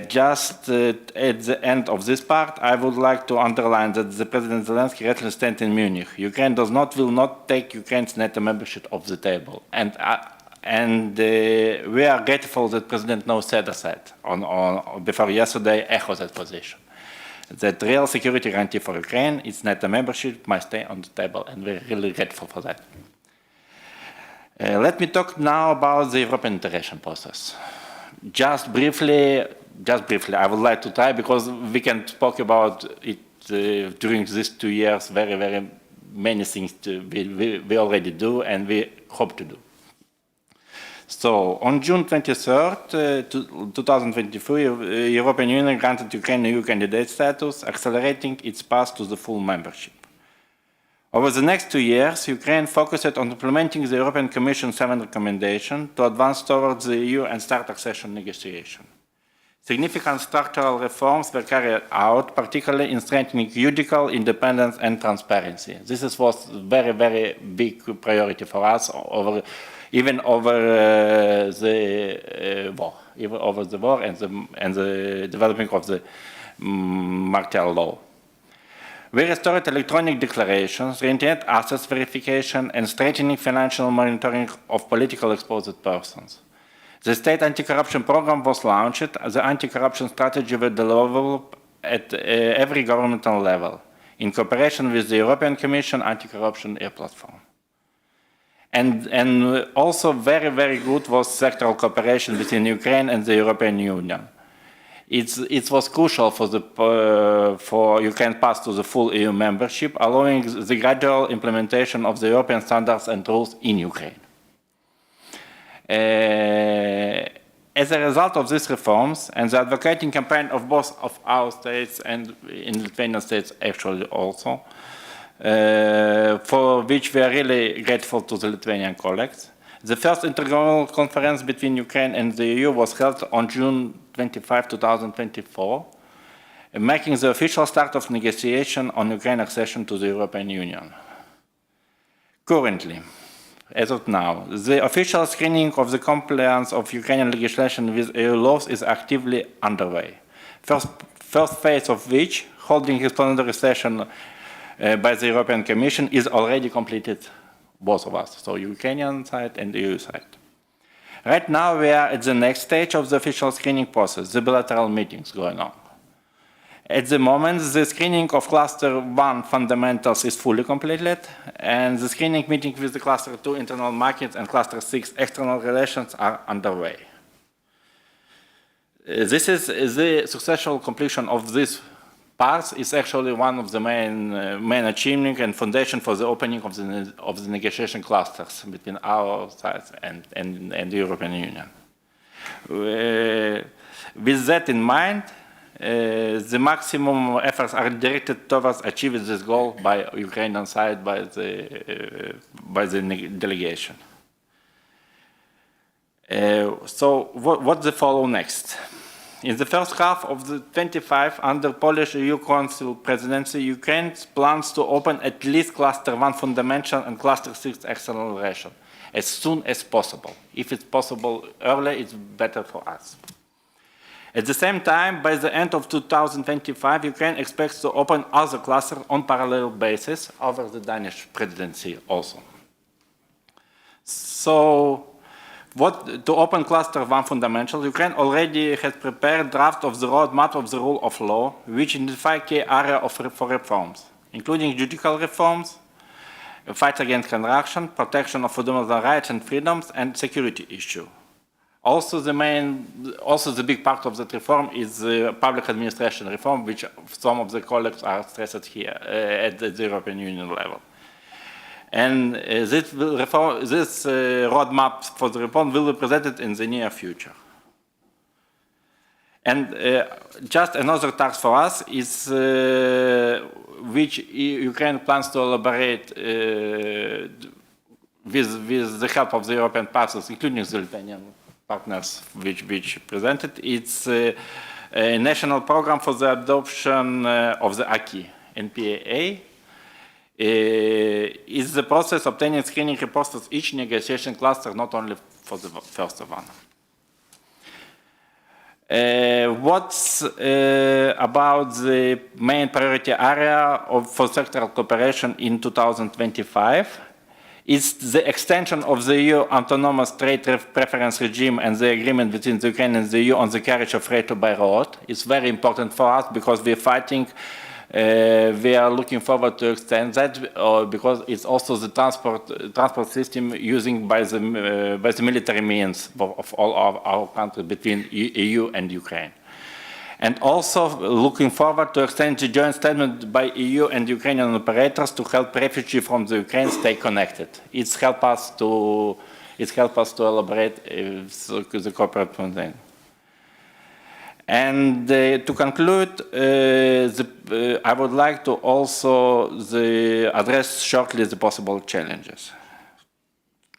Just at the end of this part, I would like to underline that the President Zelensky recently stated in Munich, Ukraine will not take Ukraine's NATO membership off the table. And we are grateful that President No said that before yesterday echoed that position. That real security guarantee for Ukraine, its NATO membership, must stay on the table, and we're really grateful for that. Let me talk now about the European integration process. Just briefly, I would like to try, because we can talk about it during these 2 years, very, very many things we already do and we hope to do. So, on June 23rd, 2023, the European Union granted Ukraine EU candidate status, accelerating its path to the full membership. Over the next 2 years, Ukraine focused on implementing the European Commission 7 recommendation to advance towards the EU and start accession negotiation. Significant structural reforms were carried out, particularly in strengthening judicial independence and transparency. This was a very, very big priority for us, even over the war and the development of the martial law. We restored electronic declarations, reinstated assets verification, and strengthening financial monitoring of politically exposed persons. The state anti-corruption program was launched. The anti-corruption strategy was developed at every governmental level, in cooperation with the European Commission Anti-Corruption Platform. And also very, very good was sectoral cooperation between Ukraine and the European Union. It was crucial for Ukraine's path to the full EU membership, allowing the gradual implementation of the European standards and rules in Ukraine. As a result of these reforms and the advocating campaign of both of our states and in Lithuanian states actually also, for which we are really grateful to the Lithuanian colleagues, the first intergovernmental conference between Ukraine and the EU was held on June 25, 2024, making the official start of negotiation on Ukraine's accession to the European Union. Currently, as of now, the official screening of the compliance of Ukrainian legislation with EU laws is actively underway. First phase of which, holding its plenary session by the European Commission, is already completed, both of us, so Ukrainian side and EU side. Right now, we are at the next stage of the official screening process, the bilateral meetings going on. At the moment, the screening of Cluster 1 fundamentals is fully completed, and the screening meeting with the Cluster 2 internal markets and Cluster 6 external relations are underway. This is the successful completion of these parts is actually one of the main achievements and foundation for the opening of the negotiation clusters between our sides and the European Union. With that in mind, the maximum efforts are directed towards achieving this goal by Ukrainian side, by the delegation. So what the follow next? In the first half of the 25, under Polish EU Council presidency, Ukraine plans to open at least Cluster 1 fundamental and Cluster 6 external relation as soon as possible. If it's possible earlier, it's better for us. At the same time, by the end of 2025, Ukraine expects to open other clusters on parallel basis over the Danish presidency also. So, to open Cluster 1 fundamental, Ukraine already has prepared draft of the roadmap of the rule of law, which identify key areas for reforms, including judicial reforms, fight against corruption, protection of fundamental rights and freedoms, and security issue. Also, the big part of that reform is the public administration reform, which some of the colleagues are stressed here at the European Union level. And this roadmap for the reform will be presented in the near future. And just another task for us is which Ukraine plans to elaborate with the help of the European partners, including the Lithuanian partners which presented. It's a national program for the adoption of the acquis, NPAA. Is the process obtaining screening reports for each negotiation cluster, not only for the first one. What's about the main priority area for sectoral cooperation in 2025? Is the extension of the EU autonomous trade preference regime and the agreement between the Ukraine and the EU on the carriage of freight by road. It's very important for us because we're fighting. We are looking forward to extend that because it's also the transport system using by the military means of all of our countries between EU and Ukraine. And also looking forward to extend the joint statement by EU and Ukrainian operators to help refugees from the Ukraine stay connected. It's help us to elaborate the corporate plan. And to conclude, I would like to also address shortly the possible challenges.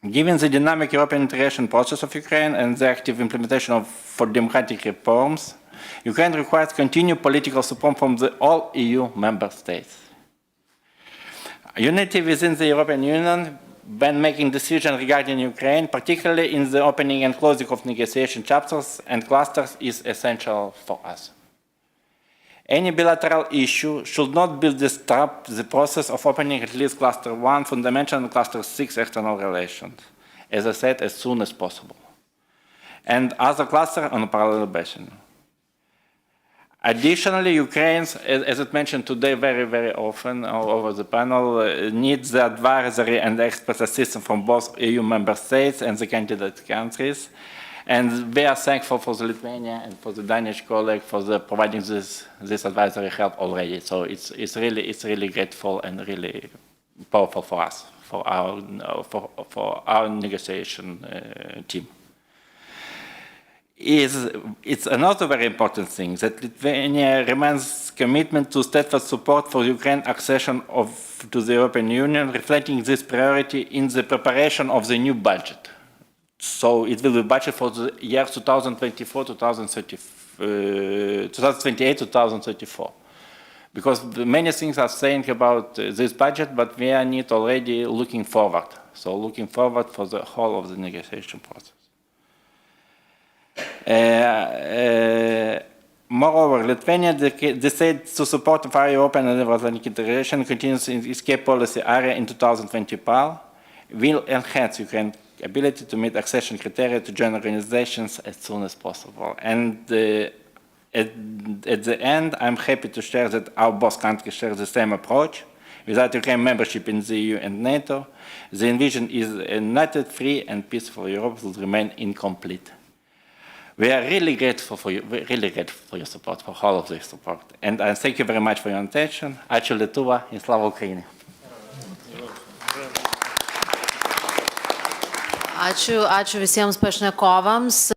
Given the dynamic European integration process of Ukraine and the active implementation for democratic reforms, Ukraine requires continued political support from all EU member states. Unity within the European Union when making decisions regarding Ukraine, particularly in the opening and closing of negotiation chapters and clusters, is essential for us. Any bilateral issue should not disrupt the process of opening at least Cluster 1, Fundamental, and Cluster 6 external relations, as I said, as soon as possible, and other clusters on a parallel basis. Additionally, Ukraine, as it mentioned today very, very often all over the panel, needs the advisory and expert assistance from both EU member states and the candidate countries. And we are thankful for the Lithuania and for the Danish colleague for providing this advisory help already. So it's really grateful and really powerful for us, for our negotiation team. It's another very important thing that Lithuania remains commitment to steadfast support for Ukraine's accession to the European Union, reflecting this priority in the preparation of the new budget. So it will be budget for the years 2028-2034. Because many things are saying about this budget, but we need already looking forward. So looking forward for the whole of the negotiation process. Moreover, Lithuania decided to support of our European and Atlantic integration continues in its key policy area in 2020. Will enhance Ukraine's ability to meet accession criteria to join organizations as soon as possible. And at the end, I'm happy to share that our both countries share the same approach. Without Ukraine membership in the EU and NATO, the envision is a united, free, and peaceful Europe will remain incomplete. We are really grateful for you, your support, for all of this support. And thank you very much for your attention. Ačiū Lietuva ir slava Ukrainai. Ačiū visiems pašnekovams.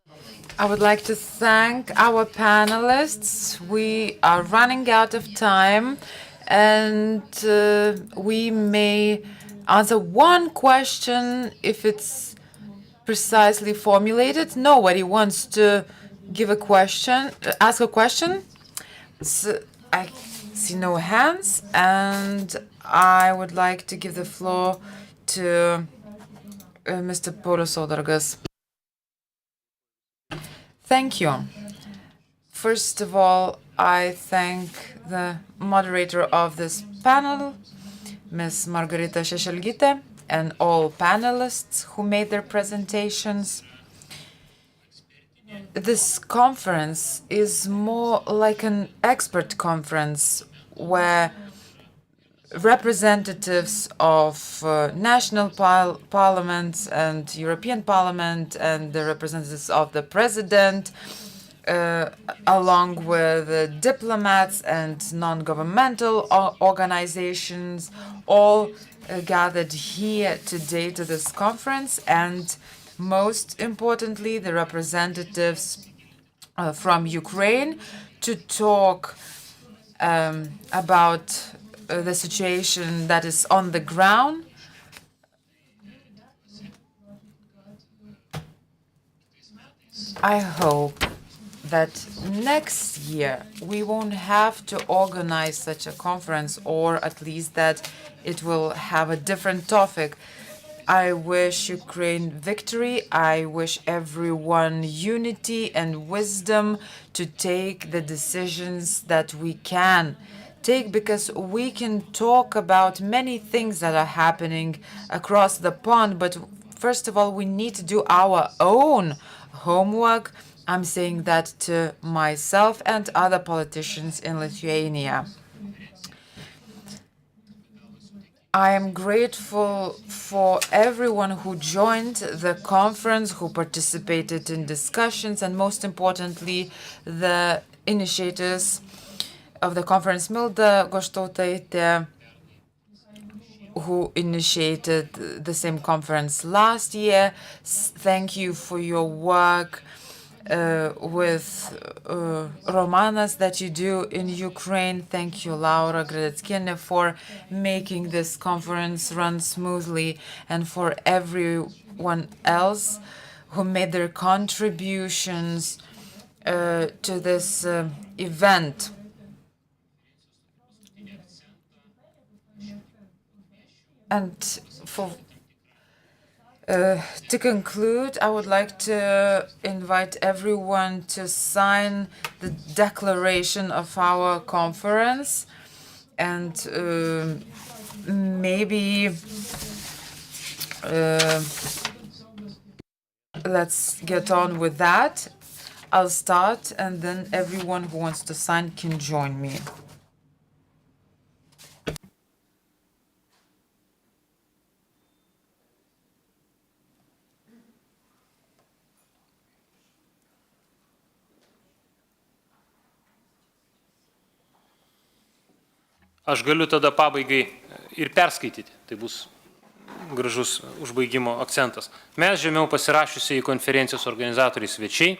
I would like to thank our panelists. We are running out of time, and we may answer one question if it's precisely formulated. Nobody wants to give a question, ask a question. So I see no hands, and I would like to give the floor to Mr. Paulius Saudargas. Thank you. First of all, I thank the moderator of this panel, Ms. Margarita Šešelgytė, and all panelists who made their presentations. This conference is more like an expert conference where representatives of national parliaments and European Parliament and the representatives of the President, along with diplomats and non-governmental organizations, all gathered here today to this conference, and most importantly, the representatives from Ukraine to talk about the situation that is on the ground. I hope that next year we won't have to organize such a conference, or at least that it will have a different topic. I wish Ukraine victory. I wish everyone unity and wisdom to take the decisions that we can take, because we can talk about many things that are happening across the pond, but first of all, we need to do our own homework. I'm saying that to myself and other politicians in Lithuania. I am grateful for everyone who joined the conference, who participated in discussions, and most importantly, the initiators of the conference, Milda Goštautaitė, who initiated the same conference last year. Thank you for your work with Romanas that you do in Ukraine. Thank you, Laura Gradeckienė, for making this conference run smoothly, and for everyone else who made their contributions to this event. And to conclude, I would like to invite everyone to sign the declaration of our conference, and maybe let's get on with that. I'll start, and then everyone who wants to sign can join me. Aš galiu tada pabaigai ir perskaityti, tai bus gražus užbaigimo akcentas. Mes žemiau pasirašiusiai konferencijos organizatoriai svečiai,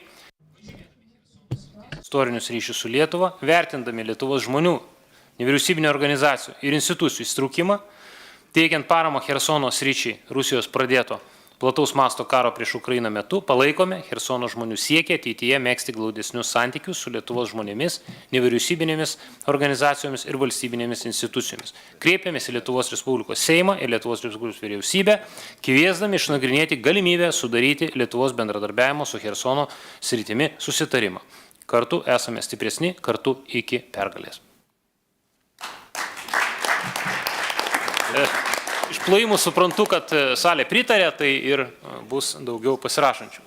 istorinius ryšius su Lietuva, vertindami Lietuvos žmonių, nevyriausybinio organizacijų ir institucijų įstraukimą, teikiant paramą Chersono sričiai Rusijos pradėto plataus masto karo prieš Ukrainą metu, palaikome Chersono žmonių siekį ateityje megzti glaudesnius santykius su Lietuvos žmonėmis, nevyriausybinėmis organizacijomis ir valstybinėmis institucijomis. Kreipiamės į Lietuvos Respublikos Seimą ir Lietuvos Respublikos vyriausybę, kviesdami išnagrinėti galimybę sudaryti Lietuvos bendradarbiavimo su Chersono sritimi susitarimą. Kartu esame stipresni, kartu iki pergalės. Iš plojimų suprantu, kad salė pritarė, tai ir bus daugiau pasirašančių.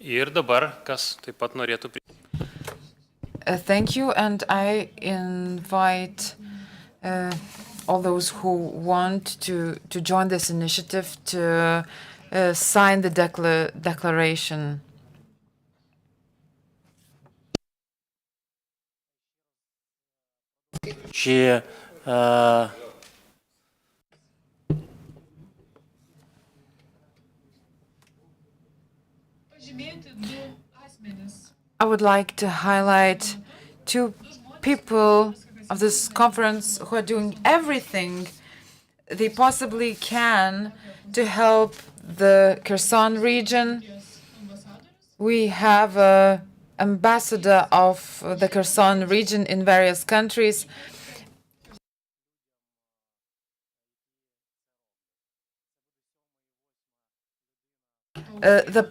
Ir dabar, kas taip pat norėtų Thank you, and I invite all those who want to join this initiative to sign the declaration. I would like to highlight two people of this conference who are doing everything they possibly can to help the Kherson region. We have an ambassador of the Kherson region in various countries. The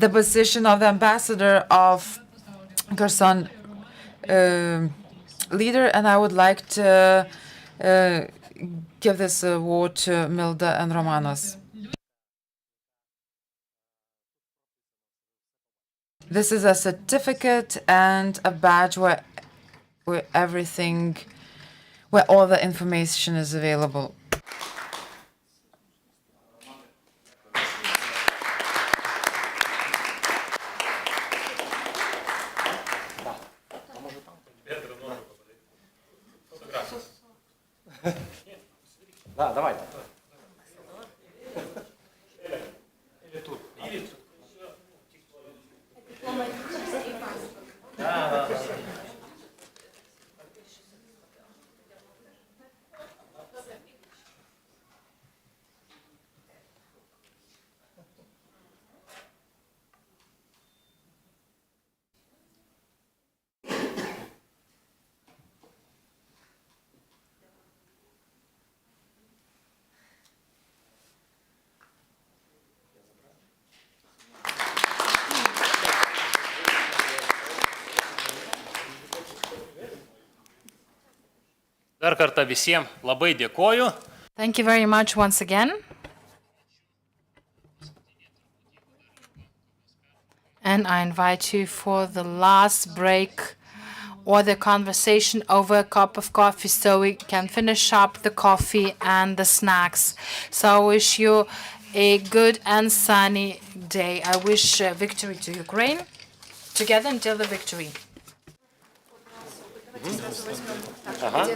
position of the ambassador of Kherson leader, and I would like to give this award to Milda and Romanos. This is a certificate and a badge where all the information is available. Да, давайте. Dar kartą visiems labai dėkoju. Thank you very much once again. And I invite you for the last break or the conversation over a cup of coffee so we can finish up the coffee and the snacks. So I wish you a good and sunny day. I wish victory to Ukraine. Together until the victory. Ага.